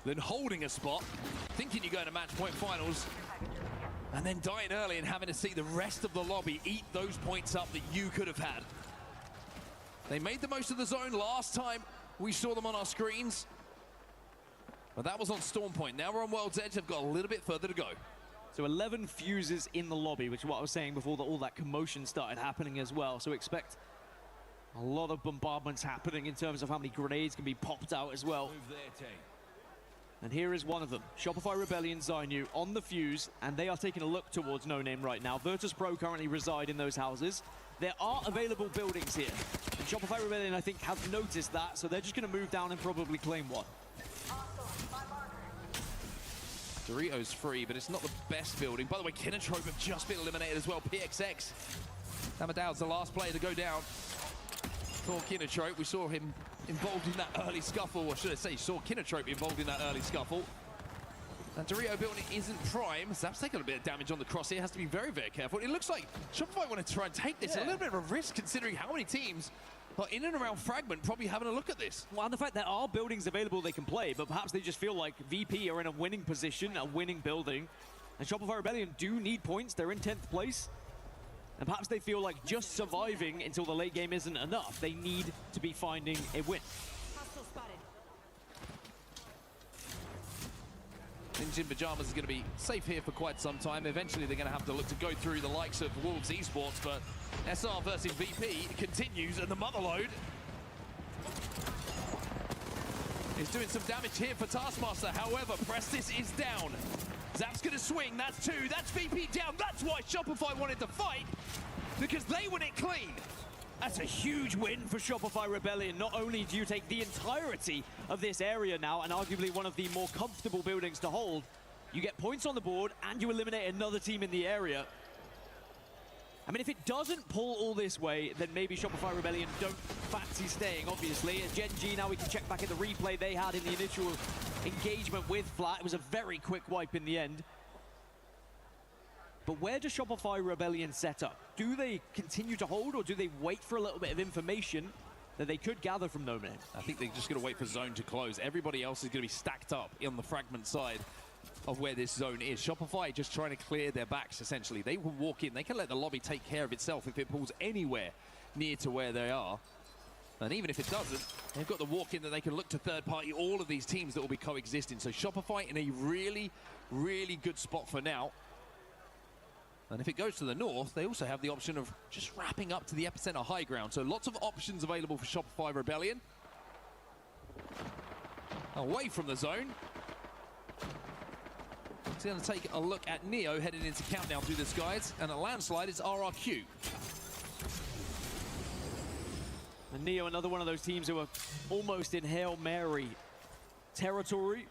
Speaker 9: than holding a spot, thinking you're going to match point finals, and then dying early and having to see the rest of the lobby eat those points up that you could have had. They made the most of the zone last time we saw them on our screens, but that was on Storm Point. Now we're on World's Edge. They've got a little bit further to go.
Speaker 11: So 11 fuses in the lobby, which is what I was saying before all that commotion started happening as well. So expect a lot of bombardments happening in terms of how many grenades can be popped out as well. And here is one of them. Shopify Rebellion Zainu on the fuse, and they are taking a look towards No Name right now. Virtus Pro currently reside in those houses. There are available buildings here. And Shopify Rebellion, I think, have noticed that, so they're just going to move down and probably claim one.
Speaker 9: Dorito's free, but it's not the best building. By the way, Kinotrope have just been eliminated as well. PXX. Amadou's the last player to go down. For Kinotrope, we saw him involved in that early scuffle, or should I say, saw Kinotrope involved in that early scuffle. And Dorito building isn't prime. Zap's taking a bit of damage on the cross here. Has to be very, very careful. It looks like Shopify want to try and take this. A little bit of a risk considering how many teams are in and around Fragment probably having a look at this.
Speaker 11: Well, and the fact there are buildings available they can play, but perhaps they just feel like VP are in a winning position, a winning building. And Shopify Rebellion do need points. They're in 10th place. And perhaps they feel like just surviving until the late game isn't enough. They need to be finding a win.
Speaker 9: Ninja in Pajamas is going to be safe here for quite some time. Eventually, they're going to have to look to go through the likes of Wolves Esports, but SR versus VP continues, and the Motherload is doing some damage here for Taskmaster. However, Prestis is down. Zap's going to swing. That's 2. That's VP down. That's why Shopify wanted to fight, because they win it clean.
Speaker 11: That's a huge win for Shopify Rebellion. Not only do you take the entirety of this area now, and arguably one of the more comfortable buildings to hold, you get points on the board and you eliminate another team in the area. I mean, if it doesn't pull all this way, then maybe Shopify Rebellion don't fancy staying, obviously. And Gen G, now we can check back at the replay they had in the initial engagement with Flat. It was a very quick wipe in the end. But where does Shopify Rebellion set up? Do they continue to hold, or do they wait for a little bit of information that they could gather from No Name?
Speaker 9: I think they're just going to wait for zone to close. Everybody else is going to be stacked up on the Fragment side of where this zone is. Shopify just trying to clear their backs, essentially. They will walk in. They can let the lobby take care of itself if it pulls anywhere near to where they are. And even if it doesn't, they've got the walk-in that they can look to third-party all of these teams that will be coexisting. So Shopify in a really, really good spot for now. And if it goes to the north, they also have the option of just wrapping up to the epicenter high ground. So lots of options available for Shopify Rebellion. Away from the zone. He's going to take a look at Neo heading into countdown through the skies. And a landslide is RRQ.
Speaker 11: And Neo, another one of those teams who are almost in Hail Mary territory.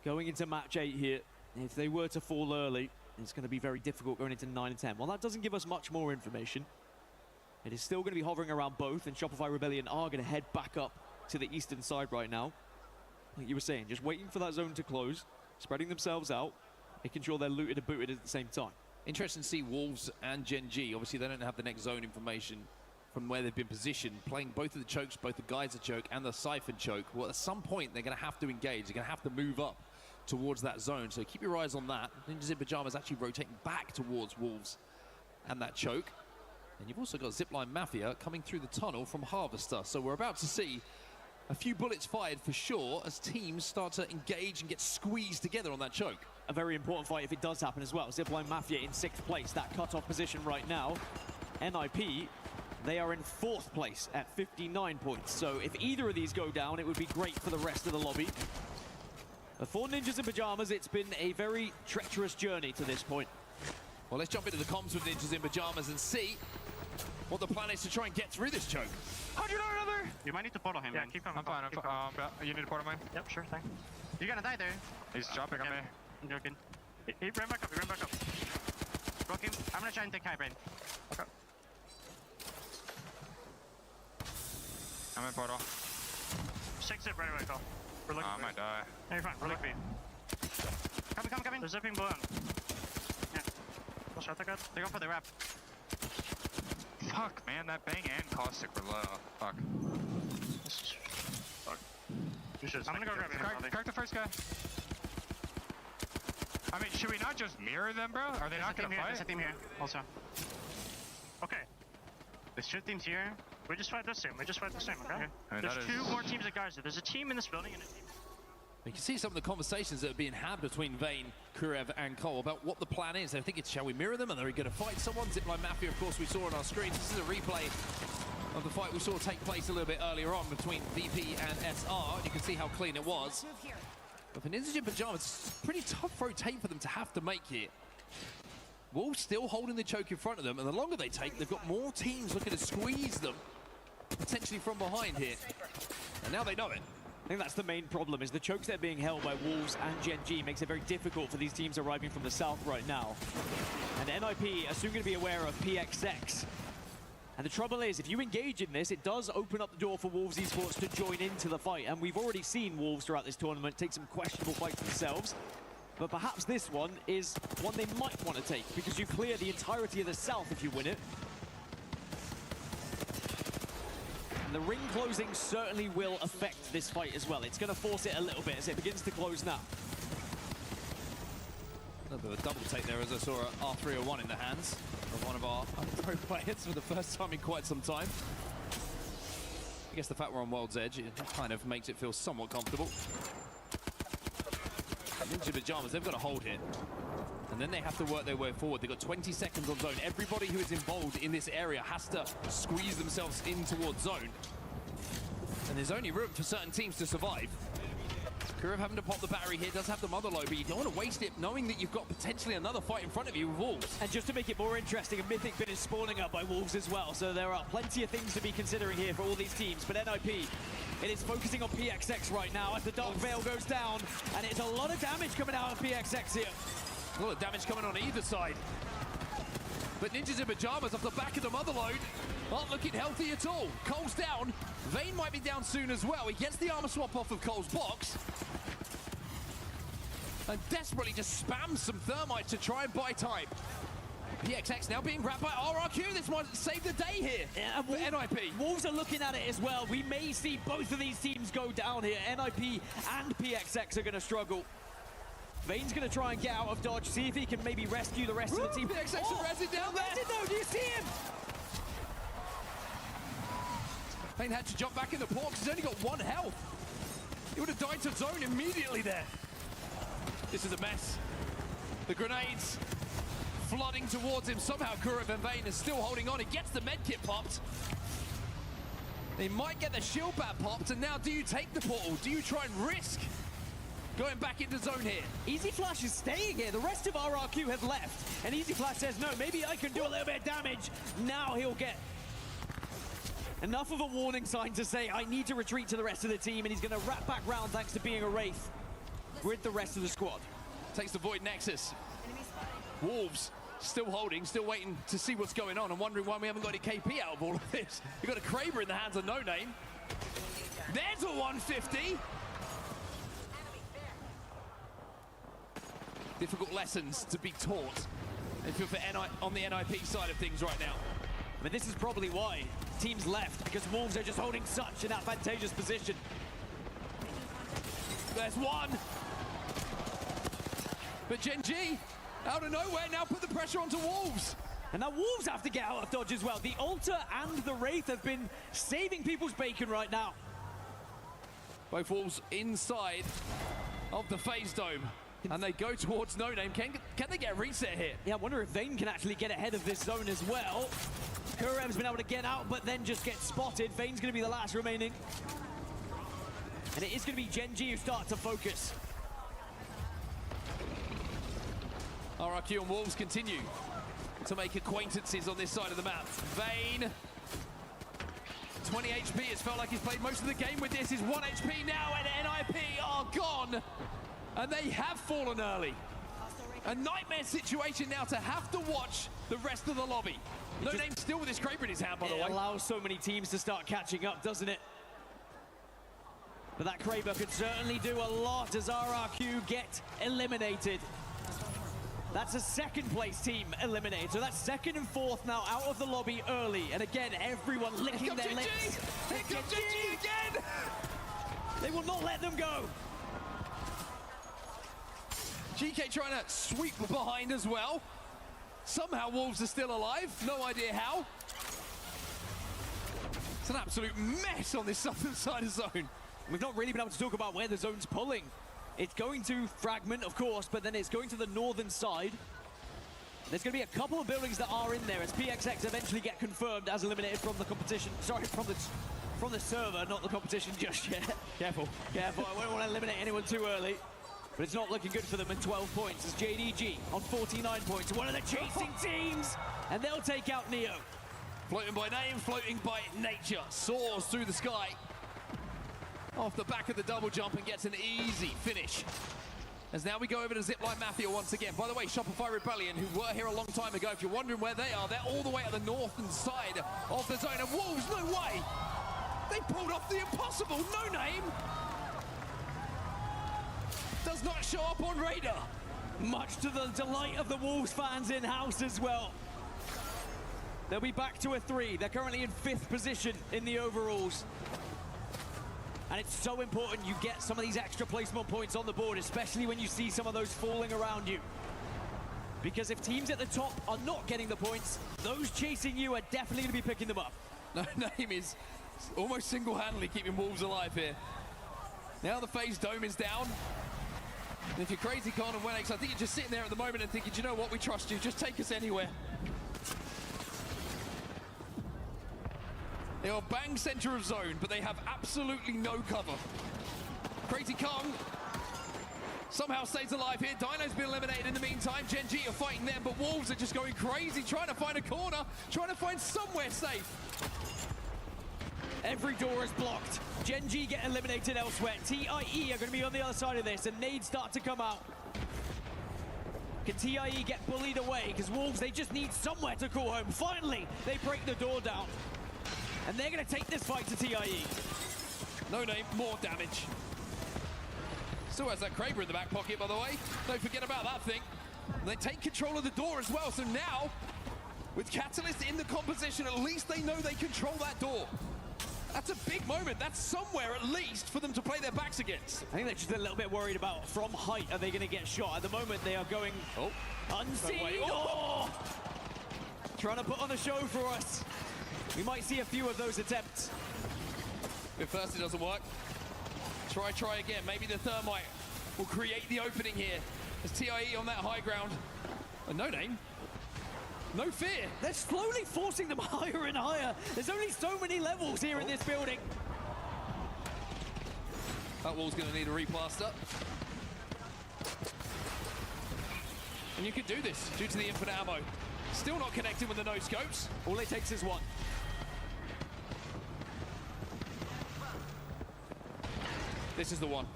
Speaker 11: Going into match 8 here. If they were to fall early, it's going to be very difficult going into 9 and 10. Well, that doesn't give us much more information. It is still going to be hovering around both, and Shopify Rebellion are going to head back up to the eastern side right now. Like you were saying, just waiting for that zone to close, spreading themselves out, making sure they're looted and booted at the same time.
Speaker 9: Interesting to see Wolves and Gen G. Obviously, they don't have the next zone information from where they've been positioned, playing both of the chokes, both the Geyser choke and the Siphon choke. Well, at some point, they're going to have to engage. They're going to have to move up towards that zone, so keep your eyes on that. Ninjas in Pajamas actually rotating back towards Wolves and that choke. And you've also got Zipline Mafia coming through the tunnel from Harvester. So we're about to see a few bullets fired for sure as teams start to engage and get squeezed together on that choke.
Speaker 11: A very important fight if it does happen as well. Zipline Mafia in 6th place, that cut-off position right now. NIP, they are in 4th place at 59 points. So if either of these go down, it would be great for the rest of the lobby. But for Ninjas in Pajamas, it's been a very treacherous journey to this point.
Speaker 9: Well, let's jump into the comms with Ninjas in Pajamas and see what the plan is to try and get through this choke.
Speaker 15: How'd you know another? You might need to portal him, man. Keep coming.
Speaker 6: I'm fine. You need to portal mine?
Speaker 15: Yep, sure thing. You're gonna die there.
Speaker 6: He's dropping on me.
Speaker 15: I'm joking. He ran back up, Broke him. I'm gonna try and take high brain. Okay.
Speaker 6: I'm in portal.
Speaker 15: 6 zip right away, Cole. We're looking
Speaker 6: I might die.
Speaker 15: No, you're fine. We're looking. Coming. They're zipping balloon. Yeah. We'll shot that guy. They're going for the wrap.
Speaker 6: Fuck, man. That bang and caustic were low. Fuck.
Speaker 15: Fuck. I'm gonna go grab him.
Speaker 6: Crack the first guy. I mean, should we not just mirror them, bro? Are they not gonna fight?
Speaker 15: There's a team here, also. Okay. There's 2 teams here. We just fight this team. Okay? There's 2 more teams at Geyser. There's a team in this building and a team.
Speaker 9: You can see some of the conversations that are being had between Vayne, Kurev, and Cole about what the plan is. They're thinking, shall we mirror them? And are we going to fight someone? Zipline Mafia, of course, we saw on our screens. This is a replay of the fight we saw take place a little bit earlier on between VP and SR. You can see how clean it was. But for Ninjas in Pajamas, it's a pretty tough rotate for them to have to make here. Wolves still holding the choke in front of them, and the longer they take, they've got more teams looking to squeeze them, potentially from behind here. And now they know it.
Speaker 11: I think that's the main problem, is the chokes that are being held by Wolves and Gen G makes it very difficult for these teams arriving from the south right now. And NIP are soon going to be aware of PXX. And the trouble is, if you engage in this, it does open up the door for Wolves Esports to join into the fight. And we've already seen Wolves throughout this tournament take some questionable fights themselves. But perhaps this one is one they might want to take, because you clear the entirety of the south if you win it. And the ring closing certainly will affect this fight as well. It's going to force it a little bit as it begins to close now.
Speaker 9: A little bit of a double take there as I saw a R301 in the hands of one of our pro players for the first time in quite some time. I guess the fact we're on World's Edge, it kind of makes it feel somewhat comfortable. Ninja Pajamas, they've got to hold here. And then they have to work their way forward. They've got 20 seconds on zone. Everybody who is involved in this area has to squeeze themselves in towards zone. And there's only room for certain teams to survive. Kurev having to pop the battery here, does have the mother low, but you don't want to waste it knowing that you've got potentially another fight in front of you with Wolves.
Speaker 11: And just to make it more interesting, a Mythic Bin is spawning up by Wolves as well, so there are plenty of things to be considering here for all these teams. But NIP, it is focusing on PXX right now as the Dark Veil goes down, and it's a lot of damage coming out of PXX here.
Speaker 9: A lot of damage coming on either side. But Ninjas in Pajamas off the back of the mother load aren't looking healthy at all. Cole's down. Vayne might be down soon as well. He gets the armor swap off of Cole's box. And desperately just spams some thermite to try and buy time. PXX now being grabbed by AEROCOOL. This might save the day here for NIP.
Speaker 11: Wolves are looking at it as well. We may see both of these teams go down here. NIP and PXX are going to struggle. Vayne's going to try and get out of dodge, see if he can maybe rescue the rest of the team.
Speaker 9: PXX and Resin down there.
Speaker 11: Resin though, do you see him?
Speaker 9: Vayne had to jump back in the port because he's only got 1 health. He would have died to zone immediately there. This is a mess. The grenades flooding towards him. Somehow Kurev and Vayne is still holding on. He gets the medkit popped. They might get the shield bat popped, and now do you take the portal? Do you try and risk going back into zone here?
Speaker 11: Easy Flash is staying here. The rest of AEROCOOL have left. And Easy Flash says, no, maybe I can do a little bit of damage. Now he'll get enough of a warning sign to say, I need to retreat to the rest of the team, and he's going to wrap back round thanks to being a Wraith with the rest of the squad.
Speaker 9: Takes the Void Nexus. Wolves still holding, still waiting to see what's going on, and wondering why we haven't got any KP out of all of this. We've got a Kraber in the hands of No Name. There's a 150. Difficult lessons to be taught if you're on the NIP side of things right now.
Speaker 11: But this is probably why teams left, because Wolves are just holding such an advantageous position.
Speaker 9: There's one. But Gen G, out of nowhere, now put the pressure onto Wolves.
Speaker 11: And now Wolves have to get out of dodge as well. The Altar and the Wraith have been saving people's bacon right now.
Speaker 9: Both Wolves inside of the phase dome. And they go towards No Name. Can they get a reset here?
Speaker 11: Yeah, I wonder if Vayne can actually get ahead of this zone as well. Kurev's been able to get out, but then just gets spotted. Vayne's going to be the last remaining. And it is going to be Gen G who start to focus.
Speaker 9: AEROCOOL and Wolves continue to make acquaintances on this side of the map. Vayne, 20 HP. It's felt like he's played most of the game with this. He's 1 HP now, and NIP are gone. And they have fallen early. A nightmare situation now to have to watch the rest of the lobby. No Name still with his Kraber in his hand, by the way.
Speaker 11: It allows so many teams to start catching up, doesn't it? But that Kraber could certainly do a lot as AEROCOOL get eliminated. That's a second place team eliminated. So that's second and fourth now out of the lobby early. And again, everyone licking their lips.
Speaker 9: Here comes GG again!
Speaker 11: They will not let them go.
Speaker 9: GK trying to sweep behind as well. Somehow Wolves are still alive. No idea how. It's an absolute mess on this southern side of zone.
Speaker 11: We've not really been able to talk about where the zone's pulling. It's going to Fragment, of course, but then it's going to the northern side. There's going to be a couple of buildings that are in there as PXX eventually get confirmed as eliminated from the competition. Sorry, from the server, not the competition just yet.
Speaker 9: Careful.
Speaker 11: Careful, I won't want to eliminate anyone too early. But it's not looking good for them at 12 points as JDG on 49 points, one of the chasing teams, and they'll take out Neo.
Speaker 9: Floating by name, floating by nature, soars through the sky off the back of the double jump and gets an easy finish. As now we go over to Zipline Mafia once again. By the way, Shopify Rebellion, who were here a long time ago, if you're wondering where they are, they're all the way at the northern side of the zone. And Wolves, no way! They pulled off the impossible. No Name does not show up on radar.
Speaker 11: Much to the delight of the Wolves fans in-house as well. They'll be back to a 3. They're currently in 5th position in the overalls. And it's so important you get some of these extra placement points on the board, especially when you see some of those falling around you. Because if teams at the top are not getting the points, those chasing you are definitely going to be picking them up.
Speaker 9: No Name is almost single-handedly keeping Wolves alive here. Now the phase dome is down. And if you're Crazy Khan and Wenex, I think you're just sitting there at the moment and thinking, you know what, we trust you, just take us anywhere. They are bang center of zone, but they have absolutely no cover. Crazy Kong somehow stays alive here. Dino's been eliminated in the meantime. Gen G are fighting them, but Wolves are just going crazy, trying to find a corner, trying to find somewhere safe.
Speaker 11: Every door is blocked. Gen G get eliminated elsewhere. TIE are going to be on the other side of this, and nades start to come out. Can TIE get bullied away? Because Wolves, they just need somewhere to call home. Finally, they break the door down. And they're going to take this fight to TIE.
Speaker 9: No Name, more damage. Still has that Kraber in the back pocket, by the way. Don't forget about that thing. And they take control of the door as well. So now, with Catalyst in the composition, at least they know they control that door. That's a big moment. That's somewhere, at least, for them to play their backs against.
Speaker 11: I think they're just a little bit worried about from height, are they going to get shot? At the moment, they are going unseen. Oh! Trying to put on a show for us. We might see a few of those attempts.
Speaker 9: If first it doesn't work, try again. Maybe the Thermite will create the opening here. There's TIE on that high ground. And No Name. No fear.
Speaker 11: They're slowly forcing them higher and higher. There's only so many levels here in this building.
Speaker 9: That wall's going to need a replaster. And you can do this due to the infinite ammo. Still not connecting with the no scopes.
Speaker 11: All it takes is one.
Speaker 9: This is the one.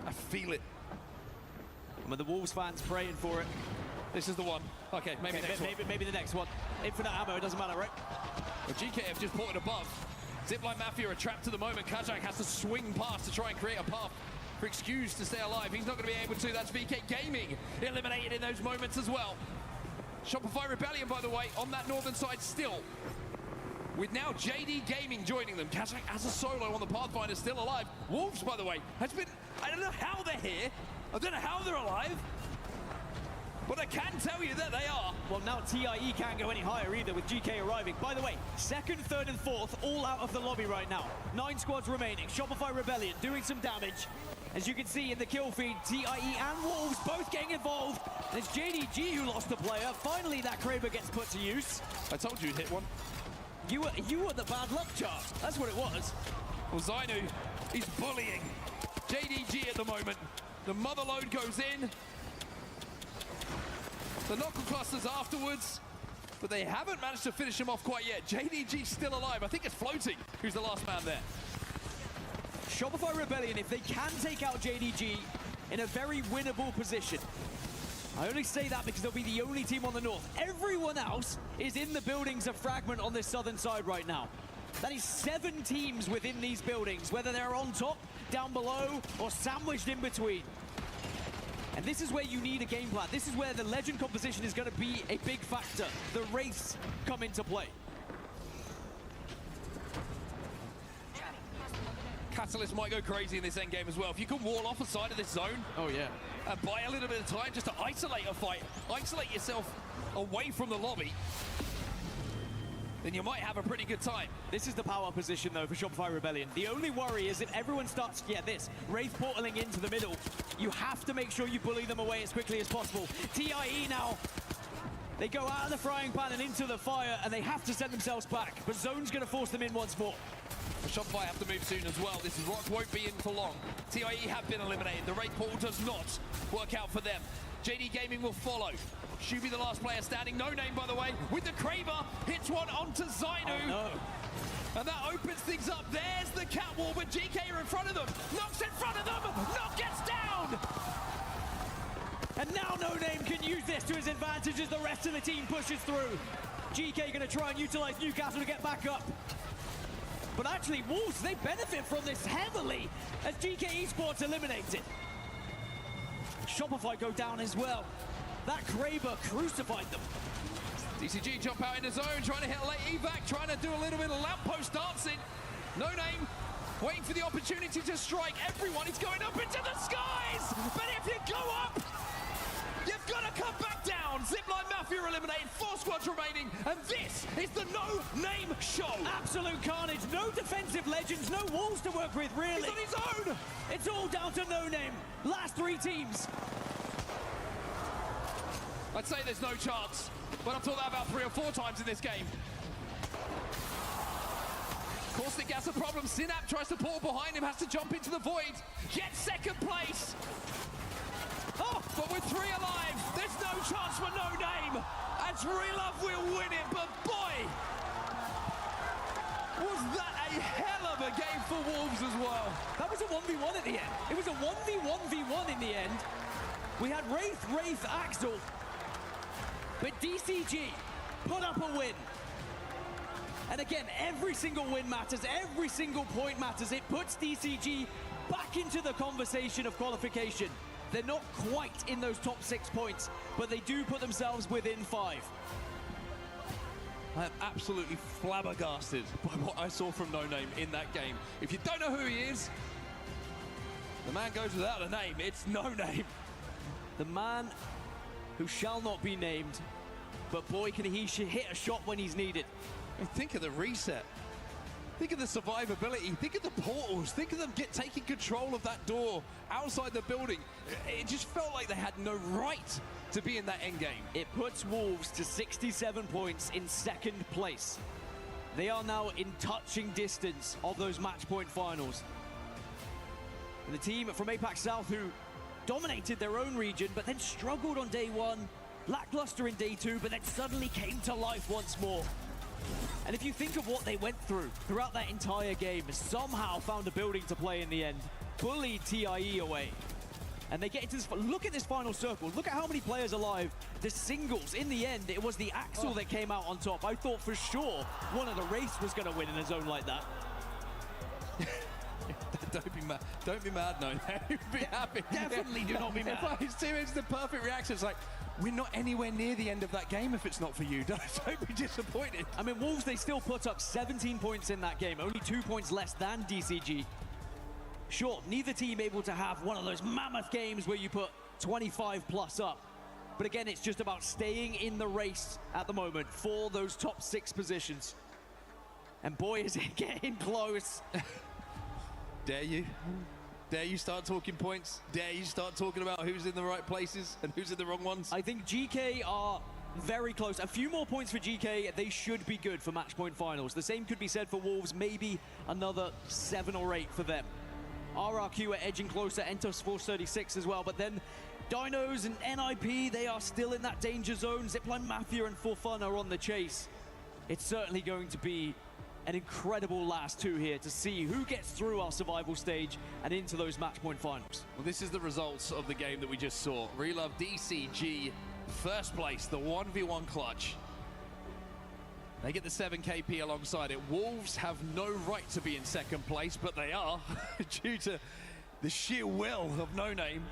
Speaker 9: I feel it.
Speaker 11: When the Wolves fans praying for it.
Speaker 9: This is the one. Okay, maybe the next one.
Speaker 11: Maybe the next one. Infinite ammo, it doesn't matter, right?
Speaker 9: Well, GKF just ported above. Zipline Mafia are trapped to the moment. Kajak has to swing past to try and create a path for Excuse to stay alive. He's not going to be able to. That's VK Gaming eliminated in those moments as well. Shopify Rebellion, by the way, on that northern side still. With now JD Gaming joining them. Kajak as a solo on the Pathfinder still alive. Wolves, by the way, has been... I don't know how they're here. I don't know how they're alive. But I can tell you that they are.
Speaker 11: Well, now TIE can't go any higher either with GK arriving. By the way, 2nd, 3rd, and 4th all out of the lobby right now. 9 squads remaining. Shopify Rebellion doing some damage. As you can see in the kill feed, TIE and Wolves both getting involved. And it's JDG who lost a player. Finally, that Kraber gets put to use.
Speaker 9: I told you you'd hit one.
Speaker 11: You were the bad luck chart. That's what it was.
Speaker 9: Well, Zainu, he's bullying JDG at the moment. The mother load goes in. The knuckle clusters afterwards, but they haven't managed to finish him off quite yet. JDG's still alive. I think it's Floating who's the last man there.
Speaker 11: Shopify Rebellion, if they can take out JDG in a very winnable position. I only say that because they'll be the only team on the north. Everyone else is in the buildings of Fragment on this southern side right now. That is 7 teams within these buildings, whether they're on top, down below, or sandwiched in between. And this is where you need a game plan. This is where the legend composition is going to be a big factor. The wraiths come into play.
Speaker 9: Catalyst might go crazy in this endgame as well. If you can wall off a side of this zone,
Speaker 11: oh yeah,
Speaker 9: and buy a little bit of time just to isolate a fight, isolate yourself away from the lobby, then you might have a pretty good time.
Speaker 11: This is the power position though for Shopify Rebellion. The only worry is if everyone starts to get this Wraith portaling into the middle, you have to make sure you bully them away as quickly as possible. TIE now, they go out of the frying pan and into the fire, and they have to send themselves back, but Zone's going to force them in once more.
Speaker 9: Shopify have to move soon as well. This Rock won't be in for long. TIE have been eliminated. The raid portal does not work out for them. JD Gaming will follow. Shubi, the last player standing. No name, by the way, with the Kraber. Hits one onto Zainu.
Speaker 11: Oh, no.
Speaker 9: And that opens things up. There's the catwalk with GK are in front of them. Nox in front of them. Nox gets down.
Speaker 11: And now No Name can use this to his advantage as the rest of the team pushes through. GK going to try and utilize Newcastle to get back up. But actually, Wolves, they benefit from this heavily as GK Esports eliminated. Shopify go down as well. That Kraber crucified them.
Speaker 9: DCG jump out in the zone, trying to hit a late evac, trying to do a little bit of lamppost dancing. No Name waiting for the opportunity to strike. Everyone is going up into the skies. But if you go up, you've got to come back down. Zipline Mafia eliminated, 4 squads remaining, and this is the No Name show.
Speaker 11: Absolute carnage. No defensive legends, no walls to work with, really.
Speaker 9: He's on his own.
Speaker 11: It's all down to No Name. Last 3 teams.
Speaker 9: I'd say there's no chance, but I've thought that about 3 or 4 times in this game. Caustic Gas a problem. Synap tries to pull behind him, has to jump into the void. Gets second place. Oh, but with 3 alive, there's no chance for No Name. And Relove will win it, but boy, was that a hell of a game for Wolves as well.
Speaker 11: That was a 1v1 at the end. It was a 1v1v1 in the end. We had Wraith, Axel. But DCG put up a win. And again, every single win matters, every single point matters. It puts DCG back into the conversation of qualification. They're not quite in those top 6 points, but they do put themselves within 5.
Speaker 9: I am absolutely flabbergasted by what I saw from No Name in that game. If you don't know who he is, the man goes without a name. It's No Name.
Speaker 11: The man who shall not be named, but boy, can he hit a shot when he's needed.
Speaker 9: And think of the reset. Think of the survivability. Think of the portals. Think of them taking control of that door outside the building. It just felt like they had no right to be in that end game.
Speaker 11: It puts Wolves to 67 points in 2nd place. They are now in touching distance of those match point finals. And the team from APAC South, who dominated their own region, but then struggled on day 1, lackluster in day 2, but then suddenly came to life once more. And if you think of what they went throughout that entire game, somehow found a building to play in the end, bullied TIE away. And they get into this, look at this final circle, look at how many players alive. The singles, in the end, it was the Axel that came out on top. I thought for sure one of the Wraiths was going to win in a zone like that.
Speaker 9: Don't be mad. Don't be mad, No. Be happy.
Speaker 11: Definitely do not be mad.
Speaker 9: His teammates, the perfect reaction. It's like, we're not anywhere near the end of that game if it's not for you. Don't be disappointed.
Speaker 11: I mean, Wolves, they still put up 17 points in that game, only 2 points less than DCG. Sure, neither team able to have one of those mammoth games where you put 25 plus up. But again, it's just about staying in the race at the moment for those top 6 positions. And boy, is it getting close.
Speaker 9: Dare you? Dare you start talking points? Dare you start talking about who's in the right places and who's in the wrong ones?
Speaker 11: I think GK are very close. A few more points for GK, they should be good for match point finals. The same could be said for Wolves, maybe another 7 or 8 for them. RRQ are edging closer, Entos 436 as well, but then Dinos and NIP, they are still in that danger zone. Zipline Mafia and For Fun are on the chase. It's certainly going to be an incredible last 2 here to see who gets through our survival stage and into those match point finals.
Speaker 9: Well, this is the results of the game that we just saw. Relove DCG, first place, the 1v1 clutch. They get the 7 KP alongside it. Wolves have no right to be in 2nd place, but they are due to the sheer will of No Name.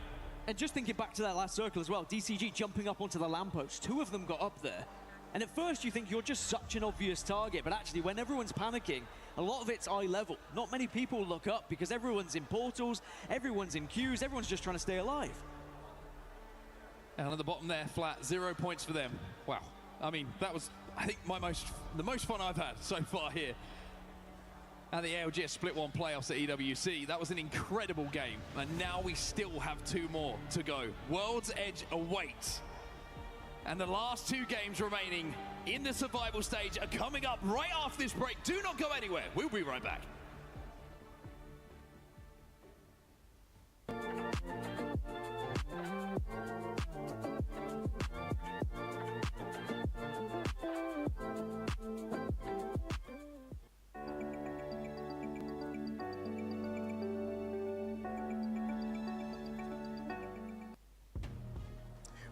Speaker 11: And just thinking back to that last circle as well, DCG jumping up onto the lamppost. 2 of them got up there. And at first you think you're just such an obvious target, but actually when everyone's panicking, a lot of it's eye level. Not many people look up because everyone's in portals, everyone's in queues, everyone's just trying to stay alive.
Speaker 9: And at the bottom there, flat, 0 points for them. Wow. I mean, that was, I think, the most fun I've had so far here. And the ALGS Split 1 playoffs at EWC. That was an incredible game. And now we still have 2 more to go. World's Edge awaits. And the last 2 games remaining in the survival stage are coming up right after this break. Do not go anywhere. We'll be right back.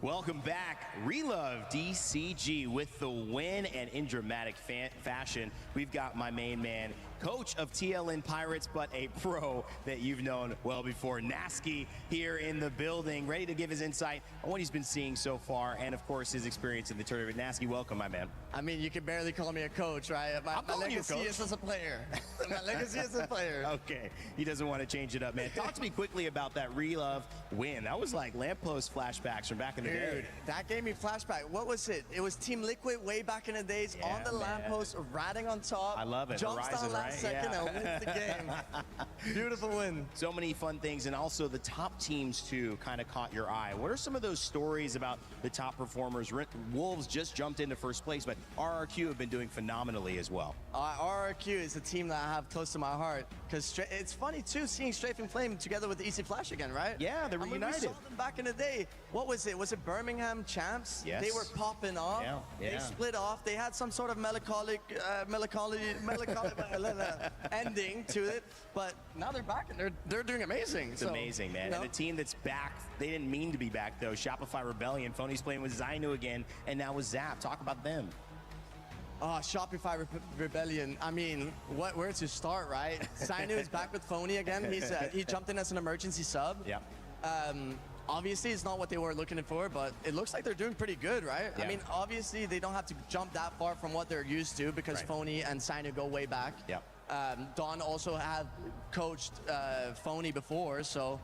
Speaker 1: Welcome back. Relove DCG with the win, and in dramatic fashion, we've got my main man, coach of TLN Pirates, but a pro that you've known well before, Nasky, here in the building, ready to give his insight on what he's been seeing so far, and of course his experience in the tournament. Nasky, welcome, my man.
Speaker 5: I mean, you can barely call me a coach, right? My legacy is as a player. My legacy is a player.
Speaker 1: Okay, he doesn't want to change it up, man. Talk to me quickly about that Relove win. That was like lamppost flashbacks from back in the day.
Speaker 5: Dude, that gave me flashback. What was it? It was Team Liquid way back in the days, on the lamppost, riding on top.
Speaker 1: I love it.
Speaker 5: Jumps
Speaker 1: Horizon,
Speaker 5: down last second and wins the game. Beautiful win.
Speaker 1: So many fun things, and also the top teams too kind of caught your eye. What are some of those stories about the top performers? Wolves just jumped into first place, but RRQ have been doing phenomenally as well.
Speaker 5: RRQ is a team that I have close to my heart, because it's funny too seeing Strafing Flame together with Easy Flash again, right?
Speaker 1: Yeah, they're reunited.
Speaker 5: We saw them back in the day. What was it? Was it Birmingham champs?
Speaker 1: Yes.
Speaker 5: They were popping off.
Speaker 1: Yeah.
Speaker 5: They split off. They had some sort of melancholic ending to it, but now they're back and they're doing amazing.
Speaker 1: It's amazing, man. And the team that's back, they didn't mean to be back though. Shopify Rebellion, Phony's playing with Zainu again, and now with Zap. Talk about them.
Speaker 5: Oh, Shopify Rebellion. I mean, where to start, right? Zainu is back with Phony again. He jumped in as an emergency sub.
Speaker 1: Yeah.
Speaker 5: Obviously, it's not what they were looking for, but it looks like they're doing pretty good, right?
Speaker 1: Yeah.
Speaker 5: I mean, obviously, they don't have to jump that far from what they're used to, because Phony and Zainu go way back.
Speaker 1: Yeah.
Speaker 5: Don also had coached Phony before, so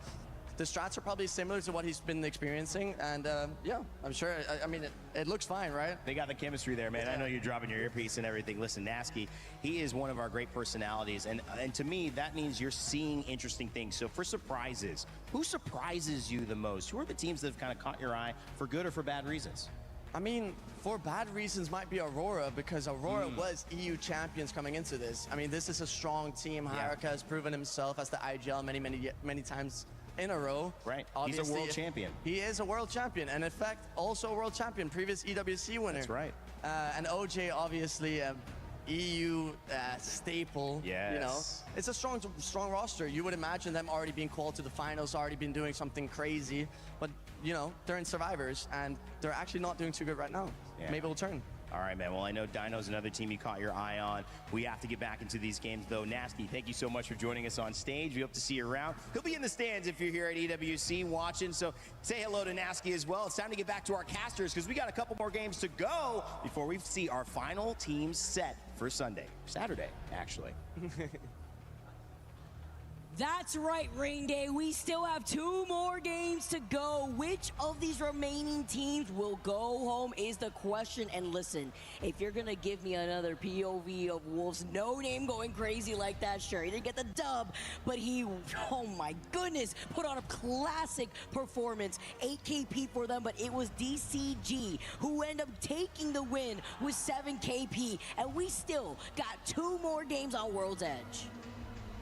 Speaker 5: the strats are probably similar to what he's been experiencing, and yeah, I'm sure. I mean, it looks fine, right?
Speaker 1: They got the chemistry there, man. I know you're dropping your earpiece and everything. Listen, Nasky, he is one of our great personalities, and to me, that means you're seeing interesting things. So for surprises, who surprises you the most? Who are the teams that have kind of caught your eye for good or for bad reasons?
Speaker 5: I mean, for bad reasons might be Aurora, because Aurora was EU champions coming into this. I mean, this is a strong team. AEROCOOL has proven himself as the IGL many times in a row.
Speaker 1: Right.
Speaker 5: Obviously,
Speaker 1: he's a world champion.
Speaker 5: He is a world champion, and in fact, also a world champion, previous EWC winner.
Speaker 1: That's right.
Speaker 5: And OJ, obviously, EU staple.
Speaker 1: Yes.
Speaker 5: You know, it's a strong roster. You would imagine them already being called to the finals, already been doing something crazy, but you know, they're in Survivors, and they're actually not doing too good right now.
Speaker 1: Yeah.
Speaker 5: Maybe it'll turn.
Speaker 1: All right, man. Well, I know Dino's another team you caught your eye on. We have to get back into these games, though. Nasky, thank you so much for joining us on stage. We hope to see you around. He'll be in the stands if you're here at EWC watching, so say hello to Nasky as well. It's time to get back to our casters, because we got a couple more games to go before we see our final teams set for Saturday, actually.
Speaker 16: That's right, Rain Day. We still have 2 more games to go. Which of these remaining teams will go home is the question. And listen, if you're going to give me another POV of Wolves, no name going crazy like that, sure, he didn't get the dub, but he, oh my goodness, put on a classic performance. 8 KP for them, but it was DCG who ended up taking the win with 7 KP. And we still got 2 more games on World's Edge.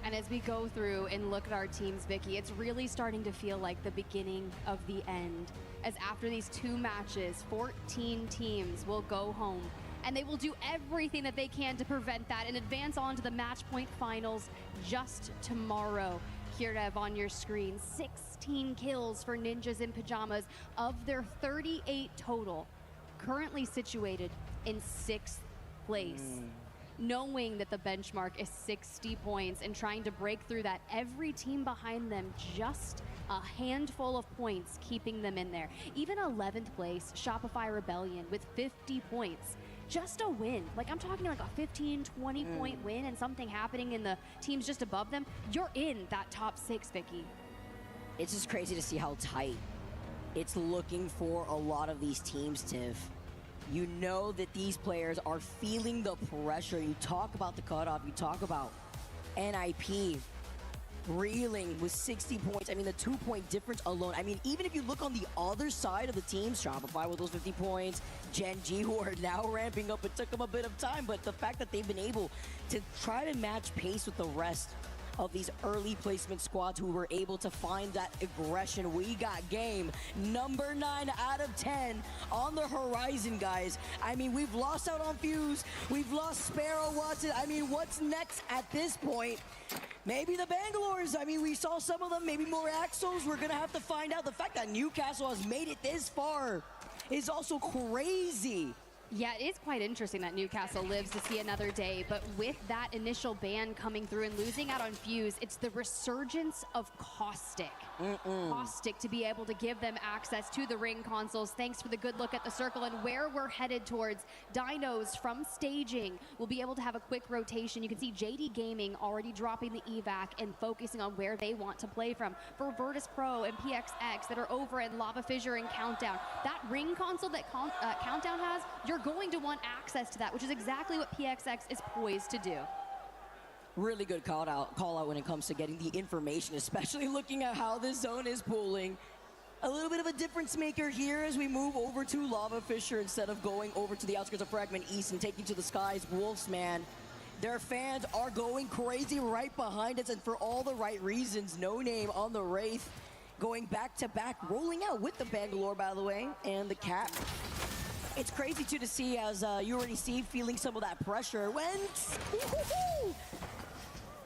Speaker 3: And as we go through and look at our teams, Vicky, it's really starting to feel like the beginning of the end. As after these 2 matches, 14 teams will go home, and they will do everything that they can to prevent that and advance on to the match point finals just tomorrow. Here to have on your screen, 16 kills for Ninjas in Pajamas of their 38 total, currently situated in 6th place. Knowing that the benchmark is 60 points and trying to break through that, every team behind them just a handful of points keeping them in there. Even 11th place, Shopify Rebellion with 50 points. Just a win. Like, I'm talking like a 15, 20 point win and something happening in the teams just above them. You're in that top 6, Vicky.
Speaker 16: It's just crazy to see how tight it's looking for a lot of these teams, Tiff. You know that these players are feeling the pressure. You talk about the cutoff, you talk about NIP reeling with 60 points. I mean, the 2-point difference alone. I mean, even if you look on the other side of the teams, Shopify with those 50 points, Gen G, who are now ramping up, it took them a bit of time, but the fact that they've been able to try to match pace with the rest of these early placement squads who were able to find that aggression. We got game number 9 out of 10 on the horizon, guys. I mean, we've lost out on Fuse. We've lost Sparrow, Watson. I mean, what's next at this point? Maybe the Bangalores. I mean, we saw some of them, maybe more Axos. We're gonna have to find out. The fact that Newcastle has made it this far is also crazy.
Speaker 3: Yeah, it is quite interesting that Newcastle lives to see another day, but with that initial ban coming through and losing out on Fuse, it's the resurgence of Caustic. Caustic to be able to give them access to the ring consoles. Thanks for the good look at the circle and where we're headed towards. Dinos from staging will be able to have a quick rotation. You can see JD Gaming already dropping the evac and focusing on where they want to play from. For Virtus Pro and PXX that are over in Lava Fissure and Countdown, that ring console that Countdown has, you're going to want access to that, which is exactly what PXX is poised to do.
Speaker 16: Really good call out when it comes to getting the information, especially looking at how this zone is pooling. A little bit of a difference maker here as we move over to Lava Fissure instead of going over to the outskirts of Fragment East and taking to the skies. Wolves, man, their fans are going crazy right behind us, and for all the right reasons. No Name on the Wraith going back to back, rolling out with the Bangalore, by the way, and the Cat. It's crazy too to see, as you already see, feeling some of that pressure when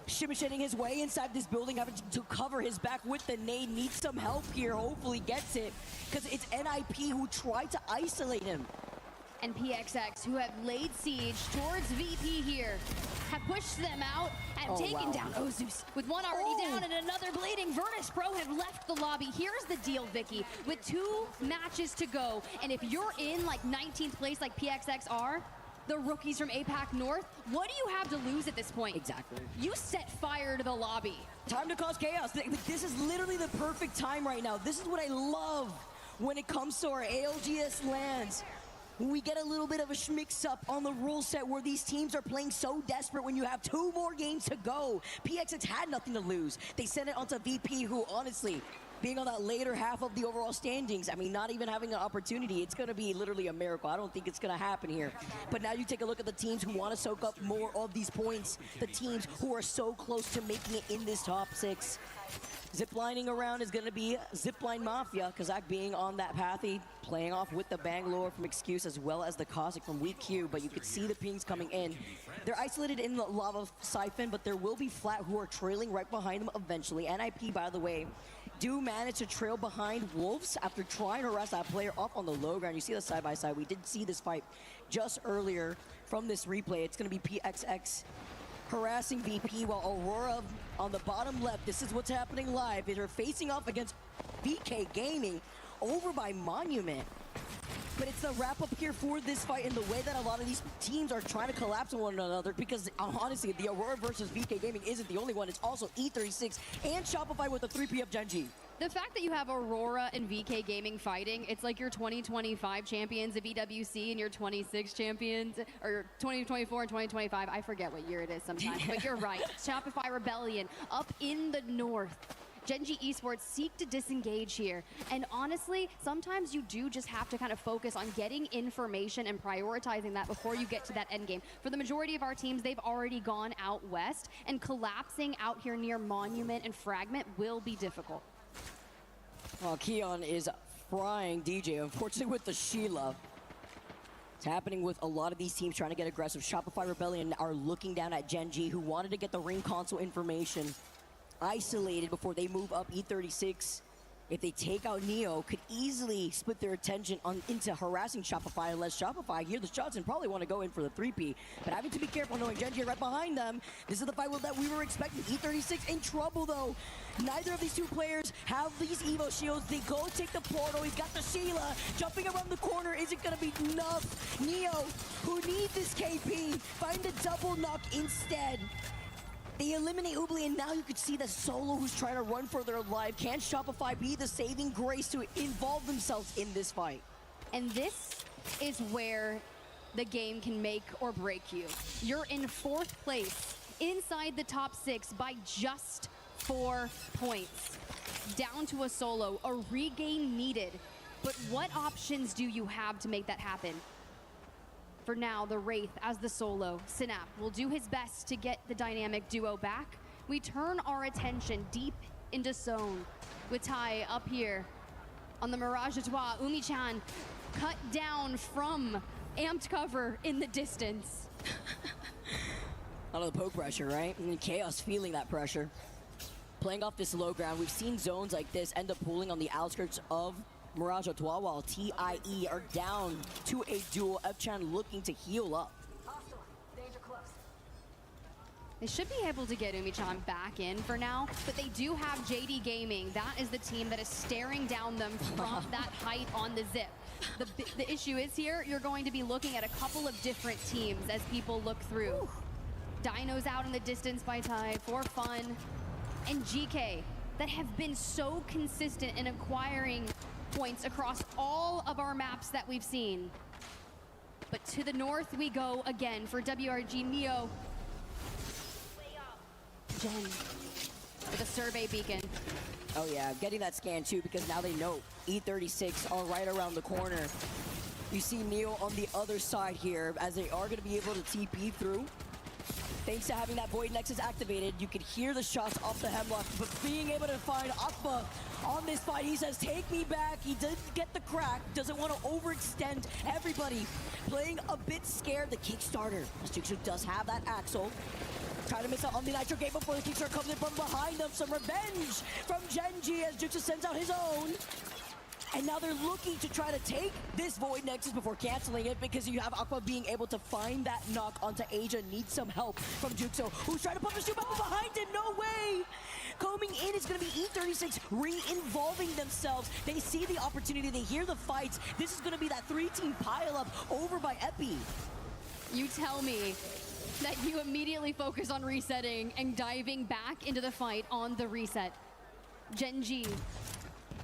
Speaker 16: Shimmy his way inside this building, having to cover his back with the nade. Needs some help here, hopefully gets it, because it's NIP who tried to isolate him.
Speaker 3: And PXX, who have laid siege towards VP here, have pushed them out and taken down Ozus. With one already down and another bleeding, Virtus Pro have left the lobby. Here's the deal, Vicky. With 2 matches to go, and if you're in like 19th place like PXX are, the rookies from APAC North, what do you have to lose at this point?
Speaker 16: Exactly.
Speaker 3: You set fire to the lobby.
Speaker 16: Time to cause chaos. This is literally the perfect time right now. This is what I love when it comes to our ALGS lands. We get a little bit of a mix-up on the rule set where these teams are playing so desperate when you have 2 more games to go. PXX had nothing to lose. They sent it onto VP, who honestly, being on that later half of the overall standings, I mean, not even having an opportunity, it's going to be literally a miracle. I don't think it's going to happen here. But now you take a look at the teams who want to soak up more of these points, the teams who are so close to making it in this top 6. Ziplining around is going to be Zipline Mafia, Kazak being on that pathy, playing off with the Bangalore from Excuse as well as the Cossack from Weak Q, but you can see the pings coming in. They're isolated in the Lava Siphon, but there will be Flat who are trailing right behind them eventually. NIP, by the way, do manage to trail behind Wolves after trying to harass that player up on the low ground. You see the side-by-side. We did see this fight just earlier from this replay. It's going to be PXX harassing VP, while Aurora on the bottom left, this is what's happening live, they're facing off against VK Gaming over by Monument. But it's the wrap up here for this fight in the way that a lot of these teams are trying to collapse on one another, because honestly, the Aurora versus VK Gaming isn't the only one. It's also E36 and Shopify with a 3P of Genji.
Speaker 3: The fact that you have Aurora and VK Gaming fighting, it's like your 2025 champions of EWC and your 26 champions, or your 2024 and 2025. I forget what year it is sometimes, but you're right. Shopify Rebellion up in the north. Genji Esports seek to disengage here. And honestly, sometimes you do just have to kind of focus on getting information and prioritizing that before you get to that end game. For the majority of our teams, they've already gone out west, and collapsing out here near Monument and Fragment will be difficult.
Speaker 16: Well, Keon is frying DJ, unfortunately, with the Sheila. It's happening with a lot of these teams trying to get aggressive. Shopify Rebellion are looking down at Genji, who wanted to get the ring console information isolated before they move up E36. If they take out Neo, could easily split their attention into harassing Shopify, unless Shopify hear the shots and probably want to go in for the 3P. But having to be careful knowing Genji right behind them. This is the fight that we were expecting. E36 in trouble though. Neither of these two players have these Evo shields. They go take the portal. He's got the Sheila. Jumping around the corner isn't going to be enough. Neo, who needs this KP, find a double knock instead. They eliminate Ubli, and now you could see the Solo who's trying to run for their life. Can Shopify be the saving grace to involve themselves in this fight?
Speaker 3: And this is where the game can make or break you. You're in 4th place, inside the top 6 by just 4 points. Down to a Solo, a regain needed. But what options do you have to make that happen? For now, the Wraith as the Solo. Synap will do his best to get the dynamic duo back, we turn our attention deep into zone with Tai up here on the Mirage Etoile. Umi-chan cut down from amped cover in the distance.
Speaker 16: A lot of the poke pressure, right? And Chaos feeling that pressure. Playing off this low ground, we've seen zones like this end up pooling on the outskirts of Mirage Etoile while TIE are down to a duel. F-Chan looking to heal up.
Speaker 3: They should be able to get Umi-chan back in for now, but they do have JD Gaming. That is the team that is staring down them from that height on the zip. The issue is here, you're going to be looking at a couple of different teams as people look through. Dino's out in the distance by Tai, for fun, and GK that have been so consistent in acquiring points across all of our maps that we've seen. But to the north we go again for WRG Neo. Jen with a survey beacon.
Speaker 16: Oh yeah, getting that scan too, because now they know E36 are right around the corner. You see Neo on the other side here, as they are going to be able to TP through. Thanks to having that Void Nexus activated, you can hear the shots off the Hemlock, but being able to find Akba on this fight, he says, take me back. He did get the crack, doesn't want to overextend everybody. Playing a bit scared, the Kickstarter. Juksu does have that Axel. Trying to miss out on the Nitro game before the Kickstarter comes in from behind them. Some revenge from Genji as Juksu sends out his own. And now they're looking to try to take this Void Nexus before canceling it, because you have Aqua being able to find that knock onto Asia. Needs some help from Jukso, who's trying to pump the shoot back behind him. No way! Coming in is going to be E36 re-involving themselves. They see the opportunity, they hear the fights. This is going to be that 3-team pile-up over by Epi.
Speaker 3: You tell me that you immediately focus on resetting and diving back into the fight on the reset. Genji.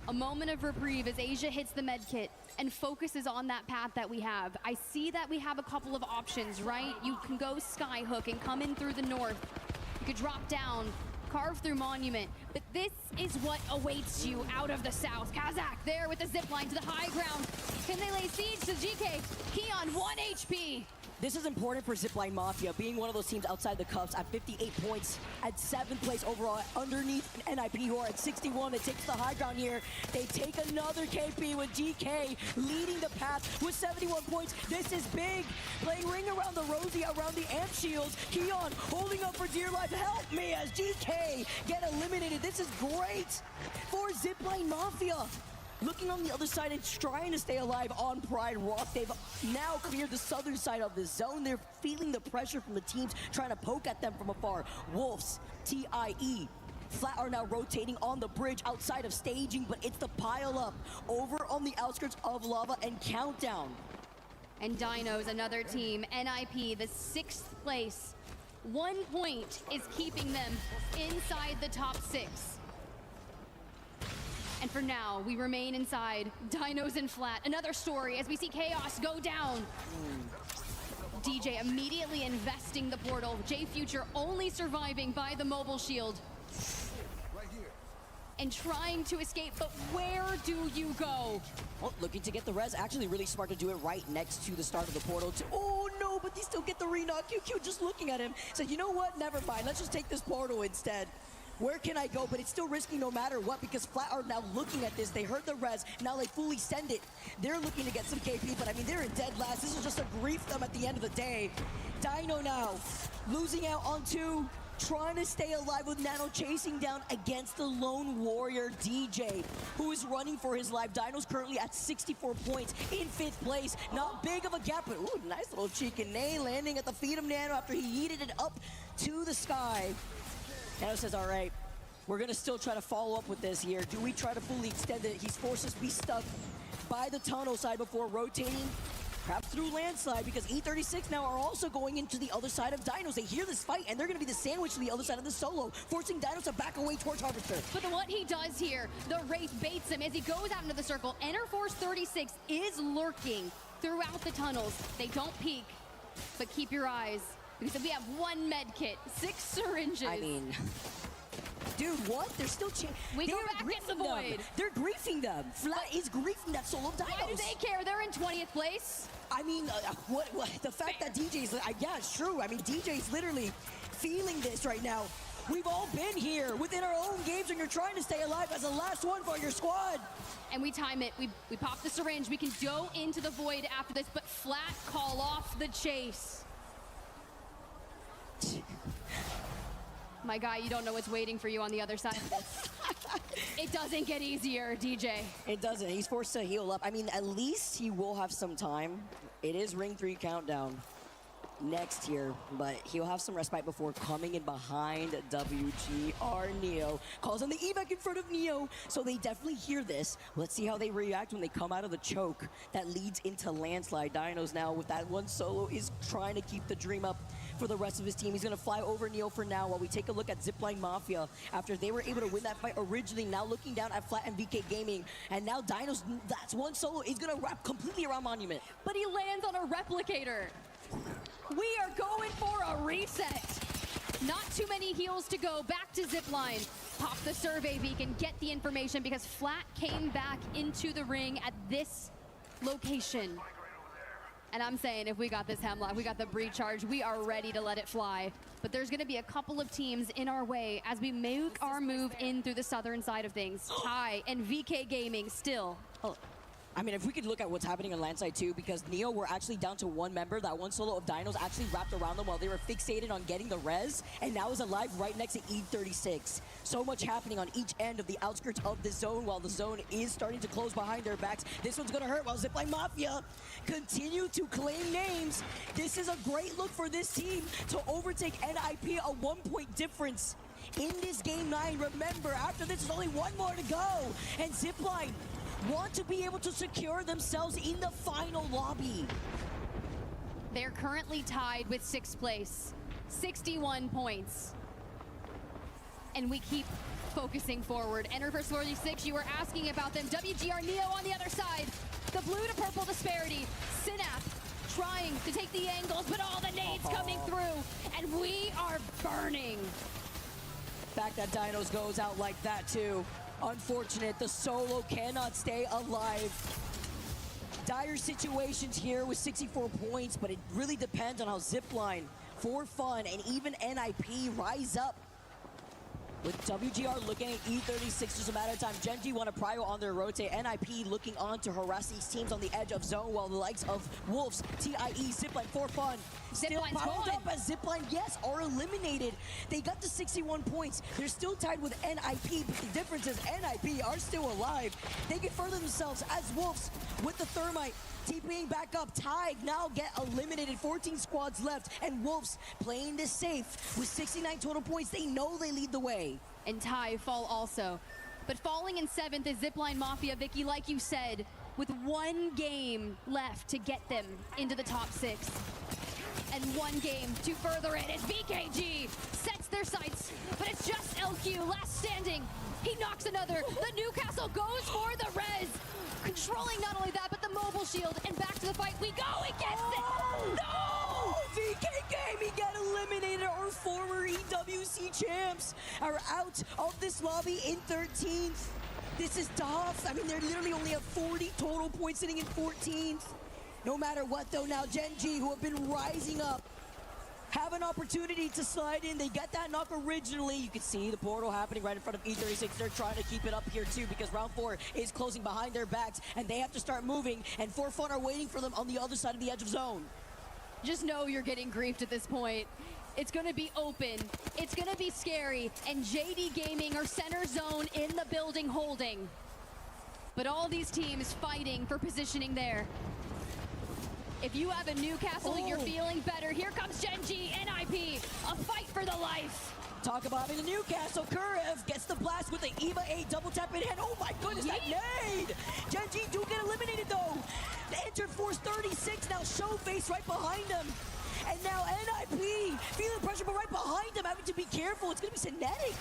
Speaker 3: A moment of reprieve as Asia hits the med kit and focuses on that path that we have. I see that we have a couple of options, right? You can go Skyhook and come in through the north. You could drop down, carve through Monument, but this is what awaits you out of the south. Kazakh there with the zipline to the high ground. Can they lay siege to GK? Keon, 1 HP.
Speaker 16: This is important for Zipline Mafia, being one of those teams outside the cups at 58 points, at 7th place overall, underneath NIP who are at 61. They take the high ground here. They take another KP with GK leading the path with 71 points. This is big. Playing ring around the Rosie, around the amp shields. Keon holding up for dear life. Help me as GK get eliminated. This is great for Zipline Mafia. Looking on the other side and trying to stay alive on Pride Rock. They've now cleared the southern side of the zone. They're feeling the pressure from the teams trying to poke at them from afar. Wolves, TIE, Flat are now rotating on the bridge outside of staging, but it's the pile up over on the outskirts of Lava and Countdown.
Speaker 3: And Dinos, another team, NIP, the 6th place. 1 point is keeping them inside the top 6. And for now, we remain inside. Dinos and Flat. Another story as we see Chaos go down. DJ immediately investing the portal. J Future only surviving by the mobile shield. And trying to escape, but where do you go?
Speaker 16: Well, looking to get the res. Actually really smart to do it right next to the start of the portal. Oh no, but they still get the re-knock. QQ just looking at him. Said, you know what, never mind. Let's just take this portal instead. Where can I go? But it's still risky no matter what, because Flat are now looking at this. They heard the res. Now they fully send it. They're looking to get some KP, but I mean, they're in dead last. This is just a grief them at the end of the day. Dino now losing out on 2. Trying to stay alive with Nano chasing down against the lone warrior DJ, who is running for his life. Dino's currently at 64 points in 5th place. Not big of a gap, but ooh, nice little chicken nay landing at the feet of Nano after he yeeted it up to the sky. Nano says, all right, we're gonna still try to follow up with this here. Do we try to fully extend it? He's forced us to be stuck by the tunnel side before rotating. Perhaps through landslide, because E36 now are also going into the other side of Dinos. They hear this fight, and they're going to be the sandwich to the other side of the solo, forcing Dinos to back away towards Harvester.
Speaker 3: But what he does here, the Wraith baits him as he goes out into the circle. Enerforce 36 is lurking throughout the tunnels. They don't peek, but keep your eyes, because we have 1 med kit, 6 syringes.
Speaker 16: I mean... Dude, what? They're still
Speaker 3: We go back in the void.
Speaker 16: They're griefing them. Flat is griefing that solo Dinos.
Speaker 3: Why do they care? They're in 20th place.
Speaker 16: I mean, what? The fact that DJ's... yeah, it's true. I mean, DJ's literally feeling this right now. We've all been here within our own games when you're trying to stay alive as the last one for your squad.
Speaker 3: And we time it. We pop the syringe. We can go into the void after this, but flat call off the chase. My guy, you don't know what's waiting for you on the other side of this. It doesn't get easier, DJ.
Speaker 16: It doesn't. He's forced to heal up. I mean, at least he will have some time. It is ring 3 countdown next here, but he'll have some respite before coming in behind WGR. Neo calls on the evac in front of Neo, so they definitely hear this. Let's see how they react when they come out of the choke that leads into landslide. Dinos now with that one solo is trying to keep the dream up for the rest of his team. He's going to fly over Neo for now while we take a look at Zipline Mafia after they were able to win that fight originally. Now looking down at Flat and VK Gaming, and now Dinos, that's one solo, is going to wrap completely around Monument.
Speaker 3: But he lands on a replicator. We are going for a reset. Not too many heals to go. Back to Zipline. Pop the survey beacon, get the information because Flat came back into the ring at this location. And I'm saying if we got this Hemlock, we got the breach charge, we are ready to let it fly. But there's going to be a couple of teams in our way as we make our move in through the southern side of things. Ty and VK Gaming still.
Speaker 16: I mean, if we could look at what's happening on landside too, because Neo were actually down to one member. That one solo of Dinos actually wrapped around them while they were fixated on getting the res, and now is alive right next to E36. So much happening on each end of the outskirts of the zone while the zone is starting to close behind their backs. This one's gonna hurt while Zipline Mafia continue to claim names. This is a great look for this team to overtake NIP, a 1-point difference in this game 9. Remember, after this is only one more to go, and Zipline want to be able to secure themselves in the final lobby.
Speaker 3: They're currently tied with 6th place, 61 points. And we keep focusing forward. Enter first 46, you were asking about them. WGR Neo on the other side. The blue to purple disparity. Synapse trying to take the angles, but all the nades coming through. And we are burning.
Speaker 16: Fact that Dinos goes out like that too. Unfortunate, the solo cannot stay alive. Dire situations here with 64 points, but it really depends on how Zipline, For Fun, and even NIP rise up. With WGR looking at E36, just a matter of time. Genji want to prio on their rotate. NIP looking on to harass these teams on the edge of zone, while the likes of Wolves, TIE, Zipline, For Fun, still piled up as Zipline, yes, are eliminated. They got the 61 points. They're still tied with NIP, but the difference is NIP are still alive. They can further themselves as Wolves with the Thermite TPing back up. Tide now get eliminated. 14 squads left, and Wolves playing this safe with 69 total points. They know they lead the way.
Speaker 3: And Ty fall also. But falling in 7th is Zipline Mafia, Vicky, like you said, with one game left to get them into the top 6. And one game to further it as VKG sets their sights, but it's just LQ, last standing. He knocks another. The Newcastle goes for the res. Controlling not only that, but the mobile shield. And back to the fight we go against it. No!
Speaker 16: VK Gaming get eliminated. Our former EWC champs are out of this lobby in 13th. This is tough. I mean, they literally only have 40 total points sitting in 14th. No matter what, though, now Genji, who have been rising up, have an opportunity to slide in. They get that knock originally. You can see the portal happening right in front of E36. They're trying to keep it up here too because round 4 is closing behind their backs and they have to start moving, and For Fun are waiting for them on the other side of the edge of zone.
Speaker 3: Just know you're getting griefed at this point. It's gonna be open, it's gonna be scary, and JD Gaming are center zone in the building holding. But all these teams fighting for positioning there. If you have a Newcastle, you're feeling better. Here comes Genji, NIP, a fight for the life.
Speaker 16: Talk about having a Newcastle. Kurev gets the blast with the EVA 8 double tap in hand. Oh my goodness, that nade! Genji do get eliminated though. The Enter Force 36 now, Showface right behind him. And now NIP feeling pressure, but right behind them, having to be careful. It's going to be Cinetic.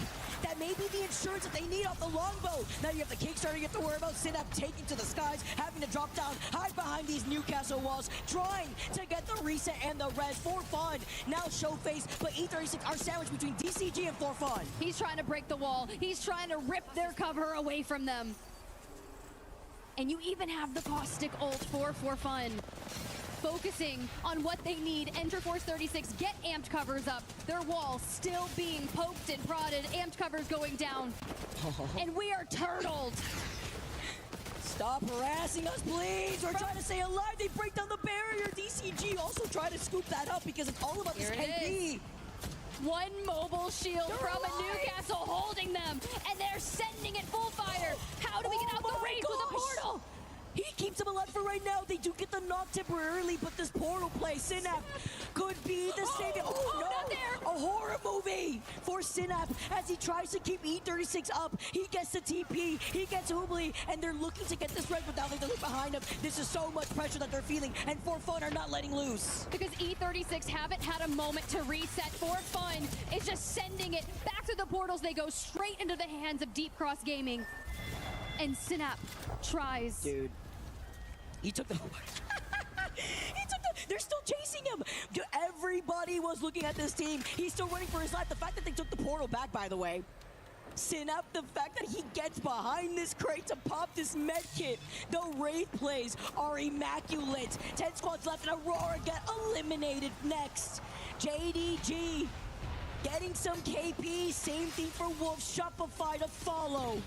Speaker 16: That may be the insurance that they need off the longbow. Now you have the Kickstarter you have to worry about. Synapse taking to the skies, having to drop down, hide behind these Newcastle walls, trying to get the reset and the res. For Fun now Showface, but E36 are sandwiched between DCG and For Fun.
Speaker 3: He's trying to break the wall. He's trying to rip their cover away from them. And you even have the caustic ult for Fun. focusing on what they need. Enter Force 36, get amped covers up. Their wall still being poked and prodded. Amped covers going down. And we are turtled.
Speaker 16: Stop harassing us, please. We're trying to stay alive. They break down the barrier. DCG also try to scoop that up because it's all about this KP.
Speaker 3: One mobile shield from a Newcastle holding them, and they're sending it full fire. How do we get out the race with a portal?
Speaker 16: He keeps him alive for right now. They do get the knock temporarily, but this portal play, Synap could be the savior. Oh, no!
Speaker 3: Not there.
Speaker 16: A horror movie for Synap as he tries to keep E36 up. He gets the TP, he gets Hoobly, and they're looking to get this red, but now they look behind him. This is so much pressure that they're feeling, and For Fun are not letting loose.
Speaker 3: Because E36 haven't had a moment to reset. For Fun is just sending it back to the portals. They go straight into the hands of Deep Cross Gaming. And Synap tries.
Speaker 16: Dude, he took the... They're still chasing him. Everybody was looking at this team. He's still running for his life. The fact that they took the portal back, by the way. Synap, the fact that he gets behind this crate to pop this med kit. The Wraith plays are immaculate. 10 squads left and Aurora get eliminated next. JDG getting some KP. Same thing for Wolves. Shopify to follow.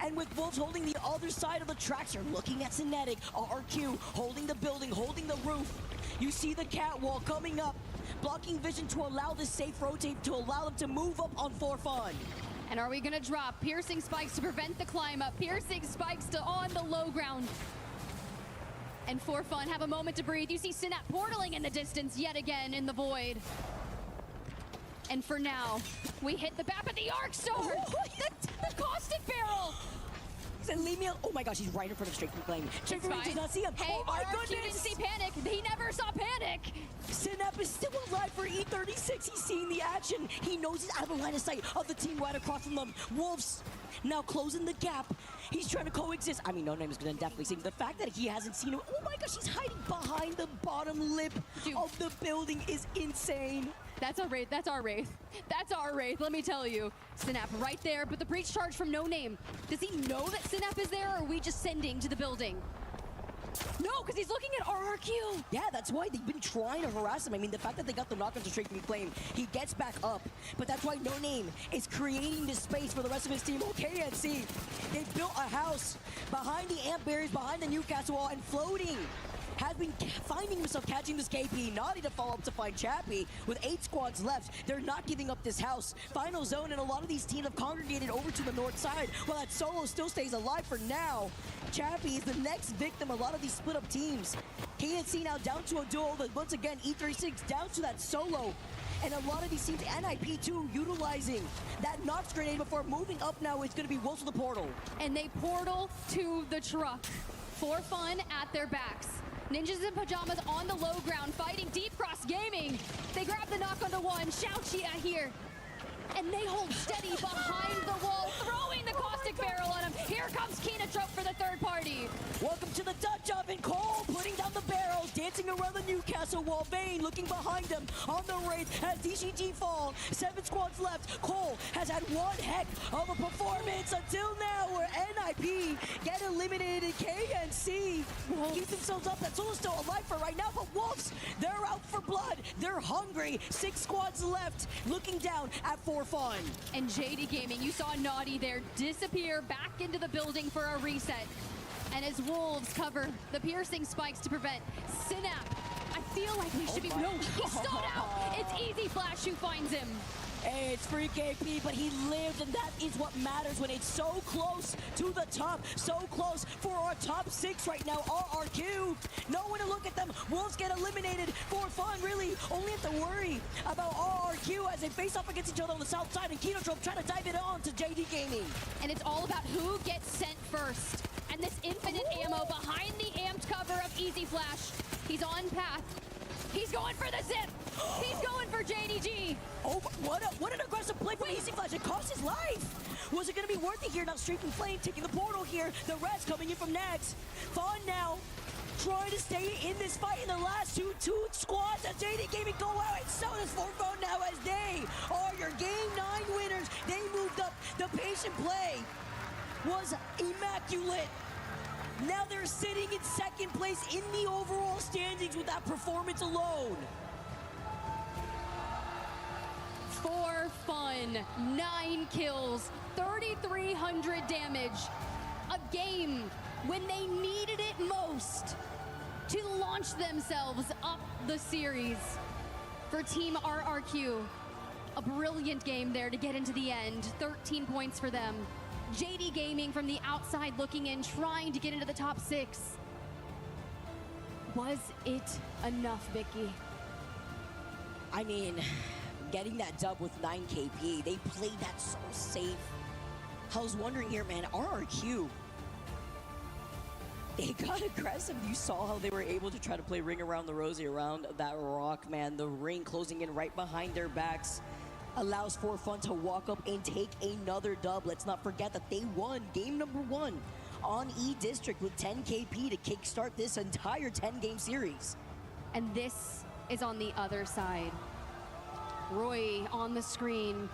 Speaker 16: And with Wolves holding the other side of the tracks, you're looking at Cinetic, RQ, holding the building, holding the roof. You see the catwall coming up, blocking vision to allow this safe rotate, to allow them to move up on For Fun.
Speaker 3: And are we gonna drop piercing spikes to prevent the climb up? Piercing spikes to on the low ground. And For Fun have a moment to breathe. You see Synap portaling in the distance yet again in the void. And for now, we hit the back of the Arc Sword! The caustic barrel!
Speaker 16: And leave me alone. Oh my gosh, he's right in front of Straight from Flame. Straight from Flame does not see him.
Speaker 3: Hey,
Speaker 16: oh my
Speaker 3: RRQ didn't
Speaker 16: goodness!
Speaker 3: see Panic. He never saw Panic.
Speaker 16: Synap is still alive for E36. He's seeing the action. He knows he's out of the line of sight of the team right across from them. Wolves now closing the gap. He's trying to coexist. I mean, No Name is going to definitely see him. The fact that he hasn't seen him. Oh my gosh, he's hiding behind the bottom lip of the building is insane.
Speaker 3: That's our Wraith. That's our Wraith. That's our Wraith, let me tell you. Synap right there, but the breach charge from No Name. Does he know that Synap is there, or are we just sending to the building? No, because he's looking at RRQ.
Speaker 16: Yeah, that's why they've been trying to harass him. I mean, the fact that they got the knock on to Straight from Flame, he gets back up. But that's why No Name is creating this space for the rest of his team. Okay, NC, they built a house behind the amp barriers, behind the Newcastle wall, and floating. Has been finding himself catching this KP. Naughty to follow up to find Chappie. With 8 squads left, they're not giving up this house. Final zone, and a lot of these teams have congregated over to the north side, while that Solo still stays alive for now. Chappie is the next victim of a lot of these split up teams. KNC now down to a duel, but once again, E36 down to that Solo. And a lot of these teams, NIP too, utilizing that Nox grenade before moving up now. It's going to be Wolves with the portal.
Speaker 3: And they portal to the truck. For Fun at their backs. Ninjas in pajamas on the low ground, fighting Deep Cross Gaming. They grab the knock on the one, Xiaoqi here. And they hold steady behind the wall, throwing the caustic barrel on him. Here comes Kinatrope for the third party.
Speaker 16: Welcome to the Dutch oven. Cole putting down the barrels, dancing around the Newcastle wall. Vayne looking behind him on the Wraith as DCG fall. 7 squads left. Cole has had one heck of a performance until now, where NIP get eliminated. KNC keep themselves up. That's all still alive for right now, but Wolves, they're out for blood. They're hungry. 6 squads left, looking down at For Fun.
Speaker 3: And JD Gaming, you saw Naughty there disappear back into the building for a reset. And as Wolves cover the piercing spikes to prevent Synap, I feel like we should be... No, he stood out! It's Easy Flash who finds him.
Speaker 16: It's free KP, but he lived, and that is what matters when it's so close to the top. So close for our top 6 right now. RRQ, no one to look at them. Wolves get eliminated. For Fun, really only have to worry about RRQ as they face off against each other on the south side, and Kinotrope trying to dive it on to JD Gaming.
Speaker 3: And it's all about who gets sent first. And this infinite ammo behind the amped cover of Easy Flash. He's on path. He's going for the zip. He's going for JDG.
Speaker 16: Oh, what an aggressive play from Easy Flash. It cost his life. Was it going to be worth it here? Now Streak and Flame taking the portal here. The rest coming in from Nags. Fawn now trying to stay in this fight in the last two squads as JD Gaming go out. And so does For Fun now as they are your Game 9 winners. They moved up. The patient play was immaculate. Now they're sitting in second place in the overall standings with that performance alone.
Speaker 3: For fun, 9 kills, 3,300 damage. A game when they needed it most to launch themselves up the series. For Team RRQ, a brilliant game there to get into the end. 13 points for them. JD Gaming from the outside looking in, trying to get into the top 6. Was it enough, Vicky?
Speaker 16: I mean, getting that dub with 9 KP, they played that so safe. I was wondering here, man, RRQ, they got aggressive. You saw how they were able to try to play Ring Around the Rosie around that rock, man. The ring closing in right behind their backs allows For Fun to walk up and take another dub. Let's not forget that they won game number 1 on E-District with 10 KP to kickstart this entire 10-game series.
Speaker 3: And this is on the other side. Roy on the screen,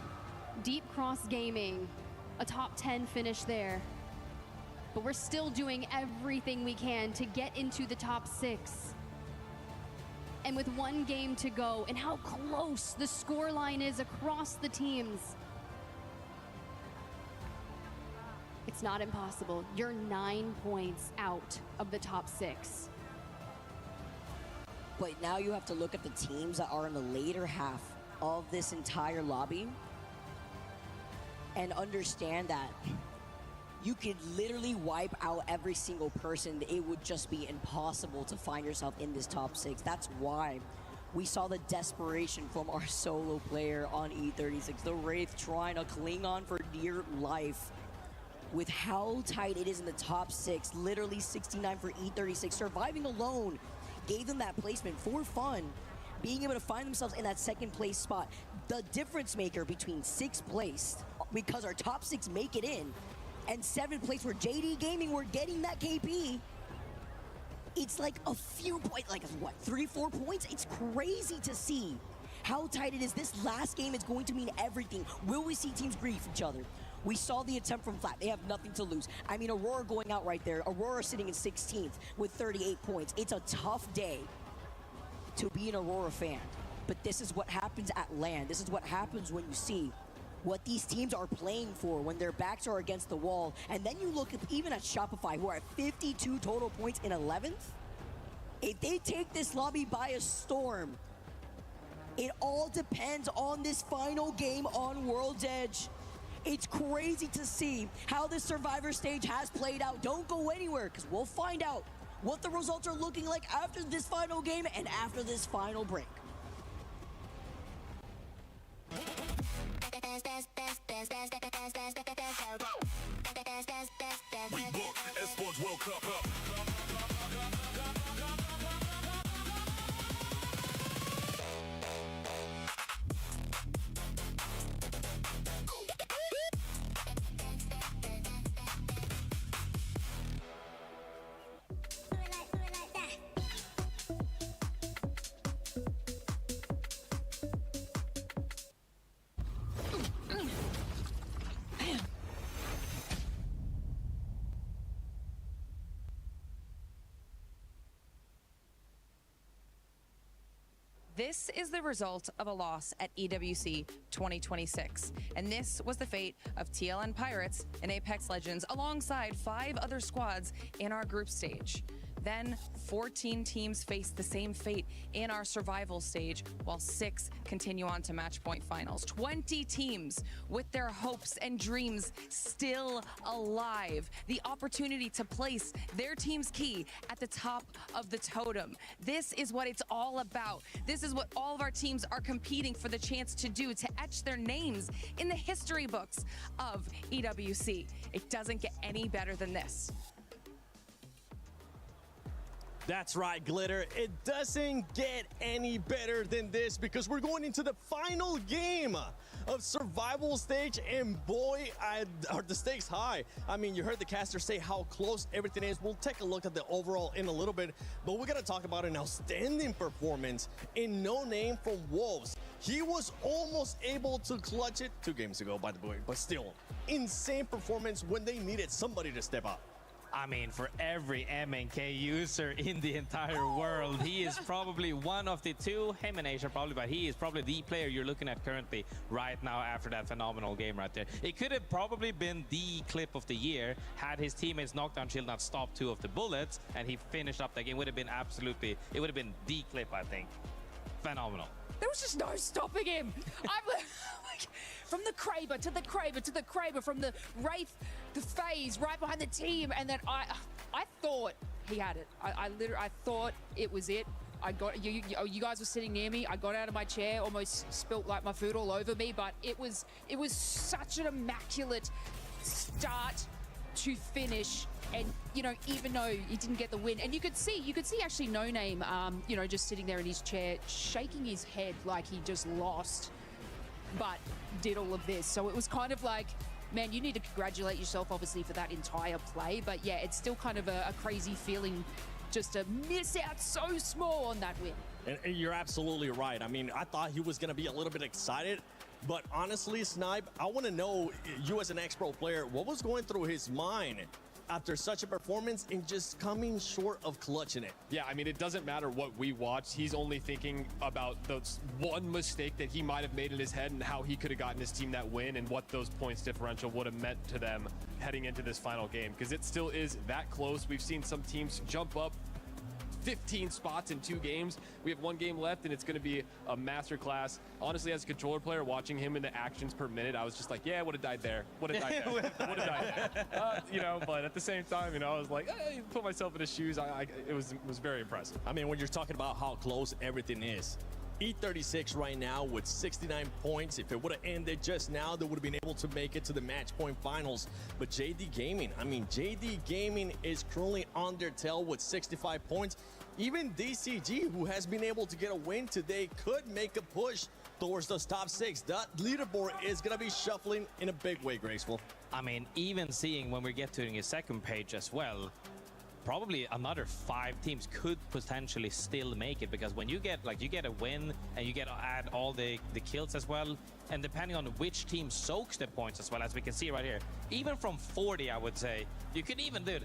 Speaker 3: Deep Cross Gaming, a top 10 finish there. But we're still doing everything we can to get into the top 6. And with 1 game to go, and how close the scoreline is across the teams, it's not impossible. You're 9 points out of the top 6.
Speaker 16: But now you have to look at the teams that are in the later half of this entire lobby and understand that you could literally wipe out every single person. It would just be impossible to find yourself in this top 6. That's why we saw the desperation from our solo player on E36. The Wraith trying to cling on for dear life with how tight it is in the top 6. Literally 69 for E36. Surviving alone gave them that placement. For Fun, being able to find themselves in that second place spot. The difference maker between 6th place, because our top 6 make it in, and 7th place where JD Gaming were getting that KP, it's like a few points, like what, 3-4 points? It's crazy to see how tight it is. This last game is going to mean everything. Will we see teams grief each other? We saw the attempt from Flat. They have nothing to lose. I mean, Aurora going out right there. Aurora sitting in 16th with 38 points. It's a tough day to be an Aurora fan, but this is what happens at LAN. This is what happens when you see what these teams are playing for when their backs are against the wall. And then you look at even at Shopify, who are at 52 total points in 11th. If they take this lobby by a storm, it all depends on this final game on World's Edge. It's crazy to see how this Survivor stage has played out. Don't go anywhere, because we'll find out what the results are looking like after this final game and after this final break.
Speaker 12: We book Esports World Cup up.
Speaker 20: This is the result of a loss at EWC 2026. And this was the fate of TLN Pirates and Apex Legends alongside 5 other squads in our group stage. Then 14 teams face the same fate in our survival stage, while 6 continue on to match point finals. 20 teams with their hopes and dreams still alive. The opportunity to place their team's key at the top of the totem. This is what it's all about. This is what all of our teams are competing for the chance to do, to etch their names in the history books of EWC. It doesn't get any better than this.
Speaker 17: That's right, Glitter. It doesn't get any better than this, because we're going into the final game of survival stage, and boy, are the stakes high. I mean, you heard the caster say how close everything is. We'll take a look at the overall in a little bit, but we're gonna talk about an outstanding performance in No Name from Wolves. He was almost able to clutch it 2 games ago, by the way, but still, insane performance when they needed somebody to step up.
Speaker 19: I mean, for every MNK user in the entire world, he is probably one of the two, him and Asia probably, but he is probably the player you're looking at currently right now after that phenomenal game right there. It could have probably been the clip of the year had his teammates knockdown shield not stopped 2 of the bullets and he finished up that game. It would have been absolutely, it would have been the clip, I think. Phenomenal.
Speaker 18: There was just no stopping him. I'm like, from the Kraber to the Kraber to the Kraber, from the Wraith, the phase right behind the team, and then I thought he had it. I thought it was it. I got you guys were sitting near me. I got out of my chair, almost spilt like my food all over me. But it was such an immaculate start to finish. And you know, even though he didn't get the win, and you could see actually No Name, you know, just sitting there in his chair, shaking his head like he just lost, but did all of this. So it was kind of like, man, you need to congratulate yourself, obviously, for that entire play. But yeah, it's still kind of a crazy feeling just to miss out so small on that win.
Speaker 17: And you're absolutely right. I mean, I thought he was going to be a little bit excited. But honestly, Snipe, I want to know, you as an ex-pro player, what was going through his mind after such a performance and just coming short of clutching it?
Speaker 8: Yeah, I mean, it doesn't matter what we watched. He's only thinking about those one mistake that he might have made in his head and how he could have gotten his team that win and what those points differential would have meant to them heading into this final game, because it still is that close. We've seen some teams jump up 15 spots in 2 games. We have 1 game left, and it's going to be a masterclass. Honestly, as a controller player, watching him in the actions per minute, I was just like, yeah, would have died there. Would have died there. Would have died there. You know, but at the same time, you know, I was like, put myself in his shoes. It was very impressive.
Speaker 17: I mean, when you're talking about how close everything is, E36 right now with 69 points. If it would have ended just now, they would have been able to make it to the match point finals. But JD Gaming, I mean, JD Gaming is currently on their tail with 65 points. Even DCG, who has been able to get a win today, could make a push towards those top 6. That leaderboard is going to be shuffling in a big way, Graceful.
Speaker 19: I mean, even seeing when we get to the second page as well, probably another 5 teams could potentially still make it, because when you get a win and you get to add all the kills as well, and depending on which team soaks the points as well, as we can see right here, even from 40, I would say, you could even do it.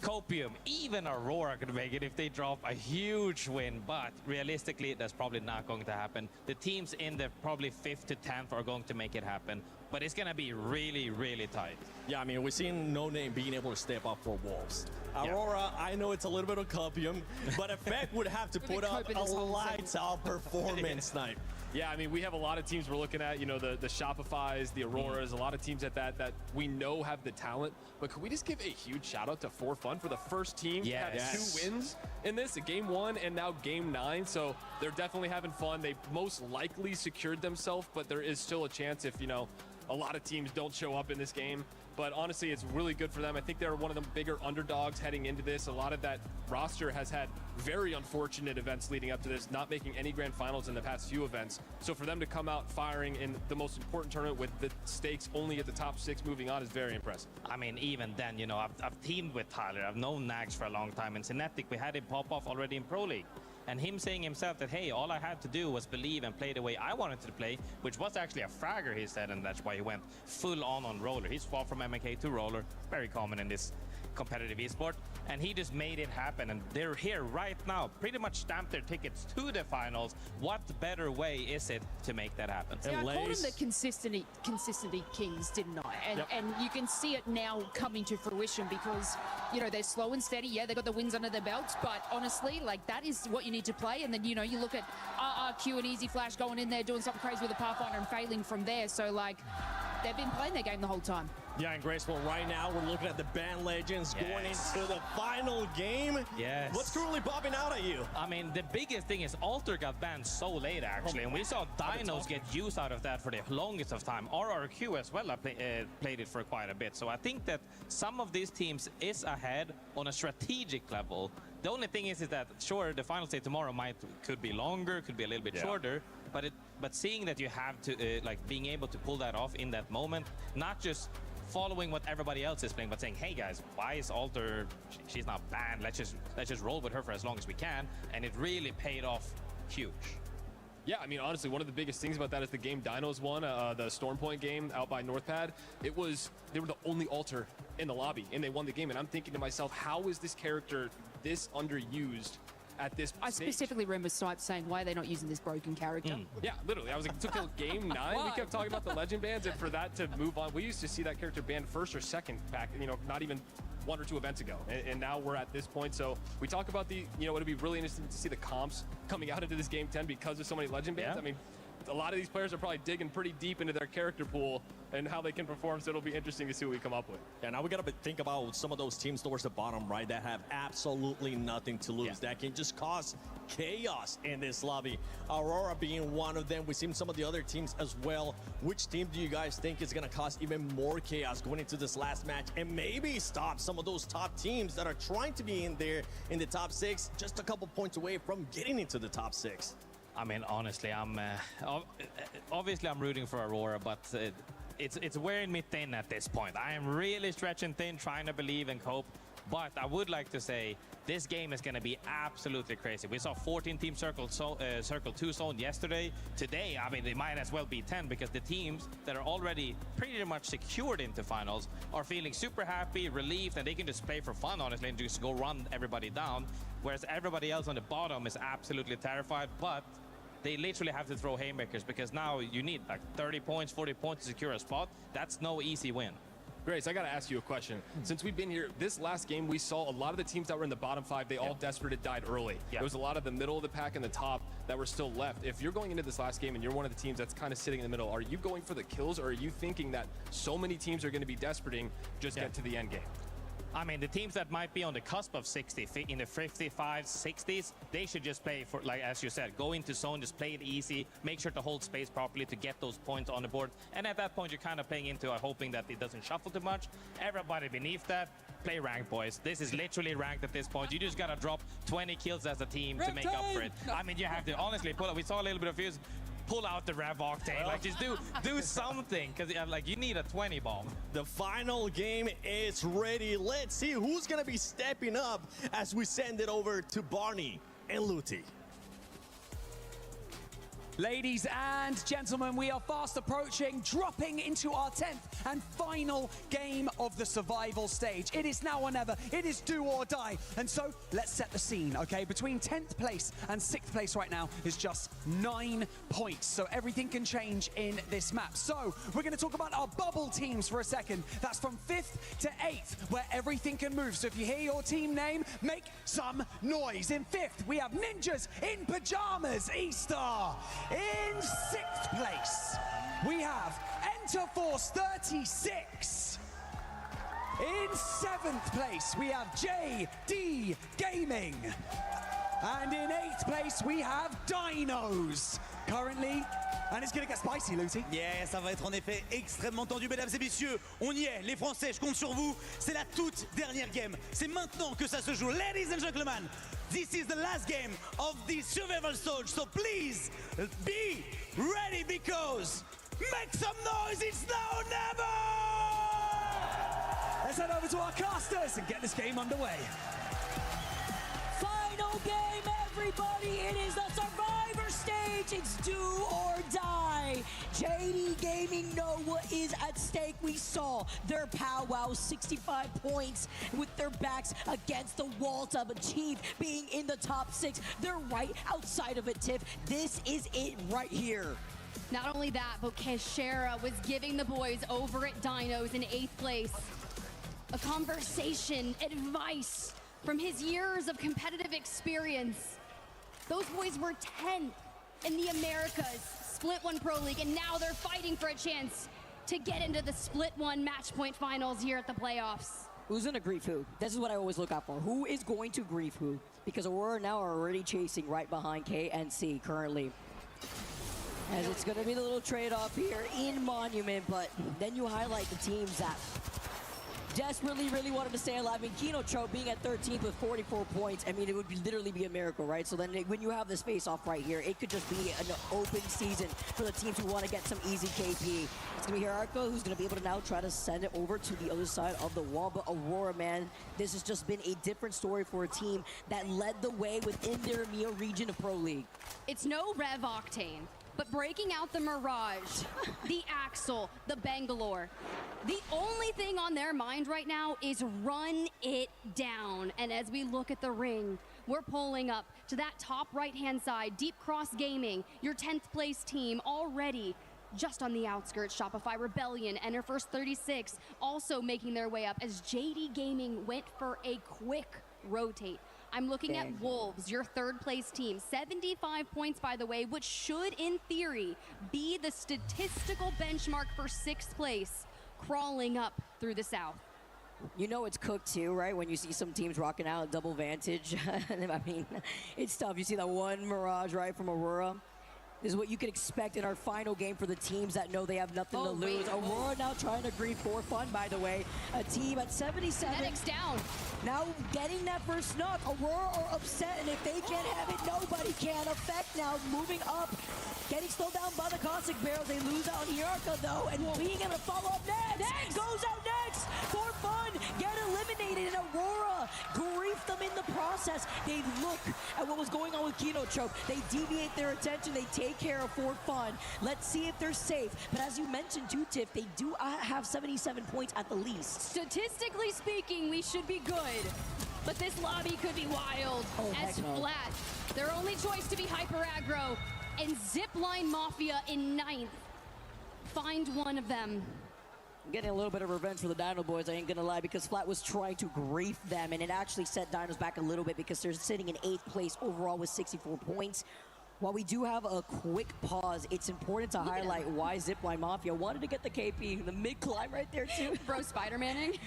Speaker 19: Copium, even Aurora could make it if they drop a huge win, but realistically, that's probably not going to happen. The teams in the probably 5th to 10th are going to make it happen, but it's going to be really, really tight.
Speaker 17: Yeah, I mean, we've seen No Name being able to step up for Wolves. Aurora, I know it's a little bit of copium, but Effect would have to put up a lights-out performance, Snipe.
Speaker 8: Yeah, I mean, we have a lot of teams we're looking at, you know, the Shopifys, the Auroras, a lot of teams at that we know have the talent. But could we just give a huge shout out to For Fun for the first team to have 2 wins in this, game 1 and now game 9. So they're definitely having fun. They most likely secured themselves, but there is still a chance if, you know, a lot of teams don't show up in this game. But honestly, it's really good for them. I think they're one of the bigger underdogs heading into this. A lot of that roster has had very unfortunate events leading up to this, not making any grand finals in the past few events. So for them to come out firing in the most important tournament with the stakes only at the top 6 moving on is very impressive.
Speaker 19: I mean, even then, you know, I've teamed with Tyler. I've known Nags for a long time. In Cinetic, we had him pop off already in Pro League. And him saying himself that, hey, all I had to do was believe and play the way I wanted to play, which was actually a fragger, he said, and that's why he went full on roller. He's fought from MK to roller, very common in this competitive esport, and he just made it happen, and they're here right now, pretty much stamped their tickets to the finals. What better way is it to make that happen?
Speaker 18: Yeah, I called them the consistency kings, didn't I? And you can see it now coming to fruition, because, you know, they're slow and steady. Yeah, they got the wins under their belts, but honestly, like, that is what you need to play. And then, you know, you look at RRQ and Easy Flash going in there, doing something crazy with the Pathfinder and failing from there. So, like, they've been playing their game the whole time.
Speaker 17: Yeah, and Graceful, right now we're looking at the Band Legends going into the final game.
Speaker 19: Yes.
Speaker 17: What's currently popping out at you?
Speaker 19: I mean, the biggest thing is Alter got banned so late, actually, and we saw Dinos get use out of that for the longest of time. RRQ as well played it for quite a bit. So I think that some of these teams is ahead on a strategic level. The only thing is that, sure, the final stage tomorrow could be longer, could be a little bit shorter, but seeing that you have to, like, being able to pull that off in that moment, not just following what everybody else is playing, but saying, hey guys, why is Alter, she's not banned, let's just roll with her for as long as we can, and it really paid off huge.
Speaker 8: Yeah, I mean, honestly, one of the biggest things about that is the game Dinos won, the Stormpoint game out by Northpad. They were the only alter in the lobby, and they won the game. And I'm thinking to myself, how is this character this underused at this
Speaker 18: I
Speaker 8: stage?
Speaker 18: specifically remember Snipe saying, why are they not using this broken character?
Speaker 8: Yeah, literally. I was like, it took till game 9. We kept talking about the legend bans, and for that to move on, we used to see that character banned first or second back, not even 1 or 2 events ago, and now we're at this point. So we talk about it'll be really interesting to see the comps coming out into this game 10 because of so many legend bans. I mean, a lot of these players are probably digging pretty deep into their character pool and how they can perform, so it'll be interesting to see what we come up with.
Speaker 17: Yeah, now we got to think about some of those teams towards the bottom, right, that have absolutely nothing to lose, that can just cause chaos in this lobby. Aurora being one of them. We've seen some of the other teams as well. Which team do you guys think is going to cause even more chaos going into this last match and maybe stop some of those top teams that are trying to be in there in the top 6, just a couple points away from getting into the top 6?
Speaker 19: I mean, honestly, obviously I'm rooting for Aurora, but it's wearing me thin at this point. I am really stretching thin, trying to believe and cope. But I would like to say this game is going to be absolutely crazy. We saw 14 team Circle 2 zone yesterday. Today, I mean, they might as well be 10 because the teams that are already pretty much secured into finals are feeling super happy, relieved, and they can just play for fun, honestly, and just go run everybody down. Whereas everybody else on the bottom is absolutely terrified, but they literally have to throw haymakers because now you need like 30 points, 40 points to secure a spot. That's no easy win.
Speaker 8: Grace, I got to ask you a question. Since we've been here, this last game, we saw a lot of the teams that were in the bottom 5, they all desperate had died early. There was a lot of the middle of the pack and the top that were still left. If you're going into this last game and you're one of the teams that's kind of sitting in the middle, are you going for the kills, or are you thinking that so many teams are going to be desperating, just get to the end game?
Speaker 19: I mean, the teams that might be on the cusp of 60, in the 55s, 60s, they should just play for, like, as you said, go into zone, just play it easy, make sure to hold space properly to get those points on the board. And at that point, you're kind of playing into hoping that it doesn't shuffle too much. Everybody beneath that, play ranked, boys. This is literally ranked at this point. You just got to drop 20 kills as a team to make up for it. I mean, you have to honestly pull up. We saw a little bit of fuse. Pull out the Rev Octane, like just do something, because like you need a 20 bomb.
Speaker 17: The final game is ready. Let's see who's gonna be stepping up as we send it over to Barney and Luti.
Speaker 7: Ladies and gentlemen, we are fast approaching, dropping into our 10th and final game of the survival stage. It is now or never. It is do or die. And so let's set the scene, okay? Between 10th place and 6th place right now is just 9 points. So everything can change in this map. So we're going to talk about our bubble teams for a second. That's from 5th to 8th, where everything can move. So if you hear your team name, make some noise. In 5th, we have Ninjas in Pajamas, E-Star. In 6th place, we have Enter Force 36. In 7th place, we have JD Gaming. And in 8th place, we have Dinos. Currently, and it's gonna get spicy, Luti.
Speaker 13: Yeah, ça va être en effet extrêmement tendu, mesdames et messieurs. On y est, les Français, je compte sur vous. C'est la toute dernière game. C'est maintenant que ça se joue. Ladies and gentlemen, this is the last game of the survival stage. So please be ready because make some noise. It's now or never.
Speaker 7: Let's head over to our casters and get this game underway.
Speaker 16: Final game, everybody. It is the Survivor stage. It's do or die. JD Gaming know what is at stake. We saw their powwow, 65 points with their backs against the wall to achieve being in the top 6. They're right outside of it, Tiff. This is it right here.
Speaker 3: Not only that, but Keshera was giving the boys over at Dinos in 8th place a conversation, advice from his years of competitive experience. Those boys were 10th in the Americas Split 1 Pro League, and now they're fighting for a chance to get into the Split 1 match point finals here at the playoffs.
Speaker 16: Who's gonna grief who? This is what I always look out for. Who is going to grief who? Because Aurora now are already chasing right behind KNC currently. As it's gonna be the little trade-off here in Monument, but then you highlight the teams that desperately really wanted to stay alive. And KinoCho being at 13th with 44 points, I mean, it would literally be a miracle, right? So then when you have this face-off right here, it could just be an open season for the teams who want to get some easy KP. It's going to be AEROCOOL who's going to be able to now try to send it over to the other side of the wall. But Aurora, man, this has just been a different story for a team that led the way within their EMEA region of Pro League.
Speaker 3: It's no Rev Octane, but breaking out the Mirage, the Axel, the Bangalore, the only thing on their mind right now is run it down. And as we look at the ring, we're pulling up to that top right-hand side, Deep Cross Gaming, your 10th place team already just on the outskirts. Shopify Rebellion enter first 36, also making their way up as JD Gaming went for a quick rotate. I'm looking at Wolves, your third place team, 75 points, by the way, which should, in theory, be the statistical benchmark for 6th place, crawling up through the South.
Speaker 16: You know it's cooked too, right? When you see some teams rocking out a double vantage. I mean, it's tough. You see that one Mirage, right, from Aurora. This is what you can expect in our final game for the teams that know they have nothing to lose. Aurora now trying to grieve for fun, by the way. A team at 77.
Speaker 3: Kinetics down.
Speaker 16: Now getting that first knock. Aurora are upset, and if they can't have it, nobody can. Effect now moving up. Getting slowed down by the Caustic Barrel. They lose out on AEROCOOL, though, and being able to follow up next. Goes out next for fun. Get eliminated, and Aurora grief them in the process. They look at what was going on with KinoCho. They deviate their attention. They take care of for fun. Let's see if they're safe. But as you mentioned too, Tiff, they do have 77 points at the least.
Speaker 3: Statistically speaking, we should be good. But this lobby could be wild. As Flat, their only choice to be hyper aggro, and Zipline Mafia in 9th. Find one of them.
Speaker 16: Getting a little bit of revenge for the Dino Boys, I ain't gonna lie, because Flat was trying to grief them, and it actually set Dinos back a little bit because they're sitting in 8th place overall with 64 points. While we do have a quick pause, it's important to highlight why Zipline Mafia wanted to get the KP. The mid-climb right there, too.
Speaker 3: Bro, Spider-Manning.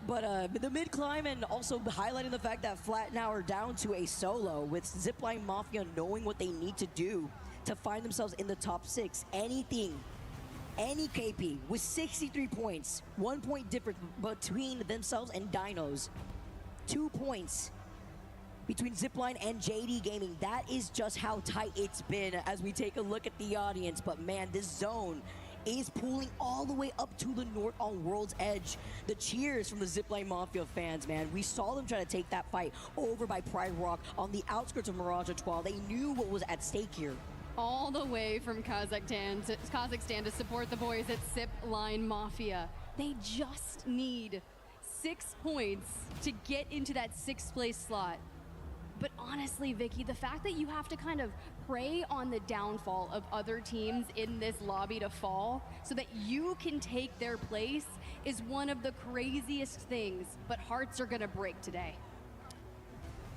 Speaker 16: But the mid-climb, and also highlighting the fact that Flat now are down to a solo, with Zipline Mafia knowing what they need to do to find themselves in the top 6. Anything, any KP with 63 points, 1 point difference between themselves and Dinos. 2 points between Zipline and JD Gaming. That is just how tight it's been as we take a look at the audience. But man, this zone is pulling all the way up to the north on World's Edge. The cheers from the Zipline Mafia fans, man. We saw them try to take that fight over by Pride Rock on the outskirts of Mirage Etoile. They knew what was at stake here.
Speaker 3: All the way from Kazakhstan to support the boys at Zipline Mafia. They just need 6 points to get into that 6th place slot. But honestly, Vicky, the fact that you have to kind of prey on the downfall of other teams in this lobby to fall so that you can take their place is one of the craziest things, but hearts are gonna break today.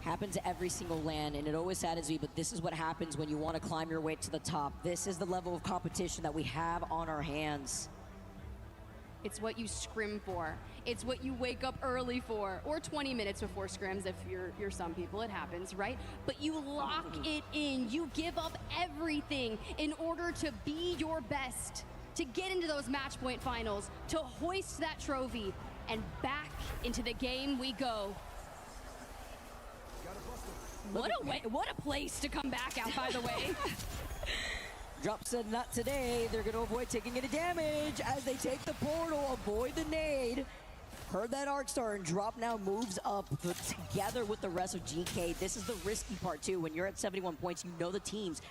Speaker 16: Happens to every single LAN, and it always saddens me, but this is what happens when you want to climb your way to the top. This is the level of competition that we have on our hands.
Speaker 3: It's what you scrim for. It's what you wake up early for, or 20 minutes before scrims if you're some people, it happens, right? But you lock it in. You give up everything in order to be your best, to get into those match point finals, to hoist that trophy, and back into the game we go. What a place to come back out, by the way.
Speaker 16: Drop said not today. They're going to avoid taking any damage as they take the portal, avoid the nade. Heard that Arc Star, and Drop now moves up together with the rest of GK. This is the risky part too. When you're at 71 points, you know the teams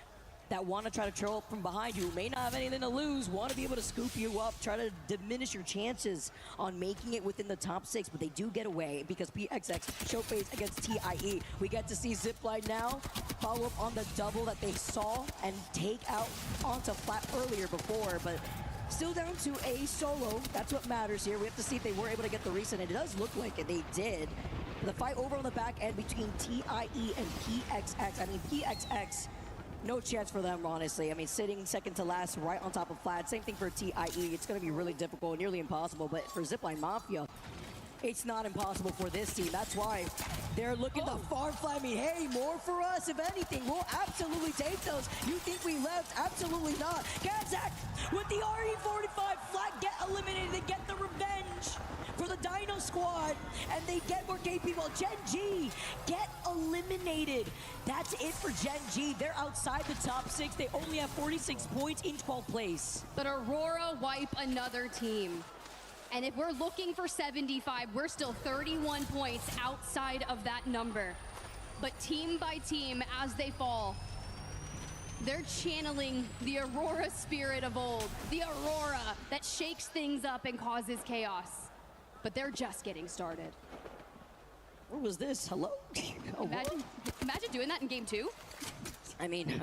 Speaker 16: that want to try to trail up from behind you, may not have anything to lose, want to be able to scoop you up, try to diminish your chances on making it within the top 6, but they do get away because PXX show face against TIE. We get to see Zipline now follow up on the double that they saw and take out onto Flat earlier before, but still down to a solo. That's what matters here. We have to see if they were able to get the reset, and it does look like they did. The fight over on the back end between TIE and PXX. I mean, PXX, no chance for them, honestly. I mean, sitting second to last right on top of Flat. Same thing for TIE. It's going to be really difficult, nearly impossible. But for Zipline Mafia, it's not impossible for this team. That's why they're looking to farm fly. I mean, hey, more for us. If anything, we'll absolutely take those. You think we left? Absolutely not. Kazakh with the RE45 flag get eliminated. They get the revenge for the Dino squad, and they get more KP while Gen G get eliminated. That's it for Gen G. They're outside the top 6. They only have 46 points in 12th place.
Speaker 3: But Aurora wipe another team. And if we're looking for 75, we're still 31 points outside of that number. But team by team, as they fall, they're channeling the Aurora spirit of old, the Aurora that shakes things up and causes chaos. But they're just getting started.
Speaker 16: What was this? Hello?
Speaker 3: Imagine doing that in game 2.
Speaker 16: I mean,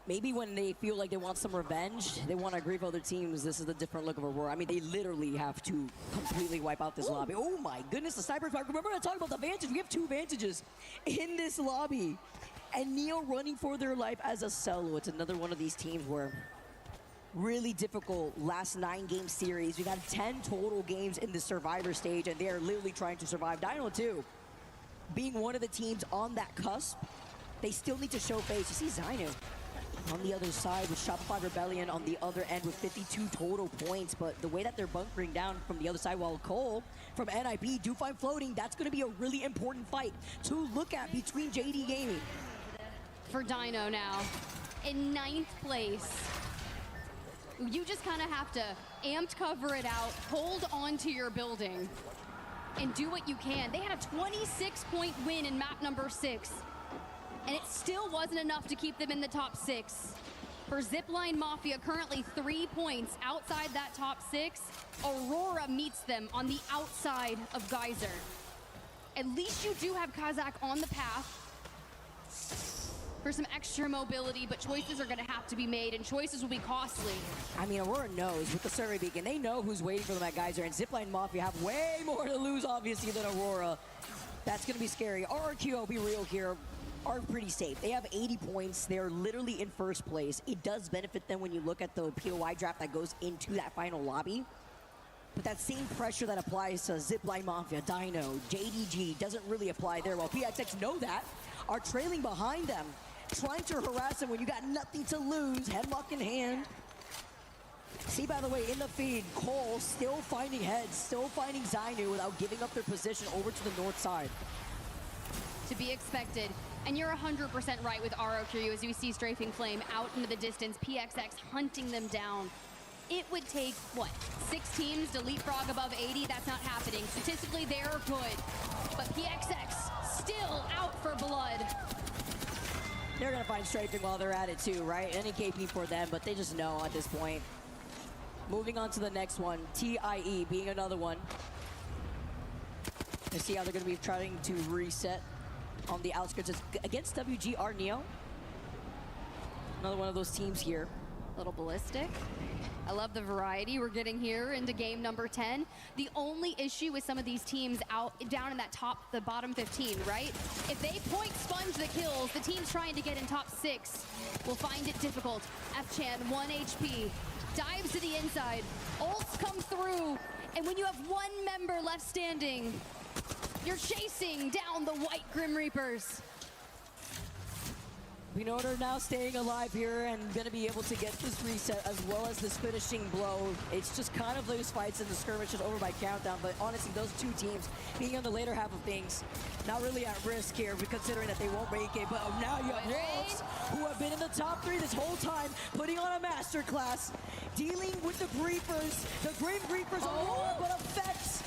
Speaker 16: maybe when they feel like they want some revenge, they want to grieve other teams, this is the different look of Aurora. I mean, they literally have to completely wipe out this lobby. Oh my goodness, the sniper spark. Remember I talked about the vantage? We have 2 vantages in this lobby. And Neo running for their life as a solo. It's another one of these teams where really difficult last 9-game series. We've had 10 total games in the survivor stage, and they are literally trying to survive. Dino too, being one of the teams on that cusp, they still need to show face. You see Zyno on the other side with Shopify Rebellion on the other end with 52 total points, but the way that they're bunkering down from the other side, while Cole from NIP do find floating, that's going to be a really important fight to look at between JD Gaming.
Speaker 3: For Dino now, in 9th place. You just kind of have to amped cover it out, hold on to your building, and do what you can. They had a 26-point win in map number 6, and it still wasn't enough to keep them in the top 6. For Zipline Mafia, currently 3 points outside that top 6. Aurora meets them on the outside of Geyser. At least you do have Kazakh on the path for some extra mobility, but choices are going to have to be made, and choices will be costly.
Speaker 16: I mean, Aurora knows with the survey beacon, they know who's waiting for them at Geyser, and Zipline Mafia have way more to lose, obviously, than Aurora. That's going to be scary. RRQ, I'll be real here, are pretty safe. They have 80 points. They're literally in 1st place. It does benefit them when you look at the POI draft that goes into that final lobby. But that same pressure that applies to Zipline Mafia, Dino, JDG doesn't really apply there. While PXX know that, are trailing behind them, trying to harass them when you got nothing to lose, headlock in hand. See, by the way, in the feed, Cole still finding heads, still finding Zynu without giving up their position over to the north side.
Speaker 3: To be expected, and you're 100% right with AEROCOOL as you see Strafing Flame out into the distance, PXX hunting them down. It would take, what, 6 teams to leapfrog above 80? That's not happening. Statistically, they're good, but PXX still out for blood.
Speaker 16: They're going to find strafing while they're at it too, right? Any KP for them, but they just know at this point. Moving on to the next one, TIE being another one. Let's see how they're going to be trying to reset on the outskirts. It's against WGR Neo. Another one of those teams here.
Speaker 3: A little ballistic. I love the variety we're getting here into game number 10. The only issue with some of these teams down in that the bottom 15, right? If they point sponge the kills, the teams trying to get in top 6 will find it difficult. F-Chan, 1 HP, dives to the inside, ults come through, and when you have 1 member left standing, you're chasing down the white Grim Reapers.
Speaker 16: Pinotter now staying alive here and going to be able to get this reset as well as this finishing blow. It's just kind of those fights in the skirmishes over by countdown, but honestly, those 2 teams being on the later half of things, not really at risk here, considering that they won't make it. But now you have Wolves, who have been in the top 3 this whole time, putting on a masterclass, dealing with the Reapers, the Grim Reapers, Aurora, but Effects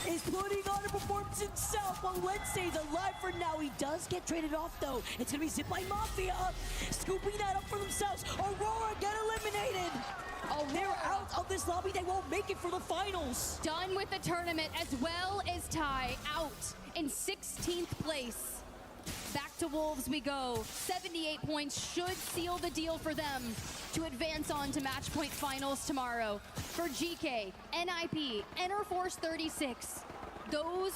Speaker 16: is putting on a performance himself while Wednesday's alive for now. He does get traded off though. It's gonna be Zipline Mafia scooping that up for themselves. Aurora get eliminated. They're out of this lobby. They won't make it for the finals.
Speaker 3: Done with the tournament, as well as Ty out in 16th place. Back to Wolves we go. 78 points should seal the deal for them to advance on to match point finals tomorrow. For GK, NIP, Interforce 36, those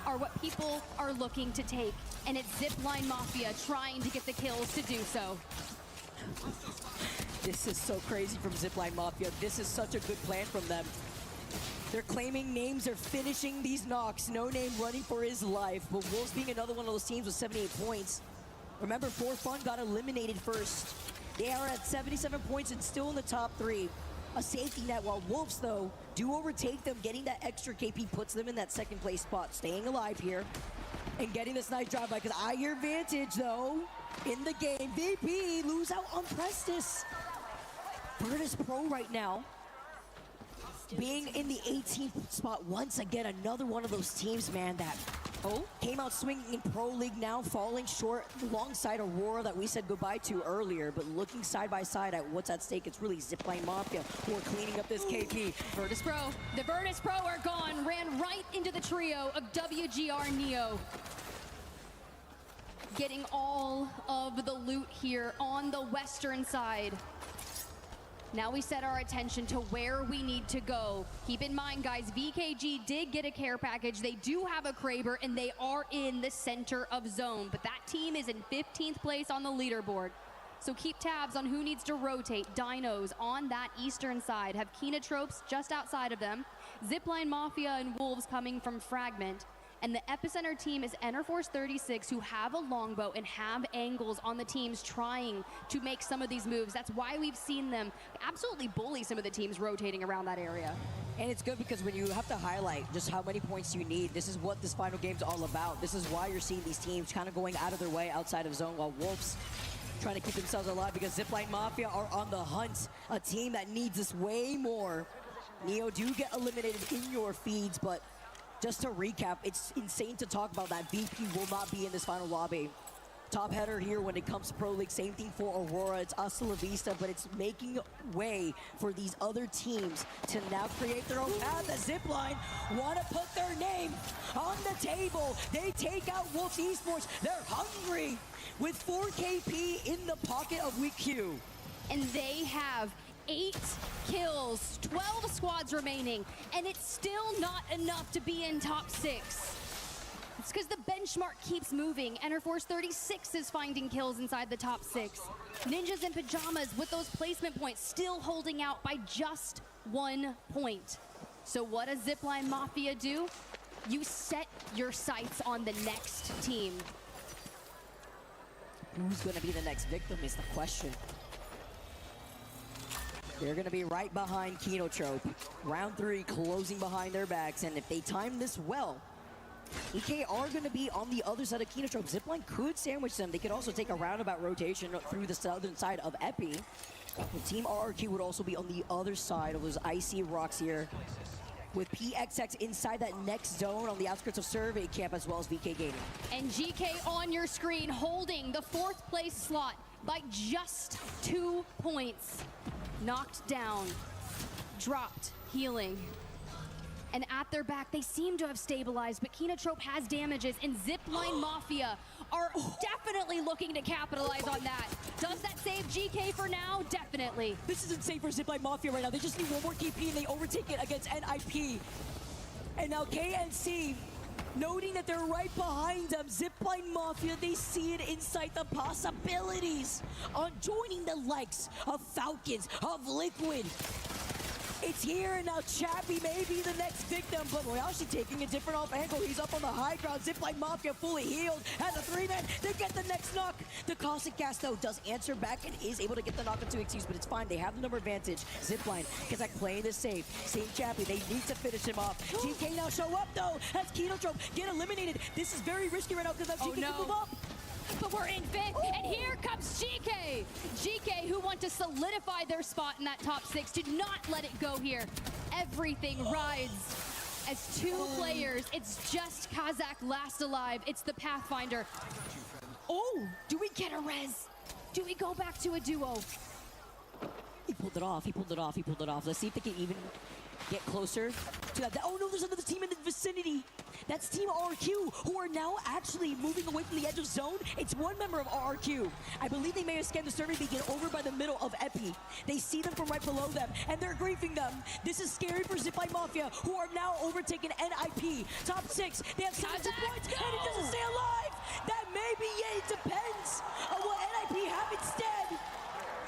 Speaker 3: are what people are looking to take, and it's Zipline Mafia trying to get the kills to do so.
Speaker 16: This is so crazy from Zipline Mafia. This is such a good plan from them. They're claiming names, they're finishing these knocks. No name running for his life, but Wolves being another one of those teams with 78 points. Remember, For Fun got eliminated first. They are at 77 points and still in the top 3. A safety net, while Wolves, though, do overtake them. Getting that extra KP puts them in that second place spot. Staying alive here and getting this nice drive-by, because your advantage, though, in the game. VP lose out on Prestis. Virtus Pro right now, being in the 18th spot. Once again, another one of those teams, man, that came out swinging in Pro League, now falling short alongside Aurora that we said goodbye to earlier. But looking side by side at what's at stake, it's really Zipline Mafia who are cleaning up this KP.
Speaker 3: Virtus Pro. The Virtus Pro are gone. Ran right into the trio of WGR Neo. Getting all of the loot here on the western side. Now we set our attention to where we need to go. Keep in mind, guys, VKG did get a care package. They do have a Kraber, and they are in the center of zone. But that team is in 15th place on the leaderboard. So keep tabs on who needs to rotate. Dinos on that eastern side have Kenotropes just outside of them. Zipline Mafia and Wolves coming from Fragment. And the epicenter team is Enerforce 36, who have a longbow and have angles on the teams trying to make some of these moves. That's why we've seen them absolutely bully some of the teams rotating around that area.
Speaker 16: And it's good because when you have to highlight just how many points you need, this is what this final game's all about. This is why you're seeing these teams kind of going out of their way outside of zone, while Wolves trying to keep themselves alive because Zipline Mafia are on the hunt. A team that needs this way more. Neo do get eliminated in your feeds, but just to recap, it's insane to talk about that. VP will not be in this final lobby. Top header here when it comes to Pro League. Same thing for Aurora. It's hasta la vista, but it's making way for these other teams to now create their own path. The Zipline want to put their name on the table. They take out Wolves Esports. They're hungry with 4 KP in the pocket of Week Q.
Speaker 3: And they have 8 kills, 12 squads remaining, and it's still not enough to be in top 6. It's because the benchmark keeps moving. Enerforce 36 is finding kills inside the top 6. Ninjas in Pajamas with those placement points still holding out by just 1 point. So what does Zipline Mafia do? You set your sights on the next team.
Speaker 16: Who's going to be the next victim is the question. They're going to be right behind Kenotrope. Round 3 closing behind their backs, and if they time this well, EK are going to be on the other side of Kenotrope. Zipline could sandwich them. They could also take a roundabout rotation through the southern side of Epi. The Team RRQ would also be on the other side of those icy rocks here, with PXX inside that next zone on the outskirts of Survey Camp, as well as VK Gaming.
Speaker 3: And GK on your screen holding the 4th place slot by just 2 points. Knocked down, dropped, healing. And at their back, they seem to have stabilized, but Kenotrope has damages, and Zipline Mafia are definitely looking to capitalize on that. Does that save GK for now? Definitely.
Speaker 16: This isn't safe for Zipline Mafia right now. They just need one more KP, and they overtake it against NIP. And now KNC, noting that they're right behind them, Zipline Mafia, they see it inside the possibilities on joining the likes of Falcons, of Liquid. It's here, and now Chappie may be the next victim, but Royashi taking a different off angle. He's up on the high ground. Zipline Mafia fully healed. Has a 3-man. They get the next knock. The Caustic Gas, though, does answer back and is able to get the knock into XQs, but it's fine. They have the number advantage. Zipline, because like playing this safe. Same Chappie. They need to finish him off. GK now show up, though. Has Kenotrope get eliminated. This is very risky right now because now GK can move up.
Speaker 3: But we're in 5th, and here comes GK. GK, who want to solidify their spot in that top 6, to not let it go here. Everything rides as 2 players. It's just Kazakh last alive. It's the Pathfinder. Oh, do we get a res? Do we go back to a duo?
Speaker 16: He pulled it off. He pulled it off. He pulled it off. Let's see if they can even get closer to that. Oh no, there's another team in the vicinity. That's Team RRQ, who are now actually moving away from the edge of zone. It's one member of RRQ. I believe they may have scanned the survey begin over by the middle of Epi. They see them from right below them, and they're griefing them. This is scary for Zipline Mafia, who are now overtaking NIP. Top 6, they have 7 points, and it doesn't stay alive. That may be it. It depends on what NIP have instead.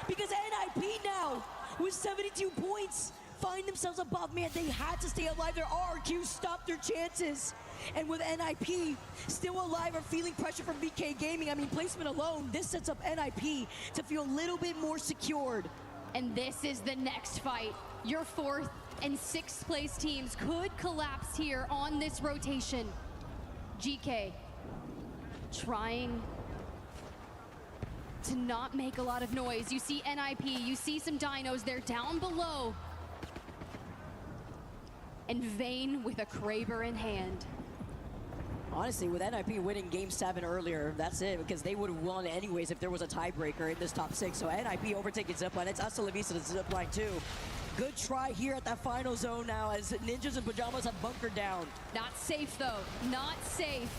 Speaker 16: Because NIP now, with 72 points, find themselves above, man, they had to stay alive. Their RRQ stopped their chances. And with NIP still alive or feeling pressure from BK Gaming, I mean, placement alone, this sets up NIP to feel a little bit more secured.
Speaker 3: And this is the next fight. Your 4th and 6th place teams could collapse here on this rotation. GK trying to not make a lot of noise. You see NIP, you see some dinos, they're down below. And Vayne with a Kraber in hand.
Speaker 16: Honestly, with NIP winning Game 7 earlier, that's it, because they would have won anyways if there was a tiebreaker in this top 6. So NIP overtaking Zipline. It's hasta la vista to Zipline too. Good try here at that final zone now as Ninjas in Pajamas have bunkered down.
Speaker 3: Not safe though, not safe.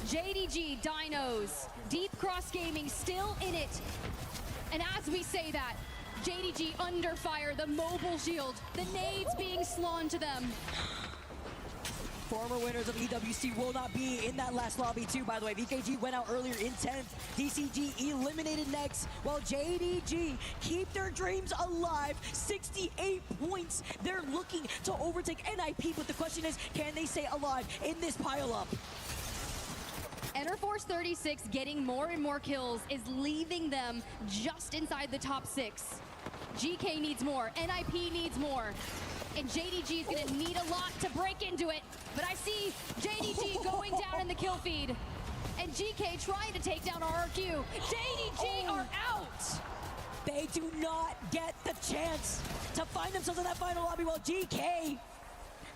Speaker 3: JDG, Dinos, Deep Cross Gaming still in it. And as we say that, JDG under fire, the mobile shield, the nades being slung to them.
Speaker 16: Former winners of EWC will not be in that last lobby too, by the way. VKG went out earlier in 10th. DCG eliminated next, while JDG keep their dreams alive. 68 points. They're looking to overtake NIP, but the question is, can they stay alive in this pileup?
Speaker 3: Enterforce 36 getting more and more kills is leaving them just inside the top 6. GK needs more, NIP needs more. And JDG is gonna need a lot to break into it. But I see JDG going down in the kill feed. And GK trying to take down RRQ. JDG are out!
Speaker 16: They do not get the chance to find themselves in that final lobby, while GK,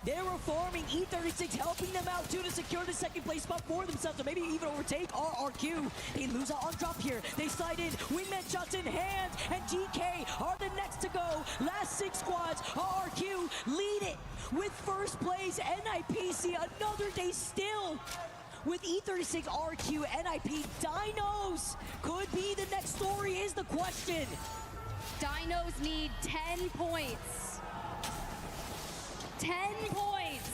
Speaker 16: they're reforming. E36 helping them out too to secure the 2nd place spot for themselves, to maybe even overtake RRQ. They lose out on drop here. They slide in, wingman shots in hand, and GK are the next to go. Last 6 squads, RRQ lead it with 1st place. NIP see another day still. With E36, RRQ, NIP, Dinos could be the next story is the question.
Speaker 3: Dinos need 10 points. 10 points.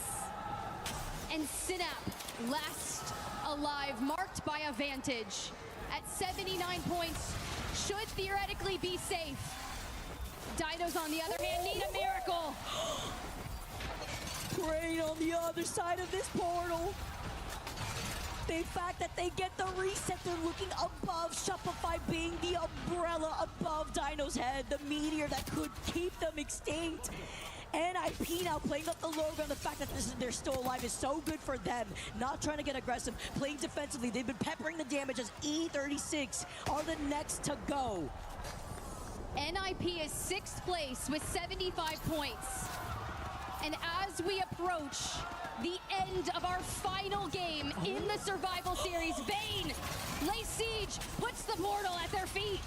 Speaker 3: And Synap last alive, marked by a Vantage. At 79 points, should theoretically be safe. Dinos, on the other hand, need a miracle.
Speaker 16: Great on the other side of this portal. The fact that they get the reset, they're looking above, Shopify being the umbrella above Dino's head, the meteor that could keep them extinct. NIP now playing up the low ground. The fact that they're still alive is so good for them. Not trying to get aggressive, playing defensively. They've been peppering the damage as E36 are the next to go.
Speaker 3: NIP is 6th place with 75 points. And as we approach the end of our final game in the Survival Series, Vayne lays siege, puts the portal at their feet.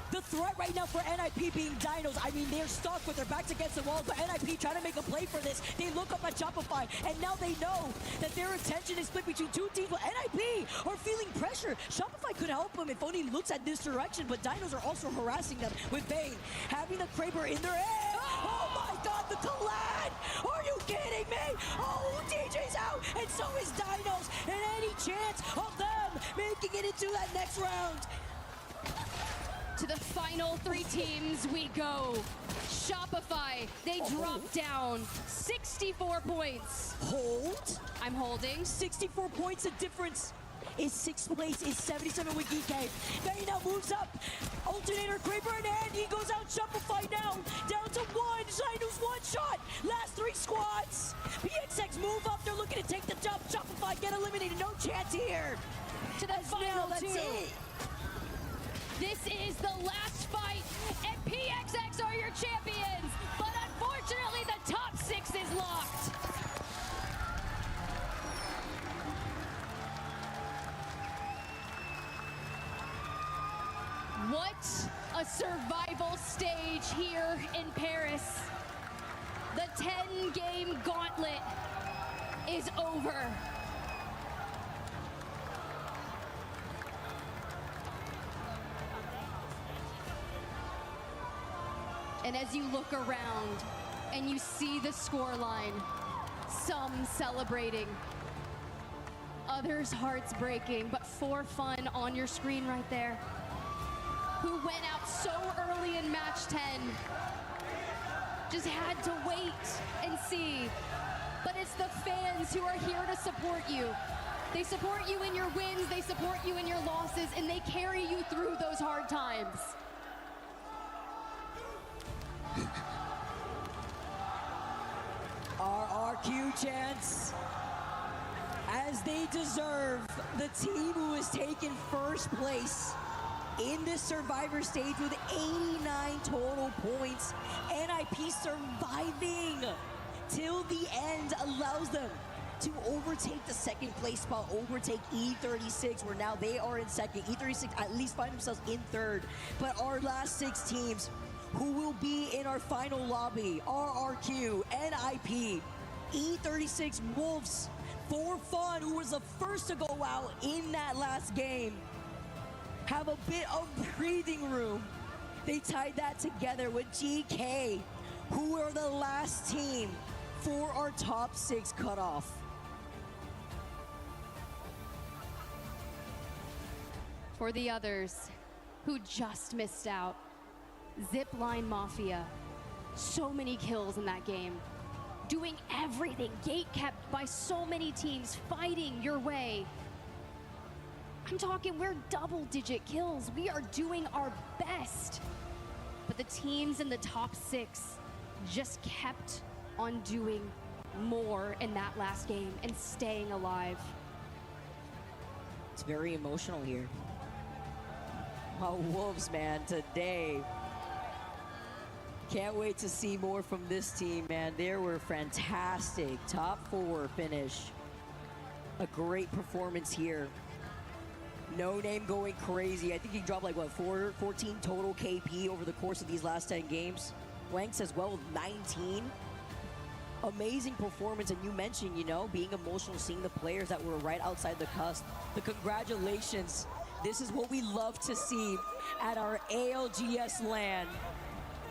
Speaker 16: The threat right now for NIP being Dinos, I mean, they're stuck with their backs against the wall, but NIP trying to make a play for this. They look up at Shopify, and now they know that their attention is split between 2 teams, but NIP are feeling pressure. Shopify could help them if only looks at this direction, but Dinos are also harassing them with Vayne having the Kraber in their hand. Oh my God, the collide! Are you kidding me? Oh, DJ's out, and so is Dinos, and any chance of them making it into that next round.
Speaker 3: To the final 3 teams we go. Shopify, they drop down 64 points.
Speaker 16: Hold.
Speaker 3: I'm holding.
Speaker 16: 64 points of difference. Is 6th place, is 77 with GK. Vayne now moves up. Alternator, Kraber in hand. He goes out. Shopify now down to 1. Zainu's 1 shot. Last 3 squads. PXX move up. They're looking to take the jump. Shopify get eliminated. No chance here.
Speaker 3: To the final 2.
Speaker 16: That's it.
Speaker 3: This is the last fight, and PXX are your champions, but unfortunately the top 6 is locked. What a survival stage here in Paris. The 10-game gauntlet is over. And as you look around and you see the scoreline, some celebrating, others hearts breaking, but for fun on your screen right there, who went out so early in match 10, just had to wait and see. But it's the fans who are here to support you. They support you in your wins, they support you in your losses, and they carry you through those hard times.
Speaker 16: RRQ chants, as they deserve. The team who has taken first place in this Survivor stage with 89 total points. NIP surviving till the end allows them to overtake the second place spot, overtake E36, where now they are in second. E36 at least find themselves in third. But our last 6 teams who will be in our final lobby, RRQ, NIP, E36, Wolves, For Fun, who was the first to go out in that last game, have a bit of breathing room. They tied that together with GK, who are the last team for our top 6 cutoff.
Speaker 3: For the others who just missed out, Zipline Mafia, so many kills in that game, doing everything, gate kept by so many teams, fighting your way. I'm talking, we're double-digit kills. We are doing our best. But the teams in the top 6 just kept on doing more in that last game and staying alive.
Speaker 16: It's very emotional here. Oh, Wolves, man, today. Can't wait to see more from this team, man. They were fantastic. Top 4 finish. A great performance here. No Name going crazy. I think he dropped like, what, 14 total KP over the course of these last 10 games. Wanks as well with 19. Amazing performance, and you mentioned, you know, being emotional, seeing the players that were right outside the cusp. The congratulations. This is what we love to see at our ALGS LAN.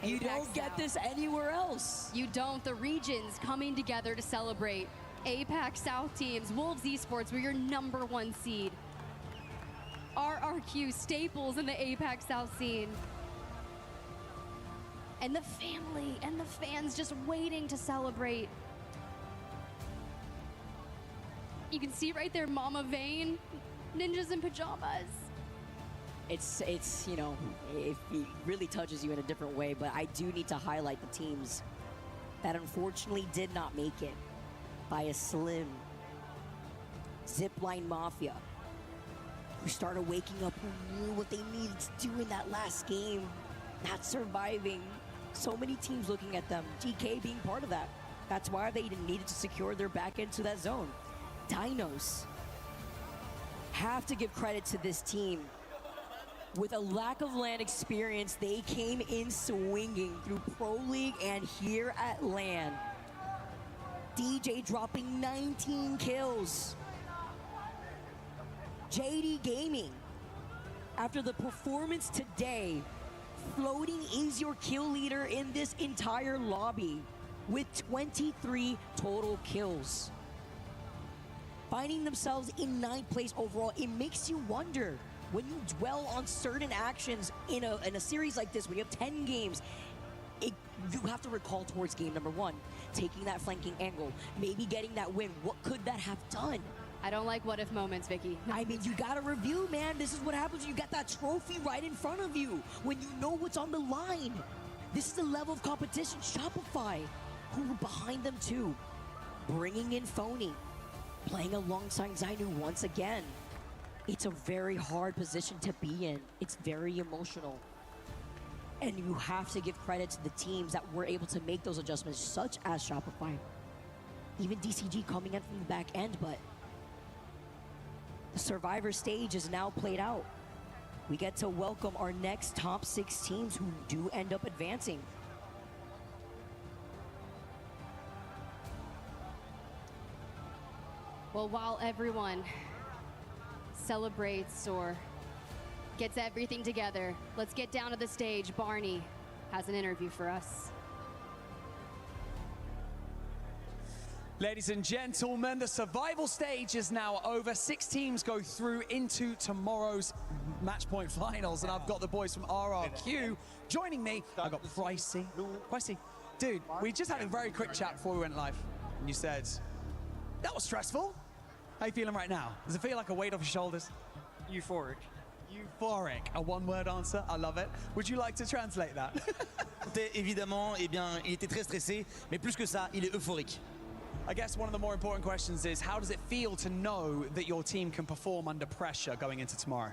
Speaker 16: You don't get this anywhere else.
Speaker 3: You don't. The regions coming together to celebrate. APAC South teams, Wolves Esports, we're your #1 seed. RRQ staples in the APAC South scene. And the family and the fans just waiting to celebrate. You can see right there, Mama Vane, ninjas in pajamas.
Speaker 16: It's you know, it really touches you in a different way, but I do need to highlight the teams that unfortunately did not make it by a slim. Zipline Mafia, who started waking up, who knew what they needed to do in that last game, not surviving. So many teams looking at them, GK being part of that. That's why they needed to secure their back into that zone. Dinos, have to give credit to this team. With a lack of LAN experience, they came in swinging through Pro League and here at LAN. DJ dropping 19 kills. JD Gaming, after the performance today, Floating is your kill leader in this entire lobby with 23 total kills. Finding themselves in 9th place overall, it makes you wonder, when you dwell on certain actions in a series like this, when you have 10 games, you have to recall towards game #1, taking that flanking angle, maybe getting that win. What could that have done?
Speaker 3: I don't like what if moments, Vicky.
Speaker 16: I mean, you gotta review, man. This is what happens when you got that trophy right in front of you, when you know what's on the line. This is the level of competition. Shopify, who were behind them too, bringing in Phony, playing alongside Zainu once again. It's a very hard position to be in. It's very emotional. And you have to give credit to the teams that were able to make those adjustments, such as Shopify. Even DCG coming in from the back end, but the Survivor stage is now played out. We get to welcome our next top 6 teams who do end up advancing.
Speaker 3: Well, while everyone celebrates or gets everything together, let's get down to the stage. Barney has an interview for us.
Speaker 7: Ladies and gentlemen, the survival stage is now over. 6 teams go through into tomorrow's match point finals, and I've got the boys from RRQ joining me. I've got Pricey. Pricey, Dude, we just had a very quick chat before we went live, and you said, that was stressful. How you feeling right now? Does it feel like a weight off your shoulders?
Speaker 14: Euphoric.
Speaker 7: Euphoric, a one-word answer, I love it. Would you like to translate that?
Speaker 13: Évidemment, eh bien, il était très stressé, mais plus que ça, il est euphorique.
Speaker 7: I guess one of the more important questions is, how does it feel to know that your team can perform under pressure going into tomorrow?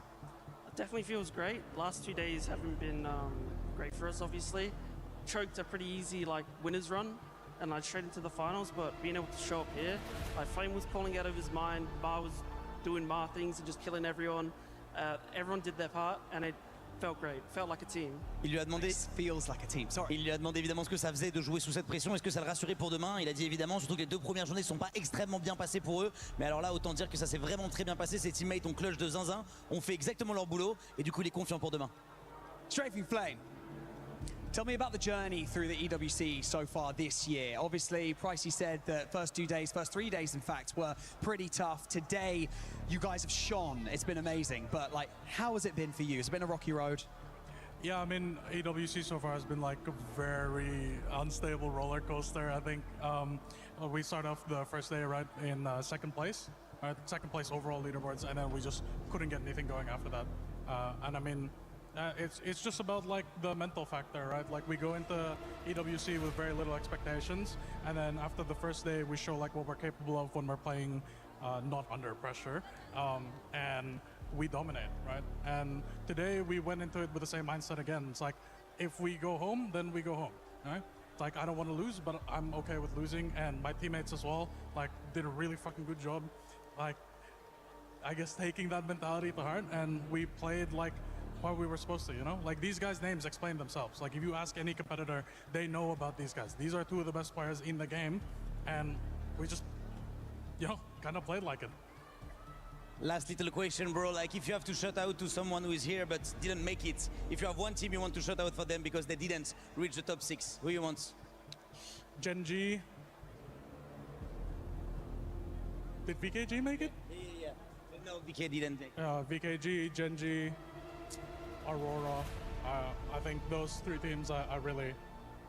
Speaker 14: It definitely feels great. Last 2 days haven't been great for us, obviously. Choked a pretty easy winners run, and straight into the finals, but being able to show up here, Flame was pulling out of his mind, Bar was doing Bar things and just killing everyone. Everyone did their part, and it felt great. Felt like a team.
Speaker 13: Il lui a demandé.
Speaker 7: This feels like a team. Sorry.
Speaker 13: Il lui a demandé évidemment ce que ça faisait de jouer sous cette pression. Est-ce que ça le rassurait pour demain? Il a dit évidemment, surtout que les 2 premières journées ne sont pas extrêmement bien passées pour eux. Mais alors là, autant dire que ça s'est vraiment très bien passé. Ses teammates ont clutch de zinzin, ont fait exactement leur boulot, et du coup, il est confiant pour demain.
Speaker 7: Strafing Flame. Tell me about the journey through the EWC so far this year. Obviously, Pricey said that first 3 days in fact, were pretty tough. Today, you guys have shone. It's been amazing. But how has it been for you? Has it been a rocky road?
Speaker 21: Yeah, I mean, EWC so far has been a very unstable roller coaster. I think we started off the first day right in second place overall leaderboards, and then we just couldn't get anything going after that. And I mean, it's just about the mental factor, right? We go into EWC with very little expectations, and then after the first day, we show what we're capable of when we're playing not under pressure, and we dominate, right? And today we went into it with the same mindset again. It's if we go home, then we go home, right? It's I don't want to lose, but I'm okay with losing, and my teammates as well, did a really fucking good job, I guess taking that mentality to heart, and we played what we were supposed to, these guys' names explain themselves. If you ask any competitor, they know about these guys. These are 2 of the best players in the game, and we just, kind of played like it.
Speaker 13: Last little question, bro. If you have to shout out to someone who is here but didn't make it, if you have one team you want to shout out for them because they didn't reach the top 6, who you want?
Speaker 21: Genji. Did VKG make it?
Speaker 13: Yeah. No, VK didn't.
Speaker 21: VKG, Genji, Aurora. I think those 3 teams, I really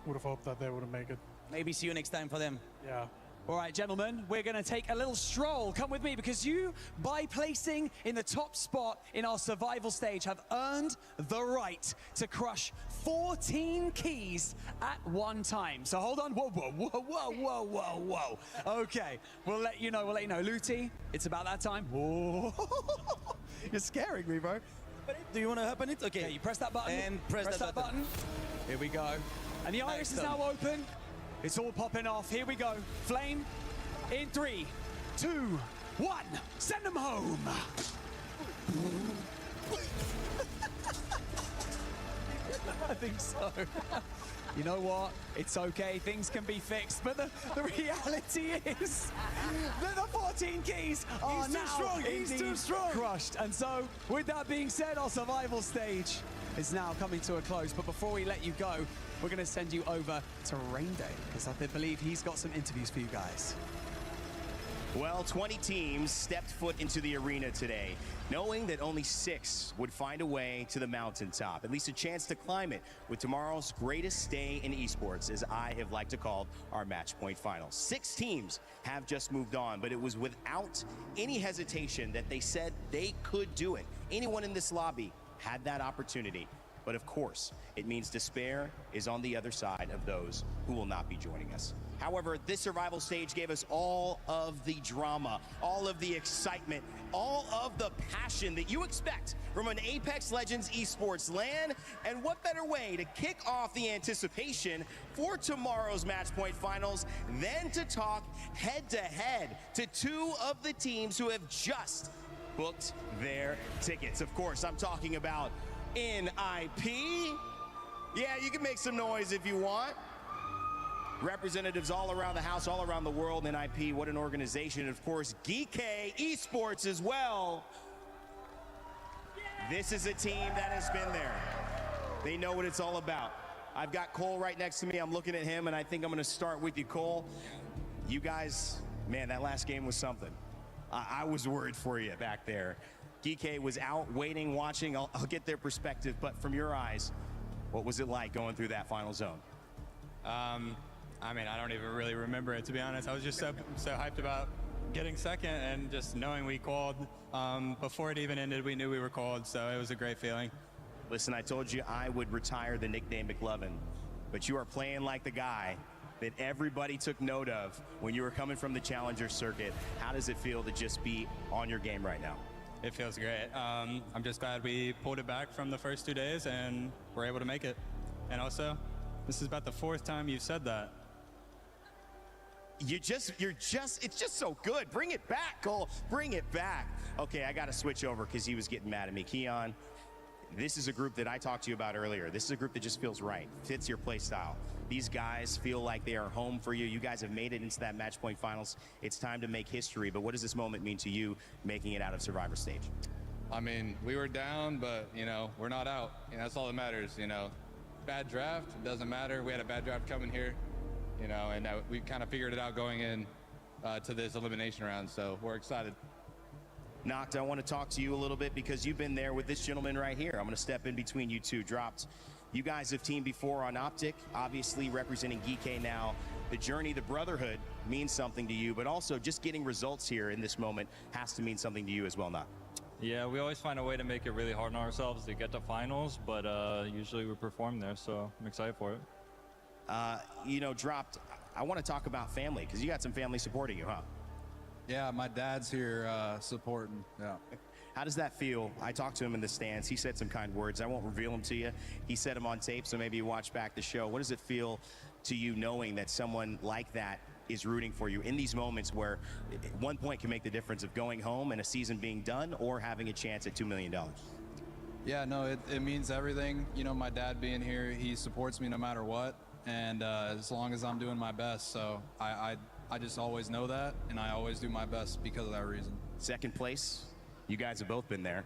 Speaker 21: would have hoped that they would have made it.
Speaker 13: Maybe see you next time for them.
Speaker 21: Yeah.
Speaker 7: All right, gentlemen, we're going to take a little stroll. Come with me, because you, by placing in the top spot in our survival stage, have earned the right to crush 14 keys at one time. So hold on. Whoa, whoa, whoa, whoa, whoa, whoa, whoa. Okay, we'll let you know. Luti, it's about that time. Whoa. You're scaring me, bro.
Speaker 13: Do you want to happen it? Okay.
Speaker 7: Yeah, you press that button.
Speaker 13: And press that button.
Speaker 7: Here we go. And the iris is now open. It's all popping off. Here we go. Flame in 3, 2, 1. Send them home. I think so. You know what? It's okay. Things can be fixed. But the reality is that the 14 keys are now indeed crushed. And so, with that being said, our survival stage is now coming to a close. But before we let you go, we're going to send you over to Rainday, because I believe he's got some interviews for you guys.
Speaker 1: Well, 20 teams stepped foot into the arena today, knowing that only 6 would find a way to the mountaintop, at least a chance to climb it with tomorrow's greatest day in esports, as I have liked to call our match point finals. 6 teams have just moved on, but it was without any hesitation that they said they could do it. Anyone in this lobby had that opportunity. But of course, it means despair is on the other side of those who will not be joining us. However, this survival stage gave us all of the drama, all of the excitement, all of the passion that you expect from an Apex Legends esports LAN. And what better way to kick off the anticipation for tomorrow's match point finals than to talk head-to-head to 2 of the teams who have just booked their tickets. Of course, I'm talking about NIP. Yeah, you can make some noise if you want. Representatives all around the house, all around the world. NIP, what an organization. And of course, GK Esports as well. This is a team that has been there. They know what it's all about. I've got Cole right next to me. I'm looking at him, and I think I'm going to start with you, Cole. You guys, man, that last game was something. I was worried for you back there. GK was out, waiting, watching. I'll get their perspective, but from your eyes, what was it like going through that final zone?
Speaker 10: I mean, I don't even really remember it, to be honest. I was just so hyped about getting second and just knowing we qualied. Before it even ended, we knew we were qualified, so it was a great feeling.
Speaker 1: Listen, I told you I would retire the nickname McLovin, but you are playing like the guy that everybody took note of when you were coming from the Challenger circuit. How does it feel to just be on your game right now?
Speaker 10: It feels great. I'm just glad we pulled it back from the first 2 days and we're able to make it. And also, this is about the 4th time you've said that.
Speaker 1: It's just so good. Bring it back, Cole. Bring it back. Okay, I got to switch over because he was getting mad at me. Keon, this is a group that I talked to you about earlier. This is a group that just feels right, fits your play style. These guys feel like they are home for you. You guys have made it into that match point finals. It's time to make history, but what does this moment mean to you making it out of Survivor stage?
Speaker 10: I mean, we were down, but, you know, we're not out. You know, that's all that matters, you know. Bad draft, doesn't matter. We had a bad draft coming here. You know, and we kind of figured it out going in to this elimination round, so we're excited.
Speaker 1: Noct, I want to talk to you a little bit because you've been there with this gentleman right here. I'm going to step in between you two. Dropped. You guys have teamed before on Optic, obviously representing GK now. The journey, the brotherhood means something to you, but also just getting results here in this moment has to mean something to you as well, Noct.
Speaker 22: Yeah, we always find a way to make it really hard on ourselves to get to finals, but usually we perform there, so I'm excited for it.
Speaker 1: You know, Dropped, I want to talk about family because you got some family supporting you, huh?
Speaker 10: Yeah, my dad's here supporting, yeah.
Speaker 1: How does that feel? I talked to him in the stands. He said some kind words. I won't reveal them to you. He said them on tape, so maybe you watch back the show. What does it feel to you knowing that someone like that is rooting for you in these moments where 1 point can make the difference of going home and a season being done or having a chance at $2 million?
Speaker 10: Yeah, no, it means everything. You know, my dad being here, he supports me no matter what. And as long as I'm doing my best, so I just always know that, and I always do my best because of that reason.
Speaker 1: Second place, you guys have both been there.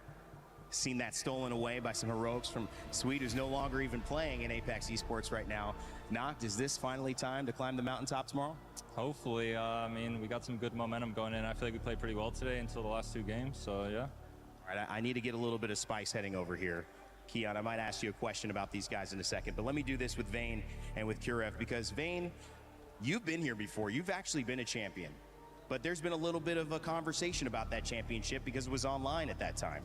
Speaker 1: Seen that stolen away by some heroics from Swede, who's no longer even playing in Apex Esports right now. Noct, is this finally time to climb the mountaintop tomorrow?
Speaker 22: Hopefully. I mean, we got some good momentum going in. I feel like we played pretty well today until the last 2 games, so yeah.
Speaker 1: All right, I need to get a little bit of spice heading over here. Keon, I might ask you a question about these guys in a second, but let me do this with Vayne and with Kurev, because Vayne, you've been here before. You've actually been a champion, but there's been a little bit of a conversation about that championship because it was online at that time.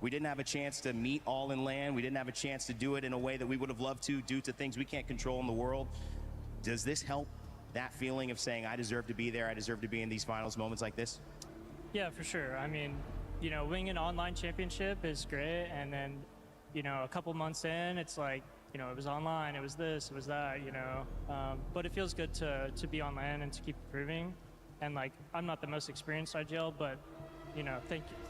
Speaker 1: We didn't have a chance to meet all in LAN. We didn't have a chance to do it in a way that we would have loved to due to things we can't control in the world. Does this help that feeling of saying, I deserve to be there, I deserve to be in these finals, moments like this?
Speaker 23: Yeah, for sure. I mean, you know, winning an online championship is great, and then, you know, a couple months in, it's like, you know, it was online, it was this, it was that, you know. But it feels good to be on LAN and to keep improving. And, like, I'm not the most experienced IGL, but, you know,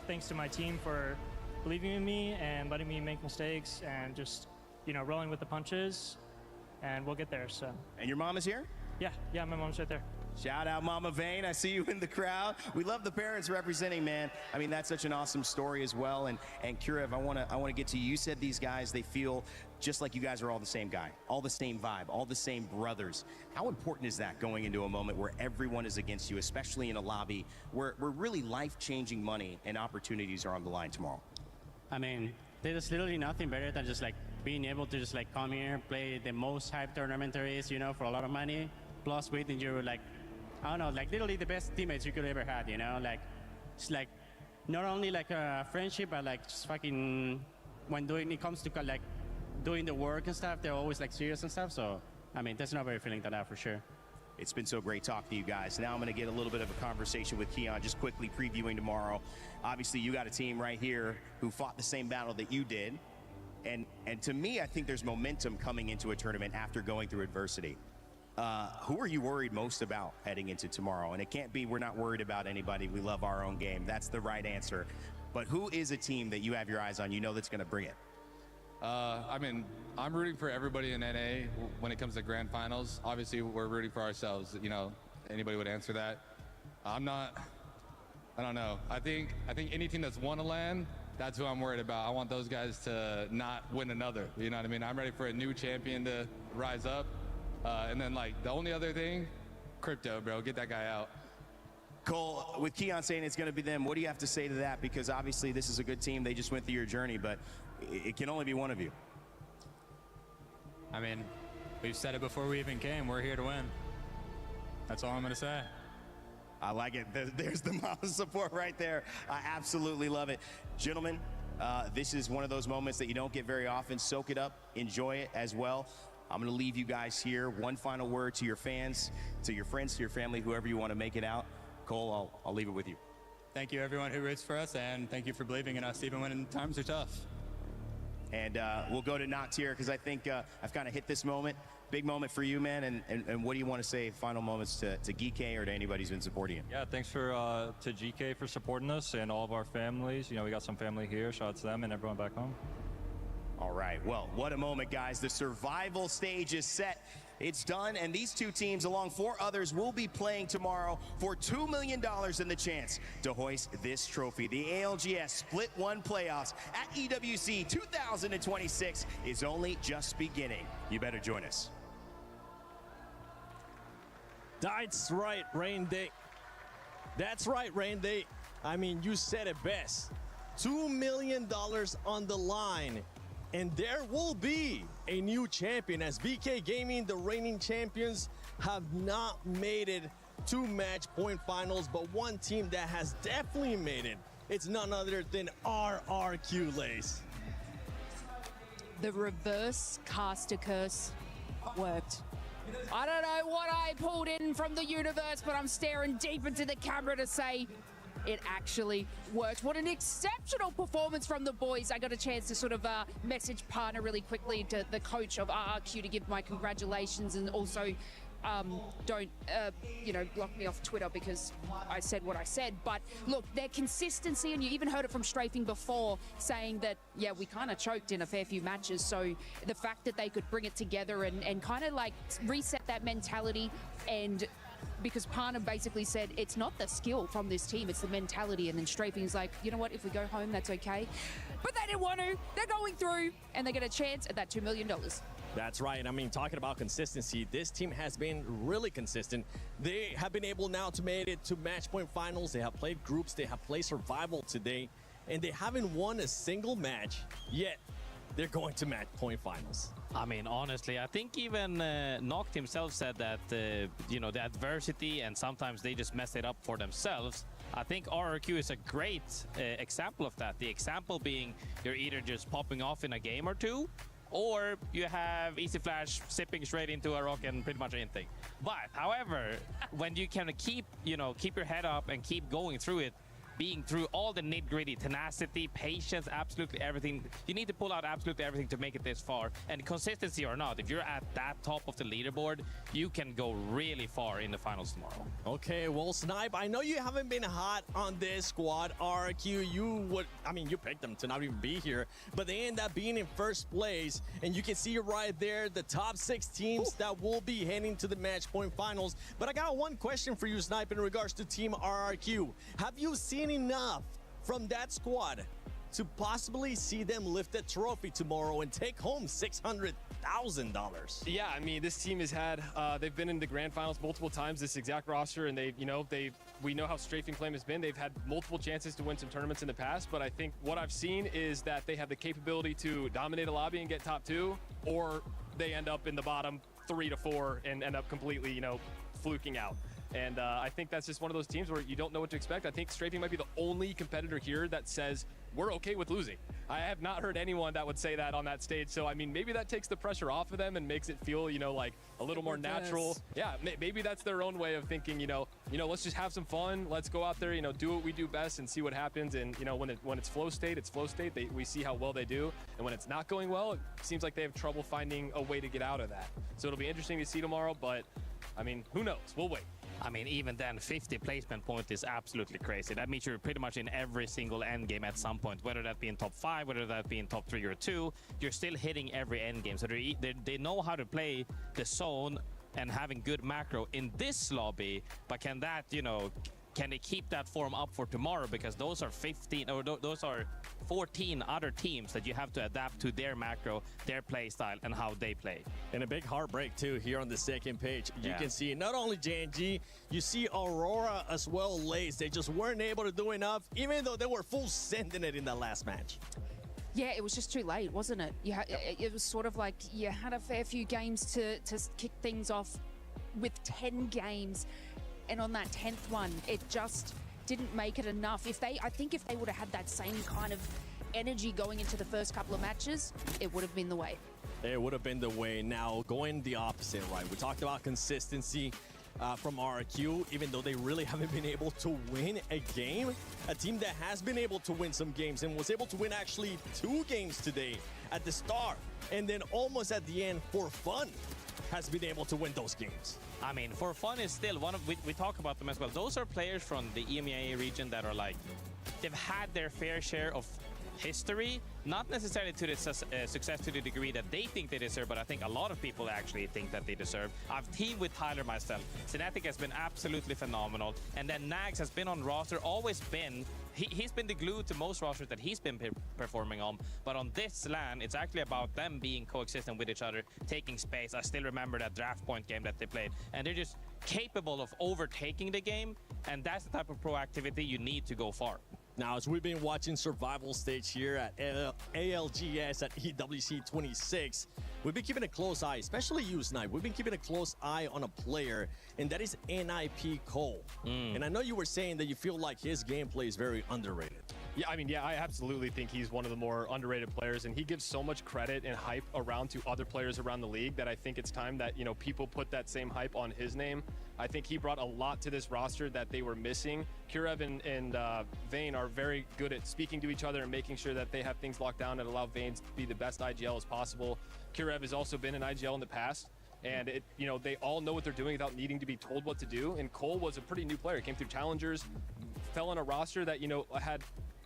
Speaker 23: thanks to my team for believing in me and letting me make mistakes and just, you know, rolling with the punches, and we'll get there, so.
Speaker 1: And your mom is here?
Speaker 23: Yeah, my mom's right there.
Speaker 1: Shout out Mama Vayne, I see you in the crowd. We love the parents representing, man. I mean, that's such an awesome story as well. And Kurev, I wanna get to you. You said these guys, they feel just like you guys are all the same guy, all the same vibe, all the same brothers. How important is that going into a moment where everyone is against you, especially in a lobby where really life-changing money and opportunities are on the line tomorrow?
Speaker 24: I mean, there's literally nothing better than just like being able to just like come here, play the most hype tournament there is, you know, for a lot of money, plus waiting your like, I don't know, like literally the best teammates you could ever had, you know, like it's like not only like a friendship, but like just fucking when it comes to like doing the work and stuff, they're always like serious and stuff. So I mean, there's no better feeling than that for sure.
Speaker 1: It's been so great talking to you guys. Now I'm going to get a little bit of a conversation with Keon, just quickly previewing tomorrow. Obviously, you got a team right here who fought the same battle that you did. And to me, I think there's momentum coming into a tournament after going through adversity. Who are you worried most about heading into tomorrow? And it can't be we're not worried about anybody. We love our own game. That's the right answer. But who is a team that you have your eyes on, you know, that's going to bring it?
Speaker 10: I mean, I'm rooting for everybody in NA when it comes to grand finals. Obviously, we're rooting for ourselves. You know, anybody would answer that. I don't know. I think any team that's won a LAN, that's who I'm worried about. I want those guys to not win another. You know what I mean? I'm ready for a new champion to rise up. And then, like, the only other thing, crypto, bro. Get that guy out.
Speaker 1: Cole, with Keon saying it's going to be them, what do you have to say to that? Because obviously this is a good team. They just went through your journey, but it can only be one of you.
Speaker 10: I mean,
Speaker 22: we've said it before we even came. We're here to win. That's all I'm going to say.
Speaker 1: I like it. There's the amount of support right there. I absolutely love it. Gentlemen, this is one of those moments that you don't get very often. Soak it up. Enjoy it as well. I'm going to leave you guys here. One final word to your fans, to your friends, to your family, whoever you want to make it out. Cole, I'll leave it with you.
Speaker 22: Thank you, everyone who roots for us, and thank you for believing in us, even when times are tough.
Speaker 1: And we'll go to Noct here, because I think I've kind of hit this moment. Big moment for you, man. And what do you want to say, final moments to GK or to anybody who's been supporting you?
Speaker 22: Yeah, thanks to GK for supporting us and all of our families. You know, we got some family here. Shout out to them and everyone back home.
Speaker 1: All right, well, what a moment, guys. The survival stage is set. It's done, and these two teams, along 4 others, will be playing tomorrow for $2 million and the chance to hoist this trophy. The ALGS Split 1 playoffs at EWC 2026 is only just beginning. You better join us.
Speaker 17: That's right, Rain Day. That's right, Rain Day. I mean, you said it best. $2 million on the line. And there will be a new champion, as BK Gaming, the reigning champions, have not made it to match point finals, but one team that has definitely made it, it's none other than AEROCOOL, Lace.
Speaker 18: The reverse caster curse worked. I don't know what I pulled in from the universe, but I'm staring deep into the camera to say it actually worked. What an exceptional performance from the boys. I got a chance to sort of message Partner really quickly to the coach of AEROCOOL to give my congratulations, and also don't, block me off Twitter because I said what I said. But look, their consistency, and you even heard it from Strafing before, saying that, yeah, we kind of choked in a fair few matches. So the fact that they could bring it together and kind of like reset that mentality, and because Partner basically said it's not the skill from this team, it's the mentality. And then Strafing's like, you know what, if we go home, that's okay. But they didn't want to. They're going through, and they get a chance at that $2 million.
Speaker 17: That's right. I mean, talking about consistency, this team has been really consistent. They have been able now to make it to match point finals. They have played groups. They have played survival today, and they haven't won a single match yet. They're going to match point finals.
Speaker 19: I mean, honestly, I think even Noct himself said that, the adversity, and sometimes they just mess it up for themselves. I think AEROCOOL is a great example of that. The example being you're either just popping off in a game or two, or you have Easy Flash sipping straight into a rock and pretty much anything. But, however, when you kind of keep your head up and keep going through it, being through all the nitty-gritty, tenacity, patience, absolutely everything. You need to pull out absolutely everything to make it this far. And consistency or not, if you're at that top of the leaderboard, you can go really far in the finals tomorrow.
Speaker 17: Okay, well, Snipe, I know you haven't been hot on this squad. AEROCOOL, you picked them to not even be here, but they end up being in first place. And you can see right there, the top 6 teams that will be heading to the match point finals. But I got one question for you, Snipe, in regards to Team AEROCOOL. Have you seen enough from that squad to possibly see them lift the trophy tomorrow and take home $600,000?
Speaker 8: Yeah, I mean, this team has had, they've been in the grand finals multiple times, this exact roster, and we know how Strafing Flame has been. They've had multiple chances to win some tournaments in the past, but I think what I've seen is that they have the capability to dominate a lobby and get top 2, or they end up in the bottom 3 to 4 and end up completely, fluking out. And I think that's just one of those teams where you don't know what to expect. I think Strafing might be the only competitor here that says, we're okay with losing. I have not heard anyone that would say that on that stage. So, I mean, maybe that takes the pressure off of them and makes it feel, like a little more natural. Yeah, maybe that's their own way of thinking, let's just have some fun. Let's go out there, do what we do best and see what happens. And, when it's flow state, it's flow state. We see how well they do. And when it's not going well, it seems like they have trouble finding a way to get out of that. So it'll be interesting to see tomorrow, but, I mean, who knows? We'll wait.
Speaker 19: I mean, even then, 50 placement point is absolutely crazy. That means you're pretty much in every single end game at some point, whether that be in top 5, whether that be in top 3 or 2. You're still hitting every end game. So they know how to play the zone and having good macro in this lobby, but can that, can they keep that form up for tomorrow? Because those are 14 other teams that you have to adapt to their macro, their play style, and how they play.
Speaker 17: And a big heartbreak too here on the second page. You can see not only JNG, you see Aurora as well, Lace. They just weren't able to do enough, even though they were full sending it in that last match.
Speaker 18: Yeah, it was just too late, wasn't it? It was sort of like you had a fair few games to kick things off with 10 games, and on that 10th one, it just didn't make it enough. I think if they would have had that same kind of energy going into the first couple of matches, it would have been the way.
Speaker 17: It would have been the way. Now, going the opposite, right? We talked about consistency from AEROCOOL, even though they really haven't been able to win a game. A team that has been able to win some games and was able to win actually 2 games today at the start, and then almost at the end for fun has been able to win those games.
Speaker 19: I mean, for fun is still one of, we talk about them as well. Those are players from the EMEA region that are like, they've had their fair share of history, not necessarily to the success to the degree that they think they deserve, but I think a lot of people actually think that they deserve. I've teamed with Tyler myself. Synetic has been absolutely phenomenal, and then Nags has been on roster, always been. He's been the glue to most rosters that he's been performing on, but on this LAN, it's actually about them being coexistent with each other, taking space. I still remember that draft point game that they played, and they're just capable of overtaking the game, and that's the type of proactivity you need to go far.
Speaker 17: Now, as we've been watching survival stage here at ALGS at EWC 26, we've been keeping a close eye, especially you, Snipe. We've been keeping a close eye on a player, and that is NIP Cole. And I know you were saying that you feel like his gameplay is very underrated.
Speaker 8: Yeah, I mean, I absolutely think he's one of the more underrated players, and he gives so much credit and hype around to other players around the league that I think it's time that, you know, people put that same hype on his name. I think he brought a lot to this roster that they were missing. Kurev and Vayne are very good at speaking to each other and making sure that they have things locked down and allow Vayne to be the best IGL as possible. Kurev has also been an IGL in the past, and you know, they all know what they're doing without needing to be told what to do. And Cole was a pretty new player. He came through challengers, fell on a roster that, you know, had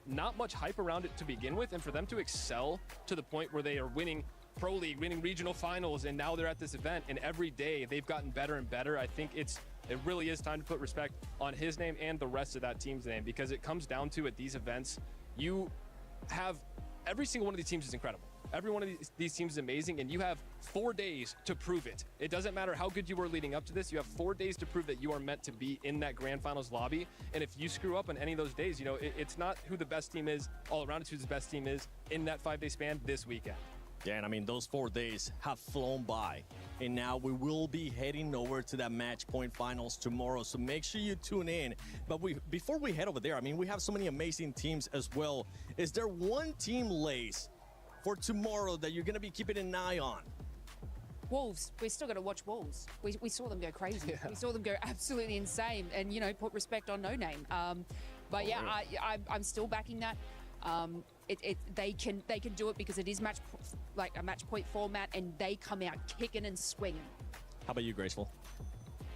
Speaker 8: not much hype around it to begin with, and for them to excel to the point where they are winning Pro League, winning regional finals, and now they're at this event, and every day they've gotten better and better. I think it really is time to put respect on his name and the rest of that team's name, because it comes down to, at these events, you have every single one of these teams is incredible. Every one of these teams is amazing, and you have 4 days to prove it. It doesn't matter how good you were leading up to this. You have 4 days to prove that you are meant to be in that grand finals lobby. And if you screw up on any of those days, you know, it's not who the best team is all around, it's who the best team is in that 5-day span this weekend.
Speaker 17: Yeah, and I mean, those 4 days have flown by, and now we will be heading over to that match point finals tomorrow, so make sure you tune in. But before we head over there, I mean, we have so many amazing teams as well. Is there one team, Lace, for tomorrow that you're going to be keeping an eye on?
Speaker 18: Wolves. We're still going to watch Wolves. We saw them go crazy.
Speaker 8: Yeah.
Speaker 18: We saw them go absolutely insane, and, you know, put respect on No Name. But yeah, I'm still backing that. They can do it because it is a match point format, and they come out kicking and swinging.
Speaker 17: How about you, Graceful?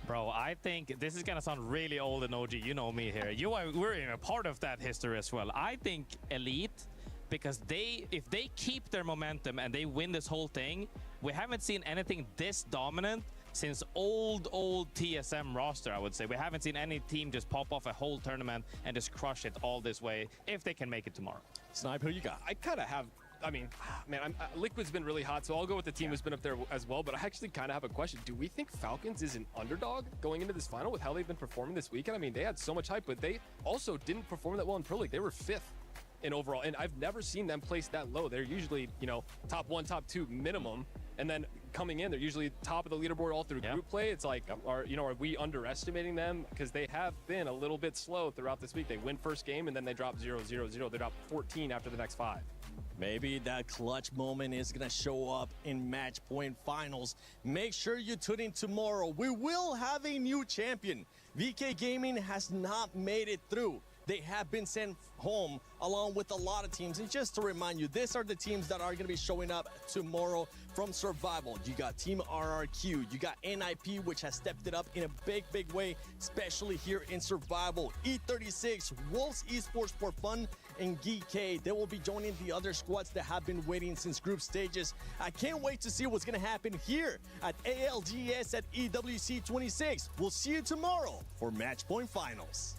Speaker 19: Bro, I think this is gonna sound really old and OG. You know me here. We're in a part of that history as well. I think Elite, because if they keep their momentum and they win this whole thing, we haven't seen anything this dominant since old TSM roster, I would say. We haven't seen any team just pop off a whole tournament and just crush it all this way, if they can make it tomorrow.
Speaker 17: Snipe, who you got?
Speaker 8: I kind of have, I mean, man, Liquid's been really hot, so I'll go with the team who's been up there as well, but I actually kind of have a question. Do we think Falcons is an underdog going into this final with how they've been performing this weekend? I mean, they had so much hype, but they also didn't perform that well in Pro League. They were 5th in overall, and I've never seen them place that low. They're usually, you know, top 1, top 2 minimum, and then coming in, they're usually top of the leaderboard all through group play. It's like, are we underestimating them? Because they have been a little bit slow throughout this week. They win first game, and then they drop 0-0-0. They drop 14 after the next 5.
Speaker 17: Maybe that clutch moment is going to show up in match point finals. Make sure you tune in tomorrow. We will have a new champion. VK Gaming has not made it through. They have been sent home along with a lot of teams. And just to remind you, these are the teams that are going to be showing up tomorrow from Survival. You got Team AEROCOOL. You got NIP, which has stepped it up in a big way, especially here in Survival. E36, Wolves Esports for Fun, and GK. They will be joining the other squads that have been waiting since group stages. I can't wait to see what's going to happen here at ALGS at EWC 26. We'll see you tomorrow for Match Point Finals.